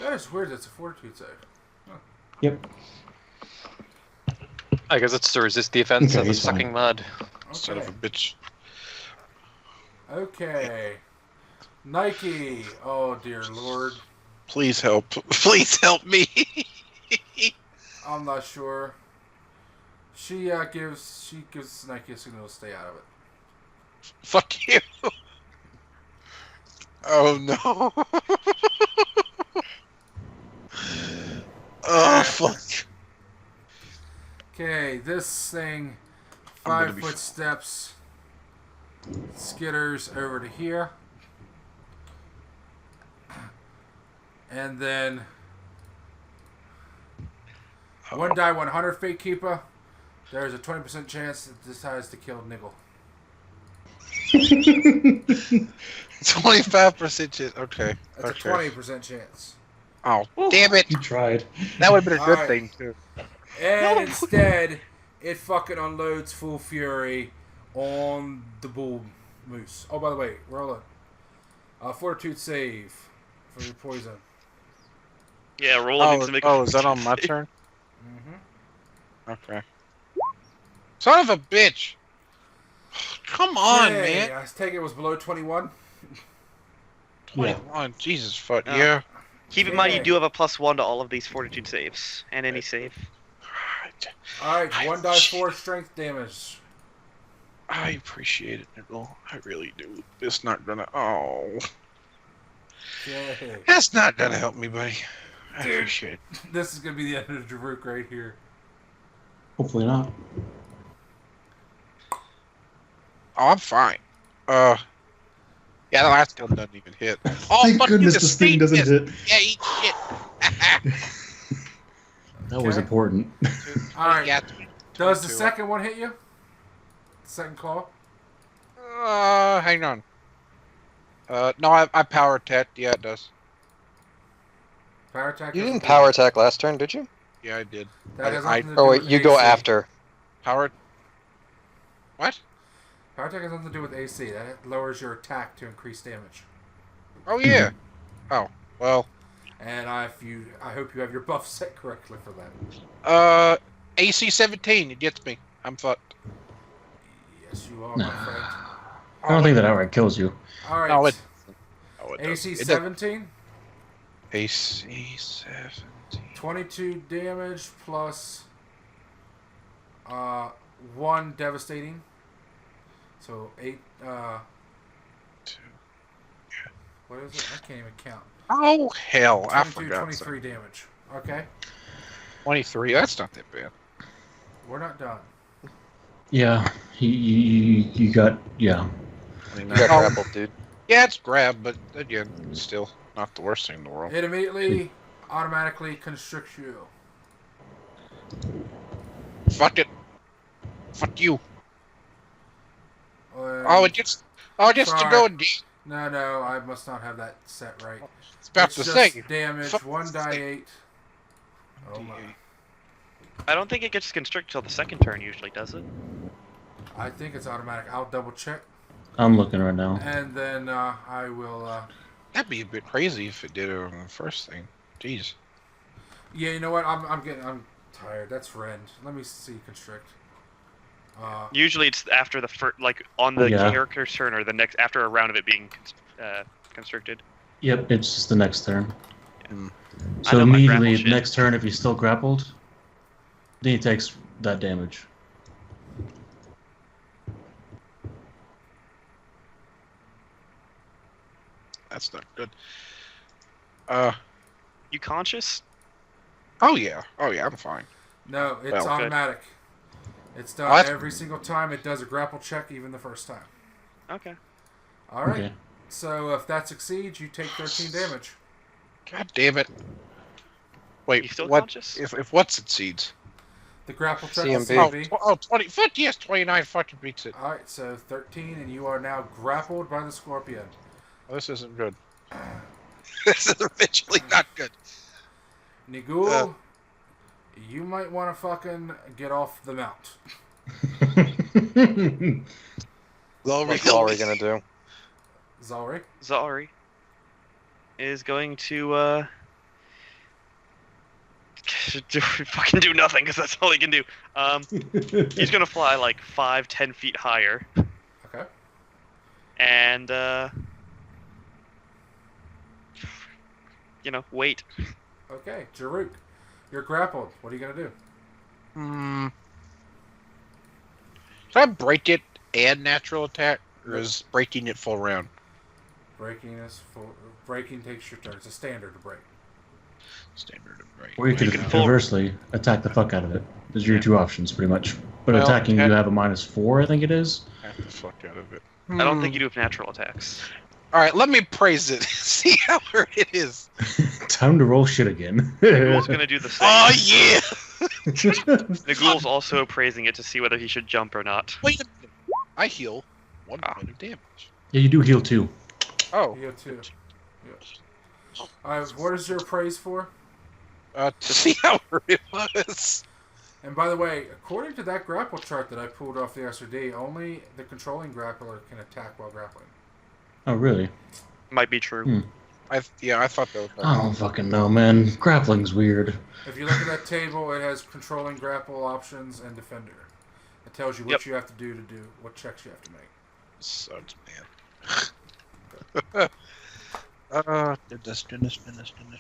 Speaker 4: That is weird. That's a fortitude save. Huh.
Speaker 3: Yep.
Speaker 5: I guess it's to resist the offense
Speaker 3: Okay,
Speaker 5: of
Speaker 3: he's
Speaker 5: sucking
Speaker 3: fine.
Speaker 5: mud.
Speaker 2: Son of a bitch.
Speaker 4: Okay. Nike. Oh, dear Lord.
Speaker 2: Please help. Please help me.
Speaker 4: I'm not sure. She gives Nike a signal to stay out of it.
Speaker 2: Fuck you. Oh no. Oh fuck.
Speaker 4: Okay, this thing,
Speaker 2: I'm gonna
Speaker 4: 5-foot steps, skitters over to here, and then 1 Fate Keeper. There's a 20% chance it decides to kill Niggle.
Speaker 2: 25% chance. Okay.
Speaker 4: That's
Speaker 2: Okay.
Speaker 4: a 20% chance.
Speaker 2: Oh, damn it.
Speaker 3: He tried.
Speaker 2: That would have been a good
Speaker 4: Alright.
Speaker 2: thing, too.
Speaker 4: And instead, it fucking unloads full fury on the bull moose. Oh, by the way, roll a fortitude save for your poison.
Speaker 1: Yeah, Rolun needs to make a
Speaker 2: is that on my turn?
Speaker 4: Mm-hmm.
Speaker 2: Okay. Son of a bitch. Come on,
Speaker 4: Okay,
Speaker 2: man.
Speaker 4: I take it was below 21.
Speaker 2: 21. Jesus fuck.
Speaker 1: Oh.
Speaker 2: Yeah.
Speaker 1: Keep in mind you do have a +1 to all of these fortitude saves and any save.
Speaker 4: Alright, 1d4 strength damage.
Speaker 2: I appreciate it, Nicole. I really do. It's not gonna. Oh.
Speaker 4: Okay.
Speaker 2: That's not gonna help me, buddy. I
Speaker 4: Dude.
Speaker 2: appreciate it.
Speaker 4: This is gonna be the end of Jerruk right here.
Speaker 3: Hopefully not.
Speaker 2: Oh, I'm fine. Yeah, the last one doesn't even hit. Oh,
Speaker 3: Thank
Speaker 2: fuck
Speaker 3: goodness
Speaker 2: you,
Speaker 3: this thing doesn't
Speaker 2: missed.
Speaker 3: hit.
Speaker 2: Yeah, eat shit.
Speaker 3: That was
Speaker 4: Okay.
Speaker 3: important.
Speaker 4: Alright,
Speaker 2: Yeah,
Speaker 4: does the
Speaker 2: 22.
Speaker 4: second one hit you? The second claw?
Speaker 2: Hang on. No, I power attacked. Yeah, it does.
Speaker 4: Power attack?
Speaker 5: You
Speaker 4: doesn't
Speaker 5: didn't
Speaker 4: do
Speaker 5: power
Speaker 4: that.
Speaker 5: attack last turn, did you?
Speaker 2: Yeah, I did.
Speaker 4: That has
Speaker 2: I-
Speaker 4: nothing to do
Speaker 5: Oh wait,
Speaker 4: with
Speaker 5: you go
Speaker 4: AC.
Speaker 5: after.
Speaker 2: Power. What?
Speaker 4: Power attack has nothing to do with AC. That lowers your attack to increase damage.
Speaker 2: Oh yeah. Oh well.
Speaker 4: And I hope you have your buff set correctly for that.
Speaker 2: AC 17. It gets me. I'm fucked.
Speaker 4: Yes, you are, my friend.
Speaker 3: I don't think that outright kills you.
Speaker 4: All right.
Speaker 2: No, it. Oh, it
Speaker 4: AC
Speaker 2: doesn't. It doesn't.
Speaker 4: 17,
Speaker 2: AC 17.
Speaker 4: 22 damage plus 1 devastating. So 8. What is it? I can't even count.
Speaker 2: Oh hell! I
Speaker 4: 22,
Speaker 2: forgot.
Speaker 4: 23 damage. Okay,
Speaker 2: 23. That's not that bad.
Speaker 4: we're not done.
Speaker 3: Yeah, you got, yeah.
Speaker 2: I mean,
Speaker 5: You got
Speaker 2: oh,
Speaker 5: grappled, dude.
Speaker 2: yeah, it's grab, but again, it's still not the worst thing in the world.
Speaker 4: It immediately automatically constricts you.
Speaker 2: Fuck it. Fuck you.
Speaker 4: And-
Speaker 2: Oh, it gets to
Speaker 4: Sorry.
Speaker 2: go deep.
Speaker 4: No, I must not have that set right.
Speaker 2: It's about
Speaker 4: It's
Speaker 2: to
Speaker 4: just
Speaker 2: say.
Speaker 4: damage,
Speaker 2: Fuck
Speaker 4: 1
Speaker 2: this
Speaker 4: die
Speaker 2: thing.
Speaker 4: 8. Oh my.
Speaker 1: I don't think it gets constricted till the second turn usually, does it?
Speaker 4: I think it's automatic. I'll double check.
Speaker 3: I'm looking right now.
Speaker 4: And then I will...
Speaker 2: That'd be a bit crazy if it did it on the first thing. Jeez.
Speaker 4: Yeah, you know what? I'm tired. That's Rend. Let me see constrict.
Speaker 1: Usually it's after the first, like on the
Speaker 3: Yeah.
Speaker 1: character's turn or the next after a round of it being constricted.
Speaker 3: Yep, it's just the next turn.
Speaker 2: Hmm.
Speaker 1: I
Speaker 3: So
Speaker 1: know my
Speaker 3: immediately,
Speaker 1: grapple shit.
Speaker 3: next turn, if he's still grappled, then he takes that damage.
Speaker 2: That's not good.
Speaker 1: You conscious?
Speaker 2: Oh yeah, I'm fine.
Speaker 4: No, it's
Speaker 2: Well,
Speaker 4: automatic. It's done
Speaker 2: What?
Speaker 4: every single time. It does a grapple check, even the first time.
Speaker 1: Okay.
Speaker 4: All right.
Speaker 3: Okay.
Speaker 4: So if that succeeds, you take 13 damage.
Speaker 2: God damn it. Wait,
Speaker 1: You still
Speaker 2: what?
Speaker 1: conscious?
Speaker 2: If what succeeds?
Speaker 4: The grapple check
Speaker 5: CMB.
Speaker 4: is CMB.
Speaker 2: Oh, 20. Fuck yes, 29 fucking beats it.
Speaker 4: All right, so 13, and you are now grappled by the scorpion.
Speaker 2: Oh, this isn't good. This is eventually not good.
Speaker 4: Nigul, you might want to fucking get off the mount.
Speaker 5: What's Laurie gonna do?
Speaker 4: Zalri?
Speaker 1: Zalri is going to fucking do nothing because that's all he can do. He's gonna fly like 5-10 feet higher.
Speaker 4: Okay.
Speaker 1: And wait.
Speaker 4: Okay, Jerruk, you're grappled. What are you gonna do?
Speaker 2: Should I break it and natural attack, or is breaking it full round?
Speaker 4: Breaking is full. Breaking takes your turn. It's a standard to break.
Speaker 2: Standard of break.
Speaker 3: Or you could
Speaker 1: can full-
Speaker 3: conversely attack the fuck out of it. Those are your two options, pretty much. But
Speaker 2: Well,
Speaker 3: attacking,
Speaker 2: that-
Speaker 3: you have a -4, I think it is.
Speaker 2: Attack the fuck out of it.
Speaker 1: I don't think you do have natural attacks.
Speaker 2: All right, let me praise it. See how hard it is.
Speaker 3: Time to roll shit again.
Speaker 1: Nagul's gonna do the same.
Speaker 2: Oh yeah!
Speaker 1: Nagul's also praising it to see whether he should jump or not.
Speaker 2: Wait a minute. I heal 1 point of damage.
Speaker 3: Yeah, you do heal too.
Speaker 2: Oh,
Speaker 4: You too. Yeah. What is your praise for?
Speaker 2: to see how hard it was.
Speaker 4: And by the way, according to that grapple chart that I pulled off the SRD, only the controlling grappler can attack while grappling.
Speaker 3: Oh, really?
Speaker 1: Might be true.
Speaker 2: I thought that was.
Speaker 3: I don't fucking know, man. Grappling's weird.
Speaker 4: If you look at that table, it has controlling grapple options and defender. It tells you what
Speaker 1: Yep.
Speaker 4: you have to do what checks you have to make.
Speaker 2: Sucks, man.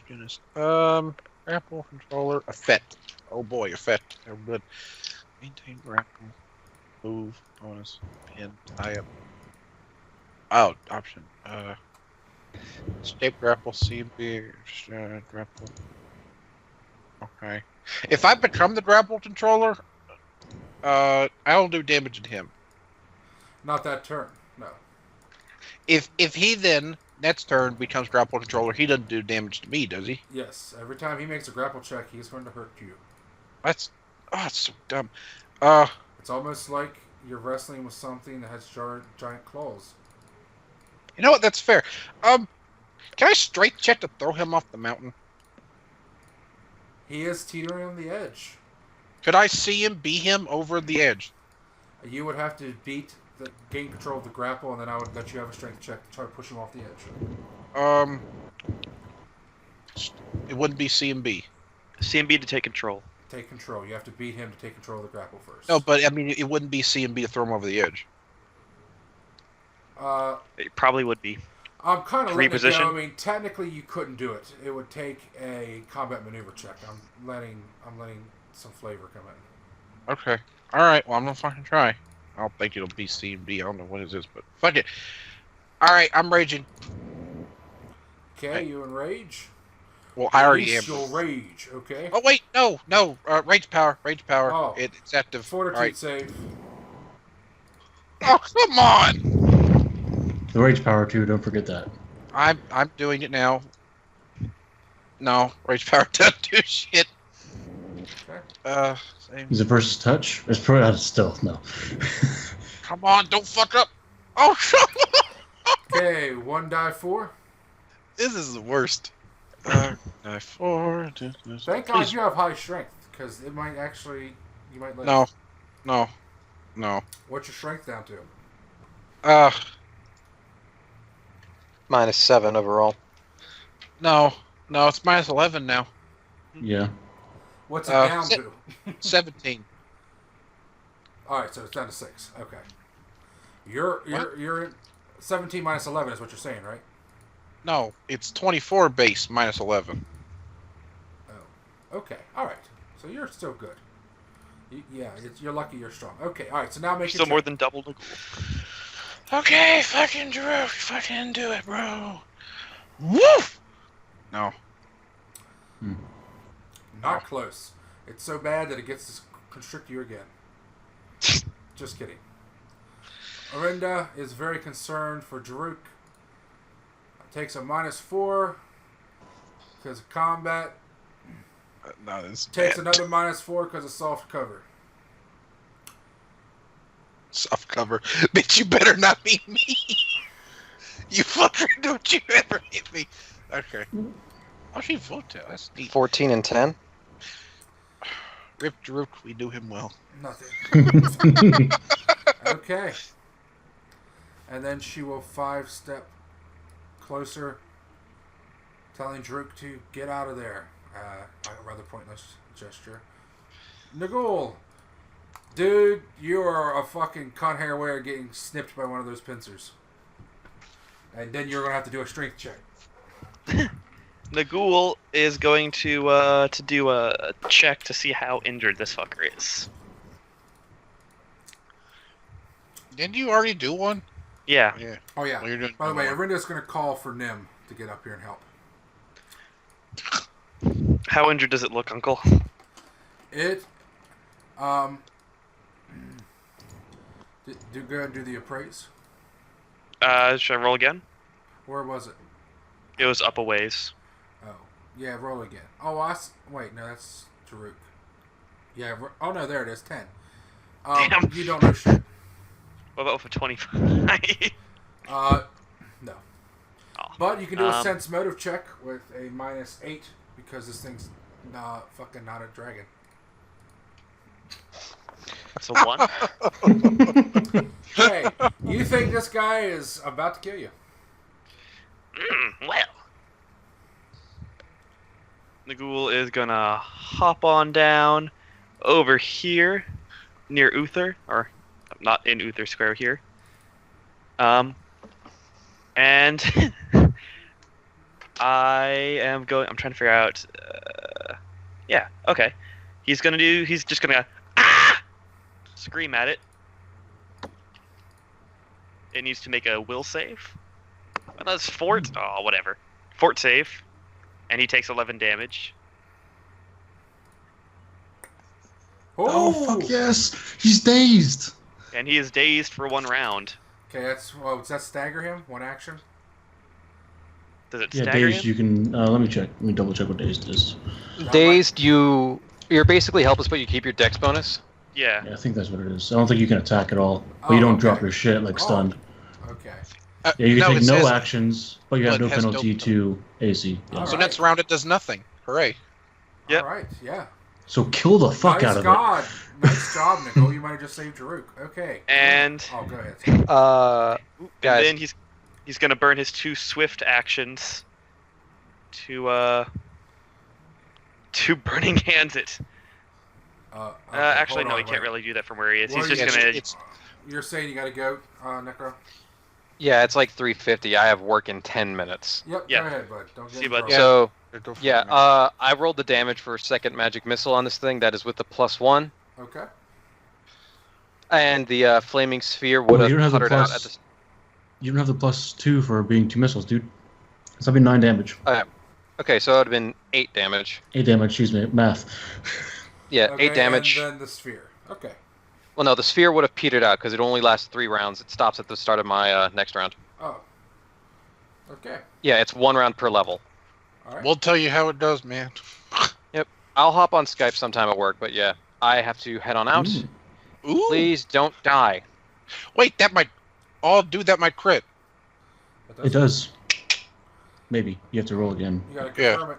Speaker 2: Goodness. Grapple controller effect. Oh boy, effect. Oh good. Maintain grapple. Move. Bonus. Pin. Tie up. Oh, option. Escape grapple. CB. Grapple. Okay. If I become the grapple controller, I'll do damage to him.
Speaker 4: Not that turn, no.
Speaker 2: If he then next turn becomes grapple controller, he doesn't do damage to me, does he?
Speaker 4: Yes, every time he makes a grapple check, he's going to hurt you.
Speaker 2: That's so dumb.
Speaker 4: It's almost like you're wrestling with something that has giant claws.
Speaker 2: You know what? That's fair. Can I straight check to throw him off the mountain?
Speaker 4: He is teetering on the edge.
Speaker 2: Could I see him, be him over the edge?
Speaker 4: You would have to gain control of the grapple, and then I would let you have a strength check to try to push him off the edge.
Speaker 2: It wouldn't be C and B.
Speaker 1: CMB to take control.
Speaker 4: Take control. You have to beat him to take control of the grapple first.
Speaker 2: No, but I mean, it wouldn't be C and B to throw him over the edge.
Speaker 1: It probably would be.
Speaker 4: I'm kind of letting it go.
Speaker 1: Reposition?
Speaker 4: I mean, technically, you couldn't do it. It would take a combat maneuver check. I'm letting some flavor come in.
Speaker 2: Okay. All right. Well, I'm gonna fucking try. I don't think it'll be C and B. I don't know what it is, but fuck it. All right. I'm raging.
Speaker 4: Okay, you enrage.
Speaker 2: Well, I already am.
Speaker 4: Release your rage, okay?
Speaker 2: Oh wait, no. Rage power.
Speaker 4: Oh.
Speaker 2: It's active.
Speaker 4: Fortitude
Speaker 2: All right.
Speaker 4: save.
Speaker 2: Oh come on!
Speaker 3: The rage power too. Don't forget that.
Speaker 2: I'm doing it now. No, rage power doesn't do shit.
Speaker 4: Okay.
Speaker 2: Same.
Speaker 3: Is it versus touch? It's probably not stealth. No.
Speaker 2: Come on, don't fuck up. Oh, come on.
Speaker 4: Okay, 1 die 4.
Speaker 2: This is the worst. Die 4.
Speaker 4: Thank God you have high strength, because it might actually... You might let...
Speaker 2: No.
Speaker 4: What's your strength down to?
Speaker 5: -7 overall.
Speaker 2: No, it's -11 now.
Speaker 3: Yeah.
Speaker 4: What's it down to?
Speaker 2: 17.
Speaker 4: Alright, so it's down to 6. Okay. You're 17 minus 11 is what you're saying, right?
Speaker 2: No, it's 24 base -11.
Speaker 4: Oh. Okay. Alright. So you're still good. You're lucky you're strong. Okay, alright, so now make
Speaker 1: Still
Speaker 4: it
Speaker 1: more than double the goal.
Speaker 2: Okay, fucking Drew, fucking do it, bro. Woo! No.
Speaker 4: Not close. It's so bad that it gets to constrict you again. Just kidding. Orinda is very concerned for Jerruk. Takes a -4 because of combat.
Speaker 2: No, this
Speaker 4: Takes another -4 because of soft cover.
Speaker 2: soft cover. Bitch, you better not beat me. You fucker, don't you ever hit me. Okay. Oh, she voted. That's neat.
Speaker 5: 14 and 10.
Speaker 2: Rip Jerruk, we knew him well.
Speaker 4: Nothing. Okay. And then she will 5-step closer, telling Jerruk to get out of there. A rather pointless gesture. Nagul! Dude, you are a fucking cunt hair wearer getting snipped by one of those pincers. And then you're going to have to do a strength check.
Speaker 1: Nagul is going to do a check to see how injured this fucker is.
Speaker 2: Didn't you already do one?
Speaker 1: Yeah.
Speaker 2: Yeah.
Speaker 4: Oh, yeah.
Speaker 2: Well, you're doing
Speaker 4: By the way,
Speaker 2: one.
Speaker 4: Arinda's going to call for Nim to get up here and help.
Speaker 1: How injured does it look, Uncle?
Speaker 4: It, do go and do the appraise.
Speaker 1: Should I roll again?
Speaker 4: Where was it?
Speaker 1: It was up a ways.
Speaker 4: Oh, yeah, roll again. Oh, wait, no, that's Jerruk. Yeah, oh no, there it is, 10.
Speaker 1: Damn.
Speaker 4: You don't know shit.
Speaker 1: What about for 25?
Speaker 4: No.
Speaker 1: Oh.
Speaker 4: But you can do a sense motive check with a -8 because this thing's fucking not a dragon.
Speaker 1: So 1?
Speaker 4: Hey, you think this guy is about to kill you?
Speaker 1: Well. Nagul is gonna hop on down over here near Uther, or not in Uther Square here. And I'm trying to figure out. Yeah, okay. He's just gonna scream at it. It needs to make a will save. Well, that's fort. Oh, whatever. Fort save. And he takes 11 damage.
Speaker 3: Oh, fuck yes! He's dazed!
Speaker 1: And he is dazed for 1 round.
Speaker 4: Okay, does that stagger him? 1 action?
Speaker 1: Does it
Speaker 3: Yeah,
Speaker 1: stagger
Speaker 3: dazed,
Speaker 1: him?
Speaker 3: you can... let me check. Let me double check what dazed is.
Speaker 5: Dazed, you're basically helpless, but you keep your dex bonus.
Speaker 1: Yeah.
Speaker 3: Yeah, I think that's what it is. I don't think you can attack at all. But you don't drop your shit like stunned.
Speaker 4: Okay.
Speaker 3: Yeah, you can take
Speaker 2: it
Speaker 3: no
Speaker 2: says-
Speaker 3: actions, but you have
Speaker 2: but
Speaker 3: no
Speaker 2: it has no-
Speaker 3: penalty to AC. Yeah.
Speaker 4: All
Speaker 2: So
Speaker 4: right.
Speaker 2: next round it does nothing. Hooray.
Speaker 1: Yep.
Speaker 4: Alright, yeah.
Speaker 3: So kill the fuck
Speaker 4: nice
Speaker 3: out of
Speaker 4: God. Nice job, Nicole. You might have just saved Jerruk. Okay.
Speaker 1: And
Speaker 4: Oh, go ahead.
Speaker 1: and
Speaker 5: Guys,
Speaker 1: then he's gonna burn his 2 swift actions to burning hands it.
Speaker 4: Okay,
Speaker 1: Actually,
Speaker 4: hold
Speaker 1: no,
Speaker 4: on,
Speaker 1: he can't
Speaker 4: wait.
Speaker 1: really do that from where he is.
Speaker 4: Well,
Speaker 1: He's just
Speaker 4: yeah,
Speaker 1: gonna.
Speaker 4: You're saying you gotta go, Necro?
Speaker 5: yeah, it's like 3:50. I have work in 10 minutes.
Speaker 4: Yep,
Speaker 1: Yeah.
Speaker 4: go ahead, bud. Don't get
Speaker 1: See,
Speaker 4: in
Speaker 1: bud.
Speaker 4: trouble.
Speaker 2: Yeah.
Speaker 5: So,
Speaker 2: Go for
Speaker 5: yeah,
Speaker 2: it, man.
Speaker 5: I rolled the damage for second magic missile on this thing. That is with the +1.
Speaker 4: Okay.
Speaker 5: And the flaming sphere would
Speaker 3: you don't
Speaker 5: have
Speaker 3: have the
Speaker 5: puttered out
Speaker 3: plus-
Speaker 5: at the...
Speaker 3: You don't have the +2 for being 2 missiles, dude. It's be 9 damage.
Speaker 5: Okay, so it would have been 8 damage.
Speaker 3: 8 damage, excuse me. Math.
Speaker 5: Yeah,
Speaker 4: Okay,
Speaker 5: 8 damage.
Speaker 4: And then the sphere. Okay.
Speaker 5: Well, no, the sphere would have petered out because it only lasts 3 rounds. It stops at the start of my next round.
Speaker 4: Oh. Okay.
Speaker 5: Yeah, it's 1 round per level.
Speaker 4: Alright.
Speaker 2: We'll tell you how it does, man.
Speaker 5: I'll hop on Skype sometime at work, but yeah, I have to head on out.
Speaker 3: Ooh.
Speaker 2: Ooh.
Speaker 5: Please don't die.
Speaker 2: Wait, that might... Oh, dude, that might crit.
Speaker 3: It does. Maybe. You have to roll again.
Speaker 4: You gotta
Speaker 2: Yeah.
Speaker 4: confirm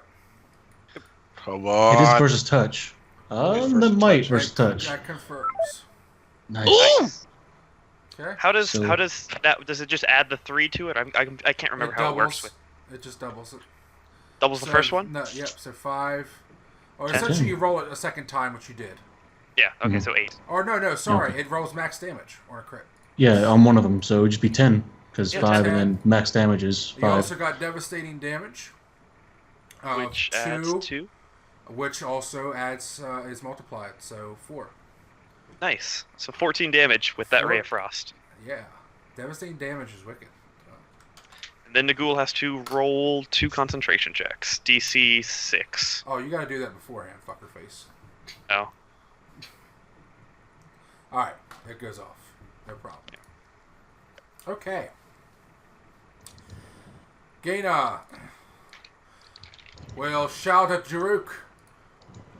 Speaker 4: it.
Speaker 2: Come
Speaker 3: It
Speaker 2: on.
Speaker 3: is versus touch.
Speaker 2: versus
Speaker 3: The might
Speaker 2: touch.
Speaker 3: versus touch.
Speaker 4: That confirms.
Speaker 3: Nice.
Speaker 4: Okay.
Speaker 1: How does
Speaker 3: So-
Speaker 1: does it just add the 3 to it? I can't remember how it works.
Speaker 4: It just doubles it.
Speaker 1: Doubles the first one.
Speaker 4: No, yep, so 5. Or
Speaker 1: Okay.
Speaker 4: essentially you roll it a second time, which you did.
Speaker 1: Yeah. Okay.
Speaker 3: Mhm.
Speaker 1: So 8.
Speaker 4: Or no, sorry.
Speaker 3: Okay.
Speaker 4: It rolls max damage on a crit.
Speaker 3: Yeah, on one of them, so it would just be 10. Because
Speaker 1: Yeah,
Speaker 3: 5
Speaker 4: 10.
Speaker 3: and then max damage is
Speaker 4: You
Speaker 3: 5.
Speaker 4: also got devastating damage.
Speaker 1: Which adds 2.
Speaker 4: Which also adds is multiplied, so 4.
Speaker 1: Nice. So 14 damage with that Ray of Frost.
Speaker 4: Yeah, devastating damage is wicked.
Speaker 1: And then Nagul has to roll 2 concentration checks. DC 6.
Speaker 4: Oh, you gotta do that beforehand, fucker face.
Speaker 1: Oh.
Speaker 4: Alright, it goes off. No problem. Okay. Gaina will shout at Jerruk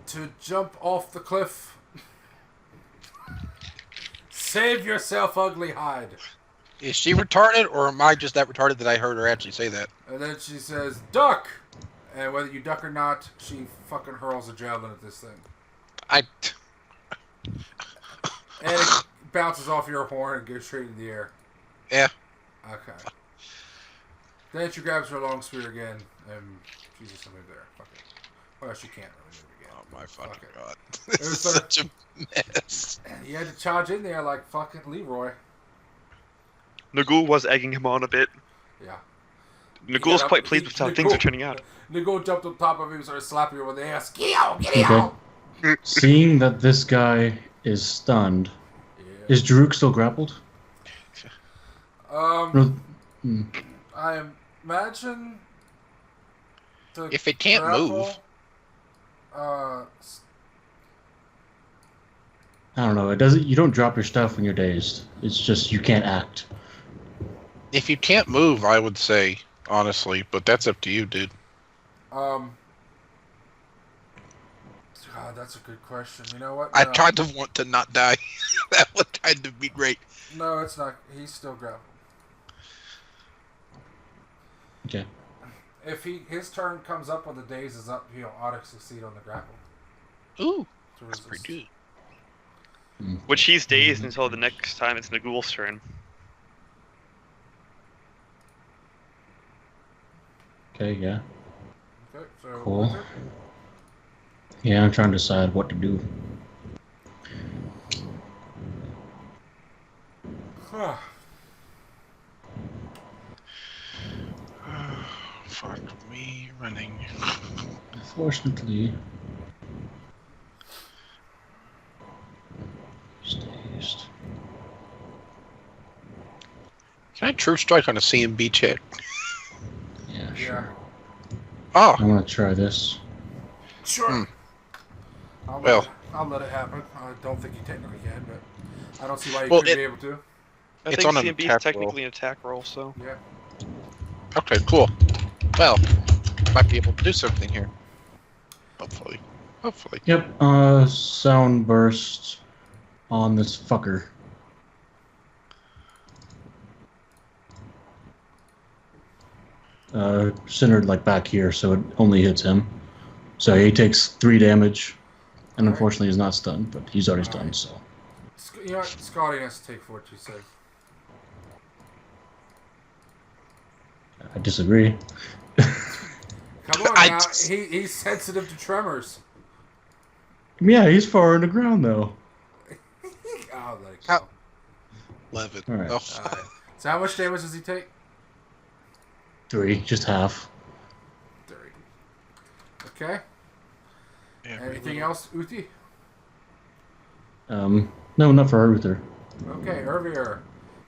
Speaker 4: to jump off the cliff. Save yourself, ugly hide.
Speaker 2: Is she retarded, or am I just that retarded that I heard her actually say that?
Speaker 4: And then she says, duck! And whether you duck or not, she fucking hurls a javelin at this thing. And it bounces off your horn and goes straight in the air.
Speaker 2: Yeah.
Speaker 4: Okay. Then she grabs her long spear again, and she's just gonna move there. Fuck it. Well, she can't really move again.
Speaker 2: Oh my fucking god.
Speaker 4: It
Speaker 2: This
Speaker 4: was
Speaker 2: is such a mess.
Speaker 4: And you had to charge in there like fucking Leroy.
Speaker 8: Nagul was egging him on a bit.
Speaker 4: Yeah.
Speaker 8: Nagul's quite pleased with how things are turning out.
Speaker 4: Nagul jumped on top of him and started slapping him on the ass. Get out! Get out!
Speaker 3: Seeing that this guy is stunned, is Jerruk still grappled?
Speaker 4: I imagine.
Speaker 2: If it can't move.
Speaker 3: I don't know. It doesn't. You don't drop your stuff when you're dazed. It's just you can't act.
Speaker 2: If you can't move, I would say honestly, but that's up to you, dude.
Speaker 4: God, that's a good question. You know what?
Speaker 2: I kind of want to not die. That would kind of be great.
Speaker 4: No, it's not. He's still grappled.
Speaker 3: Okay.
Speaker 4: If his turn comes up when the daze is up, he'll auto succeed on the grapple.
Speaker 2: Ooh,
Speaker 4: To
Speaker 2: that's
Speaker 4: resist.
Speaker 2: pretty good.
Speaker 1: Which he's dazed until the next time it's Nagul's turn.
Speaker 3: Okay. Yeah.
Speaker 4: Okay, so
Speaker 3: Cool.
Speaker 4: Uther?
Speaker 3: Yeah, I'm trying to decide what to do.
Speaker 4: Huh.
Speaker 2: Fuck me running.
Speaker 3: Unfortunately, dazed.
Speaker 2: Can I true strike on a CMB chat?
Speaker 3: Yeah,
Speaker 4: Yeah.
Speaker 3: sure.
Speaker 2: Oh,
Speaker 3: I'm gonna try this.
Speaker 4: Sure.
Speaker 2: Well.
Speaker 4: I'll let it happen. I don't think you technically can, but I don't see why you
Speaker 2: Well,
Speaker 4: couldn't be able to.
Speaker 8: I
Speaker 2: It's
Speaker 8: think
Speaker 2: on an
Speaker 8: CMB
Speaker 2: attack
Speaker 8: is technically an attack roll, so.
Speaker 4: Yeah.
Speaker 2: okay, cool. Well, might be able to do something here. Hopefully. Hopefully.
Speaker 3: Yep. Sound burst on this fucker. Centered like back here, so it only hits him. So he takes 3 damage, and
Speaker 4: Alright.
Speaker 3: unfortunately he's not stunned, but he's already
Speaker 4: Alright.
Speaker 3: stunned. So
Speaker 4: You know what? Scotty has to take for what you say.
Speaker 3: I disagree.
Speaker 4: Come on
Speaker 2: I
Speaker 4: now.
Speaker 2: just-
Speaker 4: He's sensitive to tremors.
Speaker 3: Yeah, he's far in the ground though.
Speaker 4: I'll let it
Speaker 2: How-
Speaker 4: go.
Speaker 2: 11.
Speaker 3: Alright.
Speaker 2: Oh,
Speaker 4: Alright. So how much damage does he take?
Speaker 3: 3, just half.
Speaker 4: 3. Okay.
Speaker 2: every
Speaker 4: Anything
Speaker 2: little-
Speaker 4: else, Uthi?
Speaker 3: No, not for Uther.
Speaker 4: Okay, Urvir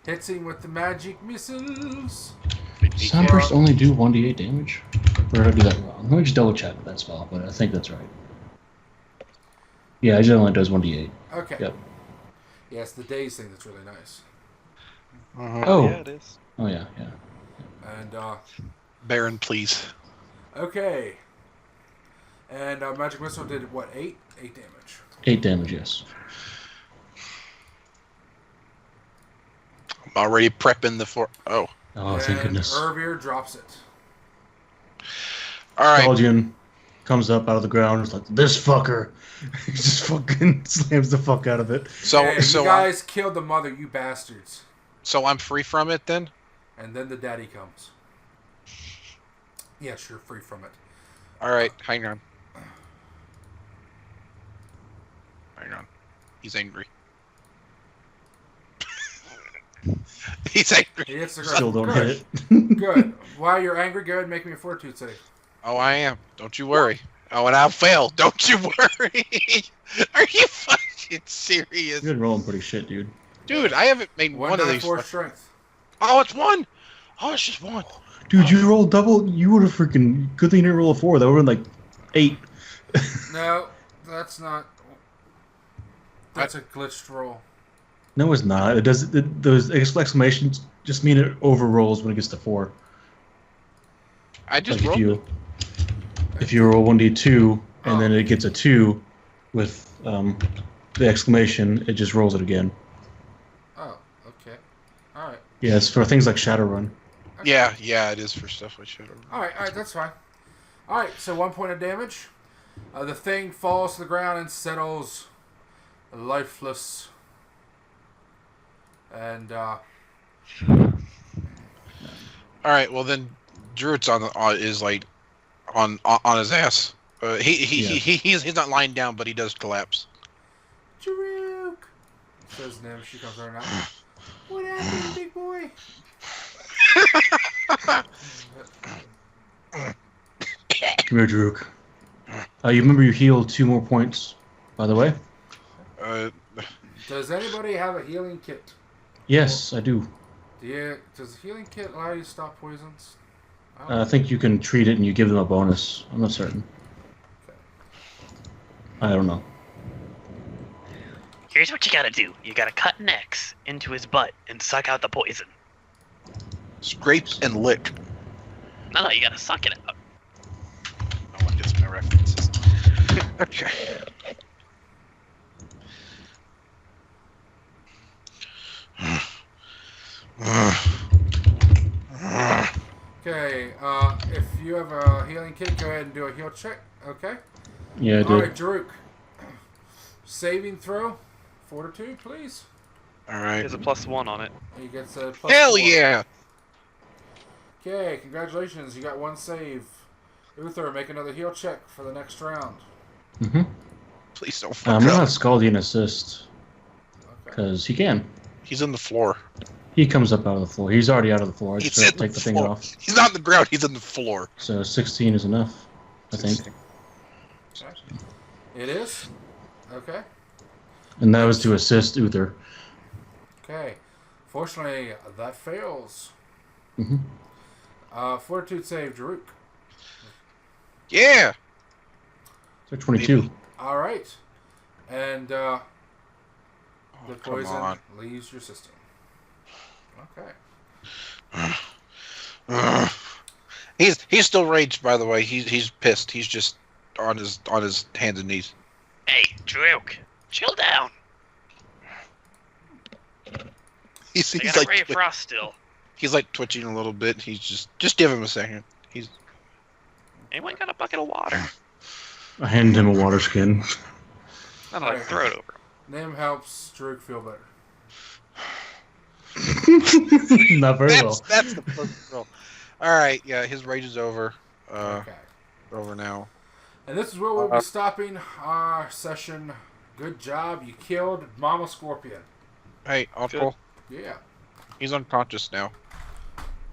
Speaker 4: hits him with the magic missiles.
Speaker 3: Soundburst only do 1d8 damage? Or did I do that wrong? Let me just double check that spell, but I think that's right. Yeah, it just only does 1d8.
Speaker 4: Okay.
Speaker 3: Yep.
Speaker 4: Yeah, it's the daze thing that's really nice.
Speaker 3: Oh.
Speaker 8: Yeah, it is.
Speaker 3: Oh, yeah, yeah.
Speaker 4: And,
Speaker 2: Baron, please.
Speaker 4: okay. And magic missile did what, 8? 8 damage.
Speaker 3: 8 damage, yes.
Speaker 2: I'm already prepping the for. Oh.
Speaker 3: Oh, thank
Speaker 4: and
Speaker 3: goodness.
Speaker 4: Urvir drops it.
Speaker 2: Alright.
Speaker 3: Belgian comes up out of the ground, it's like, this fucker! He just fucking slams the fuck out of it.
Speaker 2: So,
Speaker 4: Hey,
Speaker 2: so,
Speaker 4: you guys killed the mother, you bastards.
Speaker 2: so I'm free from it then?
Speaker 4: And then the daddy comes. Yes, you're free from it.
Speaker 2: Alright, hang on. Hang on. He's angry. He's angry.
Speaker 4: He hits the
Speaker 3: Still
Speaker 4: ground.
Speaker 3: don't
Speaker 4: Good.
Speaker 3: hit it.
Speaker 4: Good. While you're angry, go ahead and make me a fortitude save.
Speaker 2: Oh, I am. Don't you worry. Oh, and I'll fail. Don't you worry. Are you fucking serious?
Speaker 3: You've been rolling pretty shit, dude.
Speaker 2: Dude, I haven't made one of these.
Speaker 4: 1 strength.
Speaker 2: Oh, it's 1! Oh, it's just 1.
Speaker 3: Dude, you rolled double, you would have freaking, good thing you didn't roll a 4, that would have been like 8.
Speaker 4: No, that's not. That's a glitched roll.
Speaker 3: No, it's not. It does. Those exclamations just mean it overrolls when it gets to 4.
Speaker 2: I just
Speaker 3: Like
Speaker 2: rolled.
Speaker 3: if you roll 1d2 and then it gets a 2 with the exclamation, it just rolls it again.
Speaker 4: Oh, okay. All right.
Speaker 3: Yeah, it's for things like Shadowrun.
Speaker 4: Okay.
Speaker 2: Yeah, it is for stuff like Shadow.
Speaker 4: All right, that's fine. All right, so 1 point of damage. The thing falls to the ground and settles lifeless. And
Speaker 2: All right, well then, Druid's is like on his ass. He's not lying down, but he does collapse.
Speaker 4: Jerruk, says Nim. She comes running out. What happened, big boy?
Speaker 3: Come here, Jerruk. You remember you healed 2 more points, by the way?
Speaker 4: Does anybody have a healing kit?
Speaker 3: Yes, I do.
Speaker 4: Does the healing kit allow you to stop poisons?
Speaker 3: I think you can treat it and you give them a bonus. I'm not certain.
Speaker 4: Okay.
Speaker 3: I don't know.
Speaker 1: Here's what you gotta do. You gotta cut an X into his butt and suck out the poison.
Speaker 2: Scrape and lick.
Speaker 1: No, you gotta suck it out.
Speaker 2: No one gets my references. Okay.
Speaker 4: Okay, if you have a healing kit, go ahead and do a heal check. Okay?
Speaker 3: Yeah, I did.
Speaker 4: Alright, Jerruk. Saving throw. Fortitude, please.
Speaker 2: Alright.
Speaker 8: There's a +1 on it.
Speaker 4: He gets a +4.
Speaker 2: Hell yeah!
Speaker 4: Okay, congratulations. You got 1 save. Uther, make another heal check for the next round.
Speaker 3: Mm-hmm.
Speaker 2: Please don't fuck
Speaker 3: I'm
Speaker 2: up.
Speaker 3: not Scaldian Assist,
Speaker 4: Okay.
Speaker 3: because he can.
Speaker 2: He's on the floor.
Speaker 3: He comes up out of the floor. He's already out of the floor. I just
Speaker 2: He's
Speaker 3: have
Speaker 2: in
Speaker 3: to take the thing
Speaker 2: floor.
Speaker 3: off.
Speaker 2: He's not on the ground, he's on the floor.
Speaker 3: So 16 is enough, I think.
Speaker 4: Okay. It is? Okay.
Speaker 3: And that was to assist Uther.
Speaker 4: Okay. Fortunately, that fails.
Speaker 3: Mm-hmm.
Speaker 4: Fortitude save, Jerruk.
Speaker 2: Yeah!
Speaker 3: So 22.
Speaker 2: Maybe.
Speaker 4: Alright. And the
Speaker 2: come
Speaker 4: poison
Speaker 2: on.
Speaker 4: leaves your system. Okay.
Speaker 2: He's still raged, by the way. He's pissed. He's just on his hands and knees.
Speaker 1: Hey, Jerruk, chill down.
Speaker 2: He's
Speaker 1: I got a ray of frost still.
Speaker 2: He's like twitching a little bit. He's just give him a second.
Speaker 1: Anyone got a bucket of water?
Speaker 3: I hand him a water skin.
Speaker 1: I'm like, throw it over.
Speaker 4: Name helps Jerruk feel better.
Speaker 3: Not very well.
Speaker 2: That's the first roll. Alright, yeah, his rage is over.
Speaker 4: Okay.
Speaker 2: Over now.
Speaker 4: And this is where we'll be stopping our session. Good job. You killed Mama Scorpion.
Speaker 2: Hey, Uncle.
Speaker 4: Yeah.
Speaker 2: He's unconscious now.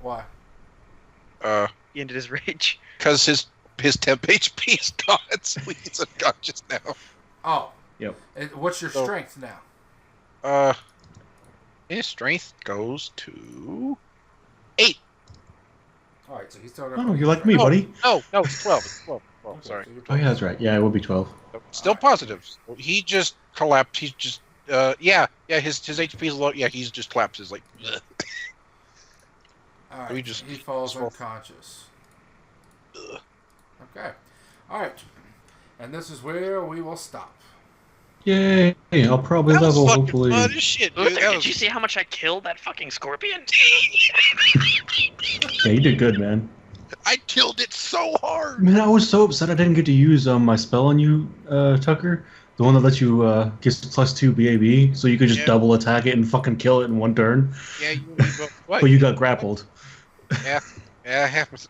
Speaker 4: Why?
Speaker 8: He ended his rage.
Speaker 2: Because his temp HP is gone, so he's unconscious now.
Speaker 4: Oh.
Speaker 3: Yep.
Speaker 4: And what's your strength now?
Speaker 2: His strength goes to 8.
Speaker 4: Alright, so he's still got...
Speaker 3: Oh, you're like me, buddy.
Speaker 2: No, it's 12. It's 12.
Speaker 4: Okay,
Speaker 2: Sorry.
Speaker 4: so you're
Speaker 3: Oh, yeah, that's right. Yeah, it will be 12.
Speaker 2: Still positive. He just collapsed. He's just, yeah, his HP is low. Yeah, he's just collapses like.
Speaker 4: Alright,
Speaker 2: We just-
Speaker 4: he falls
Speaker 2: just roll.
Speaker 4: unconscious. Okay. Alright. And this is where we will stop.
Speaker 3: Yay! I'll probably
Speaker 2: That was
Speaker 3: level,
Speaker 2: fucking
Speaker 3: hopefully.
Speaker 2: fun as shit, dude.
Speaker 1: Uther,
Speaker 2: That
Speaker 1: did
Speaker 2: was-
Speaker 1: you see how much I killed that fucking scorpion?
Speaker 3: Yeah, you did good, man.
Speaker 2: I killed it so hard.
Speaker 3: Man, I was so upset I didn't get to use my spell on you, Tucker. The one that lets you get +2 BAB, so you could just
Speaker 2: Yeah.
Speaker 3: double attack it and fucking kill it in one turn.
Speaker 2: Yeah, what?
Speaker 3: But you got grappled.
Speaker 2: Yeah, it happens.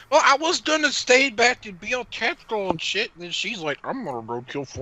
Speaker 2: Well, I was gonna stay back to be all tactical and shit, and then she's like, "I'm gonna go kill 4